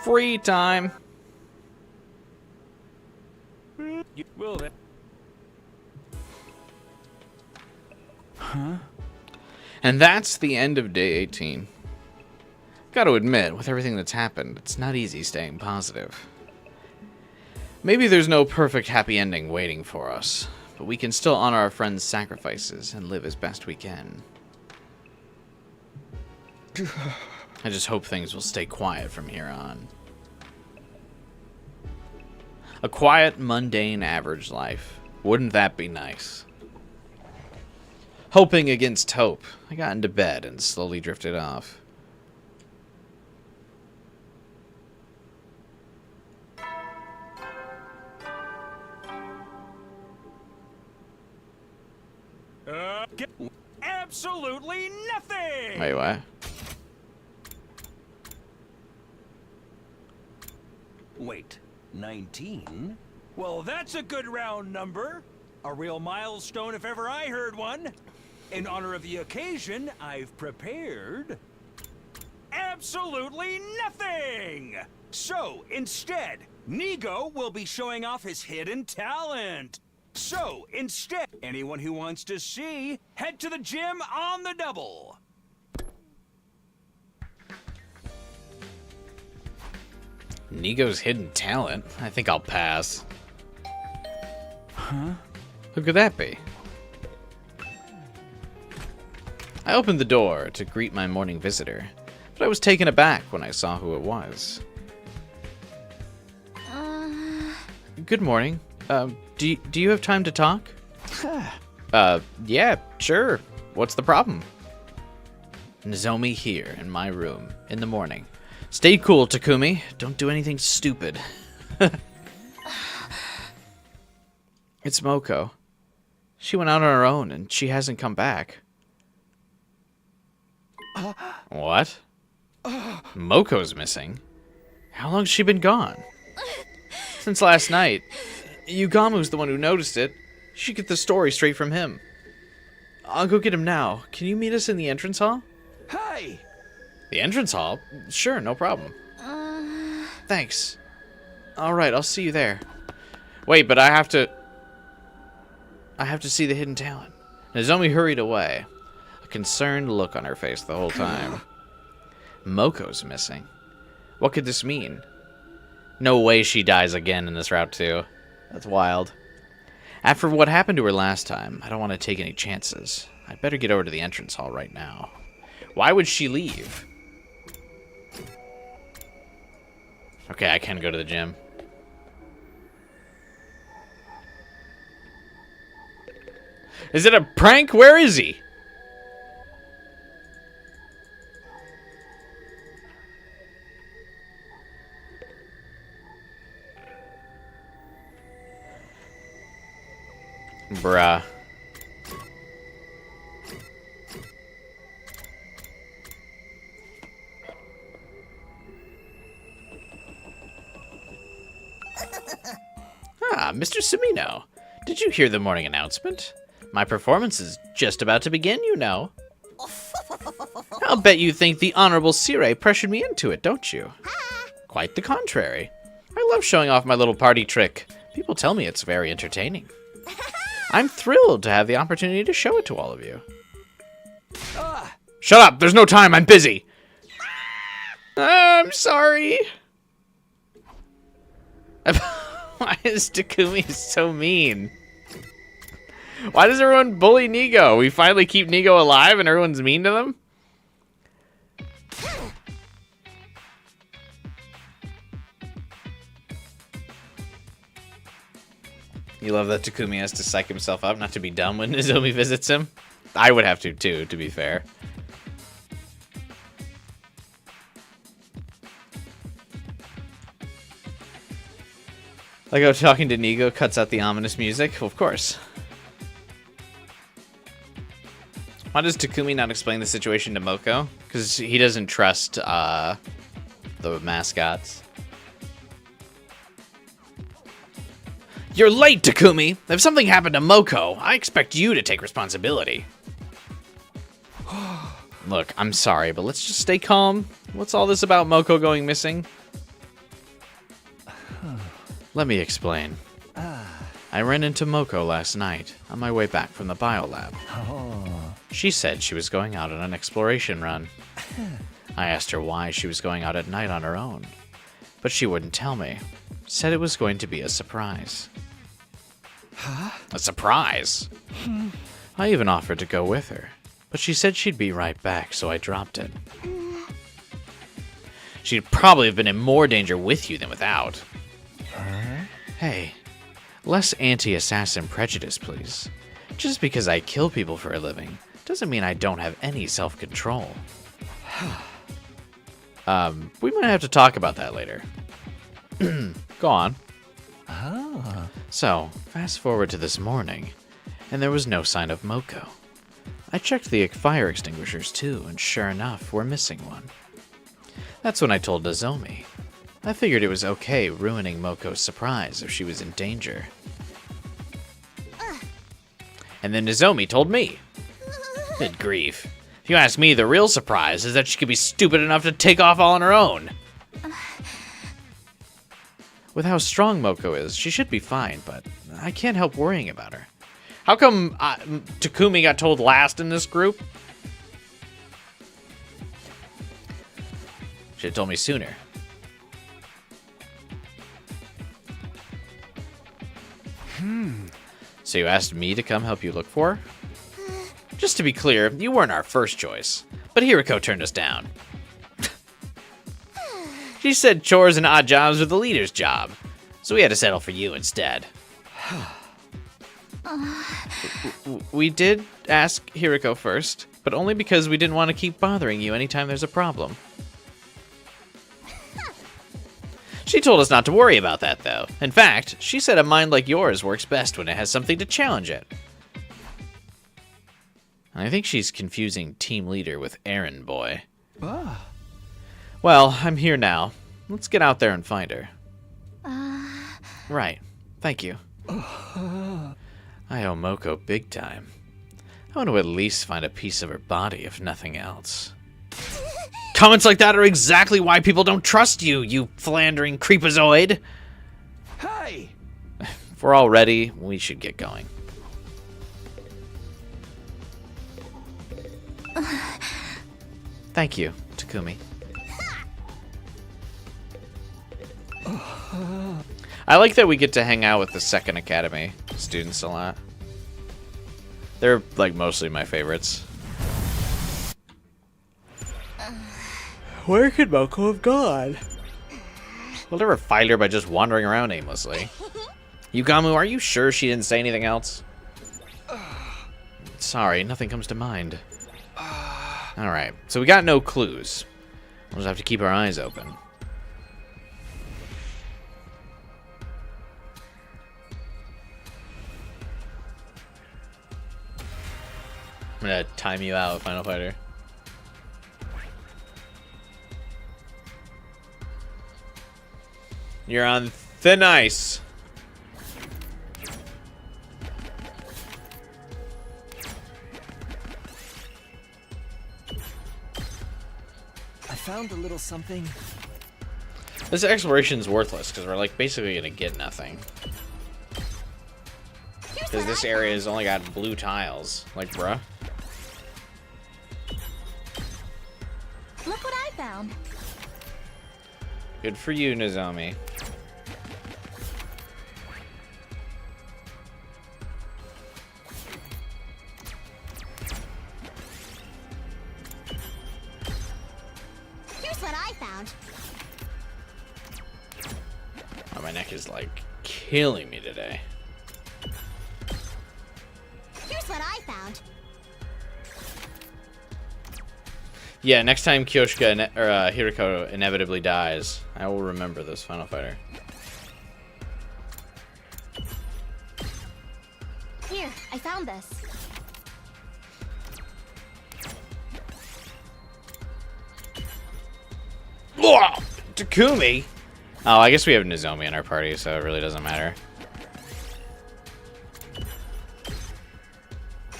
Free time. Will that? Huh? And that's the end of day 18. Gotta admit, with everything that's happened, it's not easy staying positive. Maybe there's no perfect happy ending waiting for us, but we can still honor our friends' sacrifices and live as best we can. I just hope things will stay quiet from here on. A quiet, mundane, average life. Wouldn't that be nice? Hoping against hope, I got into bed and slowly drifted off. Absolutely nothing! Wait, what? Wait, 19? Well, that's a good round number. A real milestone if ever I heard one. In honor of the occasion, I've prepared absolutely nothing! So, instead, Nigo will be showing off his hidden talent. So, instead, anyone who wants to see, head to the gym on the double. Nigo's hidden talent? I think I'll pass. Huh? Who could that be? I opened the door to greet my morning visitor, but I was taken aback when I saw who it was. Good morning. Do you have time to talk? Yeah, sure. What's the problem? Nozomi here in my room in the morning. Stay cool, Takumi. Don't do anything stupid. It's Moko. She went out on her own, and she hasn't come back. What? Moko's missing? How long's she been gone? Since last night. Yugamu's the one who noticed it. You should get the story straight from him. I'll go get him now. Can you meet us in the entrance hall? Hey! The entrance hall? Sure, no problem. Thanks. Alright, I'll see you there. Wait, but I have to see the hidden talent. Nozomi hurried away. A concerned look on her face the whole time. Moko's missing. What could this mean? No way she dies again in this route too. That's wild. After what happened to her last time, I don't want to take any chances. I'd better get over to the entrance hall right now. Why would she leave? Okay, I can go to the gym. Is it a prank? Where is he? Bruh. Ah, Mr. Sumino. Did you hear the morning announcement? My performance is just about to begin, you know. I'll bet you think the Honorable Sire pressured me into it, don't you? Quite the contrary. I love showing off my little party trick. People tell me it's very entertaining. I'm thrilled to have the opportunity to show it to all of you. Shut up! There's no time! I'm busy! I'm sorry. Why is Takumi so mean? Why does everyone bully Nigo? We finally keep Nigo alive and everyone's mean to them? You love that Takumi has to psych himself up not to be dumb when Nozomi visits him? I would have to too, to be fair. Like how talking to Nigo cuts out the ominous music? Well, of course. Why does Takumi not explain the situation to Moko? Because he doesn't trust the mascots. You're late, Takumi! If something happened to Moko, I expect you to take responsibility. Look, I'm sorry, but let's just stay calm. What's all this about Moko going missing? Let me explain. I ran into Moko last night on my way back from the biolab. She said she was going out on an exploration run. I asked her why she was going out at night on her own, but she wouldn't tell me. Said it was going to be a surprise. Huh? A surprise? I even offered to go with her, but she said she'd be right back, so I dropped it. She'd probably have been in more danger with you than without. Hey, less anti-assassin prejudice, please. Just because I kill people for a living doesn't mean I don't have any self-control. We might have to talk about that later. Go on. So, fast forward to this morning, and there was no sign of Moko. I checked the fire extinguishers too, and sure enough, we're missing one. That's when I told Nozomi. I figured it was okay ruining Moko's surprise if she was in danger. And then Nozomi told me. Good grief. If you ask me, the real surprise is that she could be stupid enough to take off all on her own. With how strong Moko is, she should be fine, but I can't help worrying about her. How come Takumi got told last in this group? Should have told me sooner. So you asked me to come help you look for her? Just to be clear, you weren't our first choice, but Hiriko turned us down. She said chores and odd jobs were the leader's job, so we had to settle for you instead. We did ask Hiriko first, but only because we didn't want to keep bothering you anytime there's a problem. She told us not to worry about that, though. In fact, she said a mind like yours works best when it has something to challenge it. I think she's confusing team leader with errand boy. Ah. Well, I'm here now. Let's get out there and find her. Right. Thank you. I owe Moko big time. I want to at least find a piece of her body, if nothing else. Comments like that are exactly why people don't trust you, you philandering creepazoid. Hey! If we're all ready, we should get going. Thank you, Takumi. I like that we get to hang out with the second academy students a lot. They're like mostly my favorites. Where could Moko have gone? We'll never find her by just wandering around aimlessly. Yugamu, are you sure she didn't say anything else? Sorry, nothing comes to mind. Alright, so we got no clues. We'll just have to keep our eyes open. I'm gonna time you out, Final Fighter. You're on thin ice. I found a little something. This exploration's worthless because we're like basically gonna get nothing. Because this area has only got blue tiles. Like, bruh. Look what I found. Good for you, Nozomi. Here's what I found. Oh, my neck is like killing me today. Here's what I found. Yeah, next time Kyoshika or Hiriko inevitably dies, I will remember this Final Fighter. Here, I found this. Whoa! Takumi! Oh, I guess we have Nozomi in our party, so it really doesn't matter.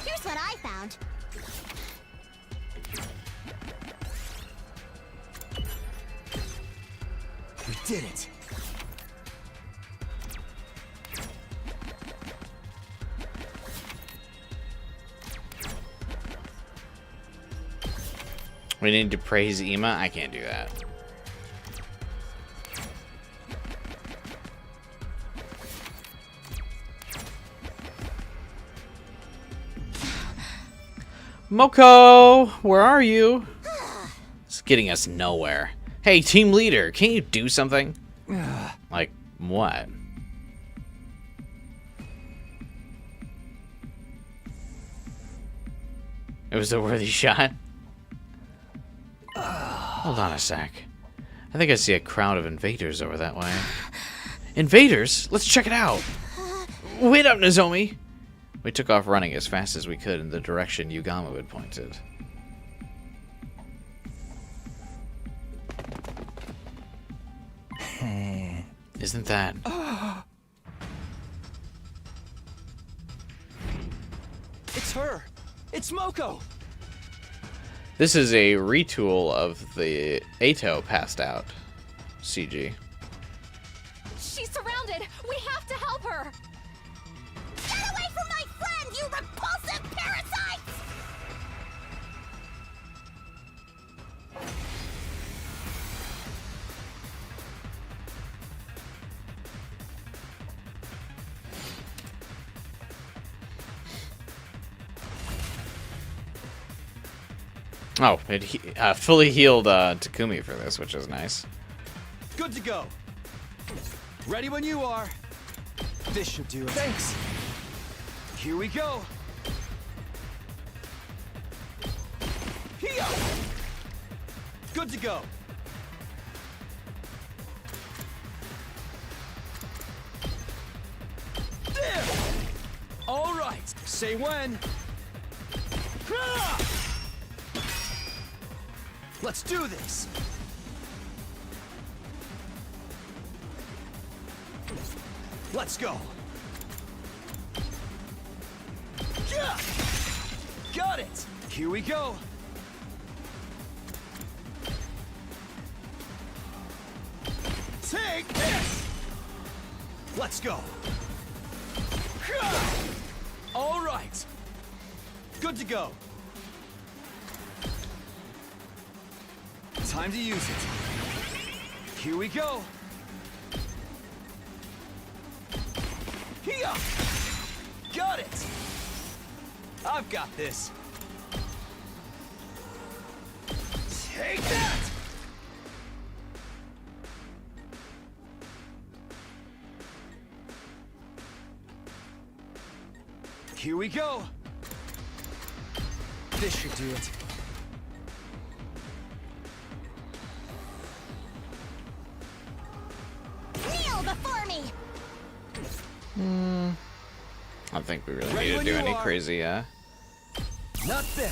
Here's what I found. We did it. We need to praise Ima? I can't do that. Moko, where are you? It's getting us nowhere. Hey, team leader, can't you do something? Like, what? It was a worthy shot. Hold on a sec. I think I see a crowd of invaders over that way. Invaders? Let's check it out. Wait up, Nozomi. We took off running as fast as we could in the direction Yugamu had pointed. Isn't that... It's her! It's Moko! This is a retool of the Ato passed out CG. She's surrounded! We have to help her! Get away from my friend, you repulsive parasites! Oh, it fully healed Takumi for this, which is nice. Good to go. Ready when you are. This should do it. Thanks. Here we go. Here. Good to go. Say when. Let's do this. Let's go. Got it. Here we go. Take this. Let's go. All right. Good to go. Time to use it. Here we go. Here. Got it. I've got this. Take that. Here we go. This should do it. Kneel before me! I don't think we really Ready need to when do you any are. crazy, Not bad.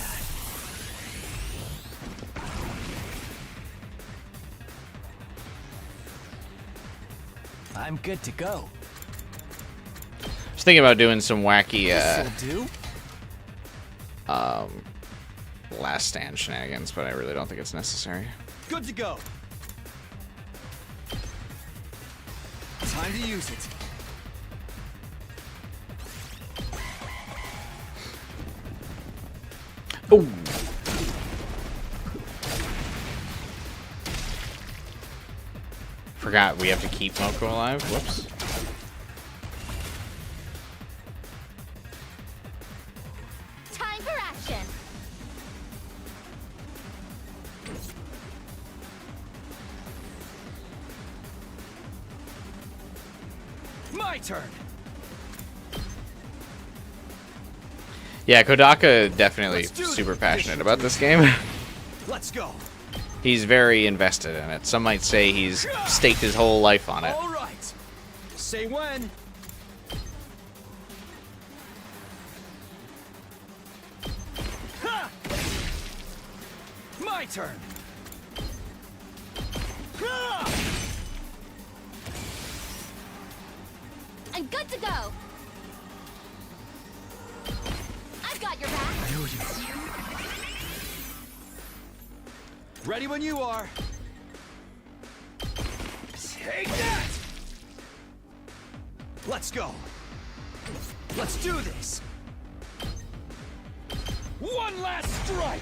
I'm good to go. Just thinking about doing some wacky, This'll do. last stand shenanigans, but I really don't think it's necessary. Good to go. Time to use it. Oh. Forgot we have to keep Moko alive. Whoops. Time for action! My turn. Yeah, Kodaka definitely Let's do super this. passionate about this game. Let's go. He's very invested in it. Some might say he's staked his whole life on it. All right. Say when. Ha! My turn. Ha! I'm good to go! I've got your back! Ready when you are. Take that! Let's go. Let's do this. One last strike.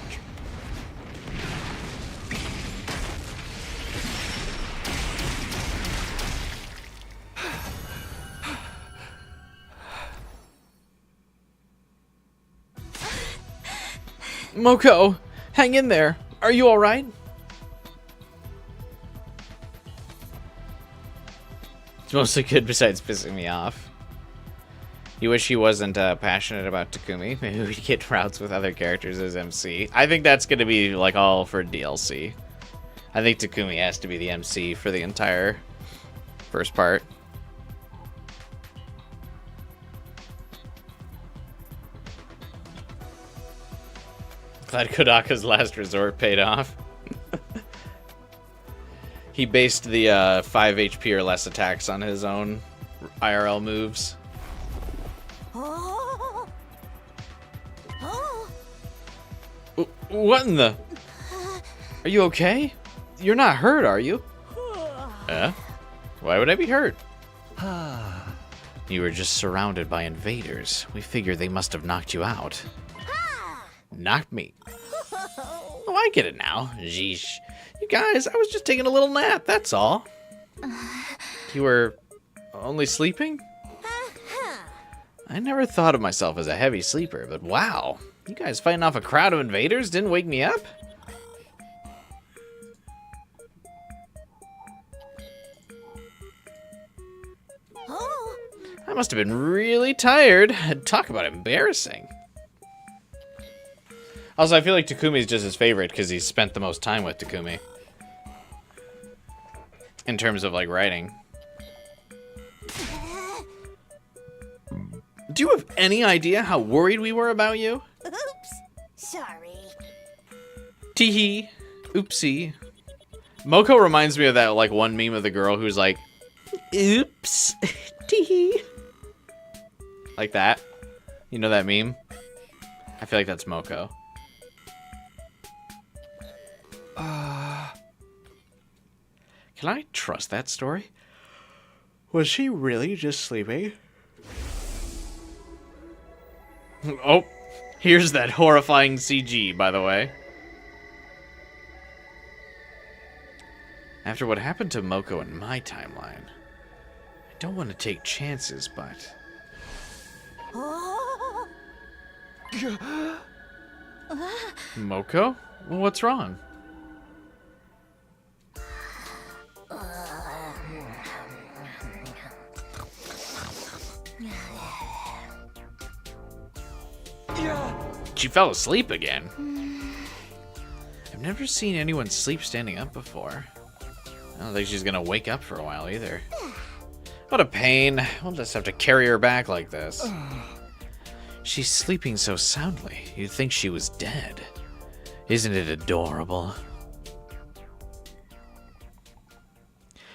Moko, hang in there. Are you all right? It's mostly good besides pissing me off. You wish he wasn't passionate about Takumi. Maybe we get routes with other characters as MC. I think that's going to be like all for DLC. I think Takumi has to be the MC for the entire first part. Glad Kodaka's last resort paid off. He based the 5 HP or less attacks on his own IRL moves. Oh. Oh. What in the? Are you okay? You're not hurt, are you? Why would I be hurt? You were just surrounded by invaders. We figured they must have knocked you out. Knocked me. Oh, I get it now. Jeesh. You guys, I was just taking a little nap, that's all. You were only sleeping? I never thought of myself as a heavy sleeper, but wow. You guys fighting off a crowd of invaders didn't wake me up? Oh. I must have been really tired. Talk about embarrassing. Also, I feel like Takumi's just his favorite because he's spent the most time with Takumi. In terms of, like, writing. Do you have any idea how worried we were about you? Oops. Sorry. Teehee. Oopsie. Moko reminds me of that, like, one meme of the girl who's like, oops. Teehee. Like that. You know that meme? I feel like that's Moko. Can I trust that story? Was she really just sleeping? Oh, here's that horrifying CG, by the way. After what happened to Moko in my timeline, I don't want to take chances, but... Moko? Well, what's wrong? She fell asleep again. I've never seen anyone sleep standing up before. I don't think she's gonna wake up for a while either. What a pain. We'll just have to carry her back like this. She's sleeping so soundly, you'd think she was dead. Isn't it adorable?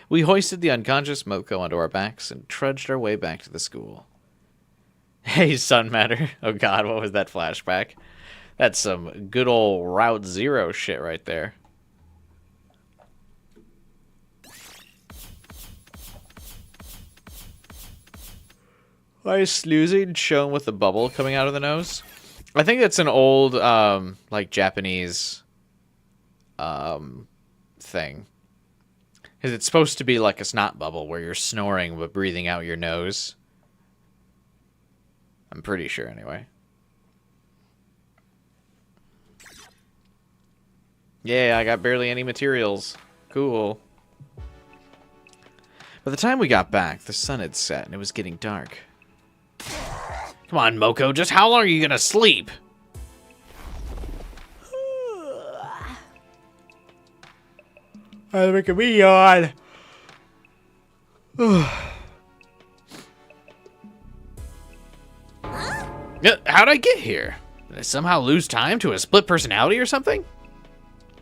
We hoisted the unconscious Moko onto our backs and trudged our way back to the school. Hey, Sun Matter. Oh god, what was that flashback? That's some good old Route Zero shit right there. Why is snoozing shown with the bubble coming out of the nose? I think that's an old, like, Japanese, thing. Because it's supposed to be like a snot bubble where you're snoring but breathing out your nose. I'm pretty sure, anyway. Yeah, I got barely any materials. Cool. By the time we got back, the sun had set and it was getting dark. Come on, Moko, just how long are you gonna sleep? I'm making me yawn. How'd I get here? Did I somehow lose time to a split personality or something?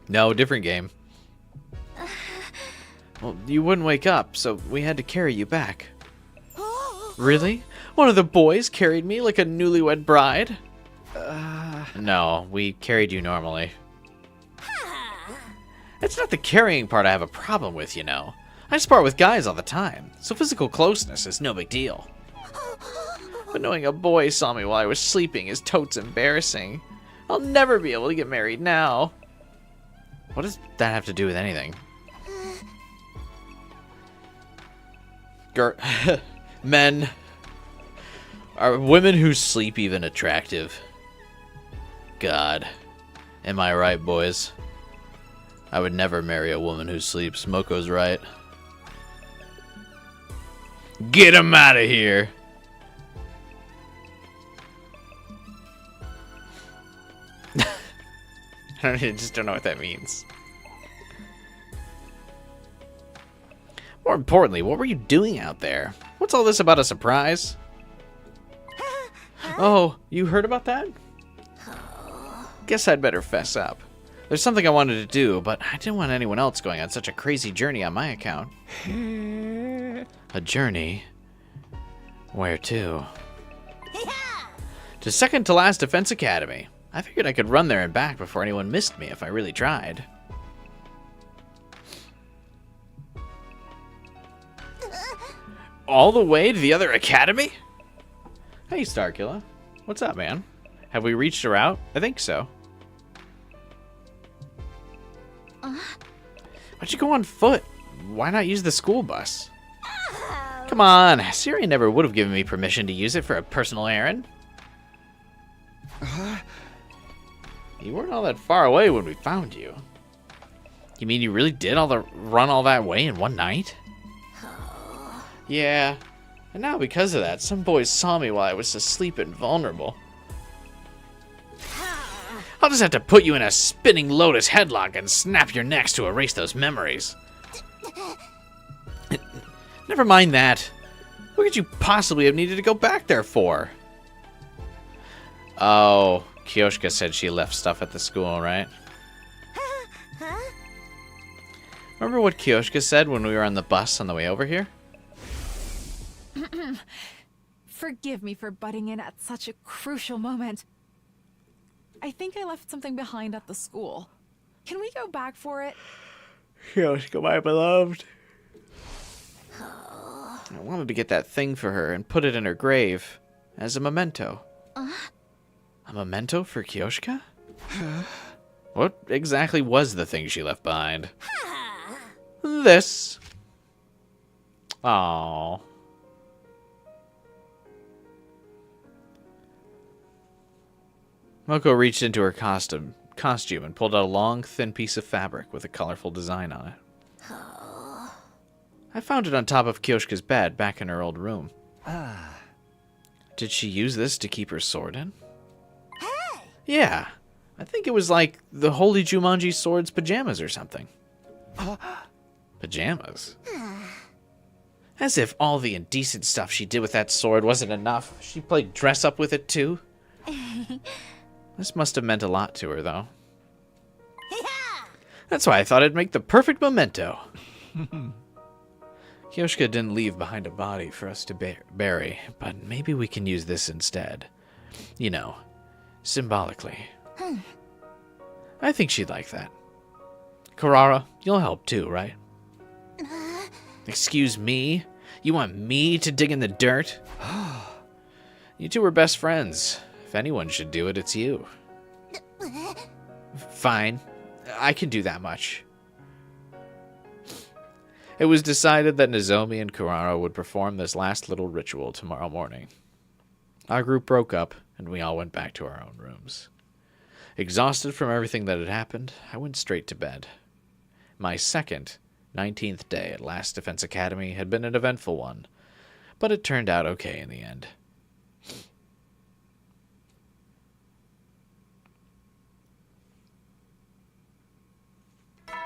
No, different game. Well, you wouldn't wake up, so we had to carry you back. Really? One of the boys carried me like a newlywed bride? No, we carried you normally. It's not the carrying part I have a problem with, you know. I spar with guys all the time, so physical closeness is no big deal. But knowing a boy saw me while I was sleeping is totes embarrassing. I'll never be able to get married now. What does that have to do with anything? Men. Are women who sleep even attractive? God. Am I right, boys? I would never marry a woman who sleeps. Moko's right. Get him out of here! I just don't know what that means. More importantly, what were you doing out there? What's all this about a surprise? Oh, you heard about that? Guess I'd better fess up. There's something I wanted to do, but I didn't want anyone else going on such a crazy journey on my account. A journey? Where to? To second to last Defense Academy. I figured I could run there and back before anyone missed me if I really tried. All the way to the other academy? Hey, Starkilla. What's up, man? Have we reached a route? I think so. Why'd you go on foot? Why not use the school bus? Come on, Siri never would have given me permission to use it for a personal errand. You weren't all that far away when we found you. You mean you really did run all that way in one night? Yeah. And now because of that, some boys saw me while I was asleep and vulnerable. I'll just have to put you in a spinning lotus headlock and snap your necks to erase those memories. Never mind that. What could you possibly have needed to go back there for? Oh, Kyoshika said she left stuff at the school, right? Remember what Kyoshika said when we were on the bus on the way over here? Forgive me for butting in at such a crucial moment. I think I left something behind at the school. Can we go back for it? Kyoshika, my beloved. I wanted to get that thing for her and put it in her grave as a memento. A memento for Kyoshika? What exactly was the thing she left behind? This. Aww. Moko reached into her costume and pulled out a long, thin piece of fabric with a colorful design on it. I found it on top of Kyoshika's bed back in her old room. Did she use this to keep her sword in? Hey! Yeah. I think it was like the Holy Jumanji sword's pajamas or something. Pajamas? As if all the indecent stuff she did with that sword wasn't enough. She played dress up with it too. This must have meant a lot to her, though. That's why I thought it'd make the perfect memento. Kyoshika didn't leave behind a body for us to bury, but maybe we can use this instead. You know, symbolically. I think she'd like that. Kurara, you'll help too, right? Excuse me? You want me to dig in the dirt? You two were best friends. If anyone should do it, it's you. Fine. I can do that much. It was decided that Nozomi and Kurara would perform this last little ritual tomorrow morning. Our group broke up, and we all went back to our own rooms. Exhausted from everything that had happened, I went straight to bed. My second, 19th day at Last Defense Academy had been an eventful one, but it turned out okay in the end.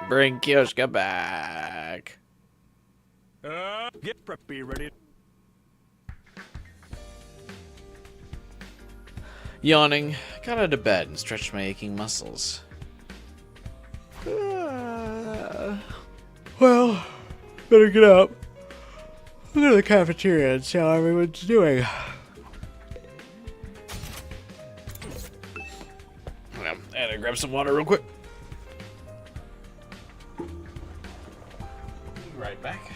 Bring Kyoshika back. Get preppy, ready. Yawning, I got out of bed and stretched my aching muscles. Well, better get up. Go to the cafeteria and see how everyone's doing. I had to grab some water real quick. Right back.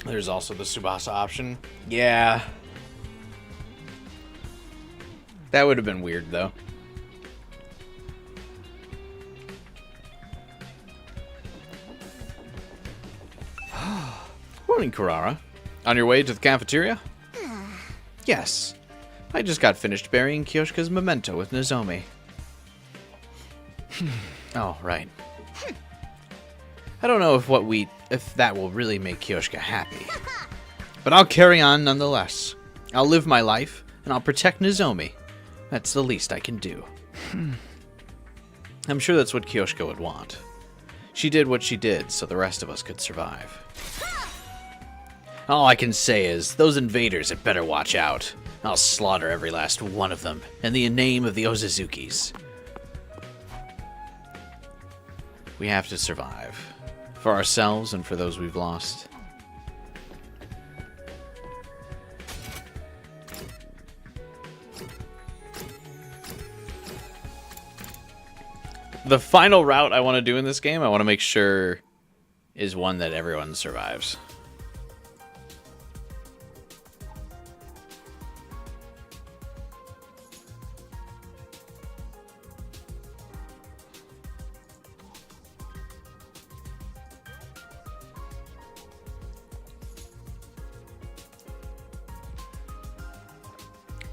There's also the Tsubasa option. Yeah. That would have been weird, though. Morning, Kurara. On your way to the cafeteria? Yes. I just got finished burying Kyoshika's memento with Nozomi. Oh, right. I don't know if that will really make Kyoshika happy. But I'll carry on nonetheless. I'll live my life, and I'll protect Nozomi. That's the least I can do. I'm sure that's what Kyoshika would want. She did what she did so the rest of us could survive. All I can say is, those invaders had better watch out. I'll slaughter every last one of them in the name of the Ozuzukis. We have to survive. For ourselves and for those we've lost. The final route I want to do in this game, I want to make sure is one that everyone survives.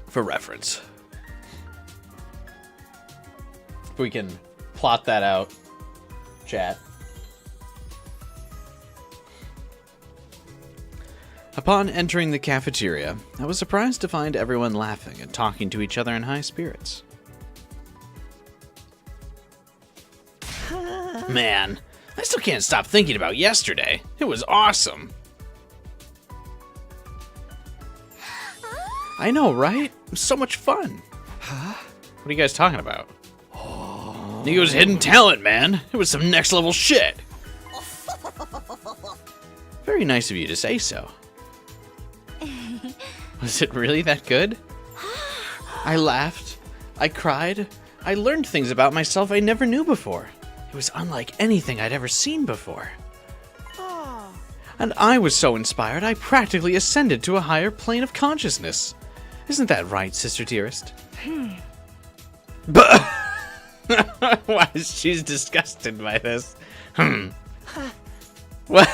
For reference. If we can plot that out, chat. Upon entering the cafeteria, I was surprised to find everyone laughing and talking to each other in high spirits. Man, I still can't stop thinking about yesterday. It was awesome. I know, right? It was so much fun. Huh? What are you guys talking about? Nico's hidden talent, man. It was some next level shit. Very nice of you to say so. Was it really that good? I laughed. I cried. I learned things about myself I never knew before. It was unlike anything I'd ever seen before. And I was so inspired, I practically ascended to a higher plane of consciousness. Isn't that right, Sister Dearest? But why? She's disgusted by this. What?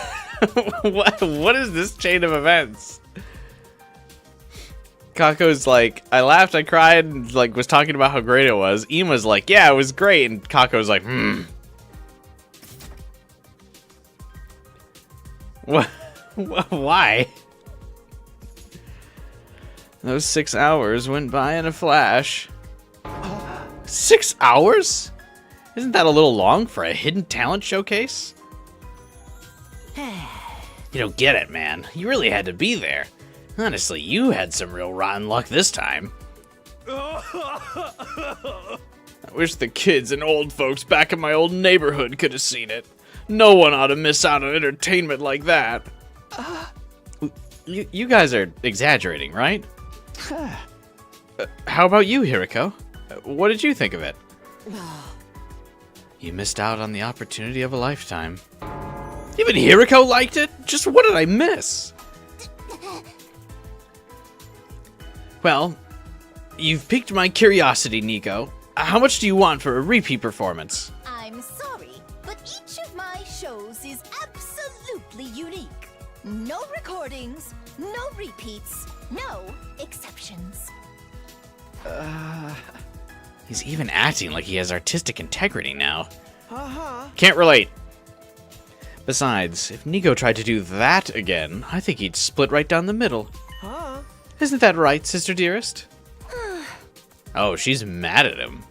What is this chain of events? Kako's like, I laughed, I cried, and like was talking about how great it was. Ima's like, yeah, it was great, and Kako's like, What? Why? Those 6 hours went by in a flash. 6 hours? Isn't that a little long for a hidden talent showcase? You don't get it, man. You really had to be there. Honestly, you had some real rotten luck this time. I wish the kids and old folks back in my old neighborhood could have seen it. No one ought to miss out on entertainment like that. You guys are exaggerating, right? How about you, Hiriko? What did you think of it? You missed out on the opportunity of a lifetime. Even Hiriko liked it? Just what did I miss? Well, you've piqued my curiosity, Nico. How much do you want for a repeat performance? I'm sorry, but each of my shows is absolutely unique. No recordings, no repeats, no exceptions. He's even acting like he has artistic integrity now. Can't relate. Besides, if Nico tried to do that again, I think he'd split right down the middle. Isn't that right, Sister Dearest? Oh, she's mad at him.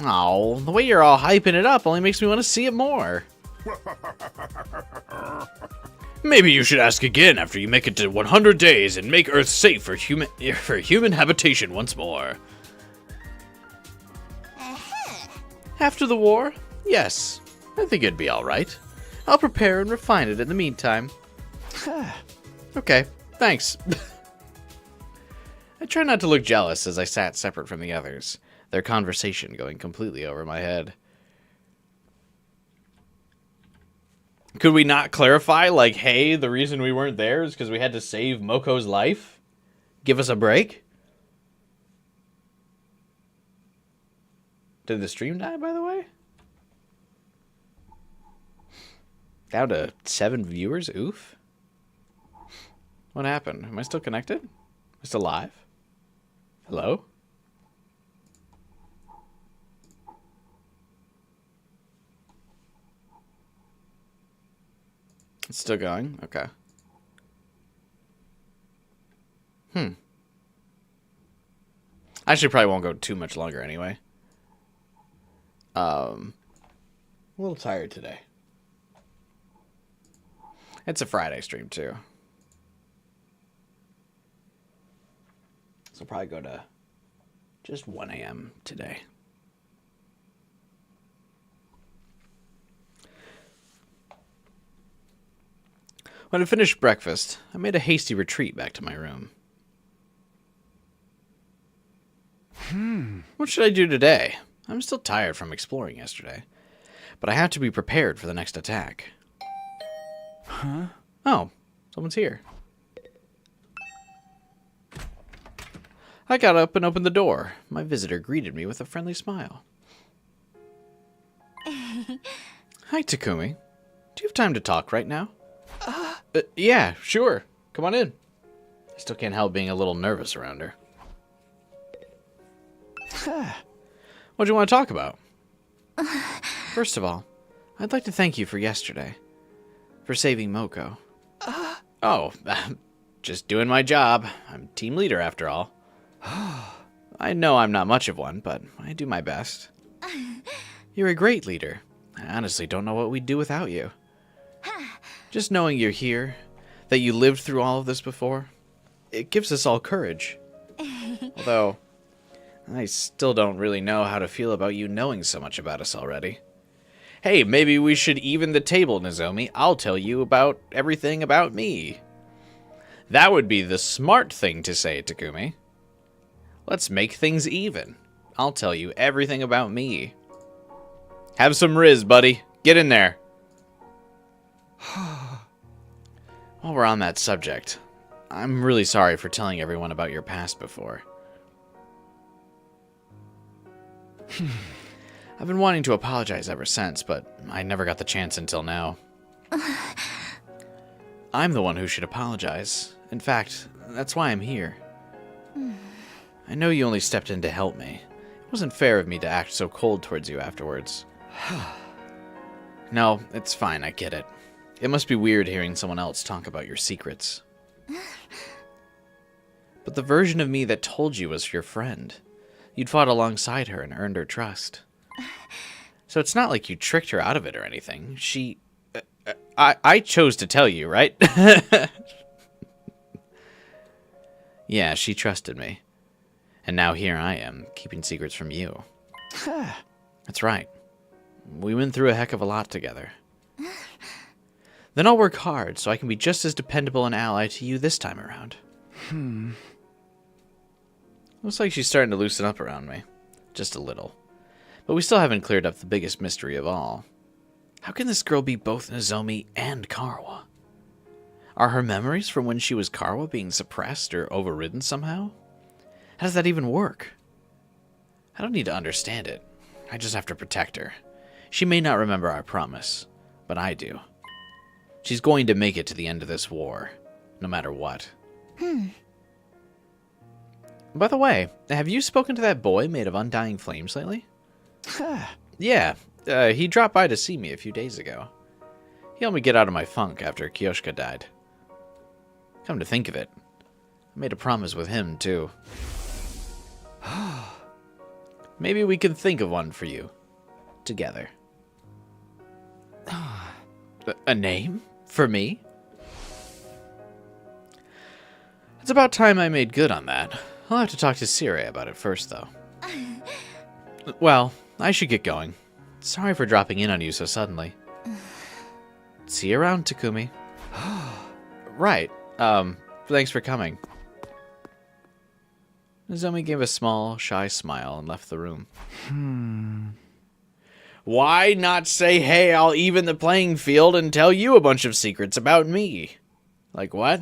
Oh, the way you're all hyping it up only makes me want to see it more. Maybe you should ask again after you make it to 100 days and make Earth safe for human habitation once more. After the war? Yes. I think it'd be alright. I'll prepare and refine it in the meantime. Okay, thanks. I try not to look jealous as I sat separate from the others, their conversation going completely over my head. Could we not clarify, like, hey, the reason we weren't there is because we had to save Moko's life? Give us a break? Did the stream die, by the way? Down to 7 viewers? Oof. What happened? Am I still connected? Am I still live? Hello? It's still going? Okay. Actually, probably won't go too much longer anyway. A little tired today. It's a Friday stream, too. So I'll probably go to just 1 a.m. today. When I finished breakfast, I made a hasty retreat back to my room. What should I do today? I'm still tired from exploring yesterday, but I have to be prepared for the next attack. Huh? Oh, someone's here. I got up and opened the door. My visitor greeted me with a friendly smile. Hi, Takumi. Do you have time to talk right now? Yeah, sure. Come on in. I still can't help being a little nervous around her. What do you want to talk about? First of all, I'd like to thank you for yesterday. For saving Moko. Oh, just doing my job. I'm team leader after all. I know I'm not much of one, but I do my best. You're a great leader. I honestly don't know what we'd do without you. Just knowing you're here, that you lived through all of this before, it gives us all courage. Although, I still don't really know how to feel about you knowing so much about us already. Hey, maybe we should even the table, Nozomi. I'll tell you about everything about me. That would be the smart thing to say, Takumi. Let's make things even. I'll tell you everything about me. Have some Riz, buddy. Get in there. While we're on that subject, I'm really sorry for telling everyone about your past before. I've been wanting to apologize ever since, but I never got the chance until now. I'm the one who should apologize. In fact, that's why I'm here. I know you only stepped in to help me. It wasn't fair of me to act so cold towards you afterwards. No, it's fine, I get it. It must be weird hearing someone else talk about your secrets. But the version of me that told you was your friend. You'd fought alongside her and earned her trust. So it's not like you tricked her out of it or anything. I chose to tell you, right? Yeah, she trusted me. And now here I am, keeping secrets from you. That's right. We went through a heck of a lot together. Then I'll work hard so I can be just as dependable an ally to you this time around. Looks like she's starting to loosen up around me. Just a little. But we still haven't cleared up the biggest mystery of all. How can this girl be both Nozomi and Karawa? Are her memories from when she was Karawa being suppressed or overridden somehow? How does that even work? I don't need to understand it. I just have to protect her. She may not remember our promise, but I do. She's going to make it to the end of this war, no matter what. By the way, have you spoken to that boy made of undying flames lately? Yeah, he dropped by to see me a few days ago. He helped me get out of my funk after Kyoshika died. Come to think of it, I made a promise with him, too. Maybe we can think of one for you. Together. A name? For me? It's about time I made good on that. I'll have to talk to Sire about it first, though. Well, I should get going. Sorry for dropping in on you so suddenly. See you around, Takumi. Right. Thanks for coming. Nozomi gave a small, shy smile and left the room. Why not say, hey, I'll even the playing field and tell you a bunch of secrets about me? Like what?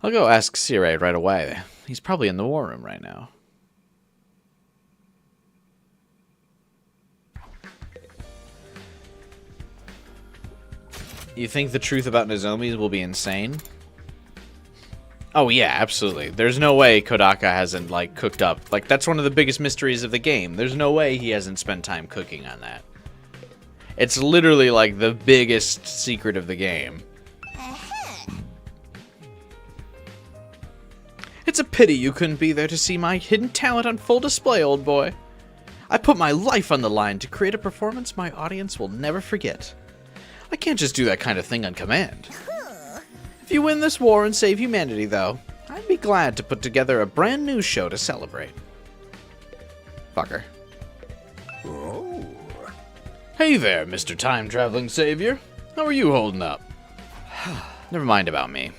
I'll go ask Sire right away. He's probably in the war room right now. You think the truth about Nozomi will be insane? Oh yeah, absolutely. There's no way Kodaka hasn't like cooked up. Like that's one of the biggest mysteries of the game. There's no way he hasn't spent time cooking on that. It's literally like the biggest secret of the game. It's a pity you couldn't be there to see my hidden talent on full display, old boy. I put my life on the line to create a performance my audience will never forget. I can't just do that kind of thing on command. If you win this war and save humanity, though, I'd be glad to put together a brand new show to celebrate. Fucker. Oh. Hey there, Mr. Time-Traveling Savior. How are you holding up? Never mind about me.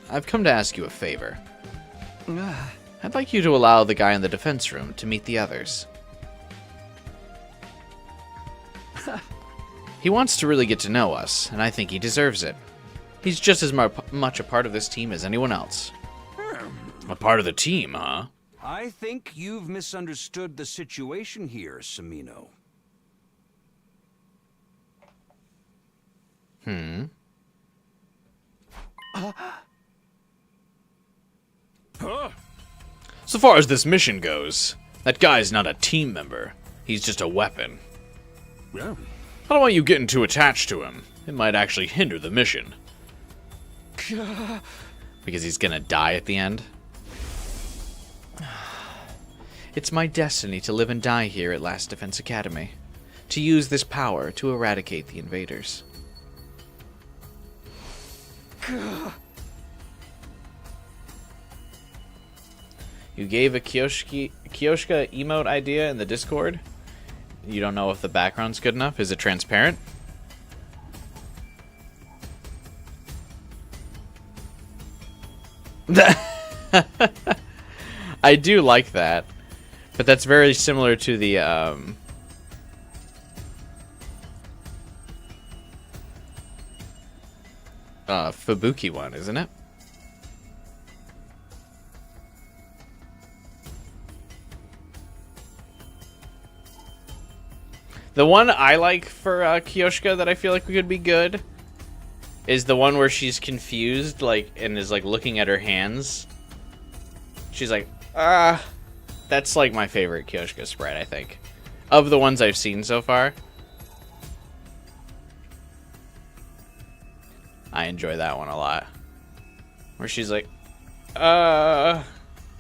I've come to ask you a favor. I'd like you to allow the guy in the defense room to meet the others. He wants to really get to know us, and I think he deserves it. He's just as much a part of this team as anyone else. A part of the team, huh? I think you've misunderstood the situation here, Samino. So far as this mission goes, that guy's not a team member. He's just a weapon. Yeah. I don't want you getting too attached to him. It might actually hinder the mission. Because he's gonna die at the end. It's my destiny to live and die here at Last Defense Academy. To use this power to eradicate the invaders. You gave a Kyoshika emote idea in the Discord? You don't know if the background's good enough? Is it transparent? I do like that. But that's very similar to the Fubuki one, isn't it? The one I like for Kyoshika that I feel like could be good is the one where she's confused, like, and is like looking at her hands. She's like, that's like my favorite Kyoshika sprite, I think, of the ones I've seen so far. I enjoy that one a lot, where she's like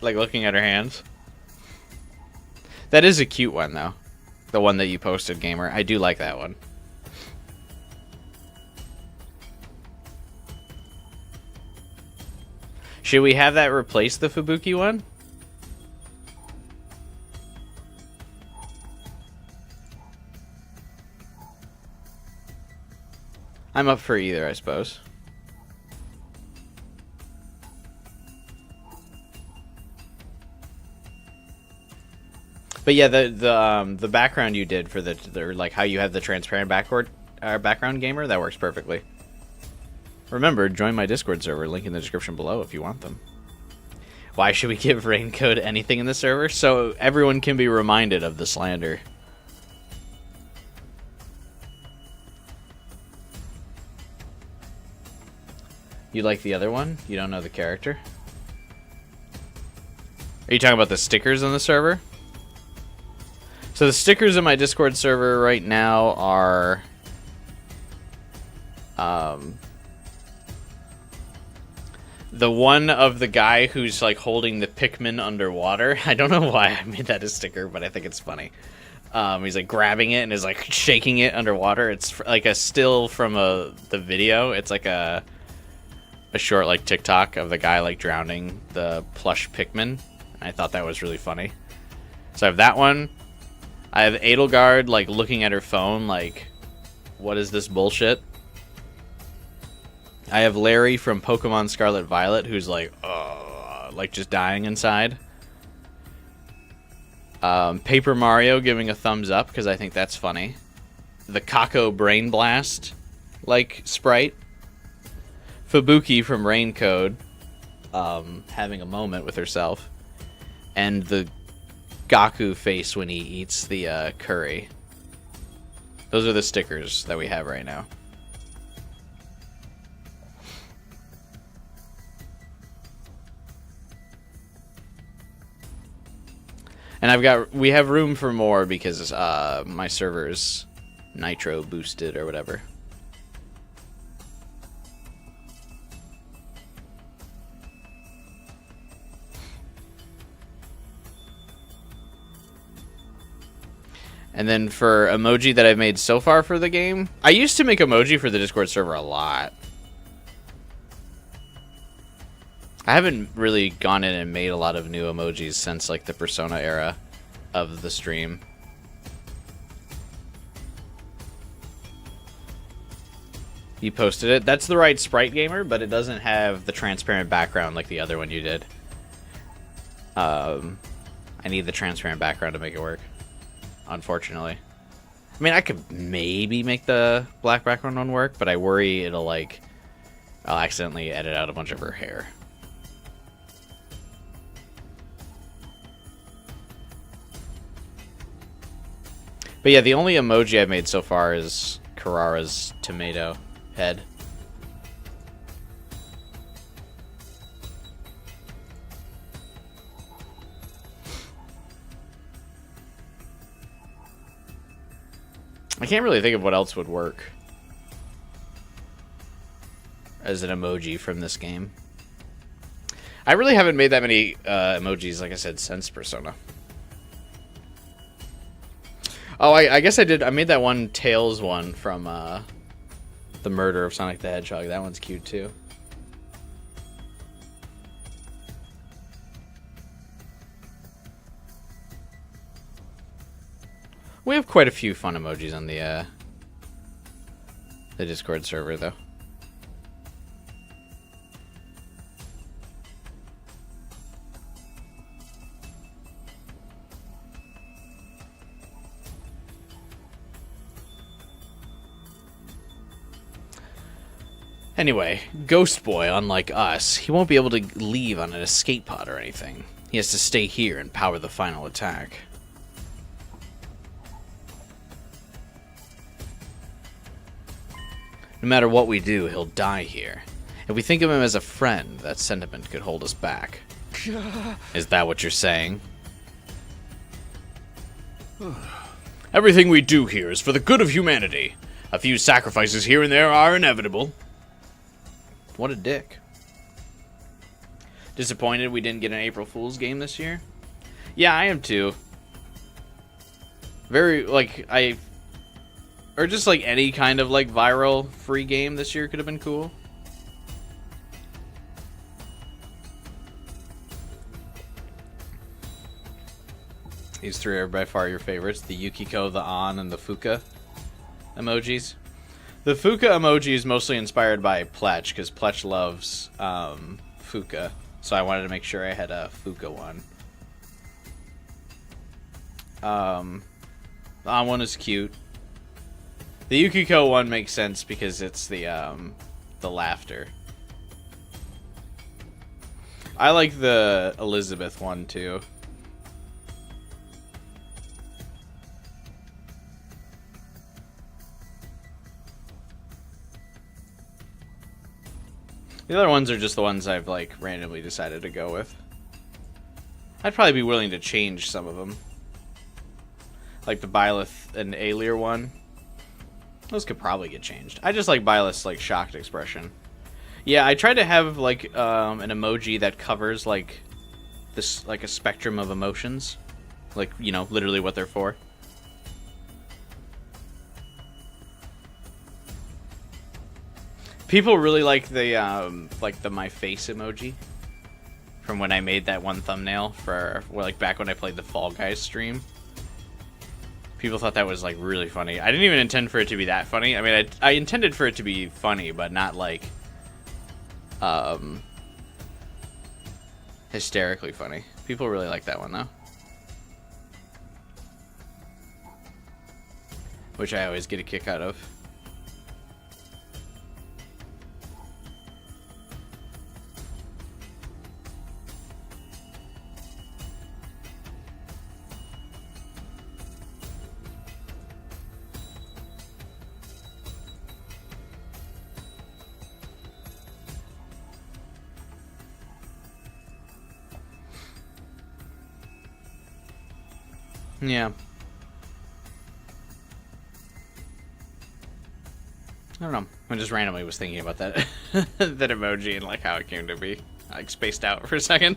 looking at her hands. That is a cute one though. The one that you posted, Gamer. I do like that one. Should we have that replace the Fubuki one? I'm up for either, I suppose. But yeah, the background you did for the like how you have the transparent background, Gamer, that works perfectly. Remember, join my Discord server, link in the description below if you want them. Why should we give Raincode anything in the server? So everyone can be reminded of the slander. You like the other one? You don't know the character? Are you talking about the stickers on the server? So the stickers in my Discord server right now are the one of the guy who's like holding the Pikmin underwater. I don't know why I made that a sticker, but I think it's funny. He's like grabbing it and is like shaking it underwater. It's like a still from the video. It's like a short like TikTok of the guy like drowning the plush Pikmin. I thought that was really funny. So I have that one. I have Edelgard like looking at her phone like, what is this bullshit? I have Larry from Pokemon Scarlet Violet who's like just dying inside. Paper Mario giving a thumbs up because I think that's funny. The Kako Brain Blast like sprite. Fubuki from Raincode having a moment with herself. And the Gaku face when he eats the curry. Those are the stickers that we have right now. And we have room for more because my server's nitro boosted or whatever. And then for emoji that I've made so far for the game, I used to make emoji for the Discord server a lot. I haven't really gone in and made a lot of new emojis since like the Persona era of the stream. You posted it. That's the right sprite, gamer, but it doesn't have the transparent background like the other one you did. I need the transparent background to make it work, unfortunately. I mean, I could maybe make the black background one work, but I worry I'll accidentally edit out a bunch of her hair. But yeah, the only emoji I've made so far is Kurara's tomato head. I can't really think of what else would work as an emoji from this game. I really haven't made that many emojis, like I said, since Persona. Oh, I guess I did. I made that one Tails one from the murder of Sonic the Hedgehog. That one's cute too. We have quite a few fun emojis on the Discord server, though. Anyway, Ghost Boy, unlike us, he won't be able to leave on an escape pod or anything. He has to stay here and power the final attack. No matter what we do, he'll die here. If we think of him as a friend, that sentiment could hold us back. Is that what you're saying? Everything we do here is for the good of humanity. A few sacrifices here and there are inevitable. What a dick. Disappointed we didn't get an April Fool's game this year? Yeah, I am too. Very, like, or just like any kind of like viral free game this year could have been cool. These three are by far your favorites. The Yukiko, the An, and the Fuka emojis. The Fuka emoji is mostly inspired by Pletch, because Pletch loves Fuka. So I wanted to make sure I had a Fuka one. The An one is cute. The Yukiko one makes sense because it's the laughter. I like the Elizabeth one too. The other ones are just the ones I've like randomly decided to go with. I'd probably be willing to change some of them. Like the Byleth and Alir one. Those could probably get changed. I just like Byleth's like shocked expression. Yeah, I tried to have like an emoji that covers like this, like a spectrum of emotions. Like, you know, literally what they're for. People really like the my face emoji from when I made that one thumbnail for, well, like back when I played the Fall Guys stream. People thought that was like really funny. I didn't even intend for it to be that funny. I mean, I intended for it to be funny, but not like hysterically funny. People really like that one though, which I always get a kick out of. Yeah. I don't know. I just randomly was thinking about that that emoji and like how it came to be. I like spaced out for a second.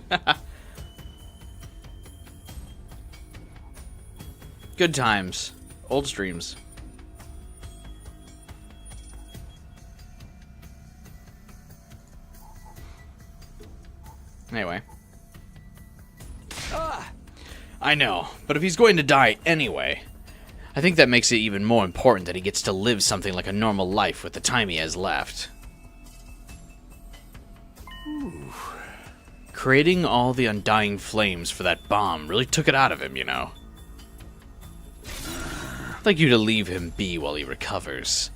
Good times. Old streams. Anyway. I know, but if he's going to die anyway, I think that makes it even more important that he gets to live something like a normal life with the time he has left. Ooh. Creating all the undying flames for that bomb really took it out of him, you know. I'd like you to leave him be while he recovers.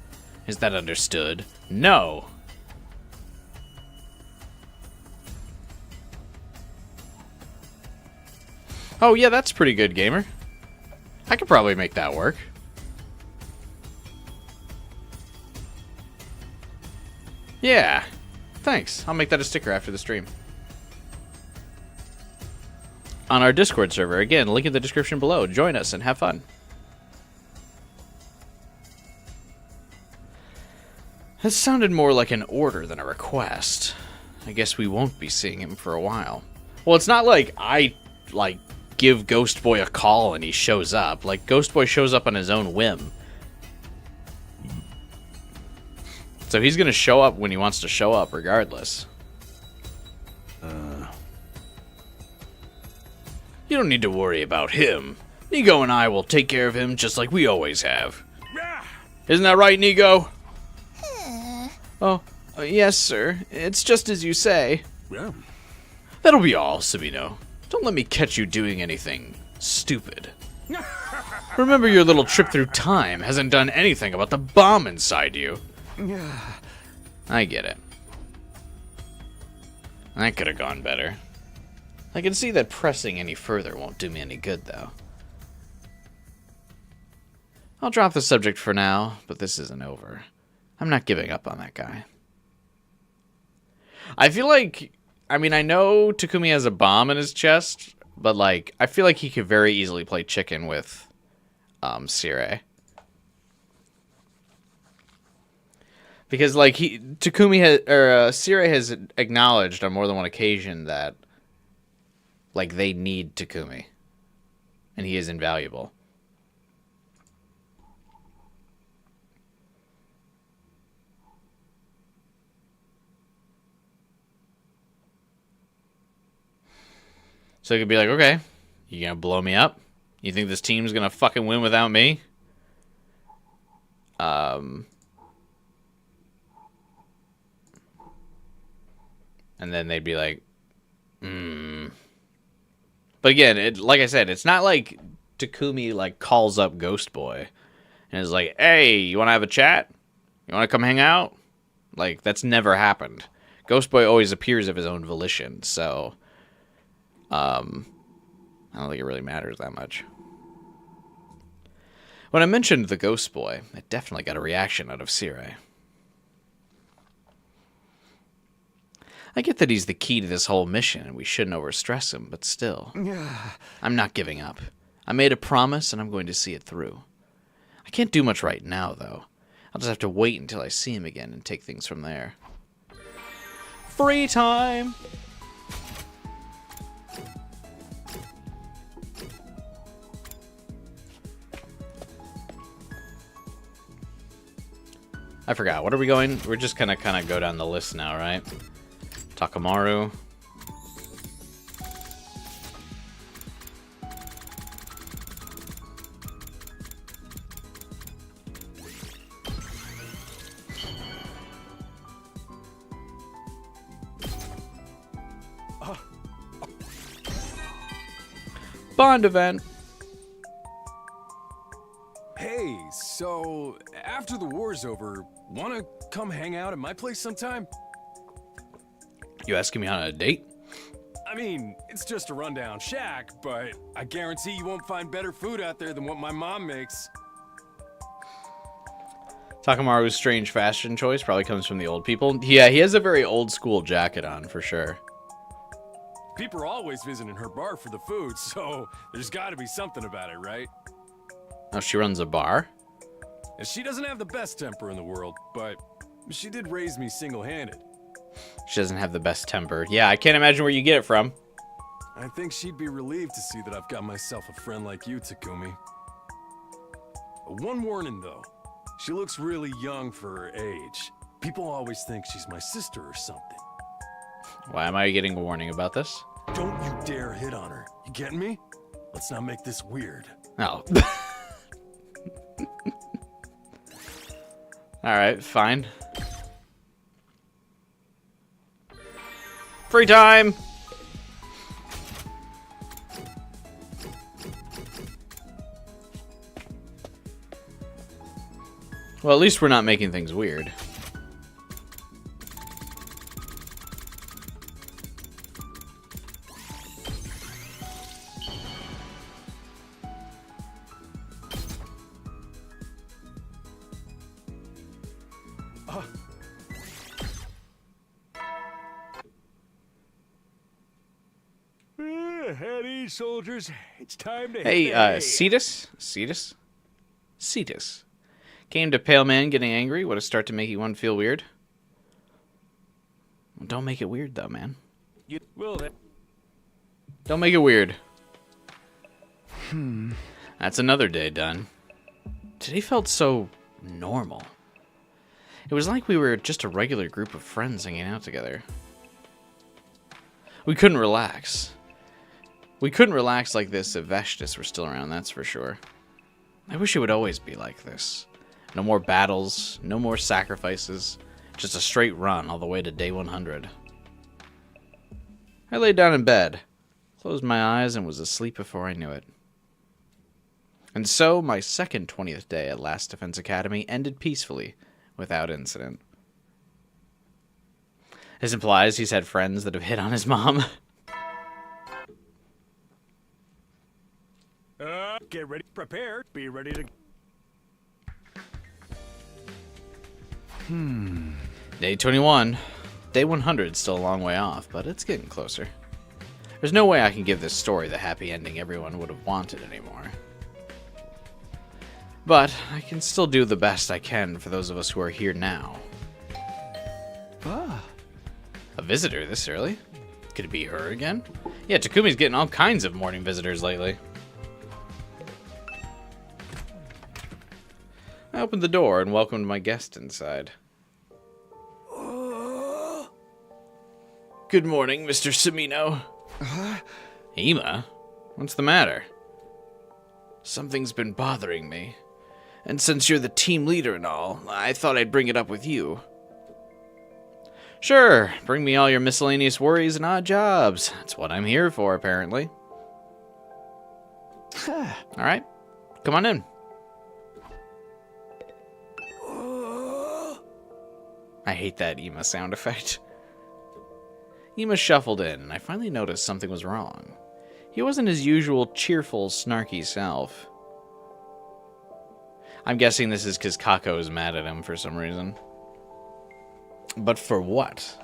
Is that understood? No! Oh yeah, that's pretty good, gamer. I could probably make that work. Yeah. Thanks. I'll make that a sticker after the stream. On our Discord server. Again, link in the description below. Join us and have fun. That sounded more like an order than a request. I guess we won't be seeing him for a while. Well, it's not like I, give Ghost Boy a call and he shows up. Like, Ghost Boy shows up on his own whim. So he's gonna show up when he wants to show up, regardless. You don't need to worry about him. Nigo and I will take care of him just like we always have. Isn't that right, Nigo? Oh, yes, sir. It's just as you say. Yeah. That'll be all, Sabino. Don't let me catch you doing anything stupid. Remember, your little trip through time hasn't done anything about the bomb inside you. I get it. That could have gone better. I can see that pressing any further won't do me any good, though. I'll drop the subject for now, but this isn't over. I'm not giving up on that guy. I feel like... I mean, I know Takumi has a bomb in his chest, but, I feel like he could very easily play chicken with, Sire. Because, Sire has acknowledged on more than one occasion that, they need Takumi. And he is invaluable. So it could be like, okay, you gonna blow me up? You think this team's gonna fucking win without me? And then they'd be like, But again, like I said, it's not like Takumi, calls up Ghost Boy and is like, hey, you wanna have a chat? You wanna come hang out? That's never happened. Ghost Boy always appears of his own volition, so... I don't think it really matters that much. When I mentioned the Ghost Boy, it definitely got a reaction out of Sire. I get that he's the key to this whole mission, and we shouldn't overstress him, but still. I'm not giving up. I made a promise, and I'm going to see it through. I can't do much right now, though. I'll just have to wait until I see him again and take things from there. Free time! I forgot. What are we going? We're just gonna kind of go down the list now, right? Takamaru. Bond event. Hey, so after the war's over, wanna come hang out at my place sometime? You asking me on a date? I mean, it's just a rundown shack, but I guarantee you won't find better food out there than what my mom makes. Takamaru's strange fashion choice probably comes from the old people. Yeah, he has a very old school jacket on, for sure. People are always visiting her bar for the food, so there's gotta be something about it, right? Oh, she runs a bar? And she doesn't have the best temper in the world, but she did raise me single-handed. She doesn't have the best temper. Yeah, I can't imagine where you get it from. I think she'd be relieved to see that I've got myself a friend like you, Takumi. One warning, though. She looks really young for her age. People always think she's my sister or something. Why am I getting a warning about this? Don't you dare hit on her. You getting me? Let's not make this weird. Oh. Alright, fine. Free time! Well, at least we're not making things weird. Heady, soldiers. It's time to Hey, hit Cetus? Cetus? Cetus. Came to Pale Man getting angry. What a start to make you one feel weird. Well, don't make it weird, though, man. You will. Don't make it weird. That's another day done. Today felt so normal. It was like we were just a regular group of friends hanging out together. We couldn't relax. We couldn't relax like this if Vashtis were still around, that's for sure. I wish it would always be like this. No more battles, no more sacrifices, just a straight run all the way to day 100. I laid down in bed, closed my eyes, and was asleep before I knew it. And so, my second 20th day at Last Defense Academy ended peacefully, without incident. This implies he's had friends that have hit on his mom. Get ready, prepared, be ready to... Day 21. Day 100 is still a long way off, but it's getting closer. There's no way I can give this story the happy ending everyone would have wanted anymore. But I can still do the best I can for those of us who are here now. A visitor this early? Could it be her again? Yeah, Takumi's getting all kinds of morning visitors lately. I opened the door and welcomed my guest inside. Good morning, Mr. Samino. Ima? What's the matter? Something's been bothering me. And since you're the team leader and all, I thought I'd bring it up with you. Sure, bring me all your miscellaneous worries and odd jobs. That's what I'm here for, apparently. Alright, come on in. I hate that Ima sound effect. Ima shuffled in, and I finally noticed something was wrong. He wasn't his usual cheerful, snarky self. I'm guessing this is because Kako is mad at him for some reason. But for what?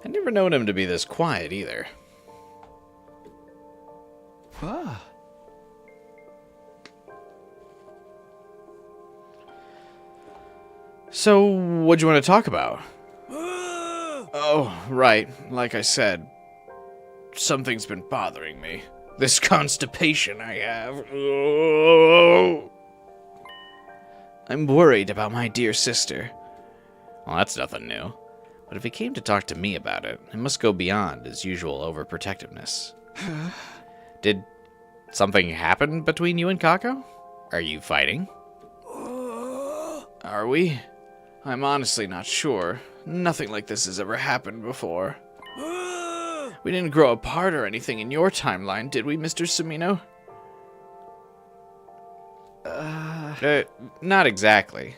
I'd never known him to be this quiet either. So, what'd you want to talk about? Oh, right. Like I said, something's been bothering me. This constipation I have. Oh. I'm worried about my dear sister. Well, that's nothing new. But if he came to talk to me about it, it must go beyond his usual overprotectiveness. Did something happen between you and Kako? Are you fighting? Are we? I'm honestly not sure. Nothing like this has ever happened before. We didn't grow apart or anything in your timeline, did we, Mr. Samino? Not exactly.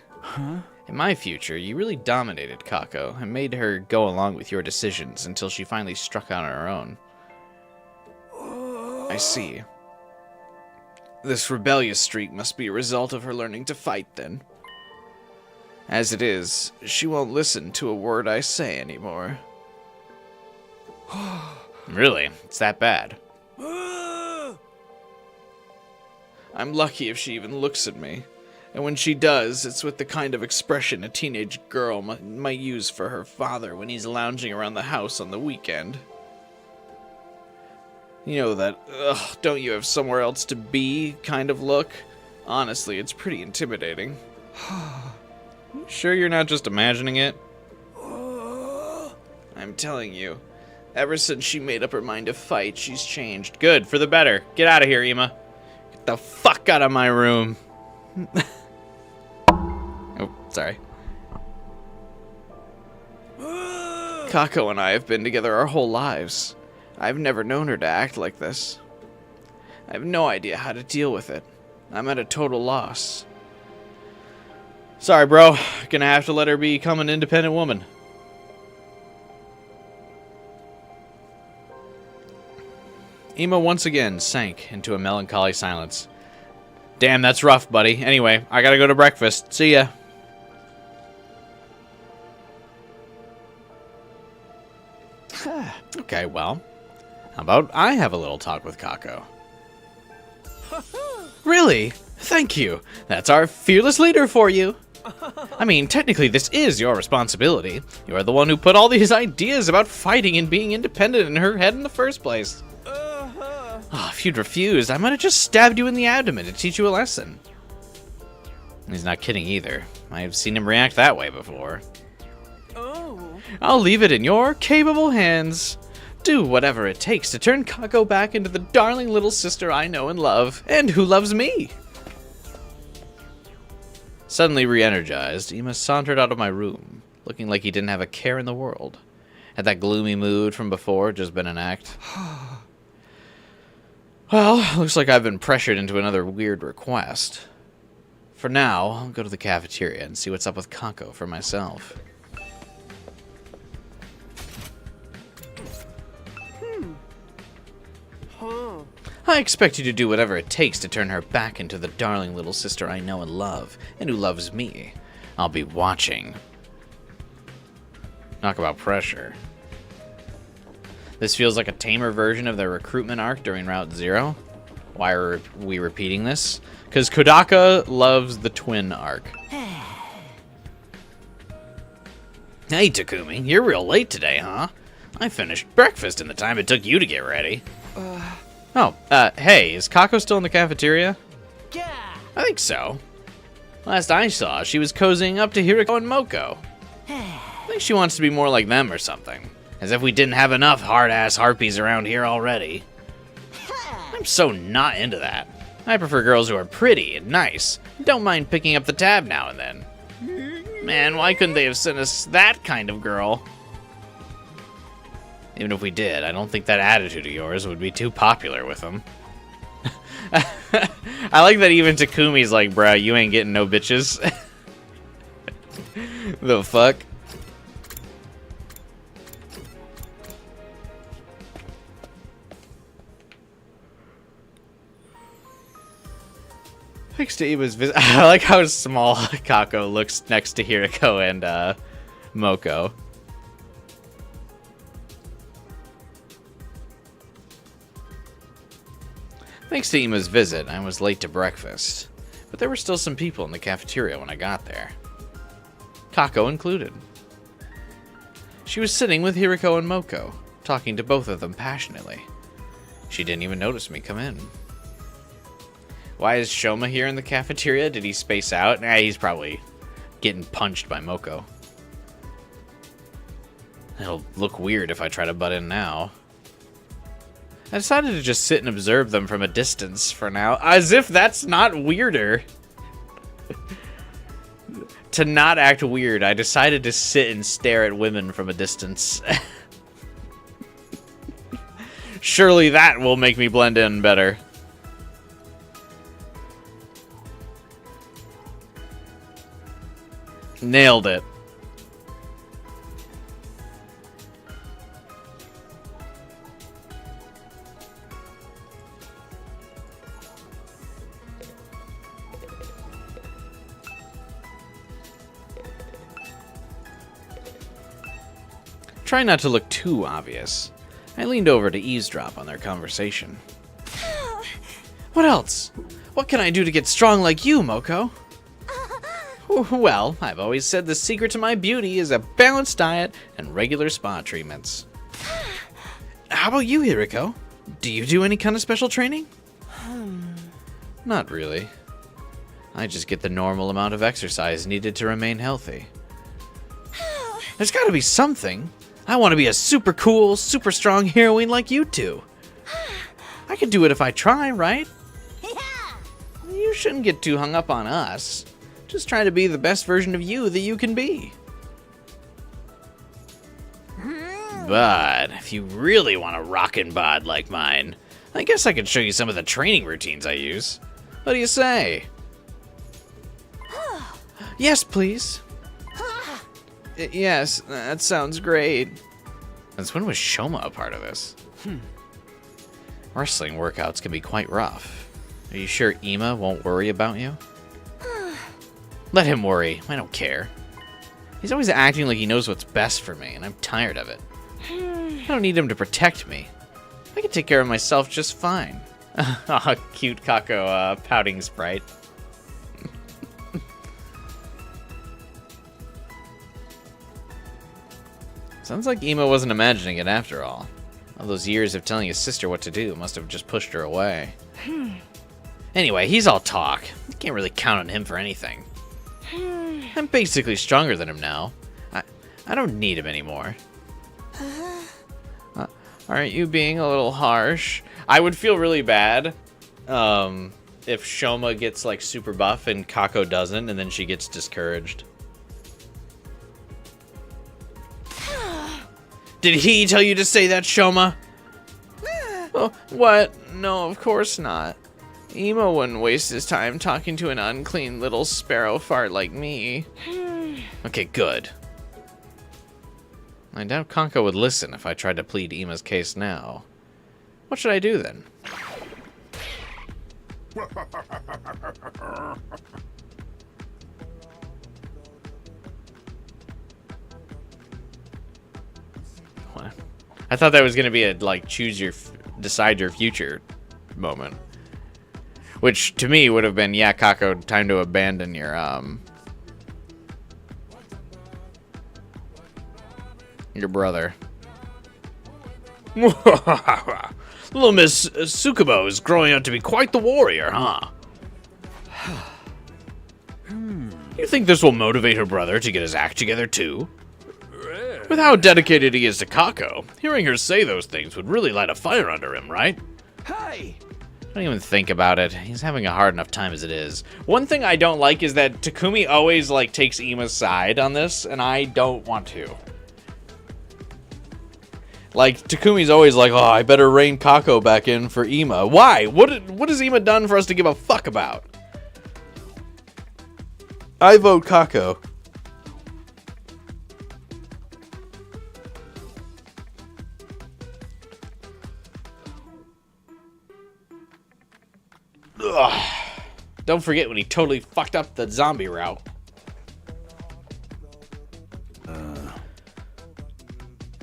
In my future, you really dominated Kako and made her go along with your decisions until she finally struck on her own. I see. This rebellious streak must be a result of her learning to fight, then. As it is, she won't listen to a word I say anymore. Really? It's that bad? I'm lucky if she even looks at me. And when she does, it's with the kind of expression a teenage girl might use for her father when he's lounging around the house on the weekend. You know that, ugh, don't you have somewhere else to be kind of look? Honestly, it's pretty intimidating. Sure you're not just imagining it? I'm telling you, ever since she made up her mind to fight, she's changed. Good, for the better. Get out of here, Ima. Get the fuck out of my room. Oh, sorry. Kako and I have been together our whole lives. I've never known her to act like this. I have no idea how to deal with it. I'm at a total loss. Sorry, bro. Gonna have to let her become an independent woman. Ima once again sank into a melancholy silence. Damn, that's rough, buddy. Anyway, I gotta go to breakfast. See ya. Okay, well, how about I have a little talk with Kako? Really? Thank you. That's our fearless leader for you. I mean, technically this is your responsibility. You are the one who put all these ideas about fighting and being independent in her head in the first place. Oh, if you'd refused, I might have just stabbed you in the abdomen to teach you a lesson. He's not kidding either. I've seen him react that way before. I'll leave it in your capable hands. Do whatever it takes to turn Kako back into the darling little sister I know and love, and who loves me. Suddenly re-energized, Ima sauntered out of my room, looking like he didn't have a care in the world. Had that gloomy mood from before just been an act? Well, looks like I've been pressured into another weird request. For now, I'll go to the cafeteria and see what's up with Kako for myself. I expect you to do whatever it takes to turn her back into the darling little sister I know and love, and who loves me. I'll be watching. Talk about pressure. This feels like a tamer version of the recruitment arc during Route Zero. Why are we repeating this? Because Kodaka loves the twin arc. Hey, Takumi, you're real late today, huh? I finished breakfast in the time it took you to get ready. Hey, is Kako still in the cafeteria? Yeah. I think so. Last I saw, she was cozying up to Hiriko and Moko. I think she wants to be more like them or something. As if we didn't have enough hard-ass harpies around here already. I'm so not into that. I prefer girls who are pretty and nice. Don't mind picking up the tab now and then. Man, why couldn't they have sent us that kind of girl? Even if we did, I don't think that attitude of yours would be too popular with them. I like that even Takumi's like, bruh, you ain't getting no bitches. The fuck? Thanks to Iba's visit. I like how small Kako looks next to Hiriko and Moko. Thanks to Ima's visit, I was late to breakfast, but there were still some people in the cafeteria when I got there. Kako included. She was sitting with Hiriko and Moko, talking to both of them passionately. She didn't even notice me come in. Why is Shoma here in the cafeteria? Did he space out? Nah, he's probably getting punched by Moko. It'll look weird if I try to butt in now. I decided to just sit and observe them from a distance for now, as if that's not weirder. To not act weird, I decided to sit and stare at women from a distance. Surely that will make me blend in better. Nailed it. Try not to look too obvious. I leaned over to eavesdrop on their conversation. What else? What can I do to get strong like you, Moko? Well, I've always said the secret to my beauty is a balanced diet and regular spa treatments. How about you, Hiriko? Do you do any kind of special training? Not really. I just get the normal amount of exercise needed to remain healthy. There's gotta be something. I want to be a super cool, super strong heroine like you two. I could do it if I try, right? You shouldn't get too hung up on us. Just try to be the best version of you that you can be. But if you really want a rockin' bod like mine, I guess I could show you some of the training routines I use. What do you say? Yes, please. Yes, that sounds great. Since when was Shoma a part of this? Wrestling workouts can be quite rough. Are you sure Ima won't worry about you? Let him worry. I don't care. He's always acting like he knows what's best for me, and I'm tired of it. I don't need him to protect me. I can take care of myself just fine. Aw, cute Kako pouting sprite. Sounds like Ima wasn't imagining it after all. All those years of telling his sister what to do must have just pushed her away. Anyway, he's all talk. You can't really count on him for anything. I'm basically stronger than him now. I don't need him anymore. Aren't you being a little harsh? I would feel really bad if Shoma gets like super buff and Kako doesn't, and then she gets discouraged. Did he tell you to say that, Shoma? Oh, what? No, of course not. Emo wouldn't waste his time talking to an unclean little sparrow fart like me. Okay, good. I doubt Kanka would listen if I tried to plead Ima's case now. What should I do then? What? I thought that was going to be a, like, decide your future moment. Which, to me, would have been, yeah, Kako, time to abandon your brother. Little Miss Tsukubo is growing out to be quite the warrior, huh? You think this will motivate her brother to get his act together, too? With how dedicated he is to Kako, hearing her say those things would really light a fire under him, right? Hey! Don't even think about it. He's having a hard enough time as it is. One thing I don't like is that Takumi always, like, takes Ima's side on this, and I don't want to. Like, Takumi's always like, oh, I better rein Kako back in for Ima. Why? What has Ima done for us to give a fuck about? I vote Kako. Ugh. Don't forget when he totally fucked up the zombie route.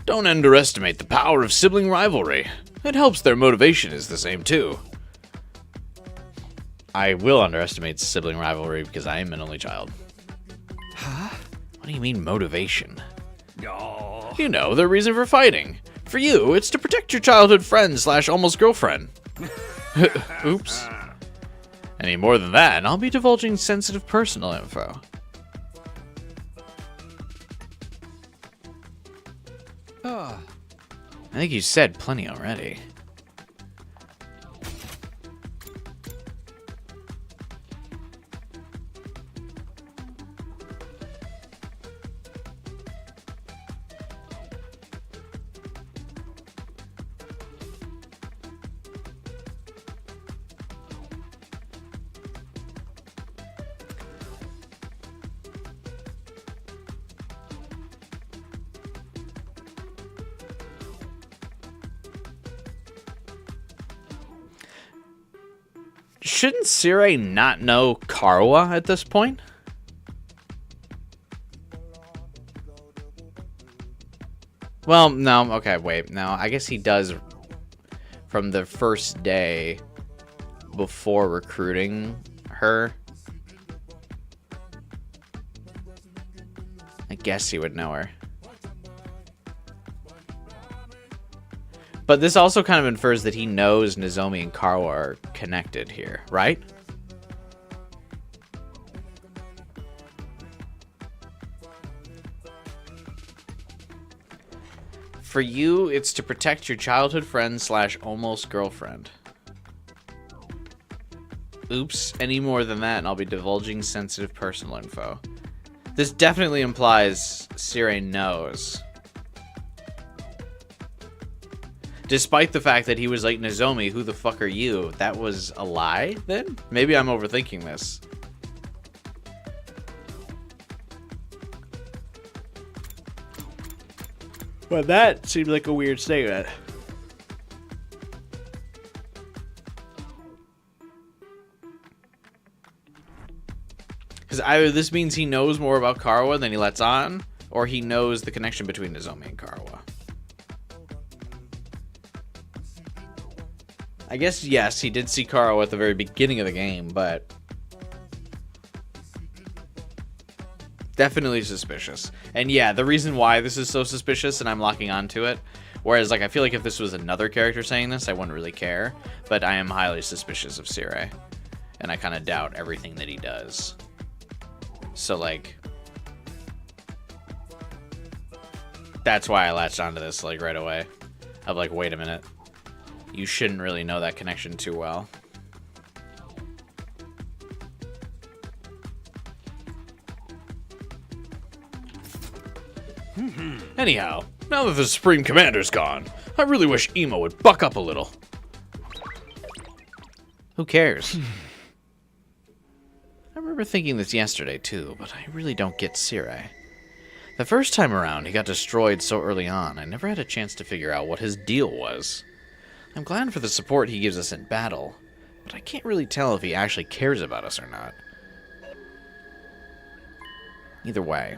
Don't underestimate the power of sibling rivalry. It helps their motivation is the same too. I will underestimate sibling rivalry because I am an only child. Huh? What do you mean motivation? Oh. You know, the reason for fighting. For you, it's to protect your childhood friend / almost girlfriend. Oops. Any more than that, and I'll be divulging sensitive personal info. I think you said plenty already. Shouldn't Sirei not know Karawa at this point? Well, no. Okay, wait. No, I guess he does from the first day before recruiting her. I guess he would know her. But this also kind of infers that he knows Nozomi and Karawa are connected here, right? For you, it's to protect your childhood friend / almost girlfriend. Oops, any more than that and I'll be divulging sensitive personal info. This definitely implies Sire knows. Despite the fact that he was like, Nozomi, who the fuck are you? That was a lie, then? Maybe I'm overthinking this. Well, that seems like a weird statement. Because either this means he knows more about Karawa than he lets on, or he knows the connection between Nozomi and Karawa. I guess, yes, he did see Karawa at the very beginning of the game, but definitely suspicious. And yeah, the reason why this is so suspicious and I'm locking onto it, whereas like I feel like if this was another character saying this, I wouldn't really care, but I am highly suspicious of Sire, and I kind of doubt everything that he does. So like, that's why I latched onto this like right away. I'm like, wait a minute. You shouldn't really know that connection too well. Anyhow, now that the Supreme Commander's gone, I really wish Emo would buck up a little. Who cares? I remember thinking this yesterday too, but I really don't get Sire. The first time around, he got destroyed so early on, I never had a chance to figure out what his deal was. I'm glad for the support he gives us in battle, but I can't really tell if he actually cares about us or not. Either way,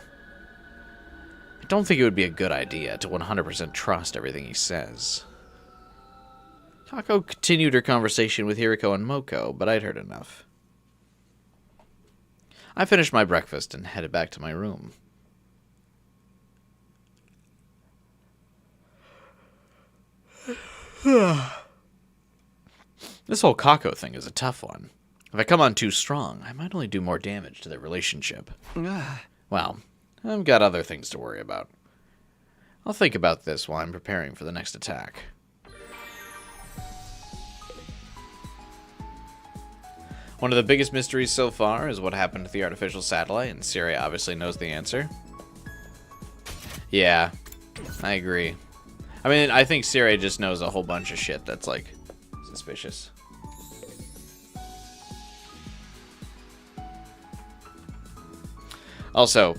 I don't think it would be a good idea to 100% trust everything he says. Kako continued her conversation with Hiriko and Moko, but I'd heard enough. I finished my breakfast and headed back to my room. This whole Kako thing is a tough one. If I come on too strong, I might only do more damage to their relationship. Well, I've got other things to worry about. I'll think about this while I'm preparing for the next attack. One of the biggest mysteries so far is what happened to the artificial satellite, and Siri obviously knows the answer. Yeah, I agree. I mean, I think Siri just knows a whole bunch of shit that's, like, suspicious. Also,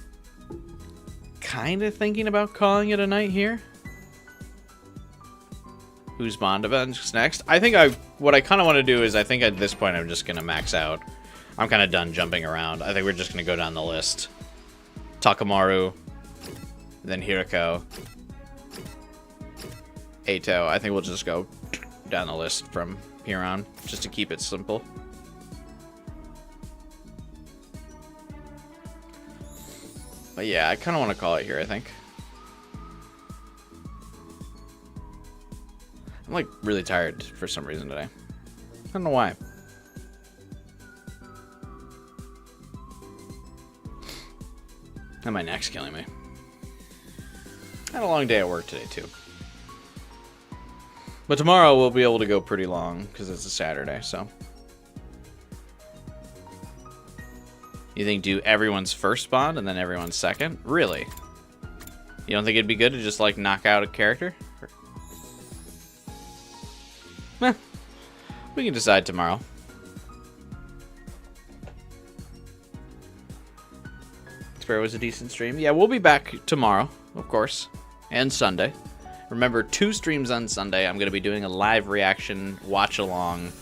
kind of thinking about calling it a night here. Who's Bond Avenged next? I think what I kind of want to do is I think at this point I'm just going to max out. I'm kind of done jumping around. I think we're just going to go down the list. Takamaru, then Hiriko, Eito. I think we'll just go down the list from here on, just to keep it simple. But yeah, I kind of want to call it here, I think. I'm like really tired for some reason today. I don't know why. And my neck's killing me. I had a long day at work today too. But tomorrow we'll be able to go pretty long because it's a Saturday, so. You think do everyone's first bond and then everyone's second? Really? You don't think it'd be good to just like knock out a character? Meh. We can decide tomorrow. Square was a decent stream. Yeah, we'll be back tomorrow, of course, and Sunday. Remember, 2 streams on Sunday. I'm going to be doing a live reaction watch-along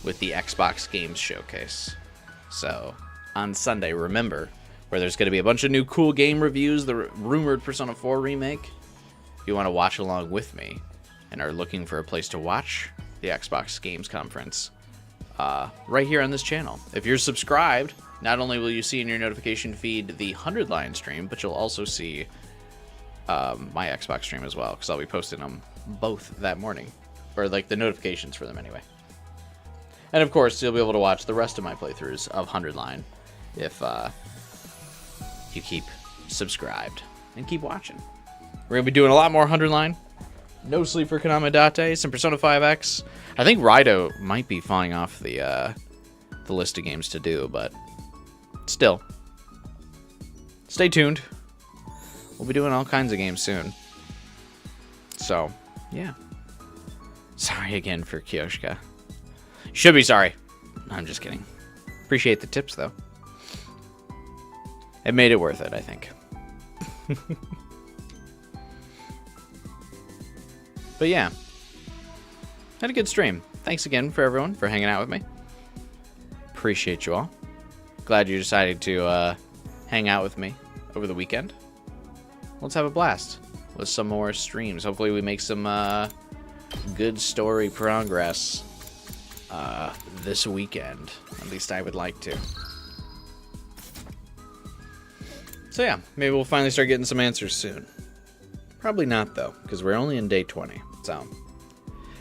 with the Xbox Games Showcase. So, on Sunday, remember, where there's going to be a bunch of new cool game reviews, the rumored Persona 4 remake, if you want to watch along with me and are looking for a place to watch the Xbox Games Conference, right here on this channel. If you're subscribed, not only will you see in your notification feed the 100 line stream, but you'll also see my Xbox stream as well, because I'll be posting them both that morning, or like the notifications for them anyway. And of course, you'll be able to watch the rest of my playthroughs of 100 line if you keep subscribed and keep watching. We're gonna be doing a lot more 100 line. No Sleep for Konami Date, some Persona 5X. I think Raido might be falling off the list of games to do, but still, stay tuned. We'll be doing all kinds of games soon. So, yeah. Sorry again for Kyoshika. You should be sorry. I'm just kidding. Appreciate the tips, though. It made it worth it, I think. But yeah. Had a good stream. Thanks again for everyone for hanging out with me. Appreciate you all. Glad you decided to hang out with me over the weekend. Let's have a blast with some more streams. Hopefully we make some good story progress this weekend. At least I would like to. So yeah, maybe we'll finally start getting some answers soon. Probably not though, because we're only in day 20. So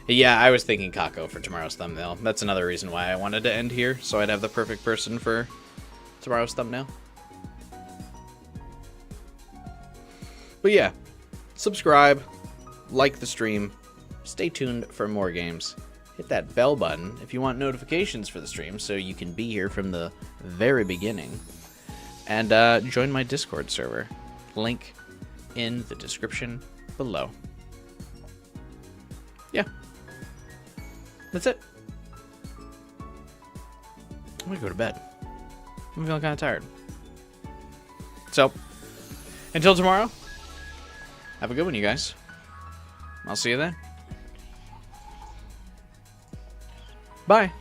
yeah, I was thinking Kako for tomorrow's thumbnail. That's another reason why I wanted to end here, so I'd have the perfect person for tomorrow's thumbnail. But yeah, subscribe, like the stream, stay tuned for more games. Hit that bell button if you want notifications for the stream so you can be here from the very beginning. And join my Discord server. Link in the description below. Yeah. That's it. I'm gonna go to bed. I'm feeling kind of tired. So, until tomorrow, have a good one, you guys. I'll see you then. Bye.